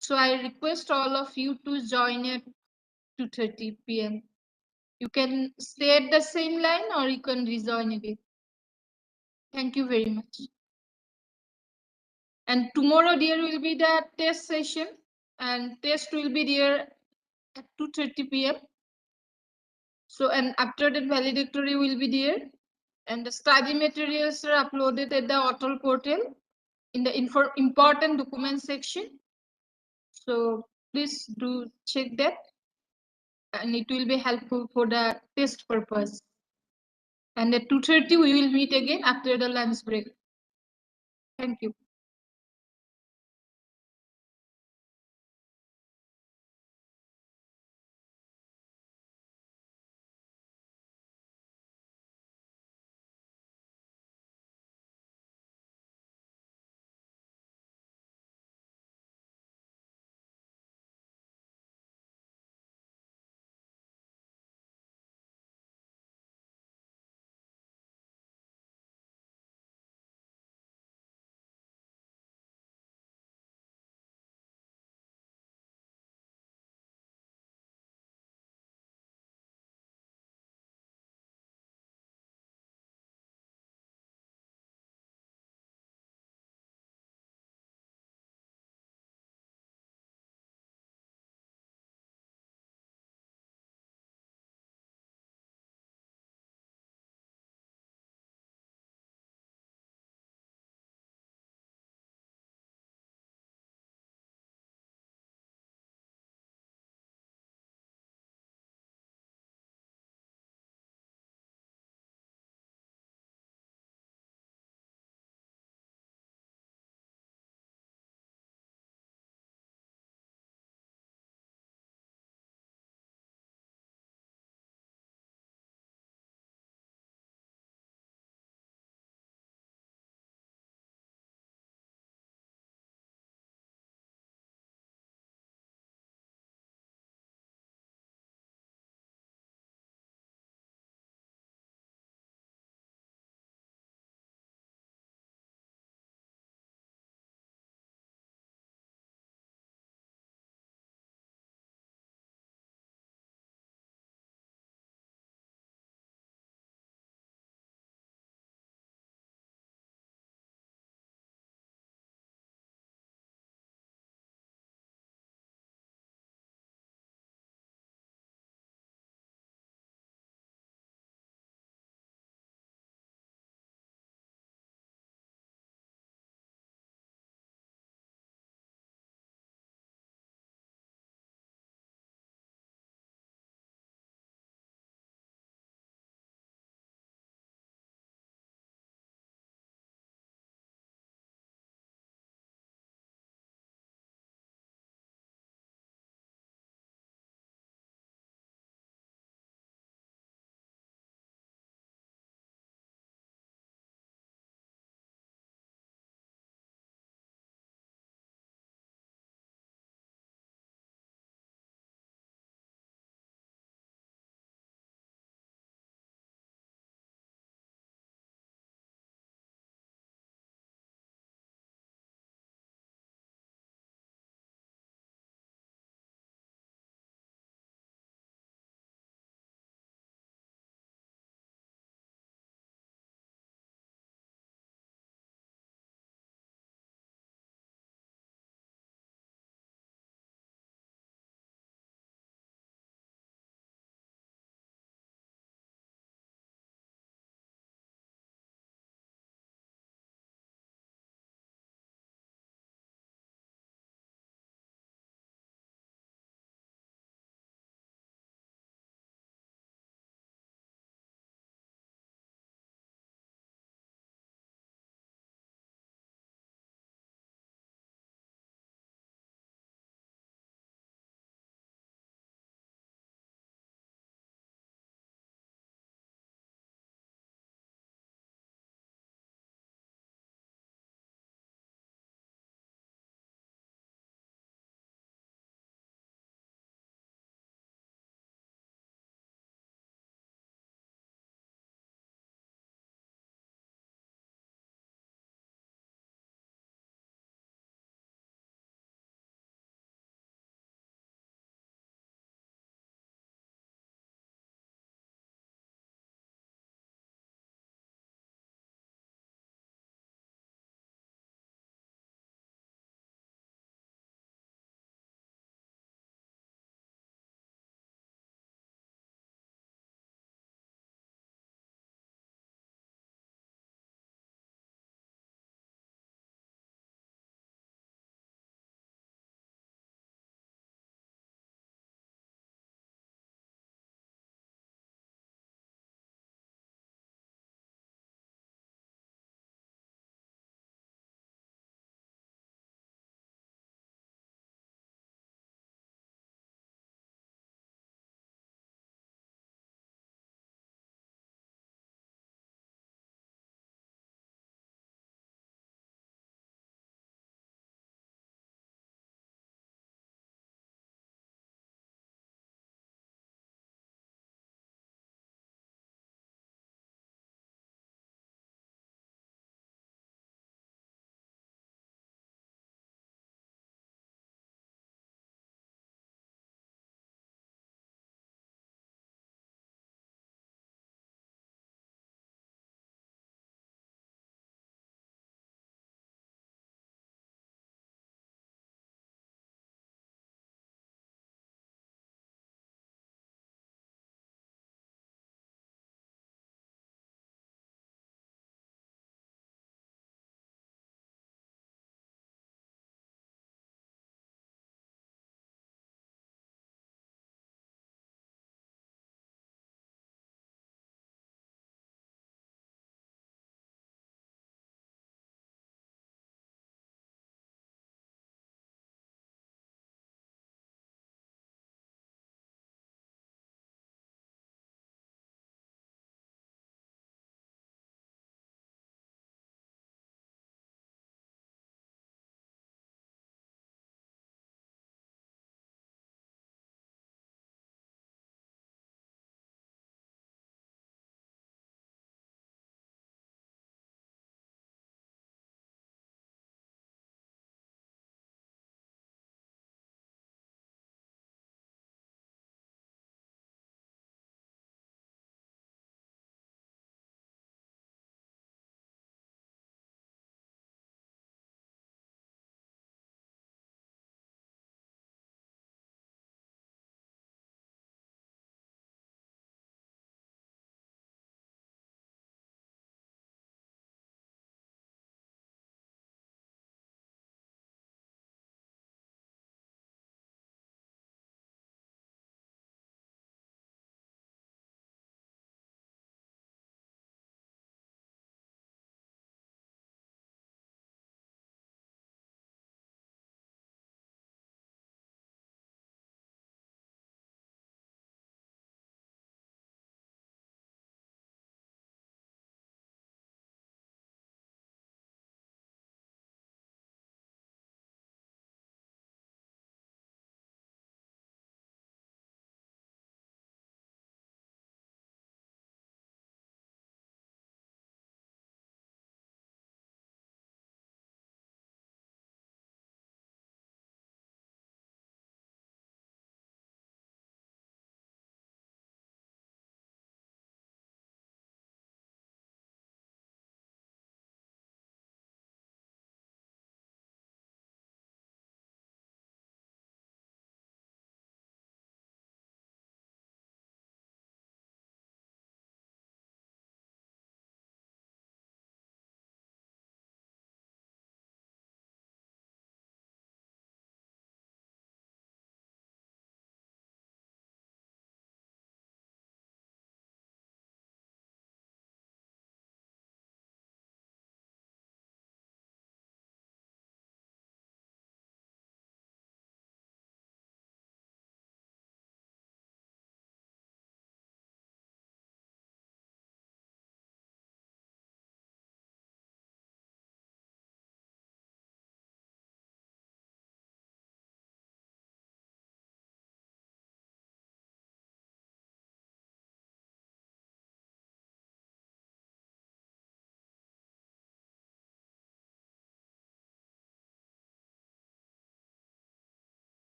So I request all of you to join at 2:30 p.m. You can stay at the same line or you can rejoin again. Thank you very much. And tomorrow there will be the test session, and test will be there at 2:30 p.m. So, and after that valedictory will be there, and the study materials are uploaded at the Atal portal in the important document section. So please do check that, and it will be helpful for the test purpose. And at 2:30 we will meet again after the lunch break. Thank you.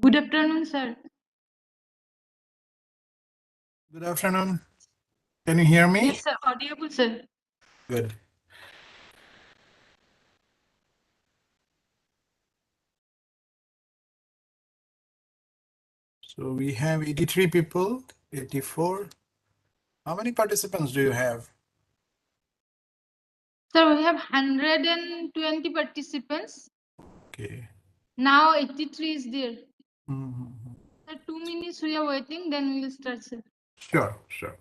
Good afternoon, sir. Good afternoon. Can you hear me? Yes, sir. Audible, sir. Good. So we have 83 people, 84. How many participants do you have? Sir, we have 120 participants. Okay. Now 83 is there. Mhm. Sir, 2 minutes we are waiting, then we will start, sir. Sure, sure.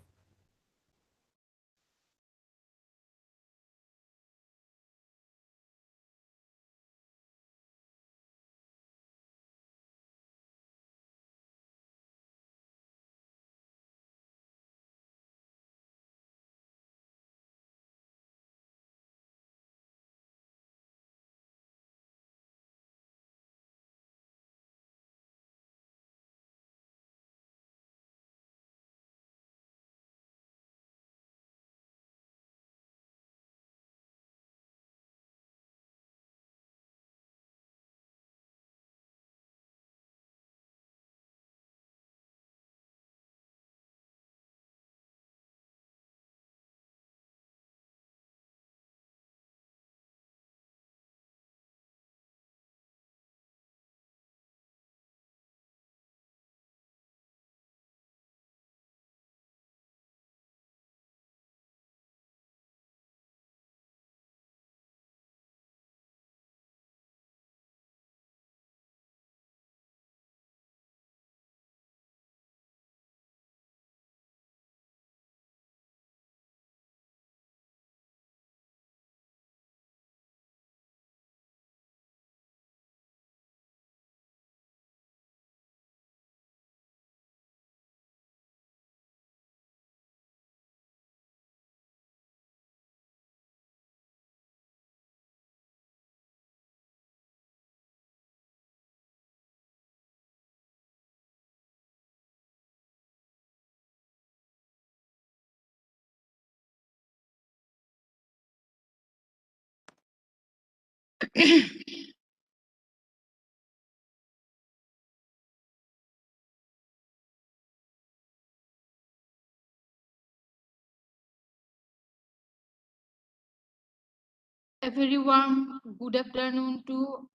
A very warm good afternoon to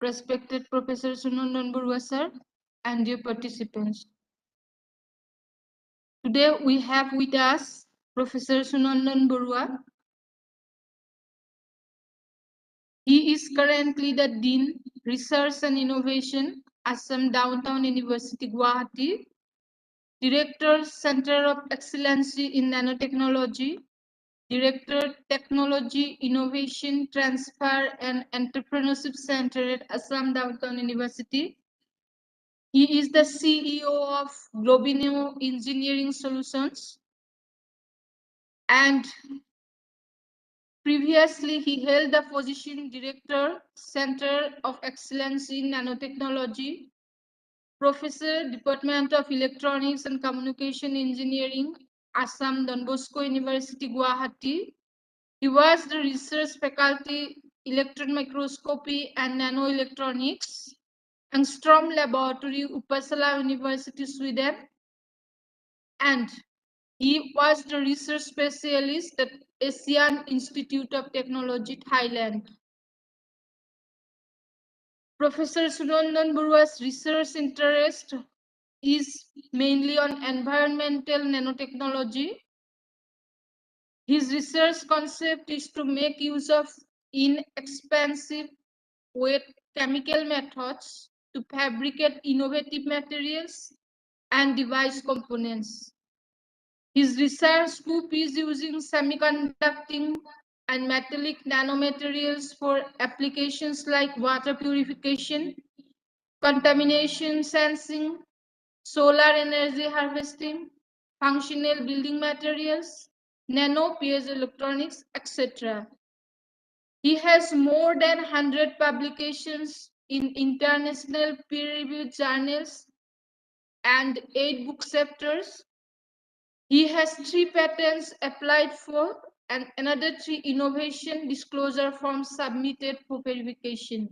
respected Professor Sunandan Barua, sir, and dear participants. Today we have with us Professor Sunandan Barua. He is currently the Dean, Research and Innovation, Assam Downtown University, Guwahati, Director, Center of Excellency in Nanotechnology, Director, Technology, Innovation, Transfer and Entrepreneurship Center at Assam Downtown University. He is the CEO of Globineo Engineering Solutions, and previously he held the position Director, Center of Excellence in Nanotechnology, Professor, Department of Electronics and Communication Engineering, Assam Don Bosco University, Guwahati. He was the research faculty, Electron Microscopy and Nanoelectronics, Angstrom Laboratory, Uppsala University, Sweden, and he was the research specialist at Asian Institute of Technology, Thailand. Professor Sunandan Barua's research interest is mainly on environmental nanotechnology. His research concept is to make use of inexpensive wet chemical methods to fabricate innovative materials and device components. His research scope is using semiconducting and metallic nanomaterials for applications like water purification, contamination sensing, solar energy harvesting, functional building materials, nano piezoelectronics, etc. He has more than 100 publications in international peer-reviewed journals and 8 book chapters. He has 3 patents applied for and another 3 innovation disclosure forms submitted for verification.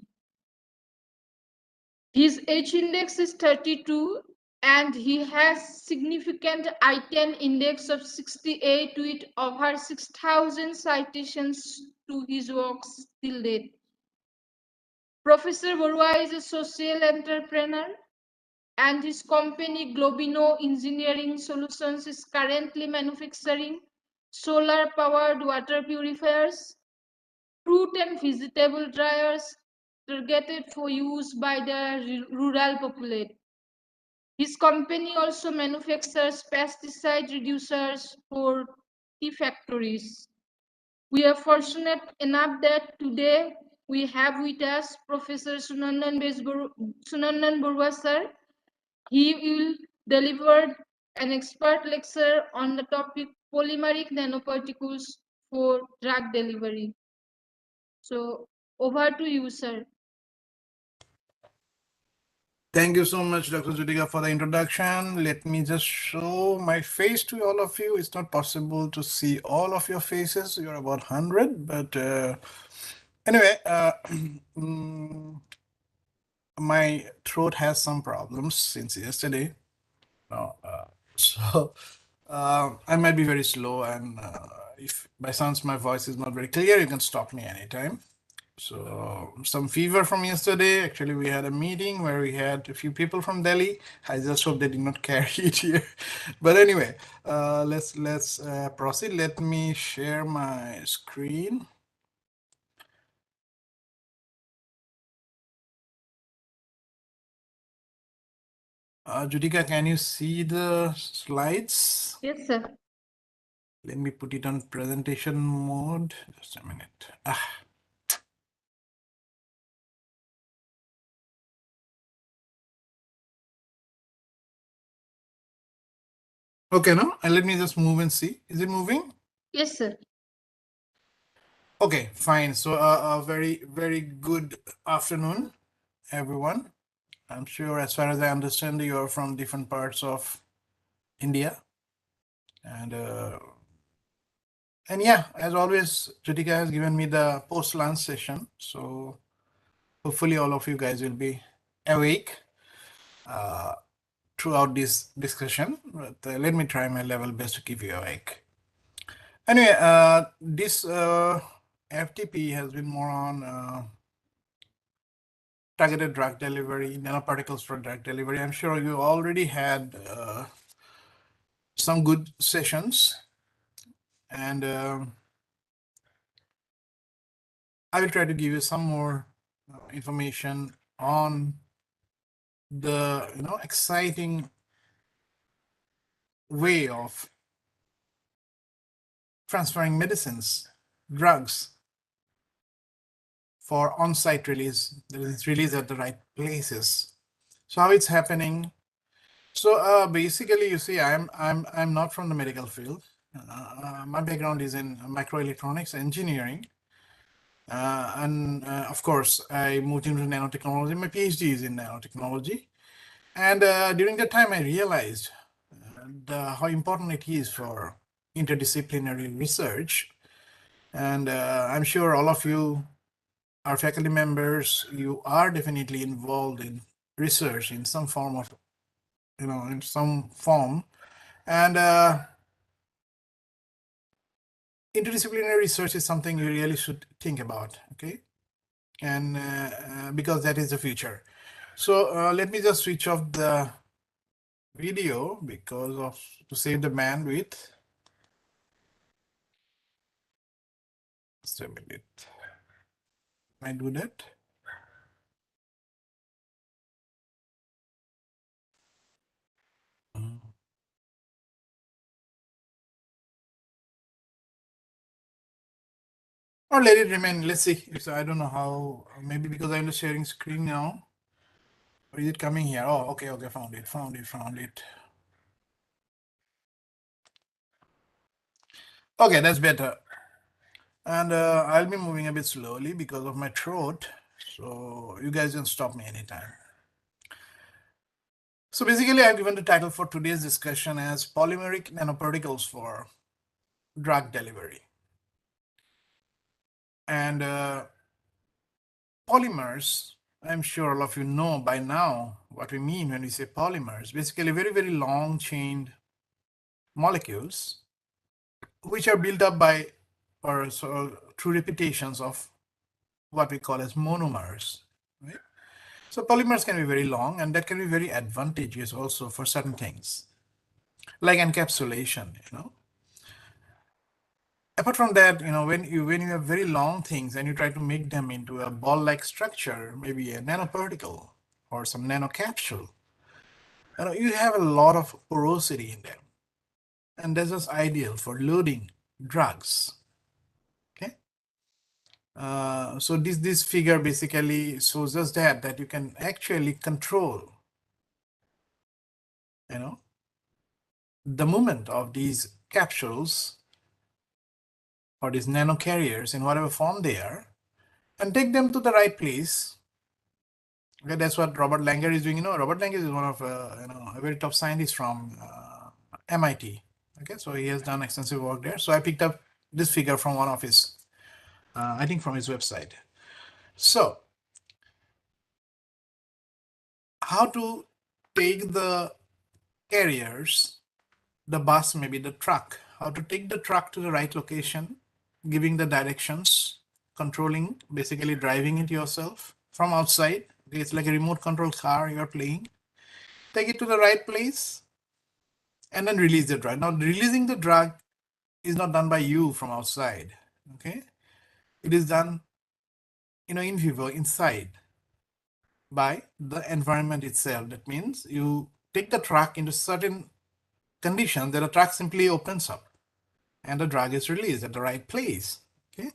His H index is 32 and he has significant I-10 index of 68 with over 6,000 citations to his works till date. Professor Barua is a social entrepreneur and his company Globino Engineering Solutions is currently manufacturing solar-powered water purifiers, fruit and vegetable dryers targeted for use by the rural population. His company also manufactures pesticide reducers for tea factories. We are fortunate enough that today we have with us Professor Sunandan Barua sir. He will deliver an expert lecture on the topic polymeric nanoparticles for drug delivery. So over to you, sir. Thank you so much, Dr. Judiga, for the introduction. Let me just show my face to all of you. It's not possible to see all of your faces. You're about 100, but anyway, my throat has some problems since yesterday. So I might be very slow, and if by chance my voice is not very clear, you can stop me anytime. So some fever from yesterday. Actually, we had a meeting where we had a few people from Delhi. I just hope they did not carry it here. But anyway, let's proceed. Let me share my screen. Judika, can you see the slides? Yes, sir. Let me put it on presentation mode. Just a minute. Okay, now let me just move and see. Is it moving? Yes, sir. Okay, fine. So a very good afternoon, everyone. I'm sure, as far as I understand, you are from different parts of India, and yeah, as always, Jyotika has given me the post-lunch session. So hopefully, all of you guys will be awake throughout this discussion. But let me try my level best to keep you awake. Anyway, this FTP has been more on targeted drug delivery, nanoparticles for drug delivery. I'm sure you already had some good sessions, and I will try to give you some more information on the exciting way of transferring medicines, drugs for on-site release. That is, release at the right places. So how it's happening? So basically, you see, I'm not from the medical field. My background is in microelectronics engineering. And of course, I moved into nanotechnology. My PhD is in nanotechnology. And during that time, I realized how important it is for interdisciplinary research. And I'm sure all of you are faculty members. You are definitely involved in research in some form of, in some form. And interdisciplinary research is something you really should think about, okay? And because that is the future. So let me just switch off the video to save the bandwidth. Just a minute. Can I do that? Or let it remain. Let's see. I don't know how. Maybe because I'm just sharing screen now. Or is it coming here? Oh, okay. Found it. Okay, that's better. And I'll be moving a bit slowly because of my throat. So you guys can stop me anytime. So basically, I've given the title for today's discussion as polymeric nanoparticles for drug delivery. And polymers I'm sure all of you know by now what we mean when we say polymers. Basically, very, very long chained molecules which are built up by or so through repetitions of what we call as monomers. Right? So polymers can be very long, and that can be very advantageous also for certain things, like encapsulation. Apart from that, when you have very long things and you try to make them into a ball-like structure, maybe a nanoparticle or some nanocapsule, you have a lot of porosity in them, and that's just ideal for loading drugs. Okay. So this figure basically shows us that you can actually control, the movement of these capsules or these nanocarriers in whatever form they are, and take them to the right place. Okay, that's what Robert Langer is doing. Robert Langer is one of a very top scientist from MIT. Okay, so he has done extensive work there. So I picked up this figure from one of his, I think from his website. So how to take the carriers, the bus, maybe the truck, how to take the truck to the right location, giving the directions, controlling, basically driving it yourself from outside. It's like a remote control car you're playing. Take it to the right place and then release the drug. Now, releasing the drug is not done by you from outside. Okay, it is done, in vivo, inside, by the environment itself. That means you take the truck into certain conditions that the truck simply opens up and the drug is released at the right place. Okay,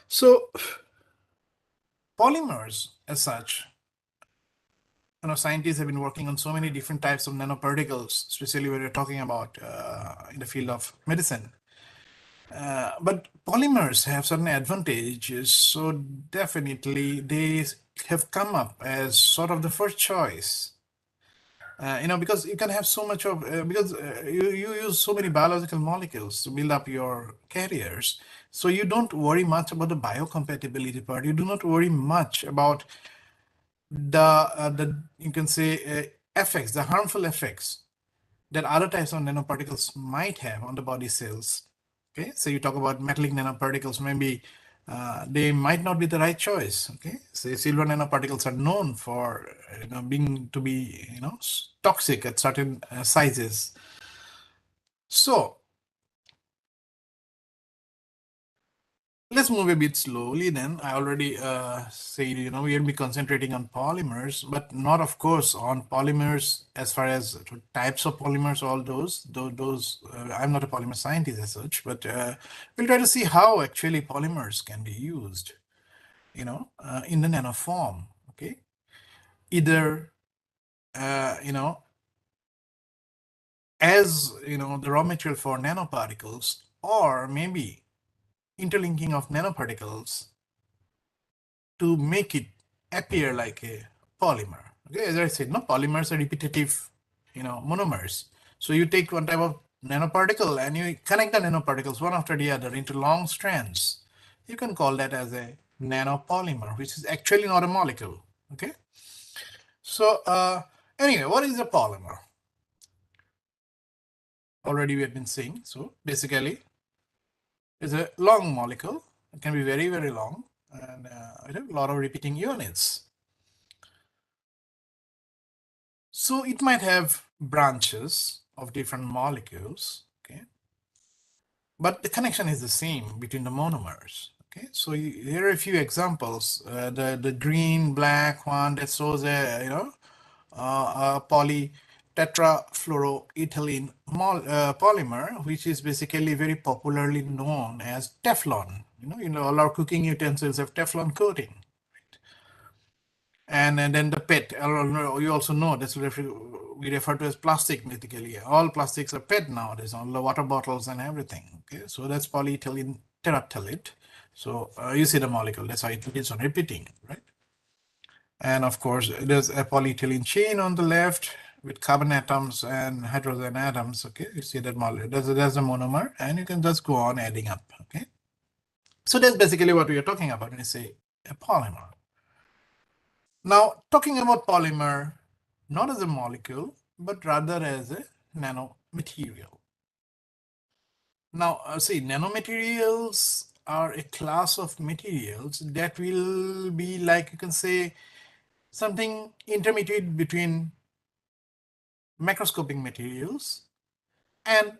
so polymers as such, scientists have been working on so many different types of nanoparticles, especially when we're talking about in the field of medicine. But polymers have certain advantages, so definitely they have come up as sort of the first choice. Because you can have so much of, because you use so many biological molecules to build up your carriers. So you don't worry much about the biocompatibility part. You do not worry much about the you can say effects, the harmful effects that other types of nanoparticles might have on the body cells. Okay, so you talk about metallic nanoparticles, maybe they might not be the right choice. Okay, so silver nanoparticles are known for being to be toxic at certain sizes. So let's move a bit slowly then. I already said, we'll be concentrating on polymers, but not, of course, on polymers as far as types of polymers, all those. I'm not a polymer scientist as such, but we'll try to see how actually polymers can be used, in the nano form. Okay, either, as, the raw material for nanoparticles, or maybe interlinking of nanoparticles to make it appear like a polymer. Okay, as I said, polymers are repetitive, monomers. So you take one type of nanoparticle and you connect the nanoparticles one after the other into long strands. You can call that as a nanopolymer, which is actually not a molecule. Okay. So anyway, what is a polymer? Already we have been saying. So basically, it's a long molecule. It can be very, very long, and it has a lot of repeating units. So it might have branches of different molecules, okay? But the connection is the same between the monomers, okay? So here are a few examples. The green, black one that shows a, polytetrafluoroethylene polymer, which is basically very popularly known as Teflon. All our cooking utensils have Teflon coating. And then the PET, you also know that's what we refer to as plastic, basically. All plastics are PET nowadays, all the water bottles and everything. Okay, so that's polyethylene terephthalate. So you see the molecule, that's how it keeps on repeating, right? And of course, there's a polyethylene chain on the left with carbon atoms and hydrogen atoms. Okay, you see that molecule, there's a monomer, and you can just go on adding up. Okay, so that's basically what we are talking about when we say a polymer. Now, talking about polymer, not as a molecule, but rather as a nanomaterial. Now, see, nanomaterials are a class of materials that will be like, you can say, something intermediate between macroscopic materials and,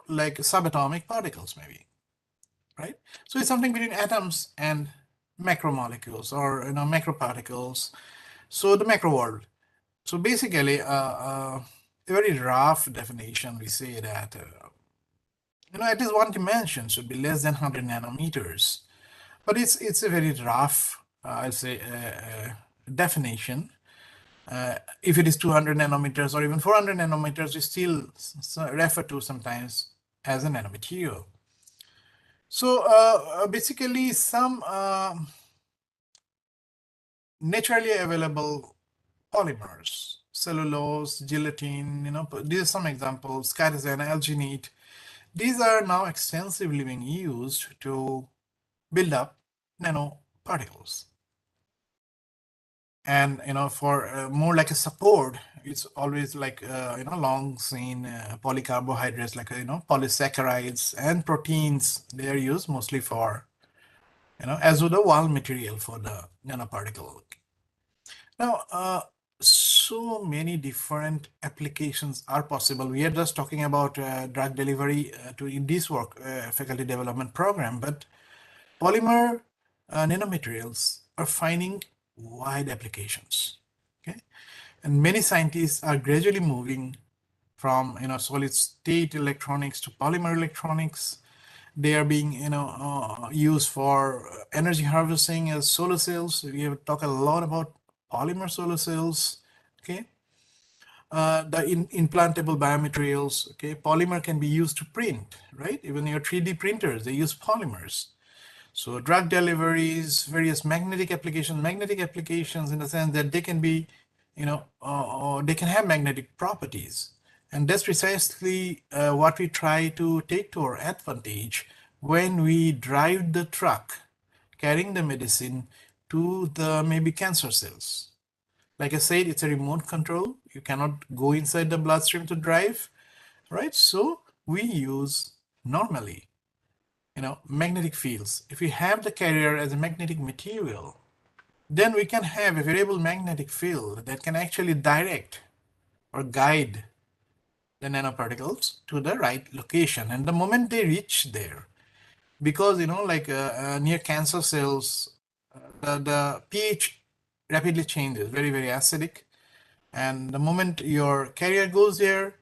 like subatomic particles maybe, right? So it's something between atoms and macromolecules or, macroparticles. So the macro world. So basically, a very rough definition, we say that, at least one dimension should be less than 100 nanometers. But it's a very rough, I'll say, definition. If it is 200 nanometers or even 400 nanometers, we still refer to sometimes as a nanomaterial. So basically, some naturally available polymers, cellulose, gelatin, these are some examples, chitosan, alginate. These are now extensively being used to build up nanoparticles. And for more like a support, it's always like long chain polycarbohydrates, like polysaccharides and proteins. They are used mostly for as with the wall material for the nanoparticle. Now, so many different applications are possible. We are just talking about drug delivery in this work faculty development program, but polymer nanomaterials are finding wide applications. Okay, and many scientists are gradually moving from solid state electronics to polymer electronics. They are being used for energy harvesting as solar cells. We have talked a lot about polymer solar cells. Okay, the implantable biomaterials. Okay, polymer can be used to print, right? Even your 3D printers, they use polymers. So drug deliveries, various magnetic applications in the sense that they can be, they can have magnetic properties. And that's precisely what we try to take to our advantage when we drive the truck carrying the medicine to the maybe cancer cells. Like I said, it's a remote control. You cannot go inside the bloodstream to drive, right? So we use normally magnetic fields. If we have the carrier as a magnetic material, then we can have a variable magnetic field that can actually direct or guide the nanoparticles to the right location. And the moment they reach there, because like near cancer cells, the pH rapidly changes, very, very acidic. And the moment your carrier goes there,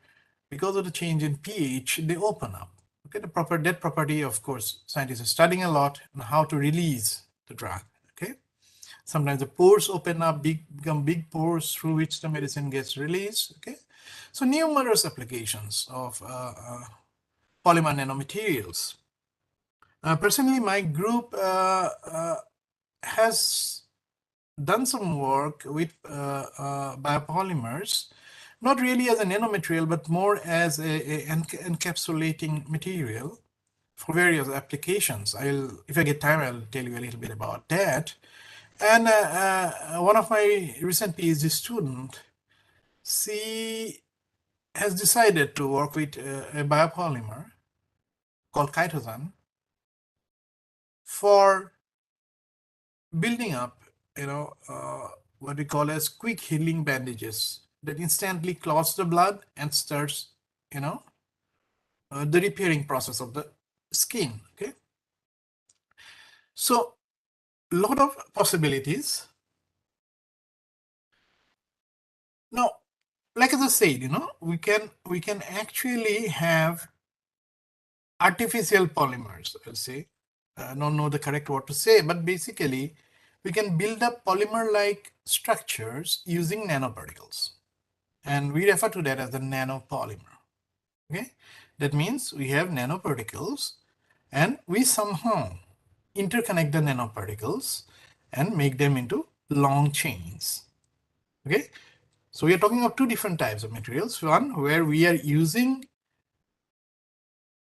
because of the change in pH, they open up. Okay, that property, of course, scientists are studying a lot on how to release the drug. Okay, sometimes the pores open up, become big pores through which the medicine gets released. Okay, so numerous applications of polymer nanomaterials. Personally, my group has done some work with biopolymers, not really as a nanomaterial, but more as a encapsulating material for various applications. If I get time, I'll tell you a little bit about that. And one of my recent PhD student, she has decided to work with a biopolymer called chitosan for building up, what we call as quick healing bandages that instantly clots the blood and starts, the repairing process of the skin. Okay, so a lot of possibilities. Now, like as I said, we can actually have artificial polymers. I'll say, I don't know the correct word to say, but basically, we can build up polymer-like structures using nanoparticles, and we refer to that as the nanopolymer. Okay, that means we have nanoparticles, and we somehow interconnect the nanoparticles and make them into long chains. Okay, so we are talking of two different types of materials. One where we are using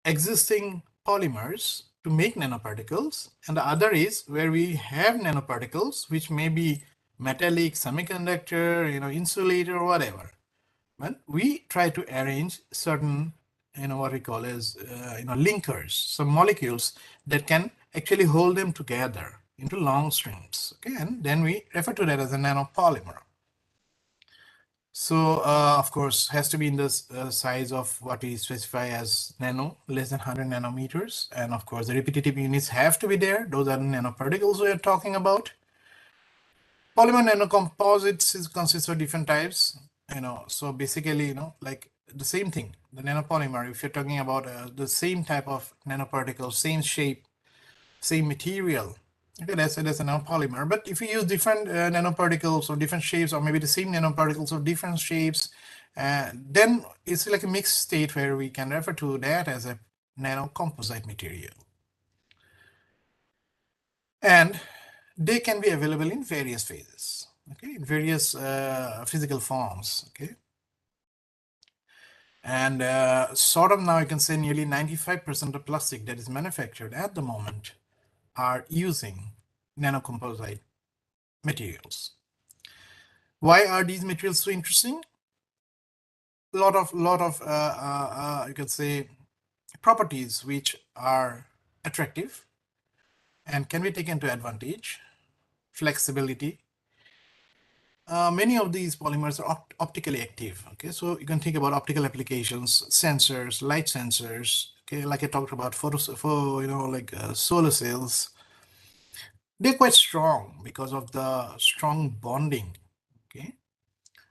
existing polymers to make nanoparticles, and the other is where we have nanoparticles, which may be metallic, semiconductor, insulator, or whatever. But we try to arrange certain, what we call as, linkers, some molecules that can actually hold them together into long strings. Okay, and then we refer to that as a nanopolymer. So, of course, has to be in the size of what we specify as nano, less than 100 nanometers. And of course, the repetitive units have to be there. Those are the nanoparticles we are talking about. Polymer nanocomposites consists of different types, so basically, like the same thing, the nanopolymer, if you're talking about the same type of nanoparticle, same shape, same material, okay, that's a nanopolymer. But if you use different nanoparticles or different shapes, or maybe the same nanoparticles of different shapes, then it's like a mixed state where we can refer to that as a nanocomposite material. And they can be available in various phases, okay, in various physical forms, okay. And sort of now you can say nearly 95% of plastic that is manufactured at the moment are using nanocomposite materials. Why are these materials so interesting? A lot of you can say properties which are attractive and can be taken to advantage. Flexibility. Many of these polymers are optically active. Okay, so you can think about optical applications, sensors, light sensors. Okay, like I talked about solar cells. They're quite strong because of the strong bonding. Okay,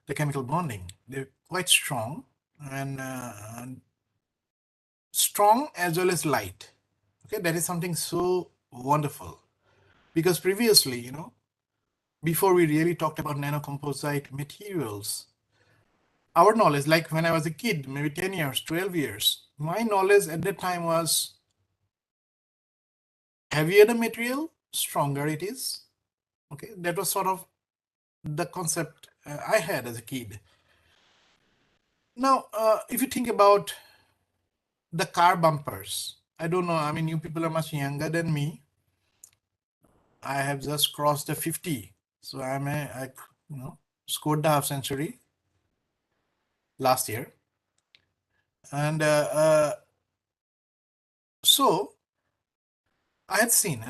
the chemical bonding. They're quite strong and strong as well as light. Okay, that is something so wonderful because previously, before we really talked about nanocomposite materials, our knowledge, like when I was a kid, maybe 10 years, 12 years, my knowledge at that time was heavier the material, stronger it is. Okay, that was sort of the concept I had as a kid. Now, if you think about the car bumpers, I don't know, I mean, you people are much younger than me. I have just crossed the 50. So I scored the half century last year. And so I had seen,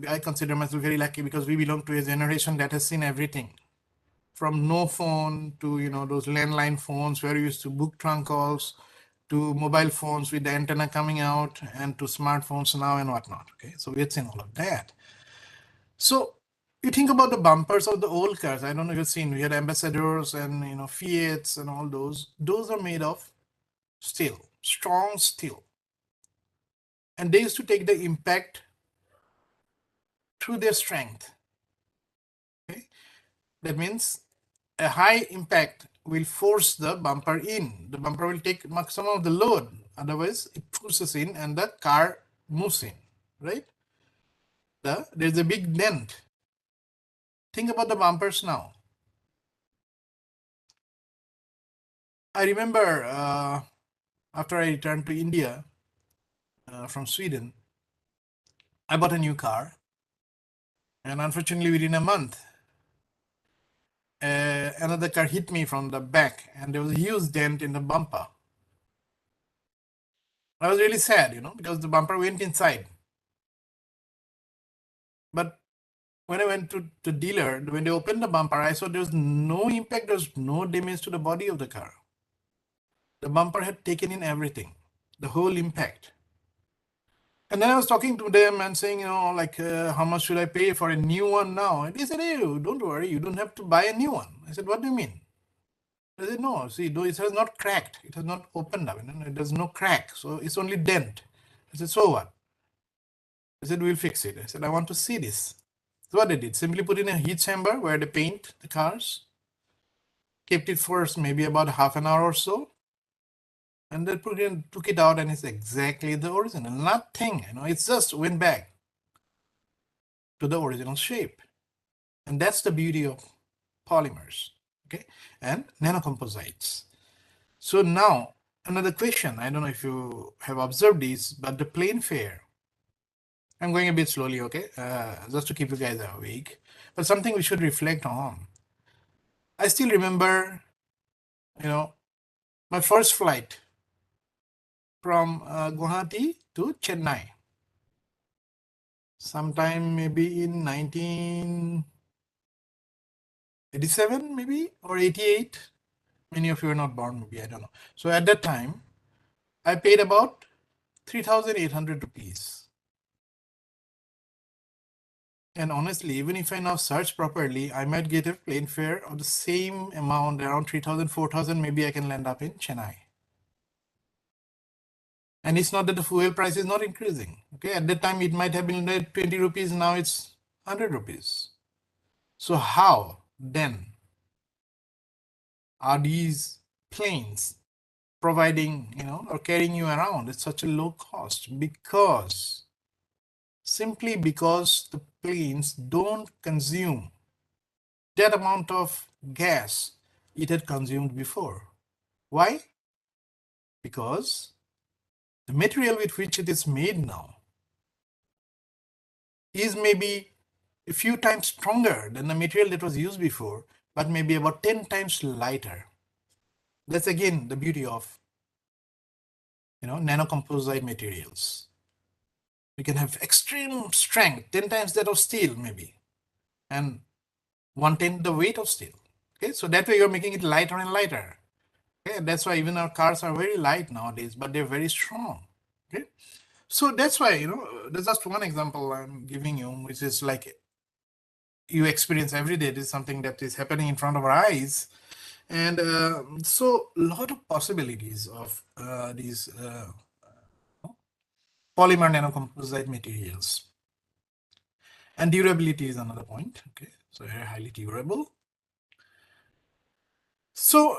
I consider myself very lucky because we belong to a generation that has seen everything. From no phone to, those landline phones where you used to book trunk calls, to mobile phones with the antenna coming out, and to smartphones now and whatnot. Okay, so we had seen all of that. So you think about the bumpers of the old cars. I don't know if you've seen, we had Ambassadors and, Fiats and all those. Those are made of steel, strong steel. And they used to take the impact through their strength. Okay, that means a high impact will force the bumper in. The bumper will take maximum of the load. Otherwise, it pushes in and the car moves in, right? There's a big dent. Think about the bumpers now. I remember after I returned to India from Sweden, I bought a new car. And unfortunately, within a month, another car hit me from the back and there was a huge dent in the bumper. I was really sad, because the bumper went inside. But when I went to the dealer, when they opened the bumper, I saw there was no impact, there was no damage to the body of the car. The bumper had taken in everything, the whole impact. And then I was talking to them and saying, how much should I pay for a new one now? And they said, hey, don't worry, you don't have to buy a new one. I said, what do you mean? I said, no, see, though it has not cracked. It has not opened up. There's no crack. So it's only dent. I said, so what? I said, we'll fix it. I said, I want to see this. So what they did, simply put in a heat chamber where they paint the cars, kept it for maybe about half an hour or so, and they took it out, and it's exactly the original. Nothing, it just went back to the original shape. And that's the beauty of polymers, okay, and nanocomposites. So now, another question, I don't know if you have observed this, but the plane fare I'm going a bit slowly, okay, just to keep you guys awake, but something we should reflect on. I still remember, my first flight from Guwahati to Chennai, sometime maybe in 1987, maybe, or 88. Many of you are not born, maybe, I don't know. So at that time, I paid about 3,800 rupees. And honestly, even if I now search properly, I might get a plane fare of the same amount, around 3,000, 4,000, maybe I can land up in Chennai. And it's not that the fuel price is not increasing. Okay, at that time it might have been 20 rupees, now it's 100 rupees. So how then are these planes providing, or carrying you around at such a low cost? Simply because the planes don't consume that amount of gas it had consumed before. Why? Because the material with which it is made now is maybe a few times stronger than the material that was used before, but maybe about 10 times lighter. That's again the beauty of nanocomposite materials. We can have extreme strength, 10 times that of steel maybe, and 1/10 the weight of steel. Okay, so that way you're making it lighter and lighter. Okay, that's why even our cars are very light nowadays, but they're very strong. Okay, so that's why, there's just one example I'm giving you, which is like you experience every day. This is something that is happening in front of our eyes. And so a lot of possibilities of these polymer nanocomposite materials. And durability is another point. Okay, so very highly durable. So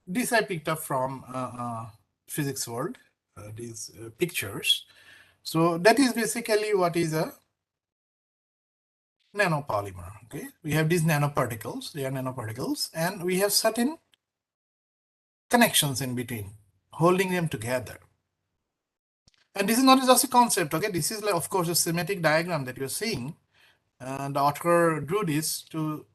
this I picked up from Physics World, these pictures. So that is basically what is a nanopolymer. Okay, we have these nanoparticles, they are nanoparticles, and we have certain connections in between, holding them together. And this is not just a concept, okay? This is, like, of course, a schematic diagram that you're seeing. The author drew this to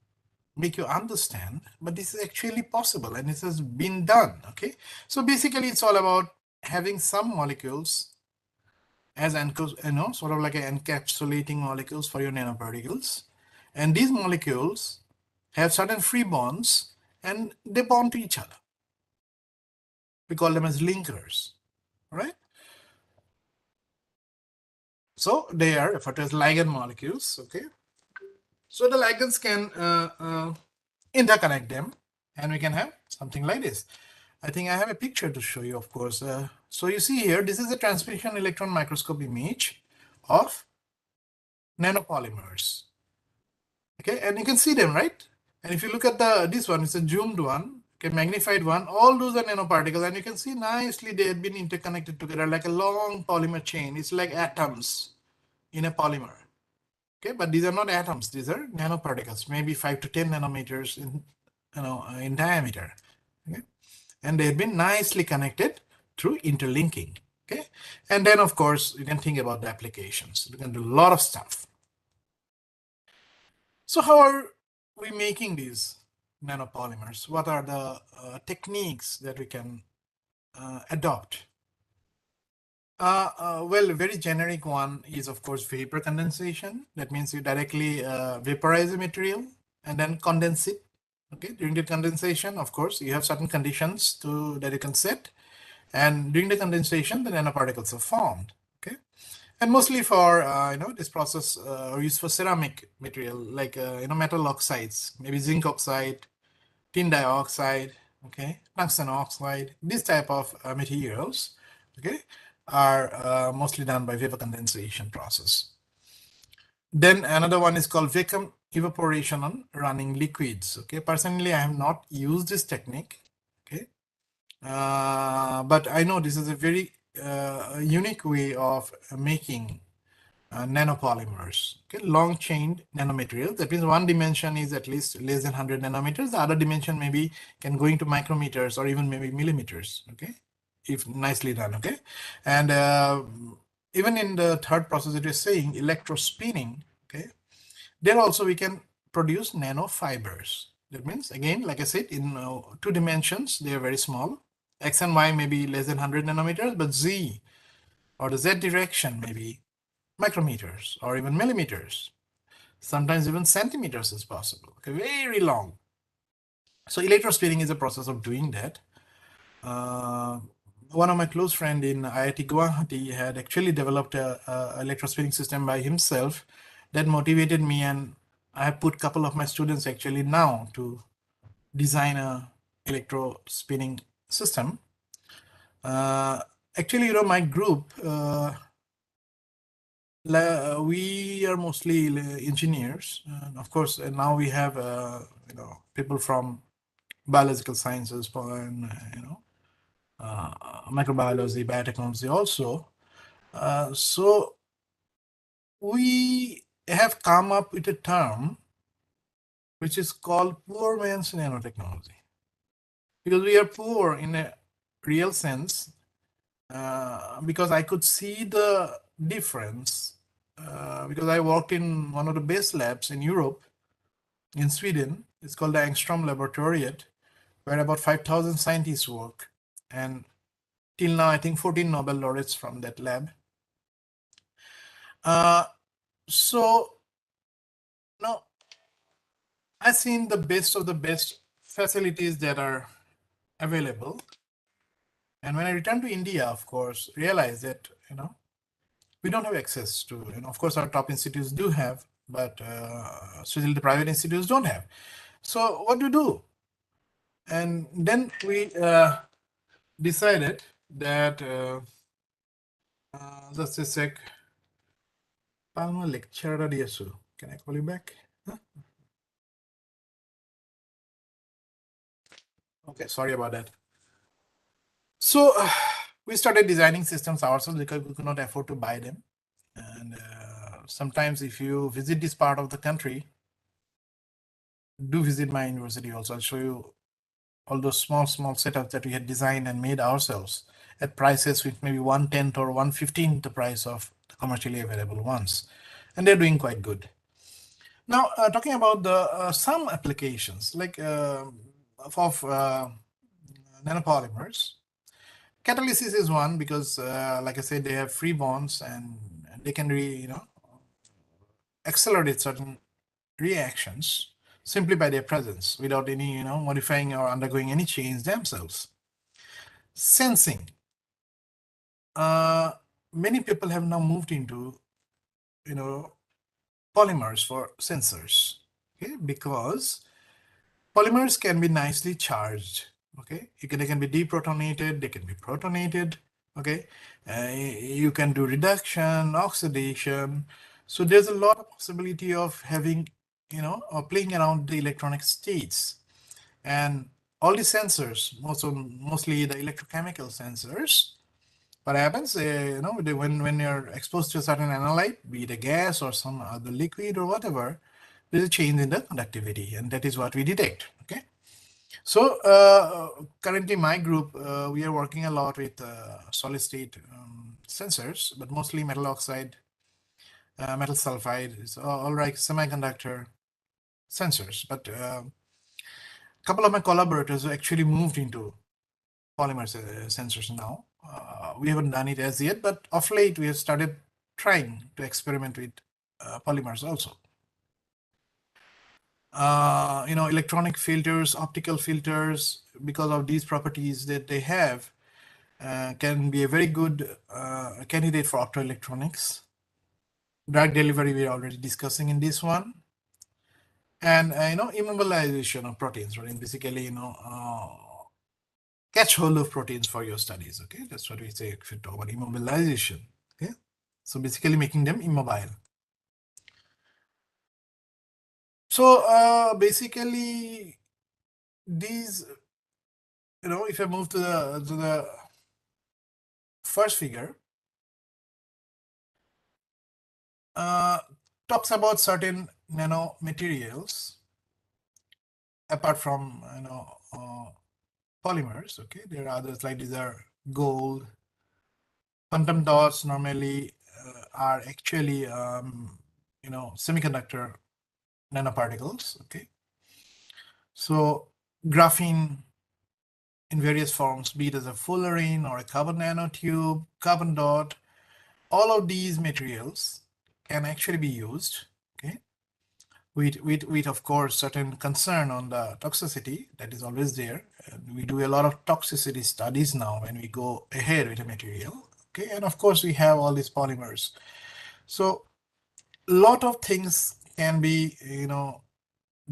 make you understand, but this is actually possible and this has been done, okay? So basically, it's all about having some molecules as sort of like encapsulating molecules for your nanoparticles. And these molecules have certain free bonds and they bond to each other. We call them as linkers, right? So they are referred to as ligand molecules, okay? So the ligands can interconnect them and we can have something like this. I think I have a picture to show you, of course. So you see here, this is a transmission electron microscope image of nanopolymers. Okay, and you can see them, right? And if you look at this one, it's a zoomed one, okay, magnified one, all those are nanoparticles, and you can see nicely they have been interconnected together like a long polymer chain. It's like atoms in a polymer. Okay, but these are not atoms, these are nanoparticles, maybe 5 to 10 nanometers in diameter. Okay, and they have been nicely connected through interlinking. Okay, and then of course you can think about the applications. You can do a lot of stuff. So how are we making these nanopolymers? What are the techniques that we can adopt? Well, a very generic one is, of course, vapor condensation. That means you directly vaporize the material and then condense it. Okay, during the condensation, of course, you have certain conditions that you can set. And during the condensation, the nanoparticles are formed. Okay, and mostly for this process are used for ceramic material like metal oxides, maybe zinc oxide, tin dioxide, okay, tungsten oxide. This type of materials, okay, are mostly done by vapor condensation process. Then another one is called vacuum evaporation on running liquids. Okay, personally, I have not used this technique. Okay, but I know this is a very unique way of making nanopolymers. Okay, long chained nanomaterials. That means one dimension is at least less than 100 nanometers. The other dimension maybe can go into micrometers or even maybe millimeters. Okay, if nicely done. Okay, and even in the third process that we're saying, electrospinning, okay, there also we can produce nanofibers. That means, again, like I said, in 2 dimensions, they are very small. X and Y may be less than 100 nanometers, but Z or the Z direction may be micrometers or even millimeters. Sometimes even centimeters is possible, okay, very long. So electrospinning is a process of doing that. One of my close friend in IIT Guwahati had actually developed a electrospinning system by himself that motivated me, and I have put a couple of my students actually now to design a electrospinning system. Actually, my group, we are mostly engineers, and of course, now we have people from biological sciences, and microbiology, biotechnology also. So we have come up with a term which is called poor man's nanotechnology, because we are poor in a real sense, because I could see the difference, because I worked in one of the best labs in Europe, in Sweden. It's called the Angstrom Laboratoriet, where about 5,000 scientists work, and till now I think 14 Nobel laureates from that lab. So now I've seen the best of the best facilities that are available. And when I returned to India, of course, realized that, we don't have access to, of course, our top institutes do have, but still the private institutes don't have. So what to do? And then we decided that, just a sec, Palma lecture, can I call you back? Huh? Okay, sorry about that. So we started designing systems ourselves because we could not afford to buy them. And sometimes if you visit this part of the country, do visit my university also. I'll show you all those small setups that we had designed and made ourselves at prices which maybe 1/10 or 1/15 the price of the commercially available ones. And they're doing quite good. Now, talking about the some applications, like of nanopolymers, catalysis is one, because like I said, they have free bonds and they can accelerate certain reactions simply by their presence without any modifying or undergoing any change themselves. Sensing, many people have now moved into polymers for sensors, okay, because polymers can be nicely charged, okay. They can be deprotonated, they can be protonated, okay. You can do reduction, oxidation. So there's a lot of possibility of having, or playing around the electronic states. And all the sensors, mostly the electrochemical sensors, what happens, when you're exposed to a certain analyte, be it a gas or some other liquid or whatever, there's a change in the conductivity, and that is what we detect, okay. So currently my group, we are working a lot with solid state sensors, but mostly metal oxide, metal sulfide, it's all right, semiconductor sensors. But a couple of my collaborators actually moved into polymer sensors now. We haven't done it as yet, but of late we have started trying to experiment with polymers also. Electronic filters, optical filters, because of these properties that they have, can be a very good candidate for optoelectronics. Drug delivery we're already discussing in this one. And immobilization of proteins, right? Basically, catch hold of proteins for your studies, okay? That's what we say if you talk about immobilization, okay? So basically making them immobile. So basically these, if I move to the first figure, talks about certain nanomaterials apart from polymers, okay? There are others, like these are gold, quantum dots normally are actually, semiconductor nanoparticles. Okay. So graphene in various forms, be it as a fullerene or a carbon nanotube, carbon dot, all of these materials can actually be used. Okay. With of course certain concern on the toxicity that is always there. And we do a lot of toxicity studies now when we go ahead with a material. Okay, and of course we have all these polymers. So a lot of things can be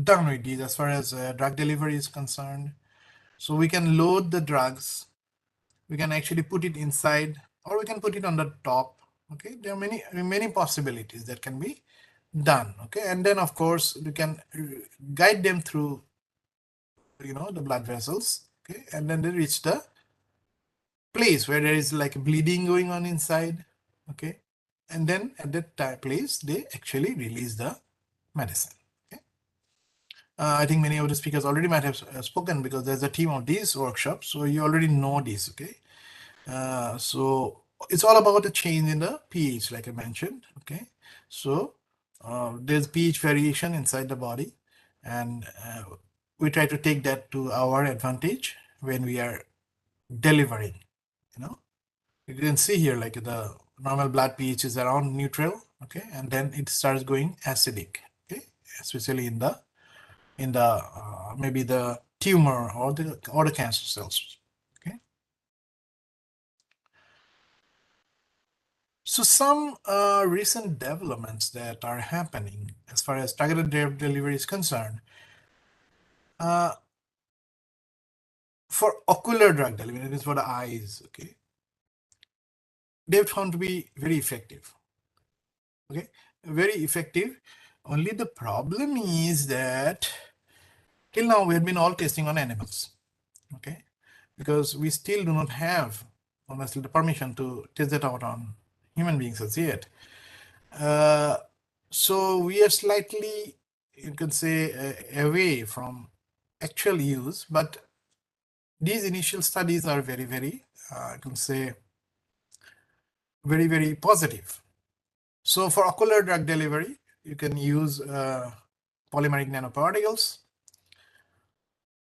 done with these as far as drug delivery is concerned. So we can load the drugs, we can actually put it inside, or we can put it on the top. Okay, there are many possibilities that can be done. Okay, and then of course we can guide them through the blood vessels. Okay, and then they reach the place where there is like bleeding going on inside. Okay, and then at that place they actually release the medicine. Okay, I think many of the speakers already might have spoken because there's a team of these workshops, so you already know this. Okay, so it's all about the change in the pH, like I mentioned. Okay, so there's pH variation inside the body, and we try to take that to our advantage when we are delivering. You can see here like the normal blood pH is around neutral. Okay, and then it starts going acidic. Okay, especially in the maybe the tumor or the cancer cells. Okay. So some recent developments that are happening as far as targeted drug delivery is concerned, for ocular drug delivery, it is for the eyes. Okay, they've found to be very effective. Okay, very effective. Only the problem is that till now we have been all testing on animals. Okay, because we still do not have honestly the permission to test that out on human beings as yet. So we are slightly, you can say, away from actual use, but these initial studies are very, I can say, very positive. So for ocular drug delivery, you can use polymeric nanoparticles.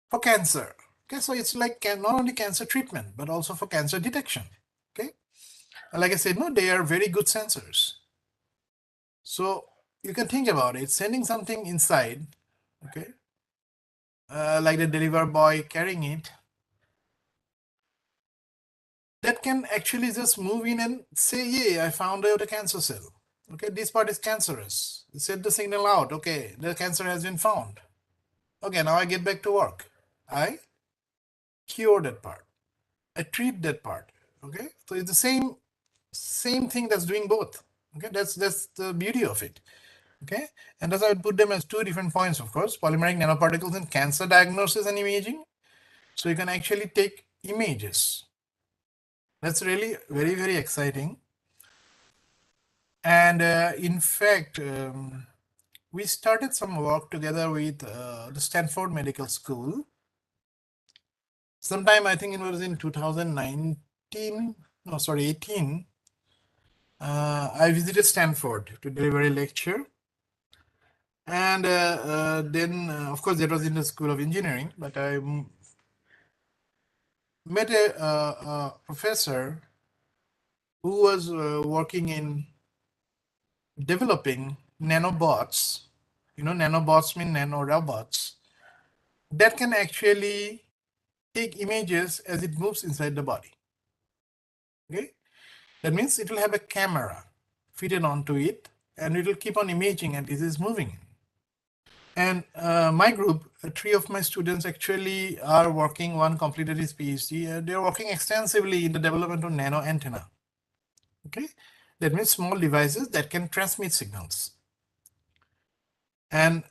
For cancer, okay, so it's like not only cancer treatment, but also for cancer detection. Okay, like I said, they are very good sensors. So you can think about it, sending something inside, okay, like the deliver boy carrying it, that can actually just move in and say, yeah, I found out a cancer cell. Okay, this part is cancerous. Set the signal out. Okay, the cancer has been found. Okay, now I get back to work. I cure that part. I treat that part. Okay, so it's the same thing that's doing both. Okay, that's the beauty of it. Okay, and thus I would put them as two different points, of course, polymeric nanoparticles in cancer diagnosis and imaging. So you can actually take images. That's really very exciting. And in fact, we started some work together with the Stanford Medical School. Sometime, I think it was in 2019, no, sorry, 18. I visited Stanford to deliver a lecture. And then, of course, that was in the School of Engineering, but I met a professor who was working in developing nanobots. Nanobots mean nanorobots that can actually take images as it moves inside the body. Okay, that means it will have a camera fitted onto it, and it will keep on imaging and this is moving. And my group, 3 of my students actually are working. One completed his PhD. They're working extensively in the development of nano antenna. Okay, that means small devices that can transmit signals. And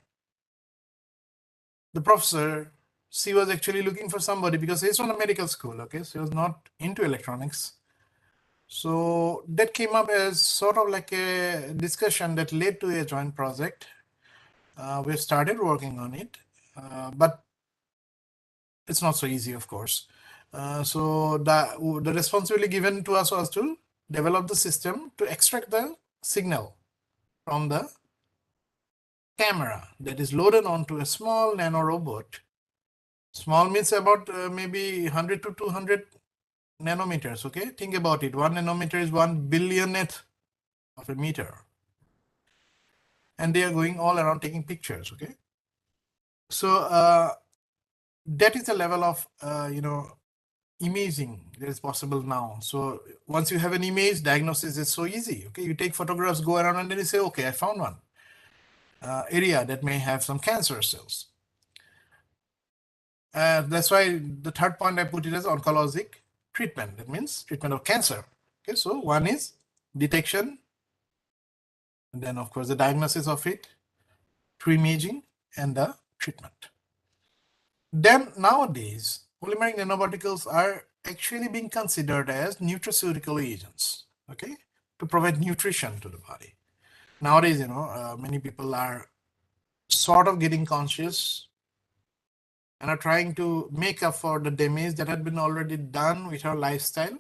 the professor, she was actually looking for somebody because he's from a medical school. Okay, so he was not into electronics. So that came up as sort of like a discussion that led to a joint project. We started working on it, but it's not so easy, of course. So the responsibility given to us was to developed the system to extract the signal from the camera that is loaded onto a small nano robot. Small means about maybe 100 to 200 nanometers. Okay, think about it. 1 nanometer is 1 billionth of a meter, and they are going all around taking pictures. Okay, so that is the level of imaging that is possible now. So once you have an image, diagnosis is so easy. Okay, you take photographs, go around, and then you say, okay, I found one area that may have some cancer cells. That's why the third point I put it as oncologic treatment. That means treatment of cancer. Okay, so one is detection, and then of course the diagnosis of it through imaging and the treatment. Then nowadays, polymeric nanoparticles are actually being considered as nutraceutical agents, okay, to provide nutrition to the body. Nowadays, many people are sort of getting conscious and are trying to make up for the damage that had been already done with our lifestyle.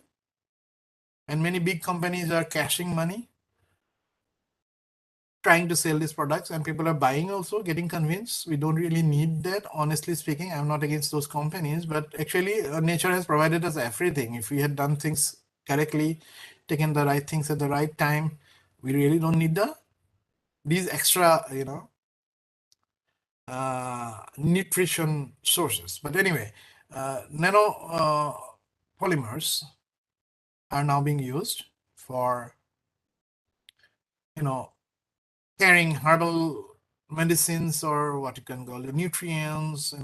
And many big companies are cashing money, trying to sell these products, and people are buying also, getting convinced we don't really need that. Honestly speaking, I'm not against those companies, but actually nature has provided us everything. If we had done things correctly, taken the right things at the right time, we really don't need these extra, nutrition sources. But anyway, nano polymers are now being used for, carrying herbal medicines, or what you can call it, nutrients,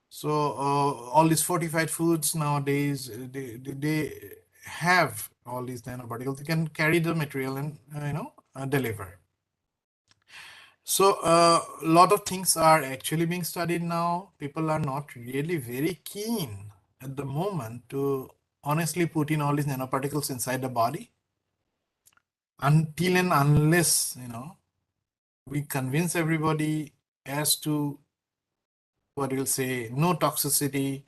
So all these fortified foods nowadays, they have all these nanoparticles. They can carry the material and deliver. So a lot of things are actually being studied now. People are not really very keen at the moment to honestly put in all these nanoparticles inside the body, until and unless we convince everybody as to what we'll say, no toxicity.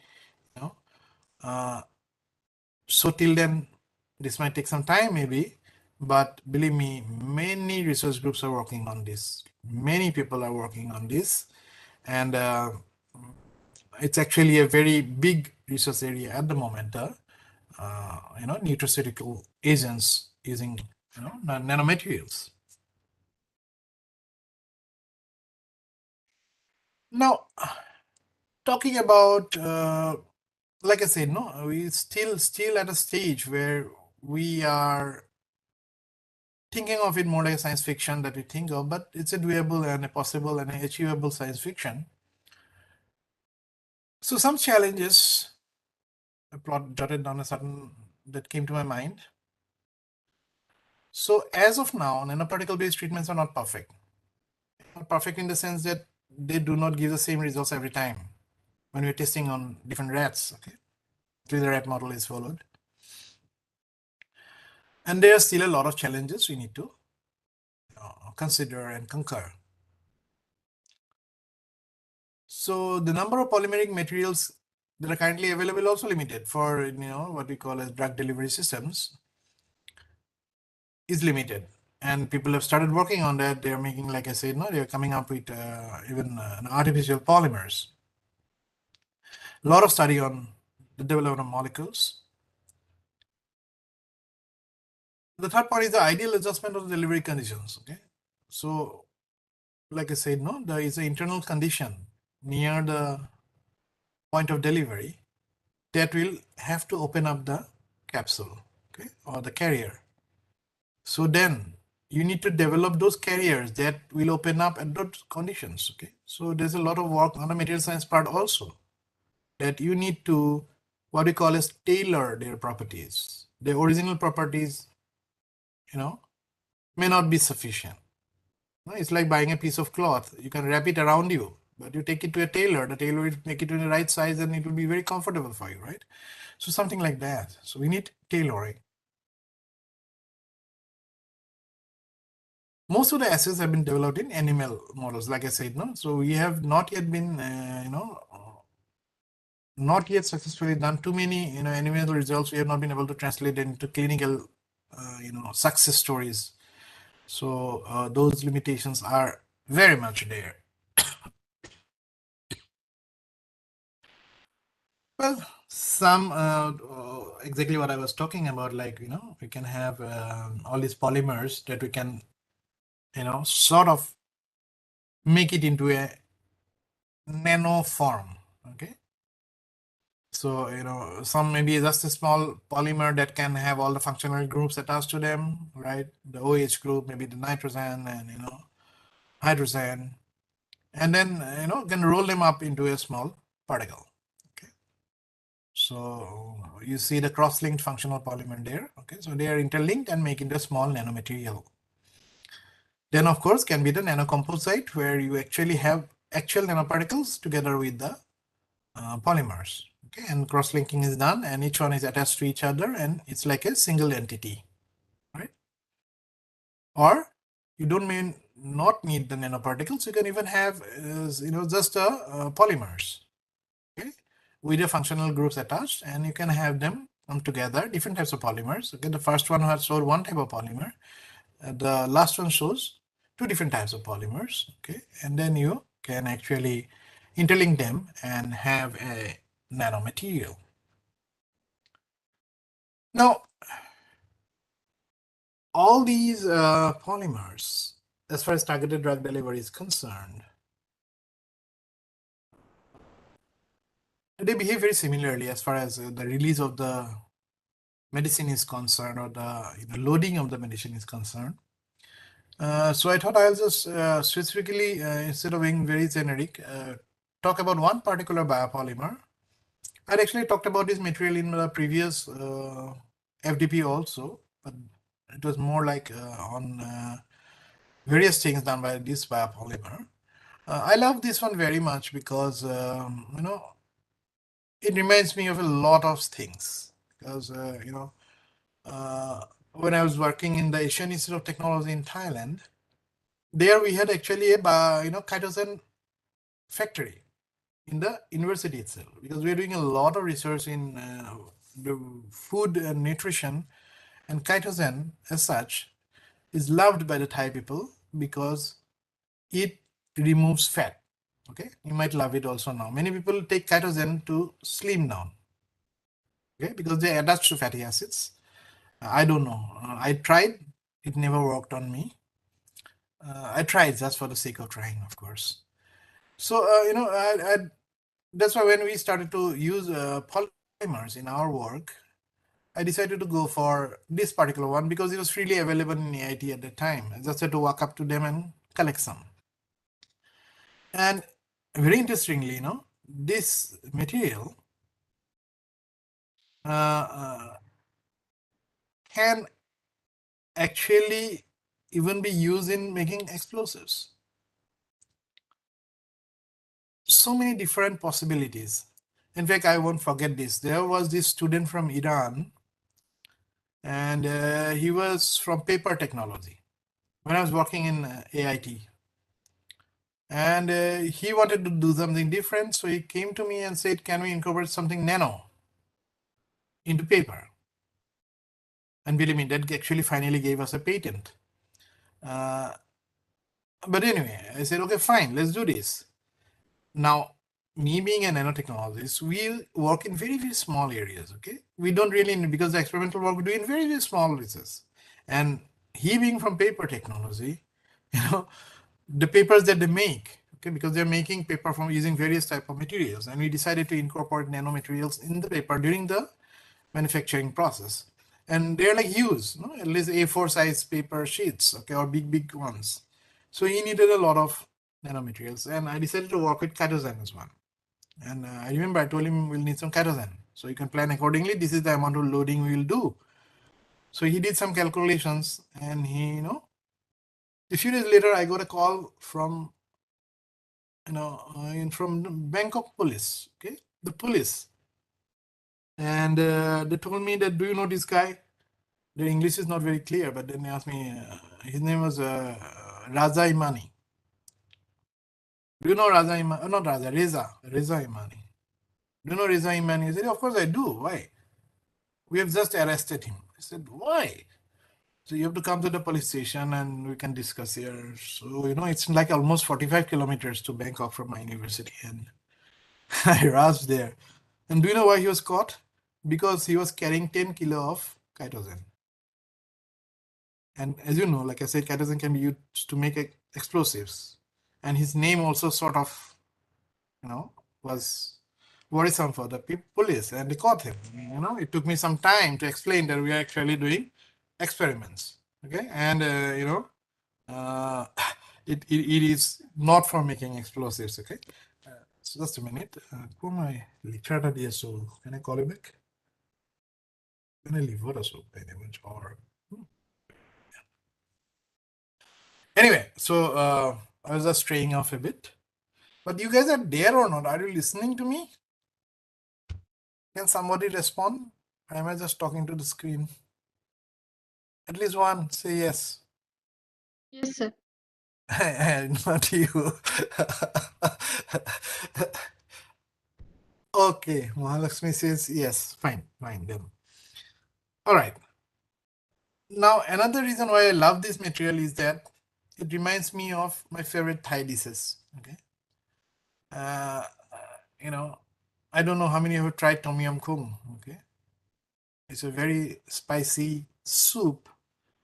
So till then, this might take some time maybe, but believe me, many research groups are working on this. Many people are working on this, and it's actually a very big research area at the moment. Nutraceutical agents using nanomaterials. Now, talking about, like I said, we still at a stage where we are thinking of it more like a science fiction that we think of, but it's a doable and a possible and achievable science fiction. So some challenges I jotted down that came to my mind. So as of now, nanoparticle-based treatments are not perfect. Not perfect in the sense that they do not give the same results every time when we're testing on different rats. Okay, the rat model is followed, and there are still a lot of challenges we need to consider and conquer. So the number of polymeric materials that are currently available also limited for what we call as drug delivery systems is limited, and people have started working on that. They're making, like I said, they're coming up with even artificial polymers. A lot of study on the development of molecules. The third point is the ideal adjustment of the delivery conditions. Okay, so like I said, there is an internal condition near the point of delivery that will have to open up the capsule, okay, or the carrier. So then you need to develop those carriers that will open up at those conditions. Okay, so there's a lot of work on the material science part also, that you need to what we call as tailor their properties. The original properties, may not be sufficient. It's like buying a piece of cloth. You can wrap it around you, but you take it to a tailor. The tailor will make it in the right size, and it will be very comfortable for you, right? So something like that. So we need tailoring. Most of the assays have been developed in animal models, like I said, So we have not yet been, not yet successfully done too many, animal results. We have not been able to translate into clinical success stories. So those limitations are very much there. Well, some exactly what I was talking about, like, we can have all these polymers that we can, sort of make it into a nano form. Okay. So, some maybe just a small polymer that can have all the functional groups attached to them, right? The OH group, maybe the nitrogen and, hydrogen, and then, can roll them up into a small particle. Okay. So you see the cross-linked functional polymer there. Okay. So they are interlinked and make into a small nanomaterial. Then, of course, can be the nanocomposite, where you actually have actual nanoparticles together with the polymers. Okay, and cross-linking is done, and each one is attached to each other, and it's like a single entity, right? Or you don't not need the nanoparticles. You can even have, just polymers, okay, with the functional groups attached, and you can have them come together, different types of polymers. Okay, the first one has showed one type of polymer. The last one shows two different types of polymers. Okay, and then you can actually interlink them and have a nanomaterial. Now, all these polymers, as far as targeted drug delivery is concerned, they behave very similarly as far as the release of the medicine is concerned, or the loading of the medicine is concerned. So I thought I'll just specifically, instead of being very generic, talk about one particular biopolymer. I'd actually talked about this material in the previous FDP also, but it was more like on various things done by this biopolymer. I love this one very much because, it reminds me of a lot of things. Because, when I was working in the Asian Institute of Technology in Thailand, there we had actually a, chitosan factory in the university itself, because we're doing a lot of research in the food and nutrition, and chitosan as such is loved by the Thai people because it removes fat. Okay, you might love it also now. Many people take chitosan to slim down, okay, because they attach to fatty acids. I don't know. I tried, it never worked on me. I tried just for the sake of trying, of course. So, that's why when we started to use polymers in our work, I decided to go for this particular one because it was freely available in AIT at the time. I just had to walk up to them and collect some. And very interestingly, this material can actually even be used in making explosives. So many different possibilities. In fact, I won't forget this. There was this student from Iran, and he was from paper technology when I was working in AIT. And he wanted to do something different. So he came to me and said, can we incorporate something nano into paper? And believe me, that actually finally gave us a patent. But anyway, I said, okay, fine, let's do this. Now, me being a nanotechnologist, we work in very, very small areas, okay? We don't really, because the experimental work we do in very, very small research. And he being from paper technology, the papers that they make, okay, because they're making paper from using various type of materials. And we decided to incorporate nanomaterials in the paper during the manufacturing process. And they're like huge, at least A4 size paper sheets, okay, or big ones. So he needed a lot of nanomaterials, and I decided to work with chitosan as one. And I remember I told him we'll need some chitosan, so you can plan accordingly. This is the amount of loading we will do. So he did some calculations, and he, a few days later, I got a call from, from Bangkok police, okay, the police. And they told me that, do you know this guy? The English is not very clear, but then they asked me, his name was Raza Imani. Do you know Raza Imani? Not Raza, Reza Imani. Do you know Reza Imani? He said, of course I do. Why? We have just arrested him. I said, why? So you have to come to the police station and we can discuss here. So, you know, it's like almost 45 kilometers to Bangkok from my university. And I rushed there. And do you know why he was caught? Because he was carrying 10 kilo of chitosan. And as you know, like I said, chitosan can be used to make explosives. And his name also sort of, you know, was worrisome for the police, and they caught him. You know, it took me some time to explain that we are actually doing experiments. Okay, and you know, it is not for making explosives. Okay, so just a minute. Who am I? So can I call you back? Can I leave? What also? Or anyway, so I was just straying off a bit. But you guys are there or not? Are you listening to me? Can somebody respond? Or am I just talking to the screen? At least one, say yes. Yes, sir. Not you. Okay, Mahalakshmi says yes. Fine, fine then. All right. Now, another reason why I love this material is that it reminds me of my favorite Thai dishes. Okay. You know, I don't know how many of you have tried Tom Yum Kung. Okay. It's a very spicy soup,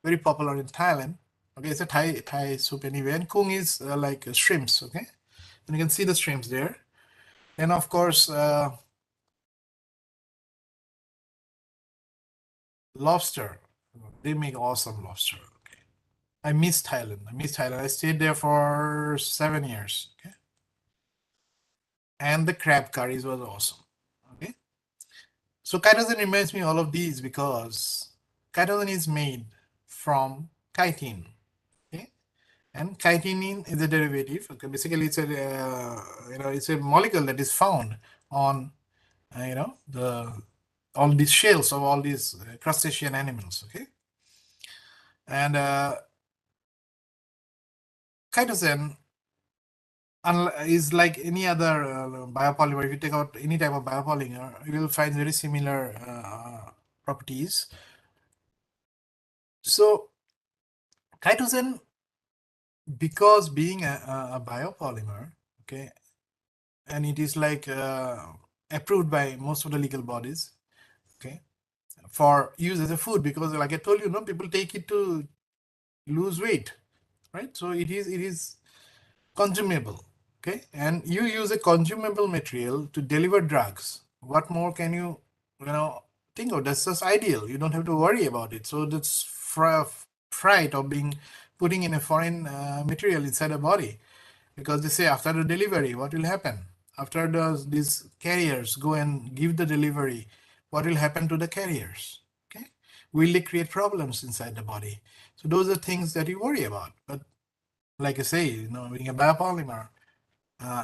very popular in Thailand. Okay, it's a Thai soup anyway. And Kung is like shrimps. Okay. And you can see the shrimps there. And of course, lobster. They make awesome lobster. Okay. I miss Thailand. I stayed there for 7 years. Okay. And the crab curries was awesome. Okay. So chitosan reminds me all of these because chitosan is made from chitin. Okay. And chitin is a derivative. Okay. Basically, it's a it's a molecule that is found on all these shells of all these crustacean animals. Okay. And chitosan is like any other biopolymer. If you take out any type of biopolymer, you will find very similar properties. So chitosan, because being a biopolymer, okay, and it is like approved by most of the legal bodies, okay, for use as a food, because like I told you, people take it to lose weight, right? So it is consumable. Okay, and you use a consumable material to deliver drugs. What more can you think of? That's just ideal. You don't have to worry about it. So that's fright of putting in a foreign material inside a body, because they say after the delivery, what will happen? After these carriers go and give the delivery, what will happen to the carriers? Okay, will they create problems inside the body? So those are things that you worry about. But like I say, being a biopolymer,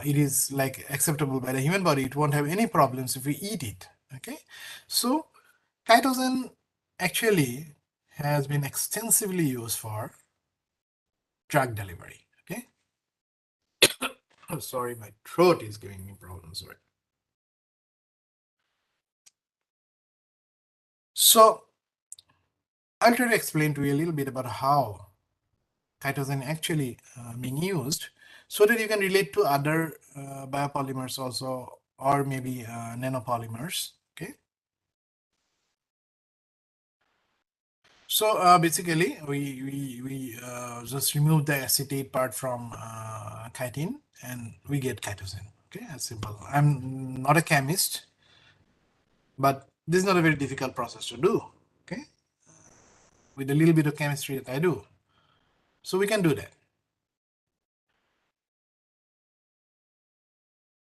it is like acceptable by the human body. It won't have any problems if we eat it. Okay, so chitosan actually has been extensively used for drug delivery. Okay. Oh, sorry, my throat is giving me problems. Right. So I'll try to explain to you a little bit about how chitosan actually being used, so that you can relate to other biopolymers also, or maybe nanopolymers. Okay. So basically, we just remove the acetate part from chitin, and we get chitosan. Okay, as simple. I'm not a chemist, but this is not a very difficult process to do. Okay, with a little bit of chemistry that I do, so we can do that.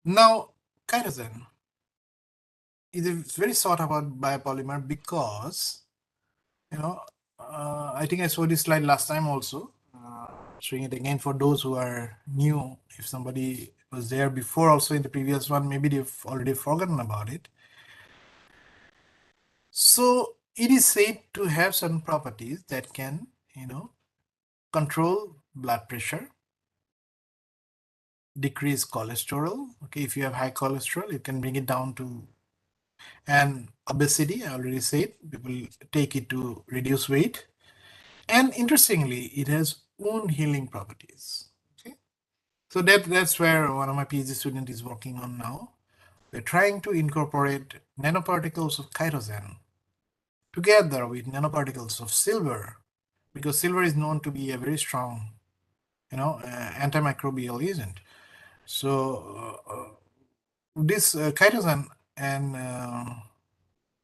Now, chitosan is a very sought about biopolymer because, I think I showed this slide last time also. Showing it again for those who are new. If somebody was there before also in the previous one, maybe they've already forgotten about it. So it is said to have certain properties that can, control blood pressure, decrease cholesterol. Okay, if you have high cholesterol, it can bring it down to, and obesity, I already said, people take it to reduce weight. And interestingly, it has wound healing properties. Okay, so that's where one of my PhD students is working on now. We're trying to incorporate nanoparticles of chitosan together with nanoparticles of silver, because silver is known to be a very strong, antimicrobial agent. So this chitosan and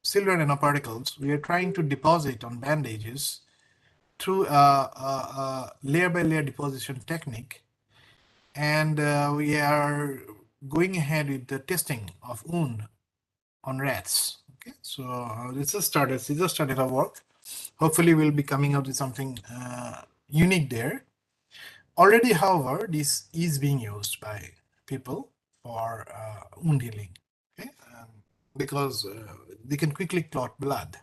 silver nanoparticles, we are trying to deposit on bandages through a layer-by-layer deposition technique. And we are going ahead with the testing of wound on rats. Okay, so this just started our work. Hopefully we'll be coming out with something unique there. Already, however, this is being used by people for wound healing, okay? Because they can quickly clot blood.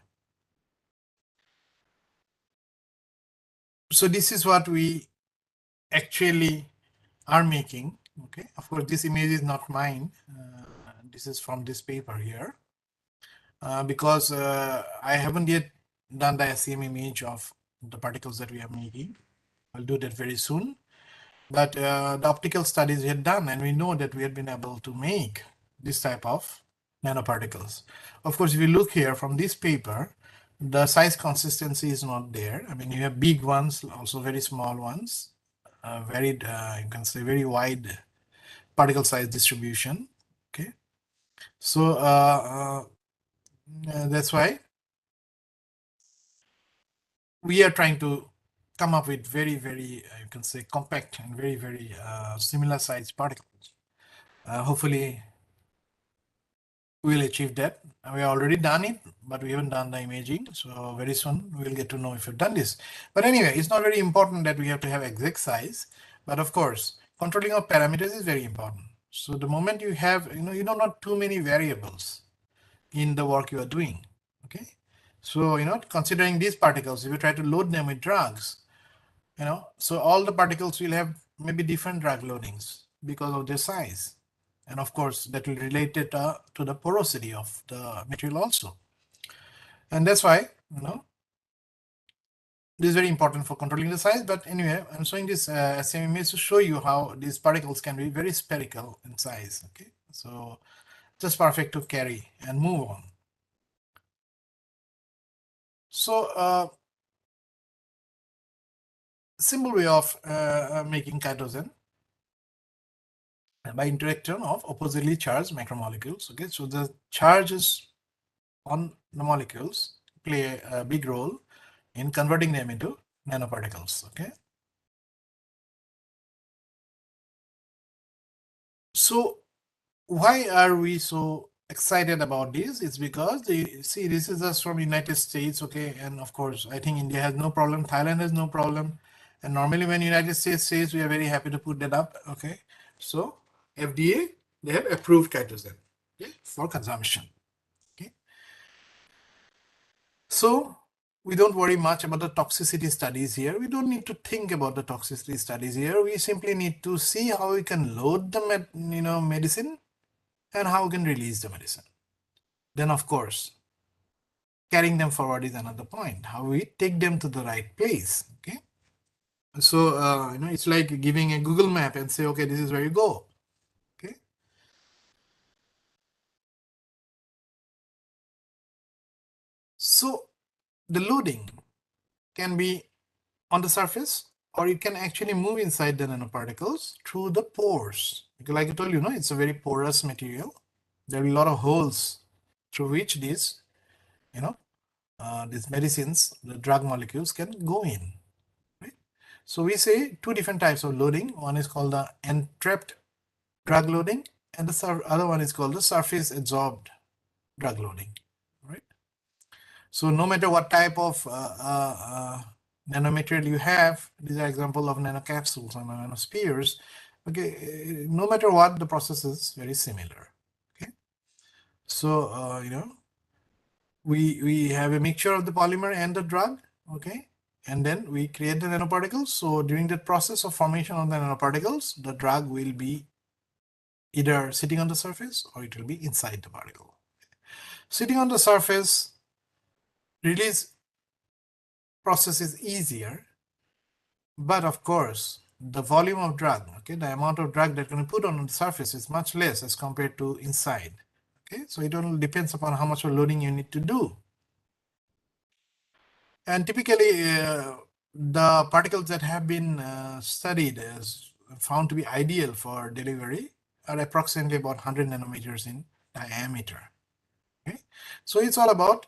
So this is what we actually are making. Okay, of course, this image is not mine. This is from this paper here. Because I haven't yet done the SEM image of the particles that we are making. I'll do that very soon. But the optical studies we had done, and we know that we had been able to make this type of nanoparticles. Of course, if you look here from this paper, the size consistency is not there. I mean, you have big ones, also very small ones, you can say very wide particle size distribution. Okay, so that's why we are trying to come up with very, very, you can say, compact and very, very similar size particles. Hopefully, we'll achieve that. We already done it, but we haven't done the imaging. So very soon we'll get to know if we've done this. But anyway, it's not very important that we have to have exact size. But of course, controlling of parameters is very important. So the moment you have, you don't want too many variables in the work you are doing. Okay. So, considering these particles, if you try to load them with drugs, so all the particles will have maybe different drug loadings because of their size. And of course, that will relate it to the porosity of the material also. And that's why, this is very important for controlling the size. But anyway, I'm showing this same image to show you how these particles can be very spherical in size. Okay, so just perfect to carry and move on. So simple way of making chitosan by interaction of oppositely charged macromolecules. Okay, so the charges on the molecules play a big role in converting them into nanoparticles. Okay, so why are we so excited about this? It's because see, this is just from United States. Okay, and of course, I think India has no problem, Thailand has no problem, and normally when United States says, we are very happy to put that up. Okay, so FDA, they have approved chitosan, okay, for consumption. Okay, so we don't worry much about the toxicity studies here. We don't need to think about the toxicity studies here. We simply need to see how we can load the medicine and how we can release the medicine. Then, of course, carrying them forward is another point. How we take them to the right place. Okay, so it's like giving a Google map and say, okay, this is where you go. Okay, so the loading can be on the surface, or it can actually move inside the nanoparticles through the pores. Because like I told you, it's a very porous material. There are a lot of holes through which these medicines, the drug molecules, can go in. Right? So we say two different types of loading. One is called the entrapped drug loading, and the other one is called the surface absorbed drug loading. Right? So no matter what type of nanomaterial you have, these are example of nanocapsules and nanospheres. Okay, no matter what, the process is very similar. Okay, so we have a mixture of the polymer and the drug. Okay, and then we create the nanoparticles. So during the process of formation of the nanoparticles, the drug will be either sitting on the surface or it will be inside the particle. Sitting on the surface release process is easier, but of course, the volume of drug, okay, the amount of drug that can be put on the surface is much less as compared to inside. Okay, so it all depends upon how much of loading you need to do. And typically, the particles that have been studied as found to be ideal for delivery are approximately about 100 nanometers in diameter. Okay, so it's all about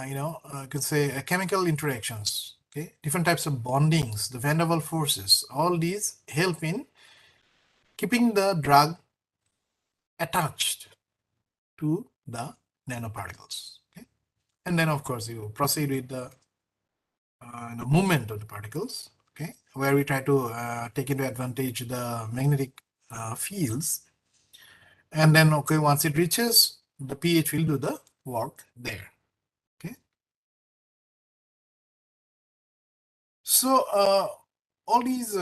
you could say chemical interactions. Okay, different types of bondings, the van der Waals forces, all these help in keeping the drug attached to the nanoparticles. Okay, and then of course you proceed with the movement of the particles. Okay, where we try to take into advantage the magnetic fields, and then okay, once it reaches the pH will do the work there. Okay, so all these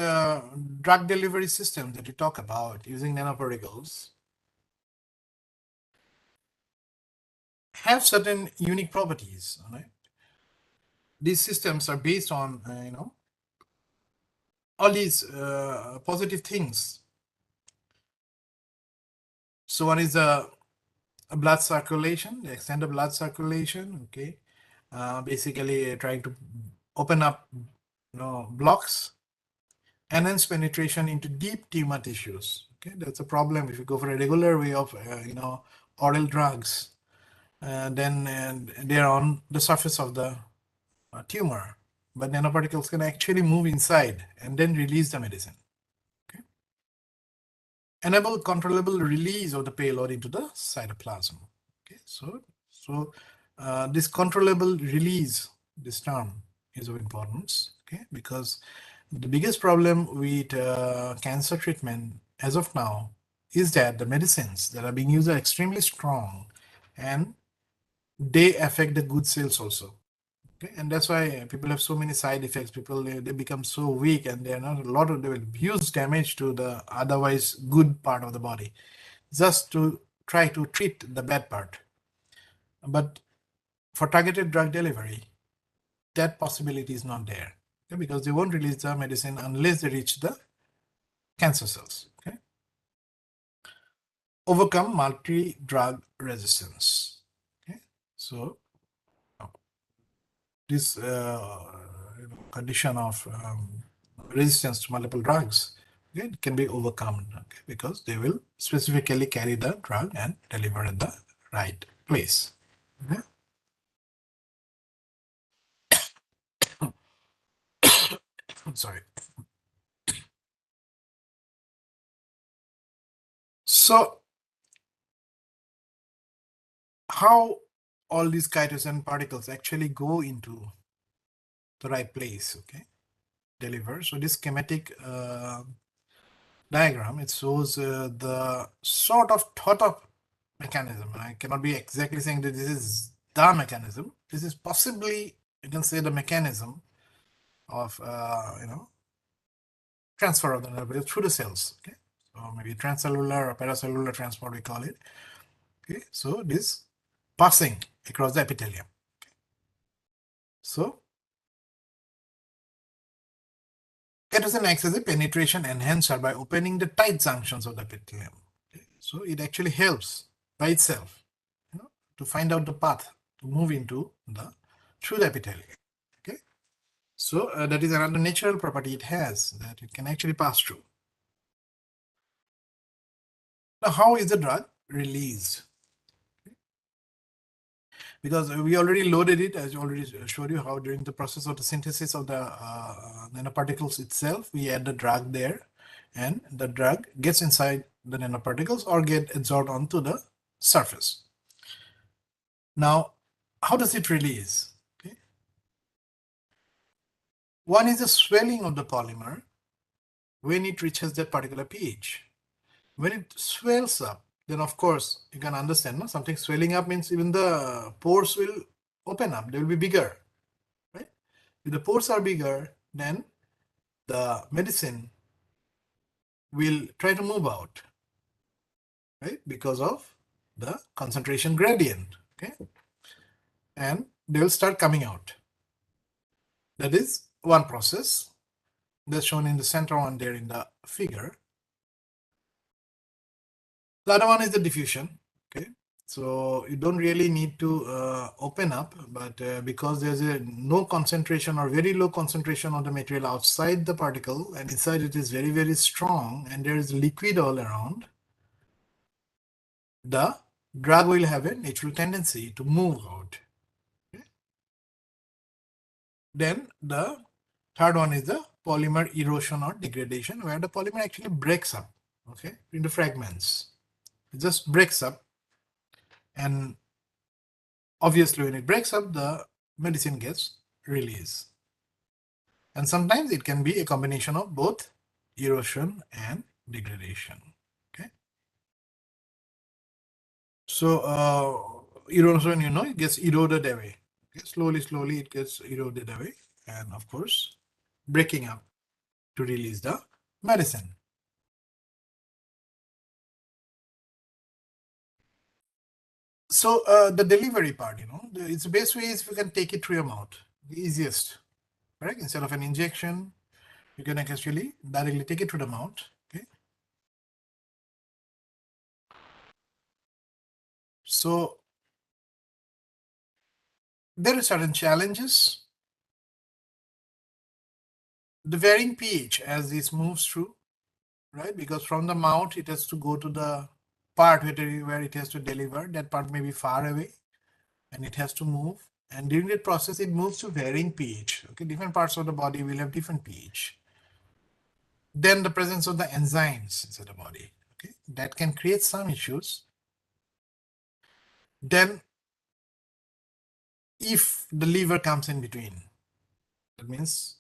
drug delivery systems that we talk about using nanoparticles have certain unique properties. Right? These systems are based on all these positive things. So one is a blood circulation, the extent of blood circulation. Okay, basically trying to open up blocks, enhance penetration into deep tumor tissues. Okay, that's a problem if you go for a regular way of oral drugs. Then they're on the surface of the tumor, but nanoparticles can actually move inside and then release the medicine. Okay, enable controllable release of the payload into the cytoplasm. Okay, so this controllable release, this term is of importance. Okay, because the biggest problem with cancer treatment as of now is that the medicines that are being used are extremely strong and they affect the good cells also. Okay, and that's why people have so many side effects. People they become so weak and they're not they will huge damage to the otherwise good part of the body just to try to treat the bad part. But for targeted drug delivery, that possibility is not there. Okay, because they won't release the medicine unless they reach the cancer cells. Okay, overcome multi-drug resistance. Okay, so this condition of resistance to multiple drugs can be overcome because they will specifically carry the drug and deliver at the right place. Okay? I'm sorry. So how all these chitosan particles actually go into the right place, okay, deliver. So this schematic diagram, it shows the sort of thought of mechanism. I cannot be exactly saying that this is the mechanism. This is possibly, you can say, the mechanism of transfer of the nerve through the cells. Okay, so maybe transcellular or paracellular transport we call it. Okay, so this passing across the epithelium. Okay. So chitosan acts as a penetration enhancer by opening the tight junctions of the epithelium. Okay. So it actually helps by itself to find out the path to move into through the epithelium. Okay, so that is another natural property it has, that it can actually pass through. Now, how is the drug released? Okay. Because we already loaded it, as I already showed you how during the process of the synthesis of the nanoparticles itself, we add the drug there, and the drug gets inside the nanoparticles or get absorbed onto the surface. Now, how does it release? Okay. One is the swelling of the polymer when it reaches that particular pH. When it swells up, then of course you can understand, no? Something swelling up means even the pores will open up, they will be bigger, right? If the pores are bigger, then the medicine will try to move out, right? Because of the concentration gradient, okay? And they will start coming out. That is one process that's shown in the center one there in the figure. The other one is the diffusion. Okay, so you don't really need to open up, but because there's no concentration or very low concentration of the material outside the particle, and inside it is very, very strong, and there is liquid all around, the drug will have a natural tendency to move out. Okay. Then the third one is the polymer erosion or degradation, where the polymer actually breaks up, okay, into fragments. It just breaks up, and obviously when it breaks up, the medicine gets released. And sometimes it can be a combination of both erosion and degradation. Okay. So erosion, it gets eroded away. Okay. Slowly it gets eroded away, and of course breaking up to release the medicine. So the delivery part, it's the best way is if you can take it through your mouth, the easiest, right? Instead of an injection, you can actually directly take it through the mouth. Okay. So there are certain challenges. The varying pH as this moves through, right? Because from the mouth, it has to go to the part where it has to deliver. That part may be far away, and it has to move. And during that process, it moves to varying pH. Okay, different parts of the body will have different pH. Then the presence of the enzymes inside the body, okay, that can create some issues. Then if the liver comes in between, that means,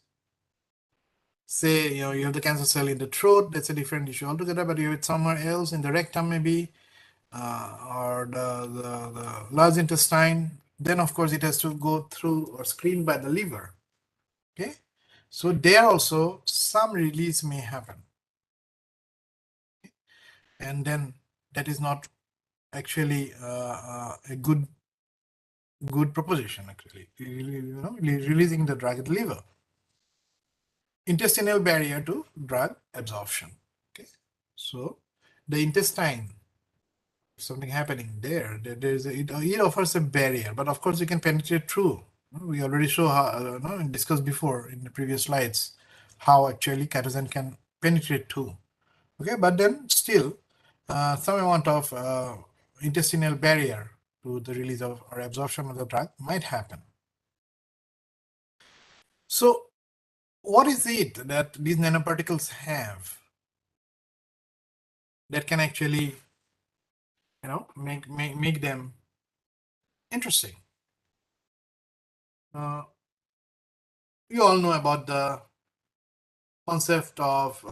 say, you have the cancer cell in the throat, that's a different issue altogether, but you have it somewhere else in the rectum maybe, or the large intestine, then of course it has to go through or screened by the liver. Okay, so there also some release may happen, okay? And then that is not actually a good proposition, actually, releasing the drug at the liver. Intestinal barrier to drug absorption. Okay, so the intestine, something happening there, it offers a barrier, but of course you can penetrate through. We already show how, discussed before in the previous slides, how actually chitosan can penetrate through. Okay, but then still some amount of intestinal barrier to the release of or absorption of the drug might happen. So what is it that these nanoparticles have that can actually, make them interesting? You all know about the concept of,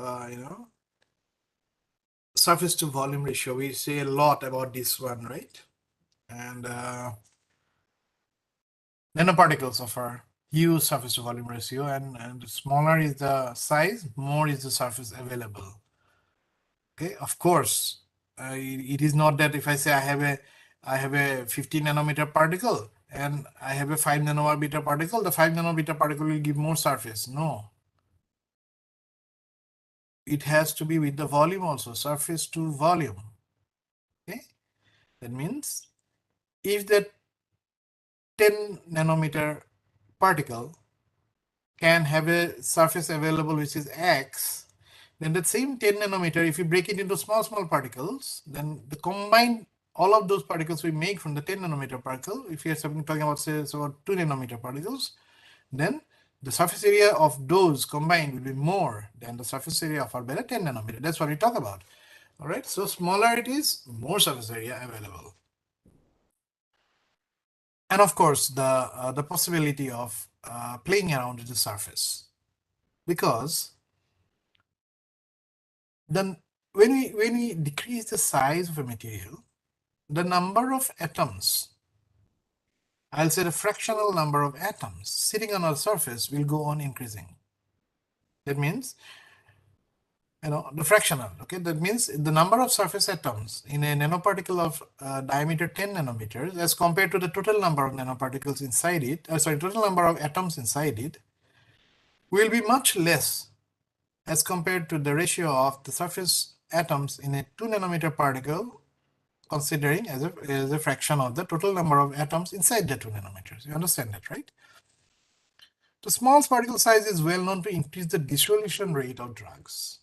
surface to volume ratio. We say a lot about this one, right? And nanoparticles offer huge surface to volume ratio, and smaller is the size, more is the surface available. Okay, of course, it is not that if I say I have a 15 nanometer particle and I have a 5 nanometer particle, the 5 nanometer particle will give more surface. No. It has to be with the volume also, surface to volume. Okay, that means if that 10 nanometer particle can have a surface available which is X, then that same 10 nanometer, if you break it into small particles, then the combined all of those particles we make from the 10 nanometer particle, if you're talking about, say, about 2 nanometer particles, then the surface area of those combined will be more than the surface area of our better 10 nanometer. That's what we talk about. All right, so smaller it is, more surface area available. And of course, the possibility of playing around with the surface, because then when we decrease the size of a material, the number of atoms, I'll say the fractional number of atoms sitting on our surface will go on increasing. That means, the fractional, okay, that means the number of surface atoms in a nanoparticle of diameter 10 nanometers as compared to the total number of nanoparticles inside it, total number of atoms inside it, will be much less as compared to the ratio of the surface atoms in a 2 nanometer particle, considering as a fraction of the total number of atoms inside the 2 nanometers. You understand that, right? The small particle size is well known to increase the dissolution rate of drugs.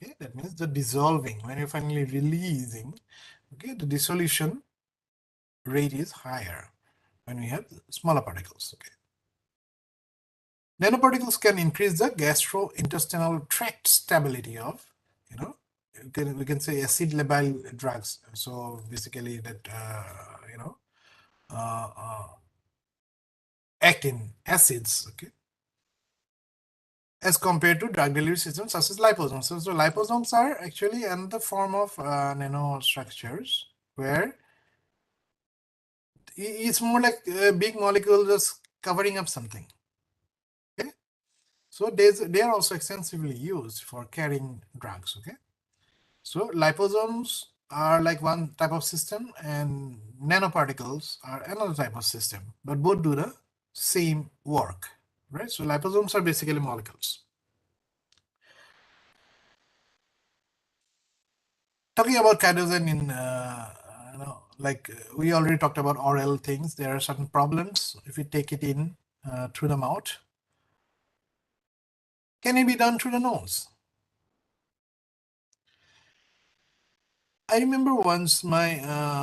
Okay, that means the dissolving, when you're finally releasing, okay, the dissolution rate is higher when we have smaller particles. Okay. Nanoparticles can increase the gastrointestinal tract stability of, we can say acid labile drugs. So basically that, act in acids, okay, as compared to drug delivery systems such as liposomes. So liposomes are actually another form of nanostructures where it's more like a big molecule just covering up something. Okay, so they are also extensively used for carrying drugs. Okay, so liposomes are like one type of system, and nanoparticles are another type of system, but both do the same work, right? So liposomes are basically molecules. Talking about chitosan in, like we already talked about oral things, there are certain problems if you take it in through the mouth. Can it be done through the nose? I remember once my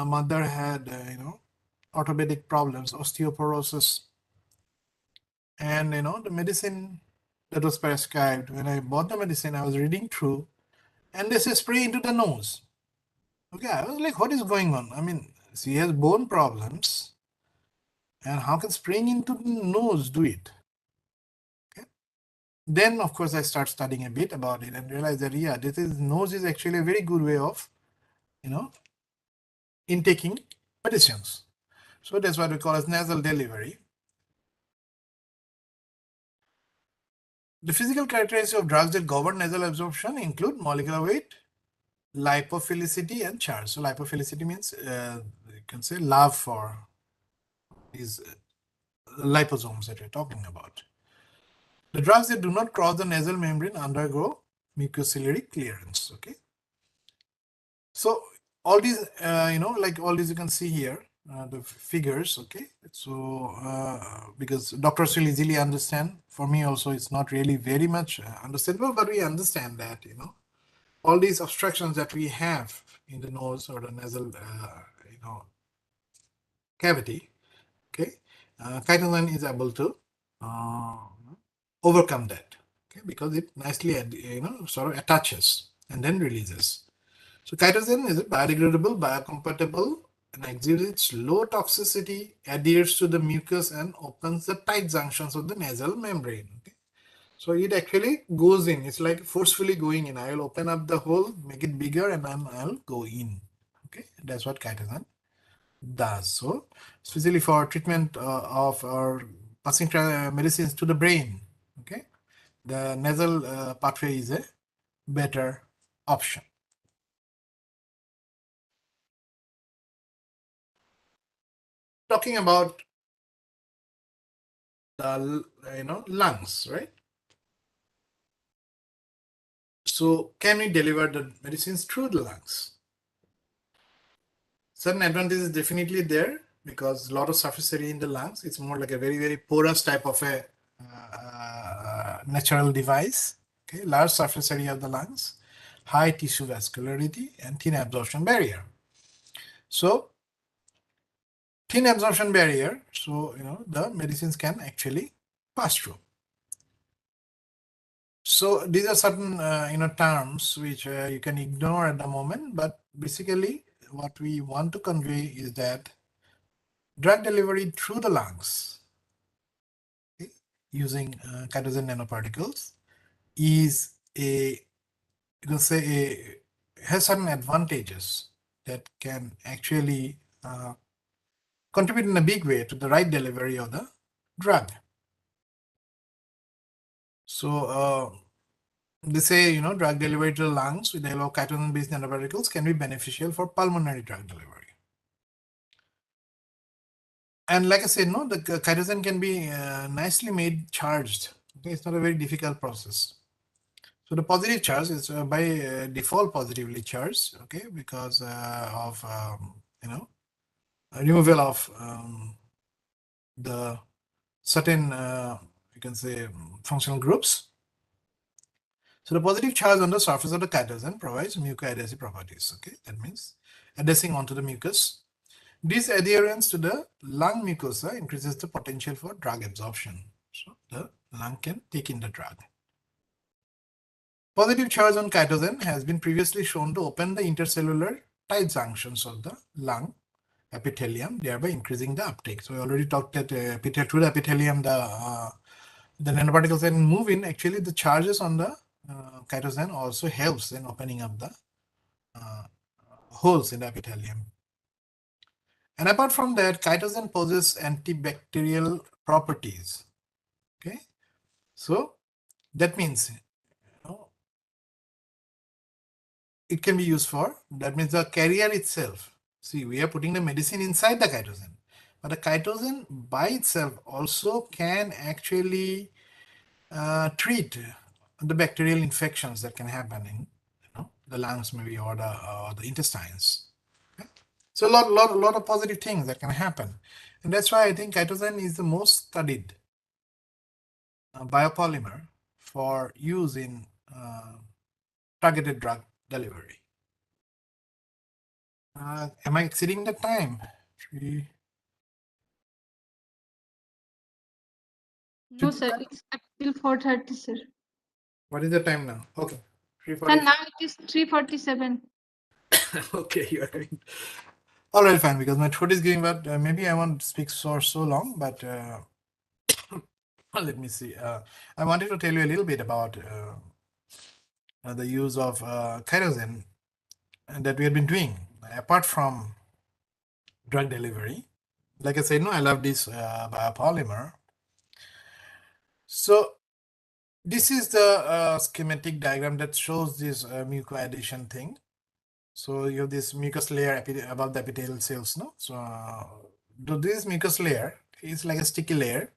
mother had, orthopedic problems, osteoporosis, and the medicine that was prescribed. When I bought the medicine, I was reading through, and they say spray into the nose. Okay, I was like, what is going on? I mean, she has bone problems, and how can spraying into the nose do it? Okay. Then, of course, I start studying a bit about it and realize that, yeah, nose is actually a very good way of, intaking medicines. So that's what we call as nasal delivery. The physical characteristics of drugs that govern nasal absorption include molecular weight, lipophilicity, and charge. So lipophilicity means you can say love for these liposomes that we're talking about. The drugs that do not cross the nasal membrane undergo mucociliary clearance. Okay. So all these, like all these you can see here, the figures. Okay. So because doctors will easily understand. For me also, it's not really very much understandable, but we understand that, all these obstructions that we have in the nose or the nasal, cavity, okay, chitosan is able to overcome that, okay, because it nicely, sort of attaches and then releases. So chitosan is biodegradable, biocompatible, and exhibits low toxicity, adheres to the mucus, and opens the tight junctions of the nasal membrane. Okay? So it actually goes in. It's like forcefully going in. I will open up the hole, make it bigger, and then I'll go in. Okay, that's what chitosan does. So, especially for treatment of or passing medicines to the brain, okay, the nasal pathway is a better option. Talking about the lungs, right? So, can we deliver the medicines through the lungs? Certain advantages definitely there, because a lot of surface area in the lungs. It's more like a very, very porous type of a natural device. Okay, large surface area of the lungs, high tissue vascularity, and thin absorption barrier. So thin absorption barrier, so the medicines can actually pass through. So these are certain terms which you can ignore at the moment, but basically what we want to convey is that drug delivery through the lungs, okay, using chitosan nanoparticles is has certain advantages that can actually contribute in a big way to the right delivery of the drug. So they say, drug delivery to the lungs with the help of chitosan-based nanoparticles can be beneficial for pulmonary drug delivery. And like I said, the chitosan can be nicely made charged. Okay, it's not a very difficult process. So the positive charge is by default positively charged, okay, because of removal of the certain you can say functional groups. So the positive charge on the surface of the cytosine provides mucoadhesive properties. Okay, that means adhering onto the mucus. This adherence to the lung mucosa increases the potential for drug absorption. So the lung can take in the drug. Positive charge on cytosine has been previously shown to open the intercellular tight junctions of the lung epithelium, thereby increasing the uptake. So we already talked that through the epithelium, the nanoparticles can move in. Actually, the charges on the cytosine also helps in opening up the holes in the epithelium. And apart from that, cytosine possesses antibacterial properties. Okay, so that means it can be used for, that means the carrier itself. See, we are putting the medicine inside the cytosine, but the cytosine by itself also can actually treat the bacterial infections that can happen in the lungs maybe or the intestines. Okay? So a lot of positive things that can happen, and that's why I think cytosine is the most studied biopolymer for use in targeted drug delivery. Am I exceeding the time? No, sir. It's up till 4:30, sir. What is the time now? Okay. Sir, now it is 3:47. Okay, you are having. All right, fine. Because my throat is giving, but maybe I won't speak so long. But let me see. I wanted to tell you a little bit about the use of kerosene that we have been doing apart from drug delivery. Like I said, no, I love this biopolymer. So this is the schematic diagram that shows this mucoadhesion thing. So you have this mucus layer above the epithelial cells, no? So this mucus layer is like a sticky layer.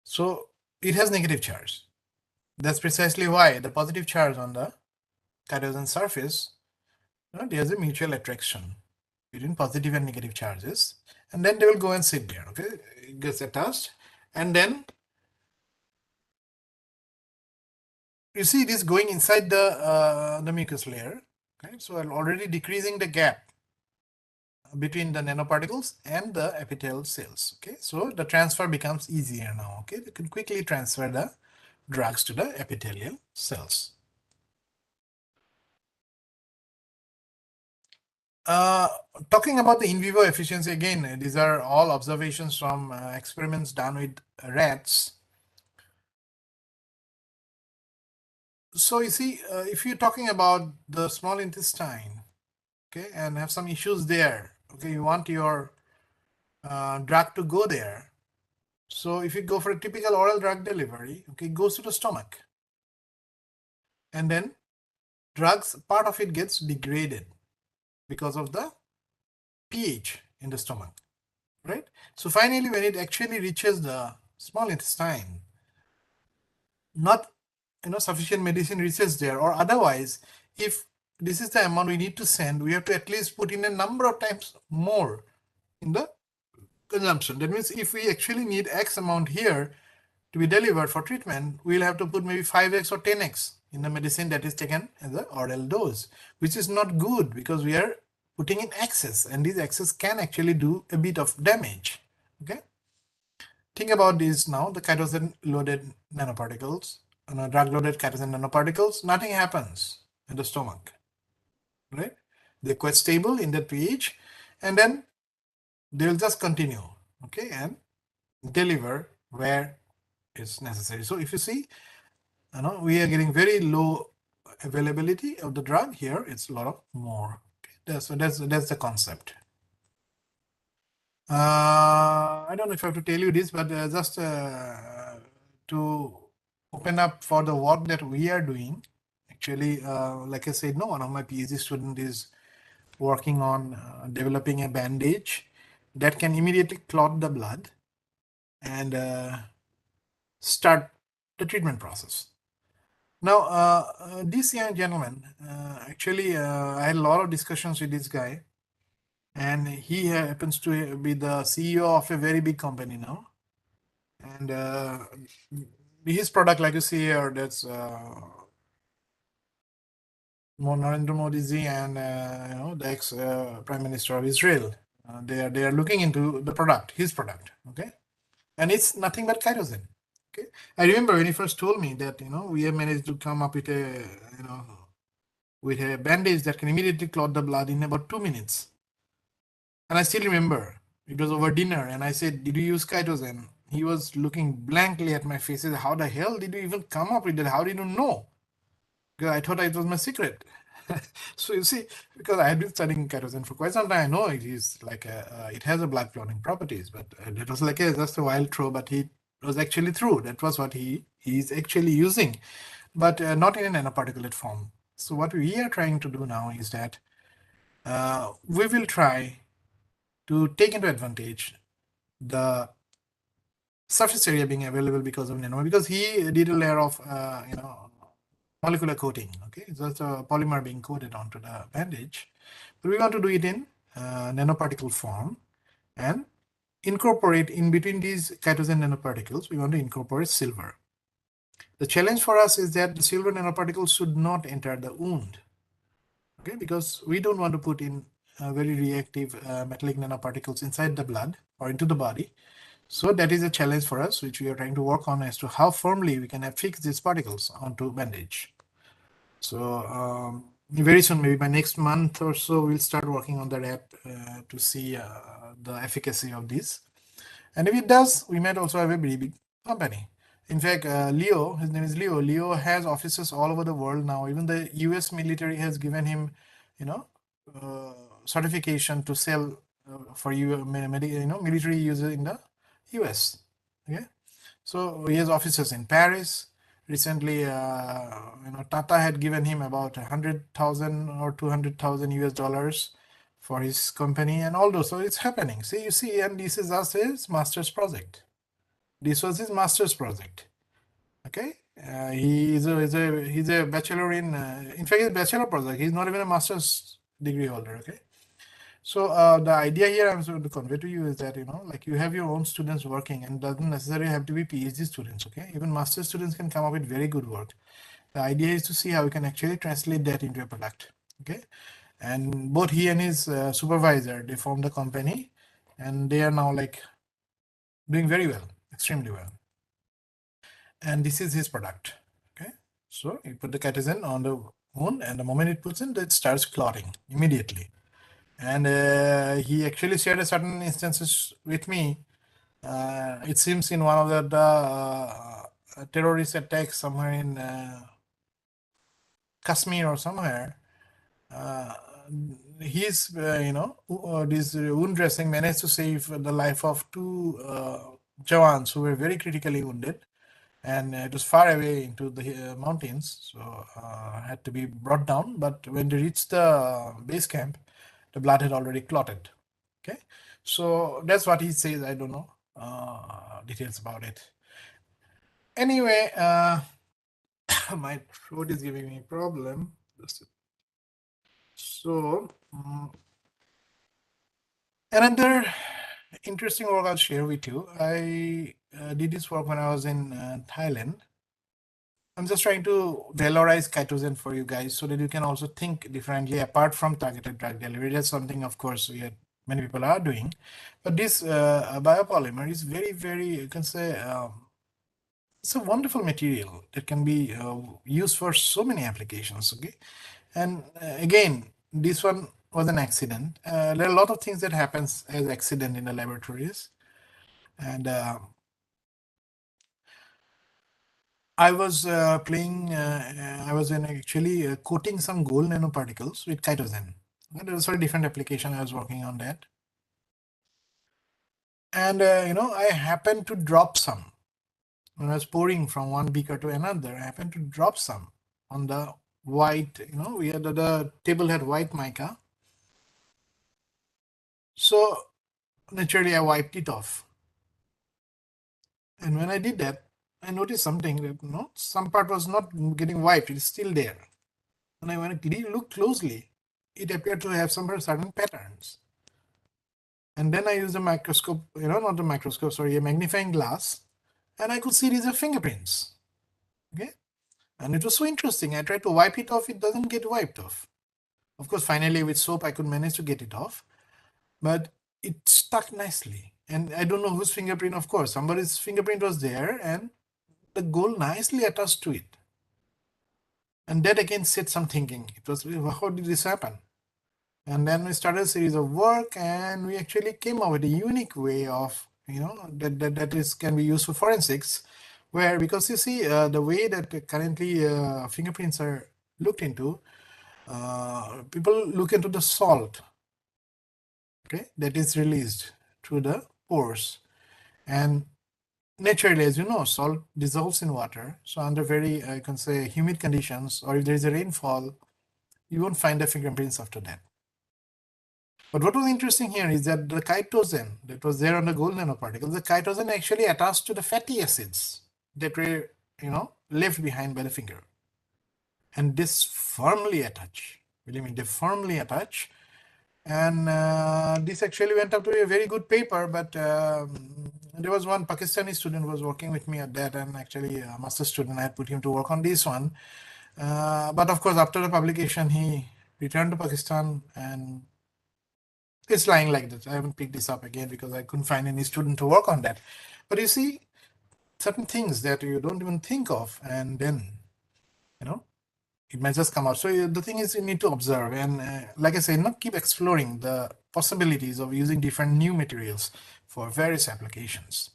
So it has negative charge. That's precisely why the positive charge on the cytosine surface, there's a mutual attraction between positive and negative charges, and then they will go and sit there. Okay, it gets attached, and then you see this going inside the mucus layer. Okay, so I'm already decreasing the gap between the nanoparticles and the epithelial cells. Okay, so the transfer becomes easier now. Okay, you can quickly transfer the drugs to the epithelial cells. Talking about the in vivo efficiency again, these are all observations from experiments done with rats. So you see, if you're talking about the small intestine, okay, and have some issues there, okay, you want your drug to go there. So if you go for a typical oral drug delivery, okay, it goes to the stomach. And then drugs, part of it gets degraded because of the pH in the stomach, right? So finally, when it actually reaches the small intestine, not sufficient medicine reaches there, or otherwise, if this is the amount we need to send, we have to at least put in a number of times more in the consumption. That means if we actually need X amount here to be delivered for treatment, we'll have to put maybe 5x or 10x in the medicine that is taken as an oral dose, which is not good because we are putting in excess, and these excess can actually do a bit of damage. Okay, think about this now. The cytosine loaded nanoparticles, drug loaded cytosine nanoparticles, nothing happens in the stomach, right? They're quite stable in that pH, and then they will just continue, okay, and deliver where it's necessary. So if you see, we are getting very low availability of the drug. Here it's a lot of more. Okay? So that's the concept. I don't know if I have to tell you this, but just to open up for the work that we are doing. Actually, like I said, one of my PhD students is working on developing a bandage that can immediately clot the blood and start the treatment process. Now, this young gentleman, actually, I had a lot of discussions with this guy, and he happens to be the CEO of a very big company now. And his product, like you see here, that's Narendra Modi ji and the ex Prime Minister of Israel. They are looking into the product, his product, okay, and it's nothing but kerosene. Okay, I remember when he first told me that we have managed to come up with a with a bandage that can immediately clot the blood in about 2 minutes. And I still remember it was over dinner, and I said, "Did you use kerosene?" He was looking blankly at my face. He said, "How the hell did you even come up with that? How did you know?" Because I thought it was my secret. So you see, because I had been studying kerosene for quite some time, I know it is like it has a blood clotting properties, but it was like just a wild throw. But it was actually true. That was what he is actually using, but not in a nanoparticulate form. So what we are trying to do now is that we will try to take into advantage the surface area being available because of nano, because he did a layer of molecular coating. Okay, so it's a polymer being coated onto the bandage, but we want to do it in nanoparticle form and incorporate in between these kerosene nanoparticles. We want to incorporate silver. The challenge for us is that the silver nanoparticles should not enter the wound. Okay, because we don't want to put in very reactive metallic nanoparticles inside the blood or into the body. So that is a challenge for us, which we are trying to work on as to how firmly we can affix these particles onto bandage. So very soon, maybe by next month or so, we'll start working on that app to see the efficacy of this. And if it does, we might also have a very big company. In fact, Leo, his name is Leo. Leo has offices all over the world now. Even the US military has given him, certification to sell for military user in the US. Okay, so he has offices in Paris. Recently, Tata had given him about 100,000 or 200,000 US dollars for his company and all those. So it's happening. See, you see, and this is his master's project. This was his master's project. Okay, he's a bachelor in fact, his bachelor project. He's not even a master's degree holder. Okay. So the idea here I'm going to convey to you is that, like you have your own students working, and doesn't necessarily have to be PhD students, okay? Even master students can come up with very good work. The idea is to see how we can actually translate that into a product, okay? And both he and his supervisor, they formed the company, and they are now like doing very well, extremely well. And this is his product, okay? So you put the kerosene on the wound, and the moment it puts in, it starts clotting immediately. And he actually shared a certain instances with me. It seems in one of the terrorist attacks somewhere in Kashmir or somewhere, his this wound dressing managed to save the life of two Jawans who were very critically wounded, and it was far away into the mountains, so had to be brought down. But when they reached the base camp, the blood had already clotted. Okay, so that's what he says. I don't know details about it. Anyway, my throat is giving me a problem. So another interesting work I'll share with you. I did this work when I was in Thailand. I'm just trying to valorize kerosene for you guys so that you can also think differently apart from targeted drug delivery. That's something, of course, many people are doing. But this biopolymer is very, very, you can say, it's a wonderful material that can be used for so many applications. Okay, and again, this one was an accident. There are a lot of things that happens as accident in the laboratories, and I was actually coating some gold nanoparticles with kerosene. There was a different application I was working on that. And, I happened to drop some. When I was pouring from one beaker to another, I happened to drop some on the white, we had the table had white mica. So naturally I wiped it off. And when I did that, I noticed something that some part was not getting wiped. It's still there. And when I look closely, it appeared to have some certain patterns. And then I used a microscope, not a microscope, sorry, a magnifying glass, and I could see these are fingerprints. Okay. And it was so interesting. I tried to wipe it off. It doesn't get wiped off. Of course, finally with soap, I could manage to get it off, but it stuck nicely. And I don't know whose fingerprint, of course, somebody's fingerprint was there and the gold nicely attached to it. And that again set some thinking. It was, how did this happen? And then we started a series of work and we actually came up with a unique way of, that can be used for forensics, where, because you see the way that currently fingerprints are looked into, people look into the salt, okay, that is released through the pores. And naturally, as you know, salt dissolves in water. So under very, I can say, humid conditions, or if there is a rainfall, you won't find the fingerprints after that. But what was interesting here is that the chitosan that was there on the gold nanoparticles, the chitosan actually attached to the fatty acids that were, left behind by the finger. And this firmly attach. Believe me, they firmly attach. And this actually went up to a very good paper, but there was one Pakistani student who was working with me at that, and actually a master student, I had put him to work on this one. But of course, after the publication, he returned to Pakistan and it's lying like that. I haven't picked this up again because I couldn't find any student to work on that. But you see, certain things that you don't even think of, and then, it might just come out. So the thing is, you need to observe and, like I say, not keep exploring the possibilities of using different new materials for various applications.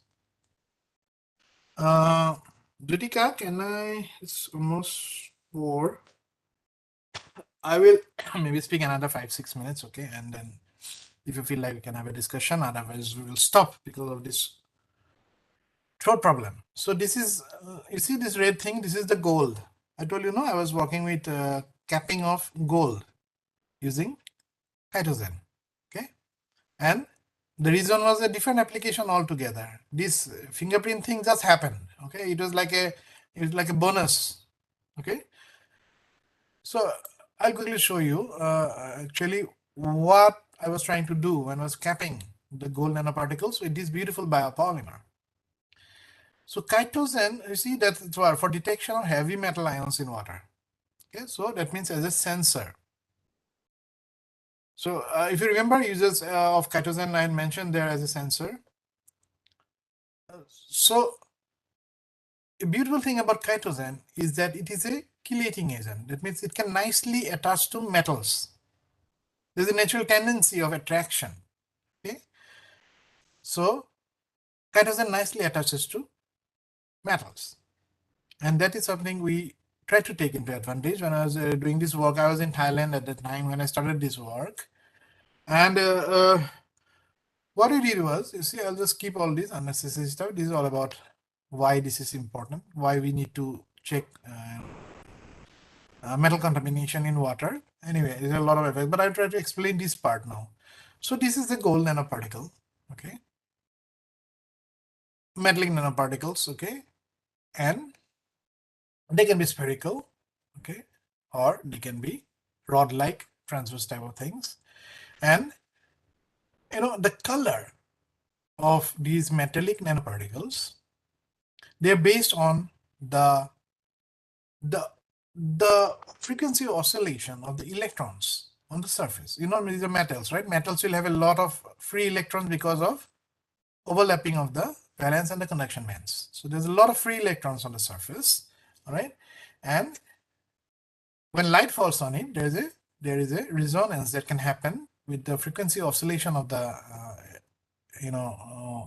Jyotika, it's almost 4. I will maybe speak another 5-6 minutes, okay? And then if you feel like we can have a discussion, otherwise we will stop because of this throat problem. So this is, you see this red thing, this is the gold. I told you, I was working with capping of gold using chitosan, okay? And the reason was a different application altogether. This fingerprint thing just happened, okay? It was like a bonus, okay? So I'll quickly show you actually what I was trying to do when I was capping the gold nanoparticles with this beautiful biopolymer. So chitosan, you see that's for detection of heavy metal ions in water. Okay, so that means as a sensor. So if you remember uses of chitosan, I mentioned there as a sensor. So a beautiful thing about chitosan is that it is a chelating agent. That means it can nicely attach to metals. There's a natural tendency of attraction. Okay, so chitosan nicely attaches to metals, and that is something we try to take into advantage. When I was doing this work, I was in Thailand at the time when I started this work, and what we did was, you see, I'll just keep all this unnecessary stuff. This is all about why this is important, why we need to check metal contamination in water. Anyway, there's a lot of effects, but I'll try to explain this part now. So this is the gold nanoparticle, okay? Metallic nanoparticles, okay? And they can be spherical, okay? Or they can be rod-like transverse type of things. And, the color of these metallic nanoparticles, they're based on the frequency oscillation of the electrons on the surface. These are metals, right? Metals will have a lot of free electrons because of overlapping of the valence and the conduction bands. So there's a lot of free electrons on the surface, all right? And when light falls on it, there is a resonance that can happen with the frequency oscillation of the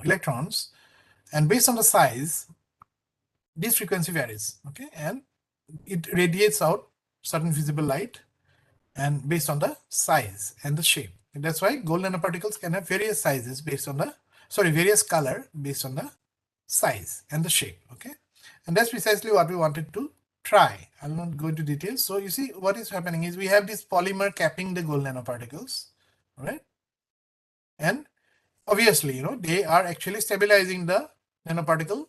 electrons, and based on the size, this frequency varies, okay? And it radiates out certain visible light, and based on the size and the shape. And that's why gold nanoparticles can have various sizes based on the, various color based on the size and the shape, okay? And that's precisely what we wanted to try. I'll not go into details. So you see what is happening is we have this polymer capping the gold nanoparticles, all right? And obviously, they are actually stabilizing the nanoparticle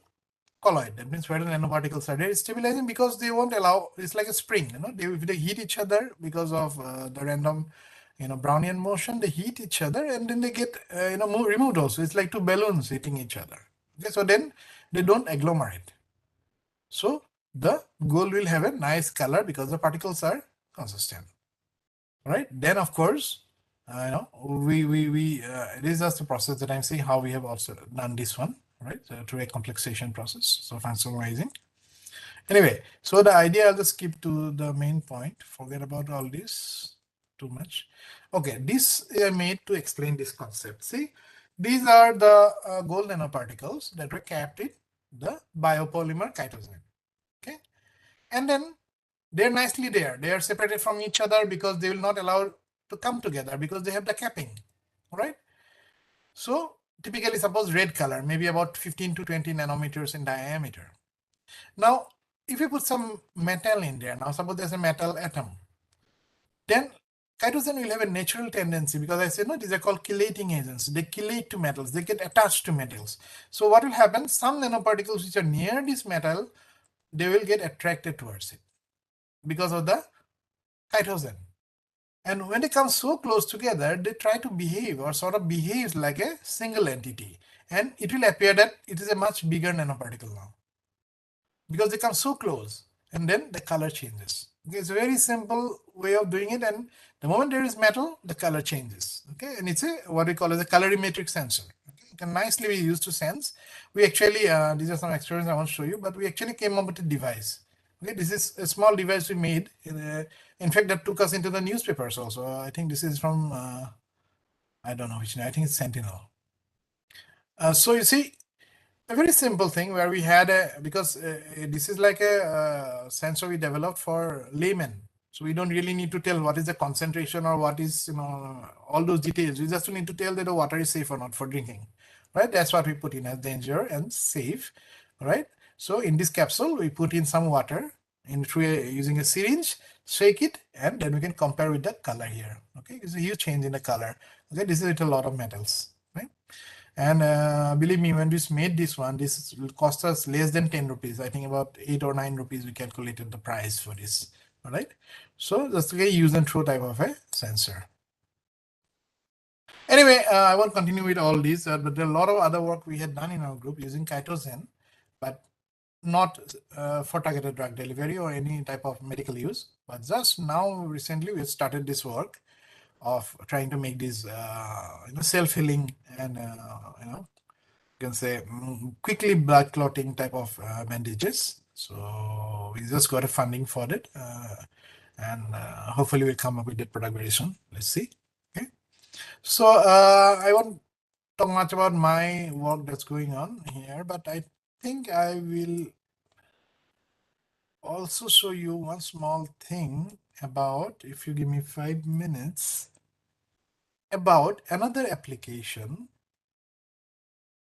colloid. That means where the nanoparticles are, they're stabilizing because they won't allow, it's like a spring, you know, if they hit each other because of the random, you know, Brownian motion, they hit each other and then they get, you know, removed also. It's like two balloons hitting each other. Okay, so then they don't agglomerate. So the gold will have a nice color because the particles are consistent. Right? Then of course, you know, it is just a process that I'm saying how we have also done this one, right? So through a complexation process, so functionalizing. Anyway, so the idea, I'll just skip to the main point, forget about all this too much. Okay, this I made to explain this concept. See, these are the gold nanoparticles that were capped in the biopolymer chitosan. Okay, and then they're nicely there. They are separated from each other because they will not allow to come together because they have the capping, right? So typically, suppose red color, maybe about 15 to 20 nanometers in diameter. Now, if you put some metal in there, now suppose there's a metal atom, then chitosan will have a natural tendency, because I said, no, these are called chelating agents. They chelate to metals, they get attached to metals. So what will happen? Some nanoparticles which are near this metal, they will get attracted towards it because of the chitosan. And when they come so close together, they try to behave or sort of behaves like a single entity. And it will appear that it is a much bigger nanoparticle now because they come so close, and then the color changes. Okay, it's a very simple way of doing it. And the moment there is metal, the color changes. Okay, and it's a what we call as a colorimetric sensor. Okay, it can nicely be used to sense. We actually, these are some experiments I want to show you, but we actually came up with a device. Okay, this is a small device we made. In fact, that took us into the newspapers also. I think this is from, I don't know which name, I think it's Sentinel. So you see, a very simple thing where we had because this is like a sensor we developed for laymen. So we don't really need to tell what is the concentration or what is, you know, all those details. We just need to tell that the water is safe or not for drinking, right? That's what we put in as danger and safe, right? So in this capsule, we put in some water using a syringe, shake it, and then we can compare with the color here. Okay, it's a huge change in the color. Okay, this is with a lot of metals, right? And believe me, when we made this one, this will cost us less than 10 rupees. I think about 8 or 9 rupees we calculated the price for this. All right. So that's a use and throw type of a sensor. Anyway, I won't continue with all these, but there are a lot of other work we had done in our group using chitosan, but not for targeted drug delivery or any type of medical use. But just now, recently, we started this work of trying to make these self-healing and you can say quickly blood clotting type of bandages. So we just got a funding for it, and hopefully we'll come up with that product very soon. Let's see. Okay, so I won't talk much about my work that's going on here, but I think I will also show you one small thing about, if you give me 5 minutes, about another application,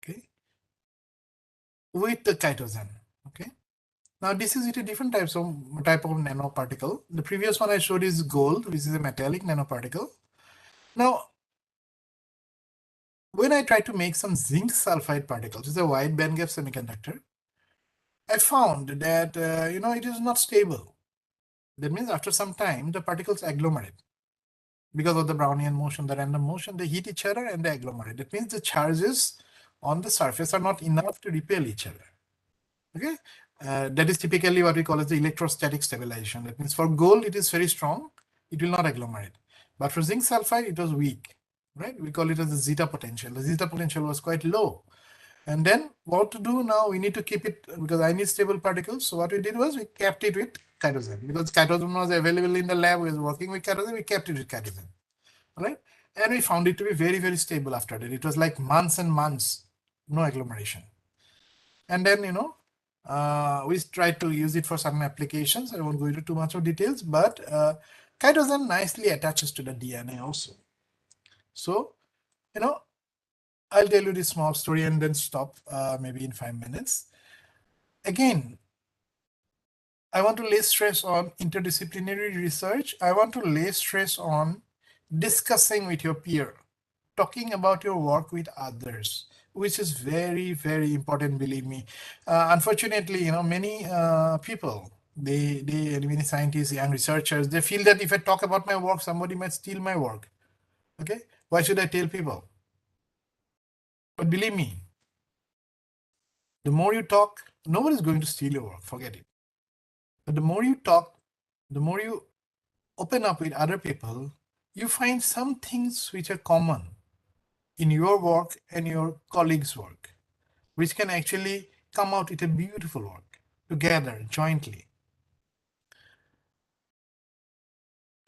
okay, with the chitosan. Okay, now this is with a different type of nanoparticle. The previous one I showed is gold, which is a metallic nanoparticle. Now, when I try to make some zinc sulfide particles, which is a wide bandgap semiconductor, I found that it is not stable. That means after some time the particles agglomerate. Because of the Brownian motion, the random motion, they hit each other and they agglomerate. That means the charges on the surface are not enough to repel each other. Okay, that is typically what we call as the electrostatic stabilization. That means for gold, it is very strong, it will not agglomerate. But for zinc sulfide, it was weak, right? We call it as the zeta potential. The zeta potential was quite low. And then what to do now? We need to keep it, because I need stable particles. So what we did was we kept it with chitosan, because chitosan was available in the lab. We was working with chitosan. We kept it with chitosan, right? And we found it to be very, very stable after that. It was like months and months, no agglomeration. And then, we tried to use it for some applications. I won't go into too much of details, but chitosan nicely attaches to the DNA also. So, I'll tell you this small story and then stop maybe in 5 minutes. Again, I want to lay stress on interdisciplinary research. I want to lay stress on discussing with your peer, talking about your work with others. which is very, very important, believe me. Unfortunately, you know, many people, many scientists, young researchers, they feel that if I talk about my work, somebody might steal my work. Okay, why should I tell people? But believe me, the more you talk, nobody's going to steal your work, forget it. But the more you talk, the more you open up with other people, you find some things which are common in your work and your colleagues' work, which can actually come out with a beautiful work together, jointly.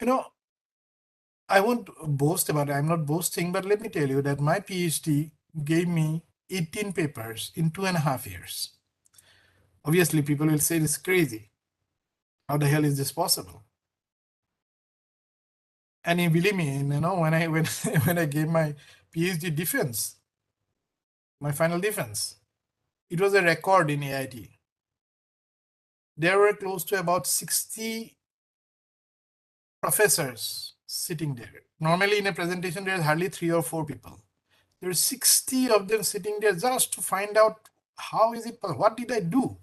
You know, I won't boast about it, I'm not boasting, but let me tell you that my PhD gave me 18 papers in 2.5 years. Obviously, people will say this is crazy. How the hell is this possible? And you believe me, you know, when I gave my PhD defense, my final defense, it was a record in AIT. There were close to about 60 professors sitting there. Normally in a presentation, there's hardly 3 or 4 people. There are 60 of them sitting there just to find out how is it possible, what did I do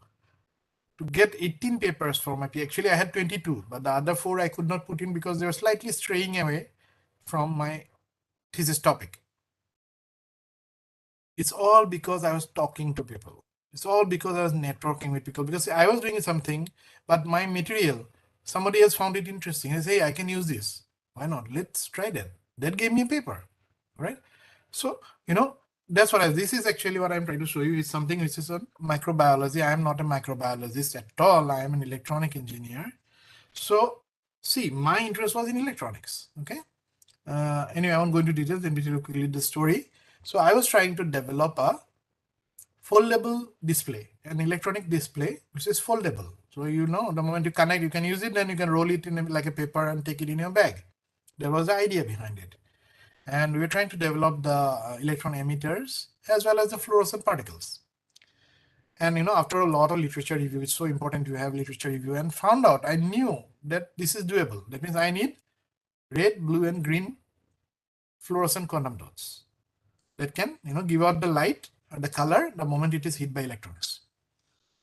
to get 18 papers for my PhD. Actually, I had 22, but the other 4 I could not put in because they were slightly straying away from my thesis topic. It's all because I was talking to people. It's all because I was networking with people, because I was doing something, but my material, somebody else found it interesting. I say, hey, I can use this. Why not? Let's try that. That gave me a paper, right? So, you know, that's what this is actually what I'm trying to show you is something which is on microbiology. I am not a microbiologist at all. I am an electronic engineer. So see, my interest was in electronics, okay? Anyway, I won't go into details, let me tell you quickly the story. So I was trying to develop a foldable display, an electronic display, which is foldable. So, you know, the moment you connect, you can use it, then you can roll it in like a paper and take it in your bag. That was the idea behind it. And we were trying to develop the electron emitters as well as the fluorescent particles. And, you know, after a lot of literature review, it's so important to have literature review, and found out, I knew that this is doable. That means I need red, blue, and green fluorescent quantum dots that can, you know, give out the light and the color the moment it is hit by electrons.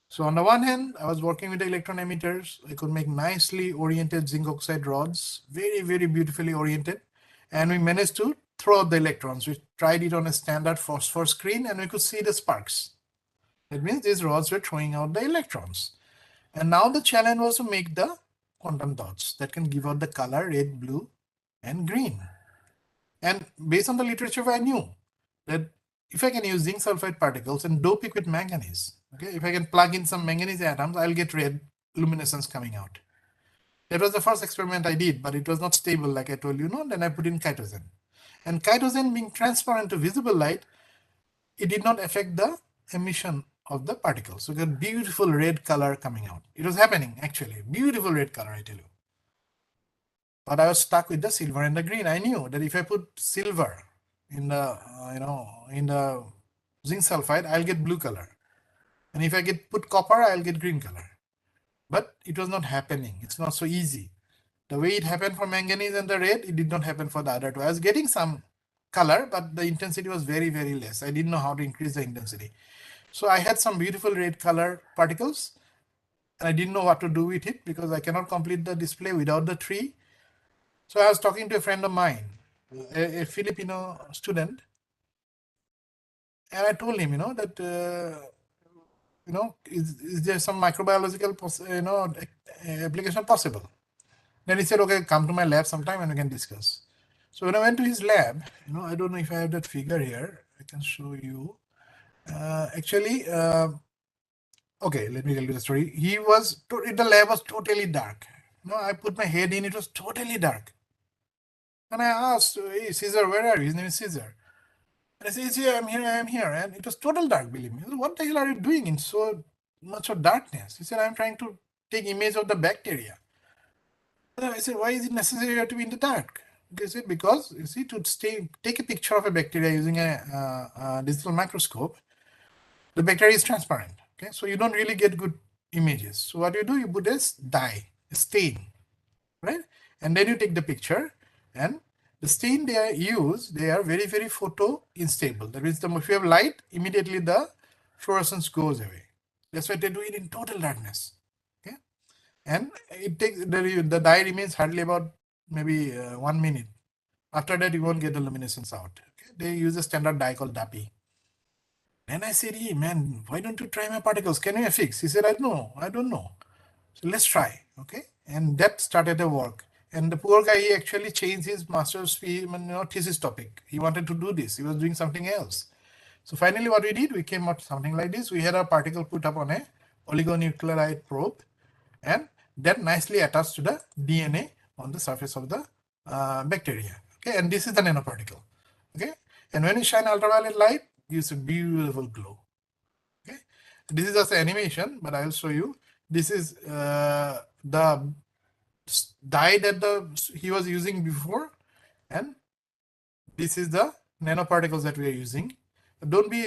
So on the one hand, I was working with the electron emitters. I could make nicely oriented zinc oxide rods, very, very beautifully oriented. And we managed to throw out the electrons. We tried it on a standard phosphor screen and we could see the sparks. That means these rods were throwing out the electrons. And now the challenge was to make the quantum dots that can give out the color red, blue, and green. And based on the literature, I knew that if I can use zinc sulfide particles and dope it with manganese, okay, if I can plug in some manganese atoms, I'll get red luminescence coming out. That was the first experiment I did, but it was not stable, like I told you, no? Then I put in chitosan. And chitosan being transparent to visible light, it did not affect the emission of the particles. So we got beautiful red color coming out. It was happening, actually. Beautiful red color, I tell you. But I was stuck with the silver and the green. I knew that if I put silver in the, in the zinc sulfide, I'll get blue color. And if I put copper, I'll get green color. But it was not happening. It's not so easy. The way it happened for manganese and the red, it did not happen for the other two. I was getting some color, but the intensity was very, very less. I didn't know how to increase the intensity. So I had some beautiful red color particles, and I didn't know what to do with it because I cannot complete the display without the tree. So I was talking to a friend of mine, a Filipino student, and I told him, that, is there some microbiological, application possible? Then he said, okay, come to my lab sometime and we can discuss. So when I went to his lab, I don't know if I have that figure here. I can show you. Okay, let me tell you the story. The lab was totally dark. I put my head in, it was totally dark. And I asked, hey, Caesar, where are you? His name is Caesar. And I said, yeah, I'm here. And it was total dark, believe me. I said, what the hell are you doing in so much of darkness? He said, I'm trying to take image of the bacteria. And I said, why is it necessary to be in the dark? They said, because, you see, take a picture of a bacteria using a digital microscope, the bacteria is transparent. Okay, so you don't really get good images. So what do? You put a dye, a stain, right? And then you take the picture and the stain they use, they are very, very photo instable. That means if you have light, immediately the fluorescence goes away. That's why they do it in total darkness. Okay, and it takes the dye remains hardly about maybe 1 minute. After that, you won't get the luminescence out. Okay, they use a standard dye called DAPI. And I said, hey man, why don't you try my particles? Can you fix? He said, I don't know. So let's try. Okay, and that started the work. And the poor guy, he actually changed his master's thesis topic. He wanted to do this. He was doing something else. So finally, what we did, we came up something like this. We had a particle put up on a oligonucleotide probe, and that nicely attached to the DNA on the surface of the bacteria. Okay, and this is the nanoparticle. Okay, and when you shine ultraviolet light, gives a beautiful glow. Okay, this is just an animation, but I'll show you. This is the dye that he was using before, and this is the nanoparticles that we are using. Don't be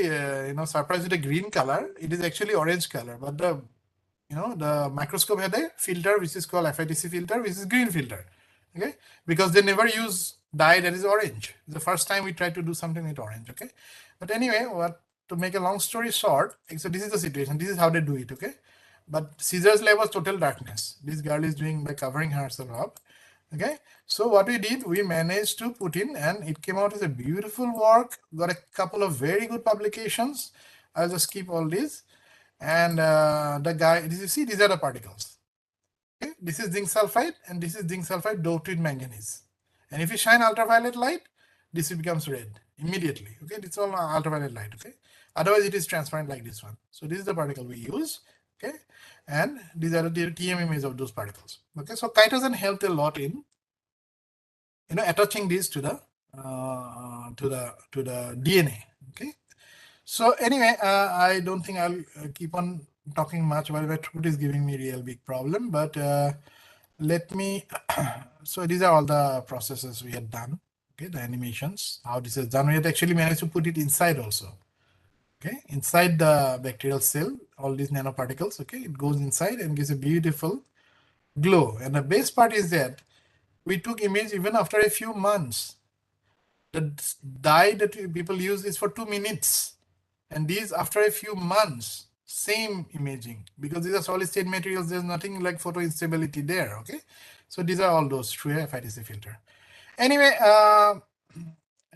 surprised with the green color. It is actually orange color, but the microscope had a filter which is called FITC filter, which is green filter. Okay, because they never use dye that is orange. It's the first time we tried to do something with orange. Okay, but anyway, to make a long story short, so this is the situation. This is how they do it. Okay, but Caesar's lab was total darkness. This girl is doing by covering herself up. Okay, so what we did, we managed to put in, and it came out as a beautiful work. Got a couple of very good publications. I'll just keep all these. And the guy, you see, these are the particles. Okay, this is zinc sulfide, and this is zinc sulfide doped with manganese. And if you shine ultraviolet light, this becomes red immediately. Okay, it's all ultraviolet light. Okay, otherwise it is transparent like this one. So this is the particle we use. Okay, and these are the TM images of those particles. Okay, so chitosan helped a lot in attaching these to the DNA. Okay, so anyway, I don't think I'll keep on talking much about it. It is giving me a real big problem, but let me. So these are all the processes we had done. Okay, the animations, how this is done. We had actually managed to put it inside also. Okay, inside the bacterial cell, all these nanoparticles. Okay, it goes inside and gives a beautiful glow. And the best part is that we took image even after a few months. The dye that people use is for 2 minutes, and these after a few months, same imaging, because these are solid state materials. There's nothing like photo instability there. Okay, so these are all those through a FITC filter. Anyway,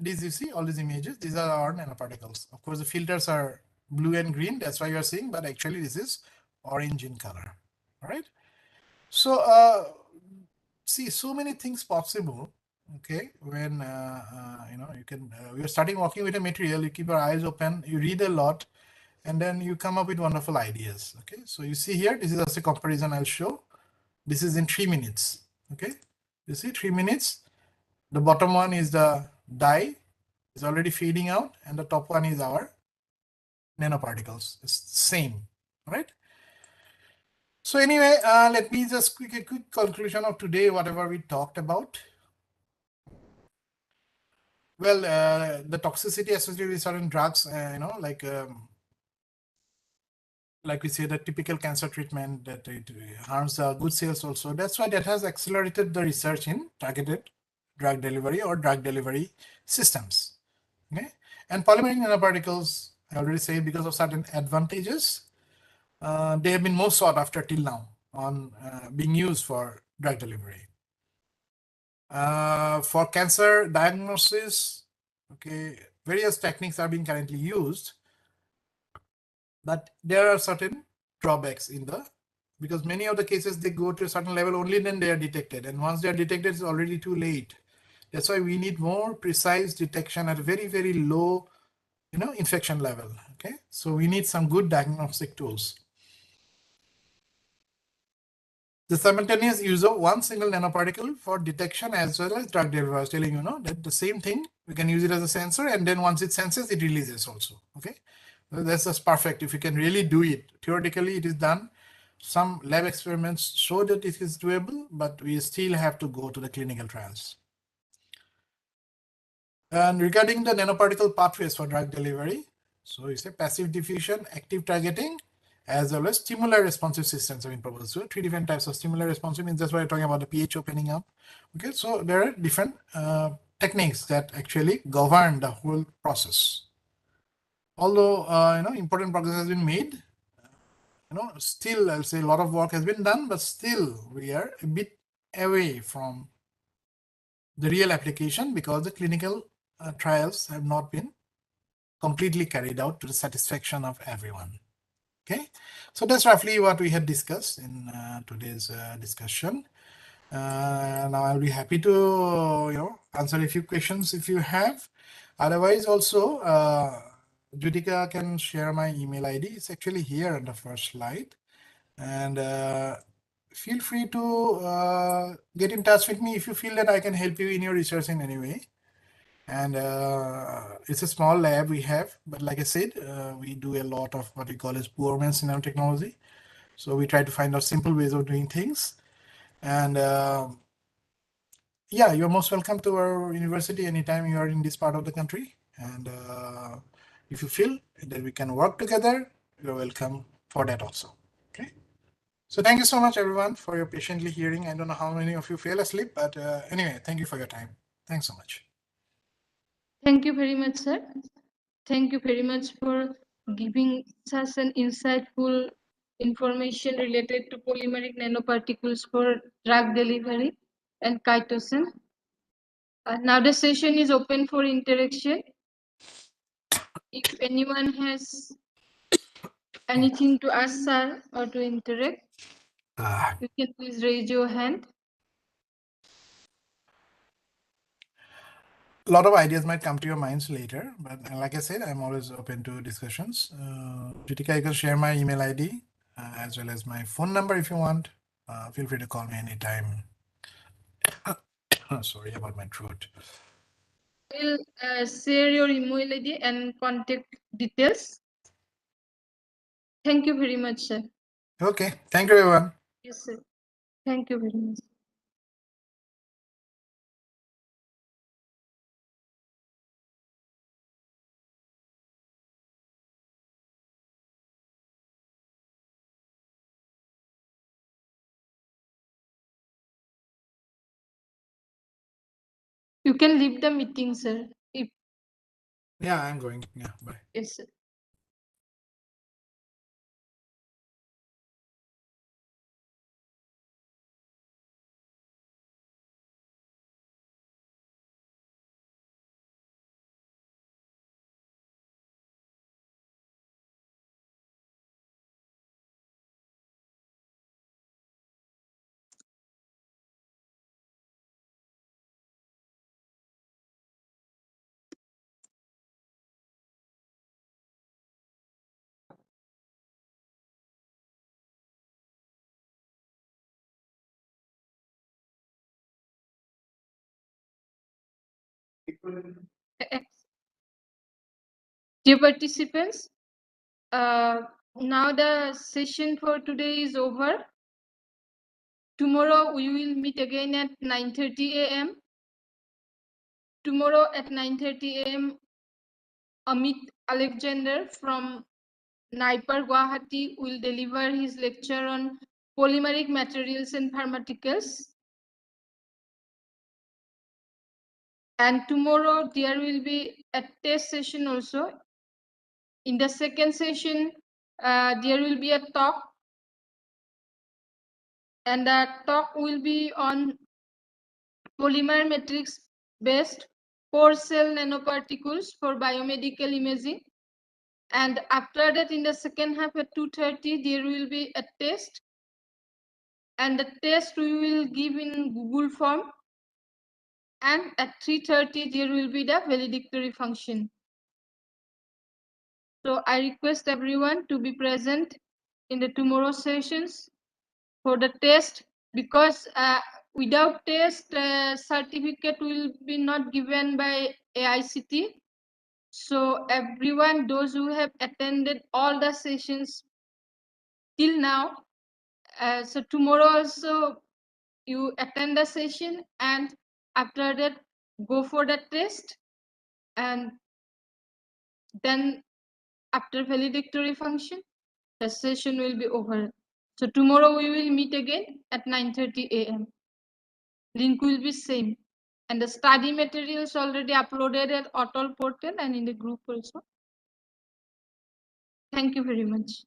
these you see all these images. These are our nanoparticles. Of course, the filters are blue and green. That's why you are seeing, but actually this is orange in color. All right. So see, so many things possible. Okay, when you can we are starting working with a material, you keep your eyes open, you read a lot, and then you come up with wonderful ideas. Okay, so you see here, this is just a comparison I'll show. This is in 3 minutes. Okay, you see 3 minutes. The bottom one is the dye, is already fading out, and the top one is our nanoparticles. It's the same, right? So anyway, let me just a quick conclusion of today, whatever we talked about. Well, the toxicity associated with certain drugs, like we say, the typical cancer treatment, that it harms the good cells also. That's why that has accelerated the research in targeted drug delivery or drug delivery systems. Okay, and polymeric nanoparticles, I already said, because of certain advantages, they have been most sought after till now on being used for drug delivery. For cancer diagnosis, okay, various techniques are being currently used, but there are certain drawbacks in because many of the cases they go to a certain level only, then they are detected, and once they are detected, it's already too late. That's why we need more precise detection at a very, very low, infection level. Okay, so we need some good diagnostic tools. The simultaneous use of one single nanoparticle for detection as well as drug delivery. I was telling you, that the same thing, we can use it as a sensor, and then once it senses, it releases also. Okay, so that's just perfect. If you can really do it, theoretically it is done. Some lab experiments show that it is doable, but we still have to go to the clinical trials. And regarding the nanoparticle pathways for drug delivery, so you say passive diffusion, active targeting, as well as stimuli responsive systems have been proposed. So 3 different types of stimuli responsive means that's why we're talking about the pH opening up. Okay, so there are different techniques that actually govern the whole process. Although important progress has been made, still I'll say a lot of work has been done, but still we are a bit away from the real application because the clinical trials have not been completely carried out to the satisfaction of everyone. Okay, so that's roughly what we had discussed in today's discussion. Now I'll be happy to answer a few questions if you have. Otherwise, also Judika can share my email ID. It's actually here on the first slide, and feel free to get in touch with me if you feel that I can help you in your research in any way. And it's a small lab we have, but like I said, we do a lot of what we call as poor man's nanotechnology. So we try to find out simple ways of doing things. And yeah, you're most welcome to our university anytime you are in this part of the country. And if you feel that we can work together, you're welcome for that also. Okay. So thank you so much, everyone, for your patiently hearing. I don't know how many of you fell asleep, but anyway, thank you for your time. Thanks so much. Thank you very much, sir. Thank you very much for giving such an insightful information related to polymeric nanoparticles for drug delivery and chitosan. Now the session is open for interaction. If anyone has anything to ask, sir, or to interact, you can please raise your hand. A lot of ideas might come to your minds later, but like I said, I'm always open to discussions. Jyotika, you can share my email ID as well as my phone number if you want. Feel free to call me anytime. Sorry about my throat. I will share your email ID and contact details. Thank you very much, sir. Okay, thank you, everyone. Yes, sir. Thank you very much. You can leave the meeting, sir. If Yeah, I'm going. Yeah, bye. yes, sir. Dear participants, now the session for today is over. Tomorrow we will meet again at 9:30 a.m. Tomorrow at 9:30 a.m. Amit Alexander from CIPET will deliver his lecture on polymeric materials and pharmaceuticals. And tomorrow there will be a test session also. In the second session, there will be a talk, and that talk will be on polymer matrix based core cell nanoparticles for biomedical imaging. And after that, in the second half at 2:30, there will be a test. And the test we will give in Google form. And at 3:30, there will be the valedictory function. So I request everyone to be present in the tomorrow sessions for the test, because without test, certificate will be not given by AICT. So everyone, those who have attended all the sessions till now, so tomorrow also you attend the session, and after that go for the test, and then after valedictory function, the session will be over. So tomorrow we will meet again at 9:30 a.m. Link will be same. And the study materials already uploaded at Otol portal and in the group also. Thank you very much.